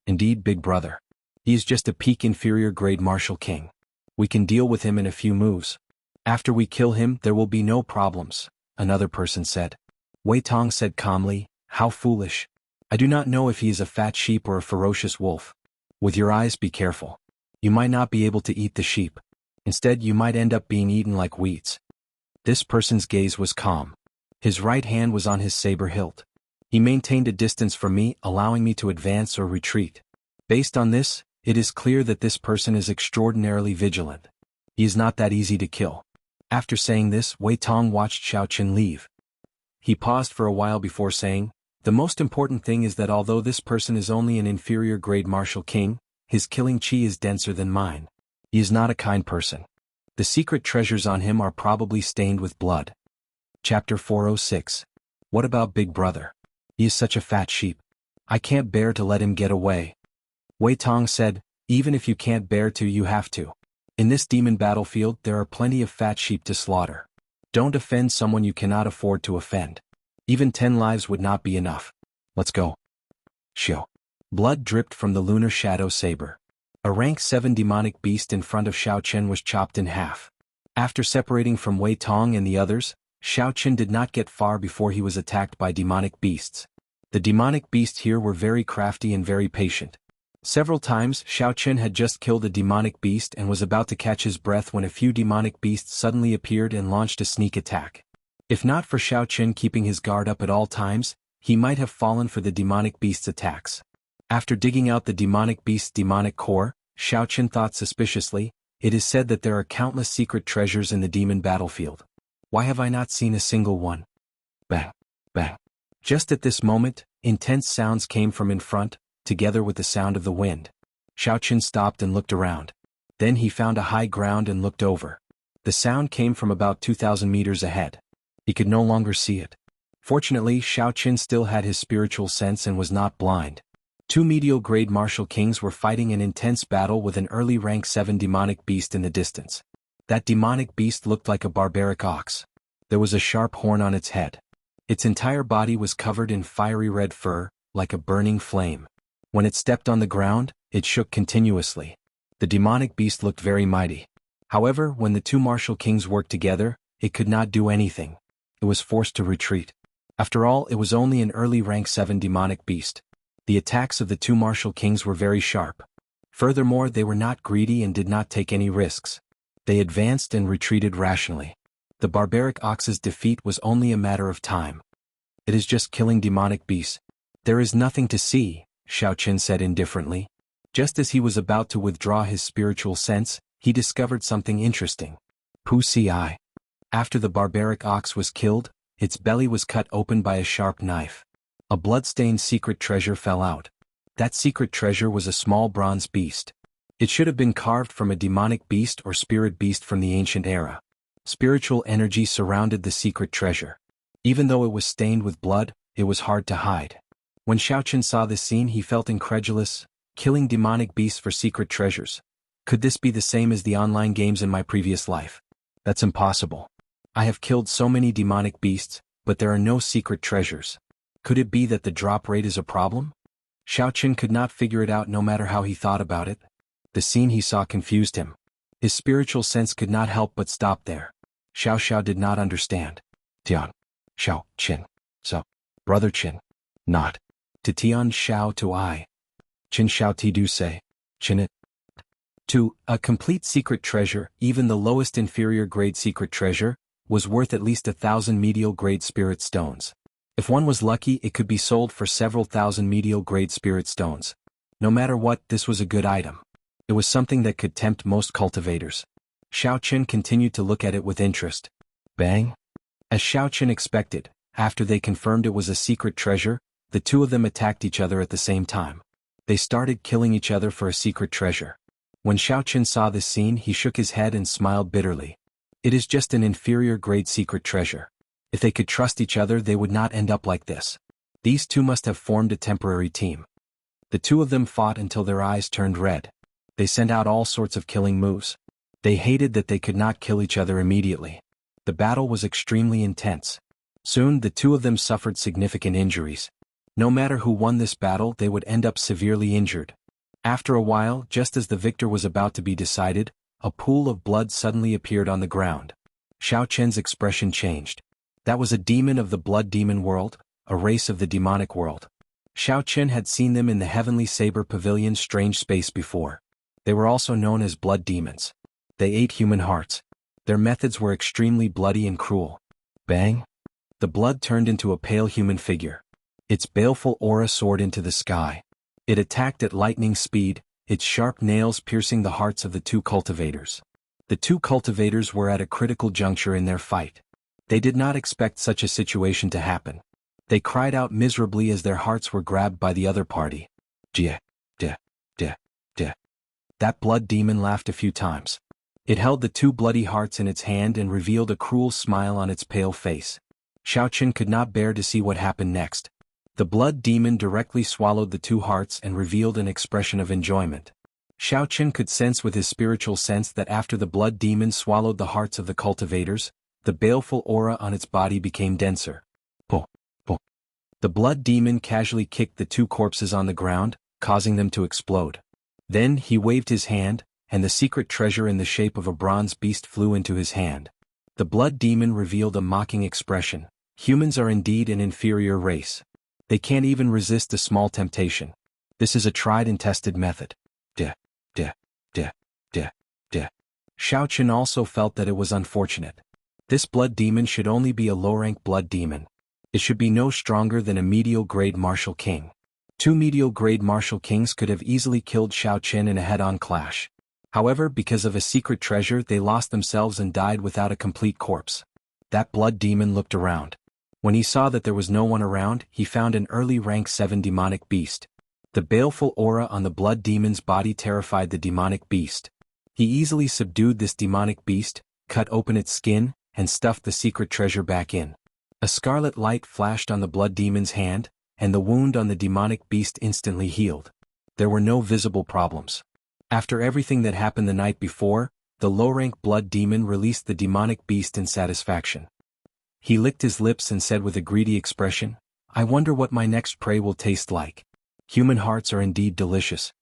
A: "Indeed, big brother. He is just a peak inferior grade martial king. We can deal with him in a few moves. After we kill him, there will be no problems, another person said. Wei Tong said calmly, how foolish. I do not know if he is a fat sheep or a ferocious wolf. With your eyes, be careful. You might not be able to eat the sheep. Instead, you might end up being eaten like weeds. This person's gaze was calm. His right hand was on his saber hilt. He maintained a distance from me, allowing me to advance or retreat. Based on this, it is clear that this person is extraordinarily vigilant. He is not that easy to kill. After saying this, Wei Tong watched Xiao Qin leave. He paused for a while before saying, the most important thing is that although this person is only an inferior grade martial king, his killing chi is denser than mine. He is not a kind person. The secret treasures on him are probably stained with blood. Chapter 406. What about Big Brother? He is such a fat sheep. I can't bear to let him get away. Wei Tong said, even if you can't bear to, you have to. In this demon battlefield, there are plenty of fat sheep to slaughter. Don't offend someone you cannot afford to offend. Even 10 lives would not be enough. Let's go. Shio. Blood dripped from the lunar shadow saber. A rank 7 demonic beast in front of Xiao Chen was chopped in half. After separating from Wei Tong and the others, Xiao Chen did not get far before he was attacked by demonic beasts. The demonic beasts here were very crafty and very patient. Several times, Xiao Chen had just killed a demonic beast and was about to catch his breath when a few demonic beasts suddenly appeared and launched a sneak attack. If not for Xiao Chen keeping his guard up at all times, he might have fallen for the demonic beast's attacks. After digging out the demonic beast's demonic core, Xiao Chen thought suspiciously, it is said that there are countless secret treasures in the demon battlefield. Why have I not seen a single one? Bang, bang. Just at this moment, intense sounds came from in front, together with the sound of the wind. Xiao Chen stopped and looked around. Then he found a high ground and looked over. The sound came from about 2,000 meters ahead. He could no longer see it. Fortunately, Xiao Chen still had his spiritual sense and was not blind. 2 medial-grade martial kings were fighting an intense battle with an early rank 7 demonic beast in the distance. That demonic beast looked like a barbaric ox. There was a sharp horn on its head. Its entire body was covered in fiery red fur, like a burning flame. When it stepped on the ground, it shook continuously. The demonic beast looked very mighty. However, when the 2 martial kings worked together, it could not do anything. It was forced to retreat. After all, it was only an early rank 7 demonic beast. The attacks of the 2 martial kings were very sharp. Furthermore, they were not greedy and did not take any risks. They advanced and retreated rationally. The barbaric ox's defeat was only a matter of time. It is just killing demonic beasts. There is nothing to see, Xiao Chen said indifferently. Just as he was about to withdraw his spiritual sense, he discovered something interesting. Pu Ci. After the barbaric ox was killed, its belly was cut open by a sharp knife. A blood-stained secret treasure fell out. That secret treasure was a small bronze beast. It should have been carved from a demonic beast or spirit beast from the ancient era. Spiritual energy surrounded the secret treasure. Even though it was stained with blood, it was hard to hide. When Xiao Chen saw this scene, he felt incredulous. Killing demonic beasts for secret treasures. Could this be the same as the online games in my previous life? That's impossible. I have killed so many demonic beasts, but there are no secret treasures. Could it be that the drop rate is a problem? Xiao Chen could not figure it out no matter how he thought about it. The scene he saw confused him. His spiritual sense could not help but stop there. Xiao Xiao did not understand. Tian. Xiao Qin. So. Brother Qin. Not. To Tian Xiao to I. Qin Xiao Ti do say. Qin it. To a complete secret treasure, even the lowest inferior grade secret treasure, was worth at least 1,000 medial grade spirit stones. If one was lucky, it could be sold for several thousand medial grade spirit stones. No matter what, this was a good item. It was something that could tempt most cultivators. Xiao Chen continued to look at it with interest. Bang! As Xiao Chen expected, after they confirmed it was a secret treasure, the 2 of them attacked each other at the same time. They started killing each other for a secret treasure. When Xiao Chen saw this scene, he shook his head and smiled bitterly. It is just an inferior grade secret treasure. If they could trust each other, they would not end up like this. These 2 must have formed a temporary team. The 2 of them fought until their eyes turned red. They sent out all sorts of killing moves. They hated that they could not kill each other immediately. The battle was extremely intense. Soon, the 2 of them suffered significant injuries. No matter who won this battle, they would end up severely injured. After a while, just as the victor was about to be decided, a pool of blood suddenly appeared on the ground. Xiao Chen's expression changed. That was a demon of the blood demon world, a race of the demonic world. Xiao Chen had seen them in the Heavenly Saber Pavilion's strange space before. They were also known as blood demons. They ate human hearts. Their methods were extremely bloody and cruel. Bang! The blood turned into a pale human figure. Its baleful aura soared into the sky. It attacked at lightning speed, its sharp nails piercing the hearts of the two cultivators. The two cultivators were at a critical juncture in their fight. They did not expect such a situation to happen. They cried out miserably as their hearts were grabbed by the other party. Jie, de, de, de. That blood demon laughed a few times. It held the two bloody hearts in its hand and revealed a cruel smile on its pale face. Xiao Chen could not bear to see what happened next. The blood demon directly swallowed the two hearts and revealed an expression of enjoyment. Xiao Chen could sense with his spiritual sense that after the blood demon swallowed the hearts of the cultivators, the baleful aura on its body became denser. Po, po. The blood demon casually kicked the two corpses on the ground, causing them to explode. Then he waved his hand, and the secret treasure in the shape of a bronze beast flew into his hand. The blood demon revealed a mocking expression. Humans are indeed an inferior race. They can't even resist a small temptation. This is a tried and tested method. De, de, de, de, de. Xiao Chen also felt that it was unfortunate. This blood demon should only be a low-rank blood demon. It should be no stronger than a medial-grade martial king. Two medial-grade martial kings could have easily killed Xiao Chen in a head-on clash. However, because of a secret treasure, they lost themselves and died without a complete corpse. That blood demon looked around. When he saw that there was no one around, he found an early rank 7 demonic beast. The baleful aura on the blood demon's body terrified the demonic beast. He easily subdued this demonic beast, cut open its skin, and stuffed the secret treasure back in. A scarlet light flashed on the blood demon's hand, and the wound on the demonic beast instantly healed. There were no visible problems. After everything that happened the night before, the low-rank blood demon released the demonic beast in satisfaction. He licked his lips and said with a greedy expression, "I wonder what my next prey will taste like. Human hearts are indeed delicious."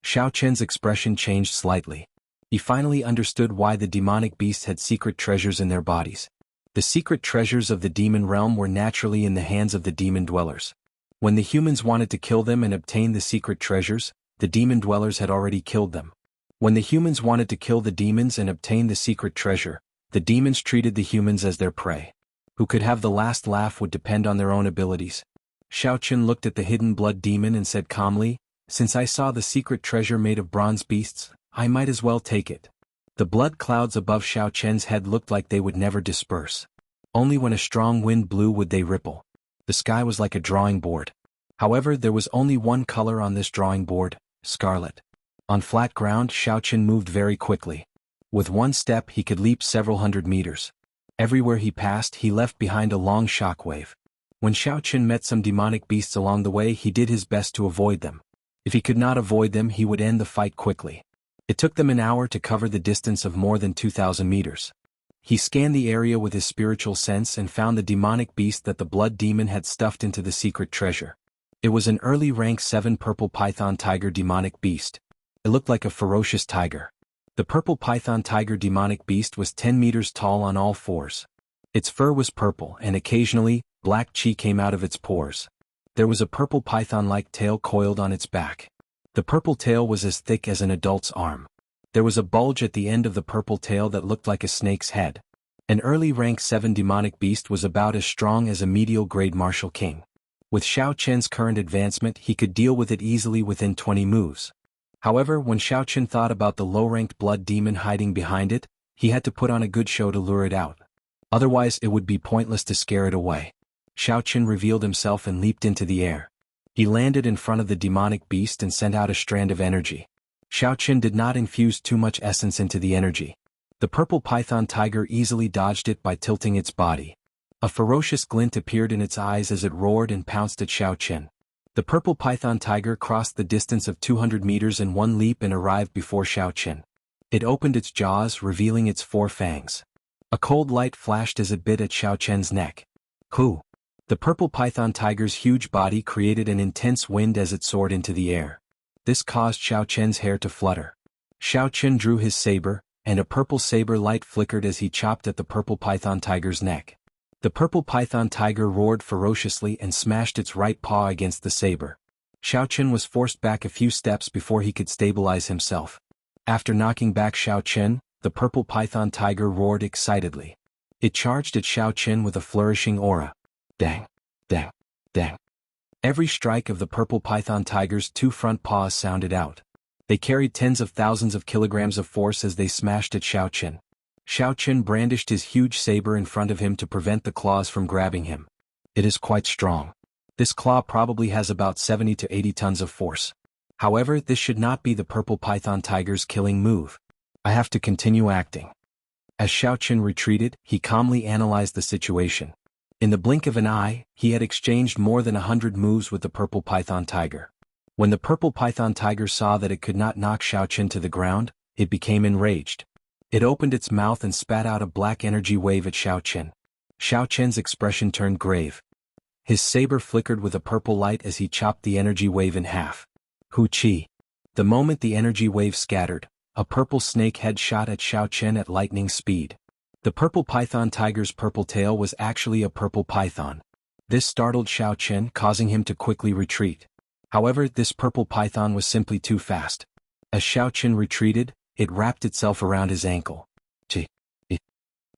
A: Xiao Chen's expression changed slightly. He finally understood why the demonic beasts had secret treasures in their bodies. The secret treasures of the demon realm were naturally in the hands of the demon dwellers. When the humans wanted to kill them and obtain the secret treasures, the demon dwellers had already killed them. When the humans wanted to kill the demons and obtain the secret treasure, the demons treated the humans as their prey. Who could have the last laugh would depend on their own abilities. Xiao Chen looked at the hidden blood demon and said calmly, "Since I saw the secret treasure made of bronze beasts, I might as well take it." The blood clouds above Xiao Chen's head looked like they would never disperse. Only when a strong wind blew would they ripple. The sky was like a drawing board. However, there was only one color on this drawing board, scarlet. On flat ground, Xiao Chen moved very quickly. With one step he could leap several hundred meters. Everywhere he passed, he left behind a long shockwave. When Xiao Chen met some demonic beasts along the way, he did his best to avoid them. If he could not avoid them, he would end the fight quickly. It took them an hour to cover the distance of more than 2,000 meters. He scanned the area with his spiritual sense and found the demonic beast that the blood demon had stuffed into the secret treasure. It was an early rank 7 purple python tiger demonic beast. It looked like a ferocious tiger. The purple python tiger demonic beast was 10 meters tall on all fours. Its fur was purple and occasionally, black chi came out of its pores. There was a purple python-like tail coiled on its back. The purple tail was as thick as an adult's arm. There was a bulge at the end of the purple tail that looked like a snake's head. An early rank 7 demonic beast was about as strong as a medial grade martial king. With Xiao Chen's current advancement, he could deal with it easily within 20 moves. However, when Xiao Chen thought about the low-ranked blood demon hiding behind it, he had to put on a good show to lure it out. Otherwise, it would be pointless to scare it away. Xiao Chen revealed himself and leaped into the air. He landed in front of the demonic beast and sent out a strand of energy. Xiao Chen did not infuse too much essence into the energy. The purple python tiger easily dodged it by tilting its body. A ferocious glint appeared in its eyes as it roared and pounced at Xiao Chen. The purple python tiger crossed the distance of 200 meters in one leap and arrived before Xiao Chen. It opened its jaws, revealing its 4 fangs. A cold light flashed as it bit at Xiao Chen's neck. Hoo! The purple python tiger's huge body created an intense wind as it soared into the air. This caused Xiao Chen's hair to flutter. Xiao Chen drew his saber, and a purple saber light flickered as he chopped at the purple python tiger's neck. The purple python tiger roared ferociously and smashed its right paw against the saber. Xiaochen was forced back a few steps before he could stabilize himself. After knocking back Xiaochen, the purple python tiger roared excitedly. It charged at Xiaochen with a flourishing aura. Dang! Dang! Dang! Every strike of the purple python tiger's two front paws sounded out. They carried tens of thousands of kilograms of force as they smashed at Xiaochen. Xiaochen brandished his huge saber in front of him to prevent the claws from grabbing him. It is quite strong. This claw probably has about 70 to 80 tons of force. However, this should not be the purple python tiger's killing move. I have to continue acting. As Xiaochen retreated, he calmly analyzed the situation. In the blink of an eye, he had exchanged more than 100 moves with the purple python tiger. When the purple python tiger saw that it could not knock Xiaochen to the ground, it became enraged. It opened its mouth and spat out a black energy wave at Xiaochen. Xiaochen's expression turned grave. His saber flickered with a purple light as he chopped the energy wave in half. Hu Qi. The moment the energy wave scattered, a purple snake head shot at Xiaochen at lightning speed. The purple python tiger's purple tail was actually a purple python. This startled Xiaochen, causing him to quickly retreat. However, this purple python was simply too fast. As Xiaochen retreated, it wrapped itself around his ankle.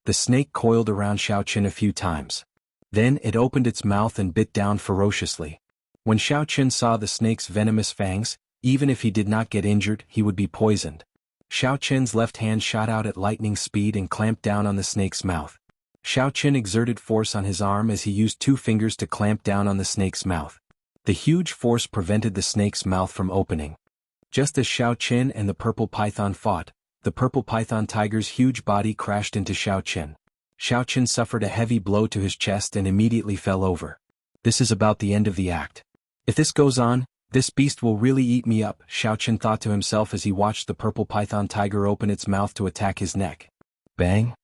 A: The snake coiled around Xiaochen a few times. Then it opened its mouth and bit down ferociously. When Xiaochen saw the snake's venomous fangs, even if he did not get injured, he would be poisoned. Xiaochen's left hand shot out at lightning speed and clamped down on the snake's mouth. Xiaochen exerted force on his arm as he used two fingers to clamp down on the snake's mouth. The huge force prevented the snake's mouth from opening. Just as Xiaochen and the purple python fought, the purple python tiger's huge body crashed into Xiaochen. Xiaochen suffered a heavy blow to his chest and immediately fell over. This is about the end of the act. If this goes on, this beast will really eat me up, Xiaochen thought to himself as he watched the purple python tiger open its mouth to attack his neck. Bang!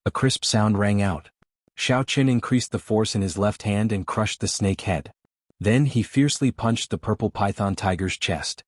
A: A crisp sound rang out. Xiaochen increased the force in his left hand and crushed the snake head. Then he fiercely punched the purple python tiger's chest.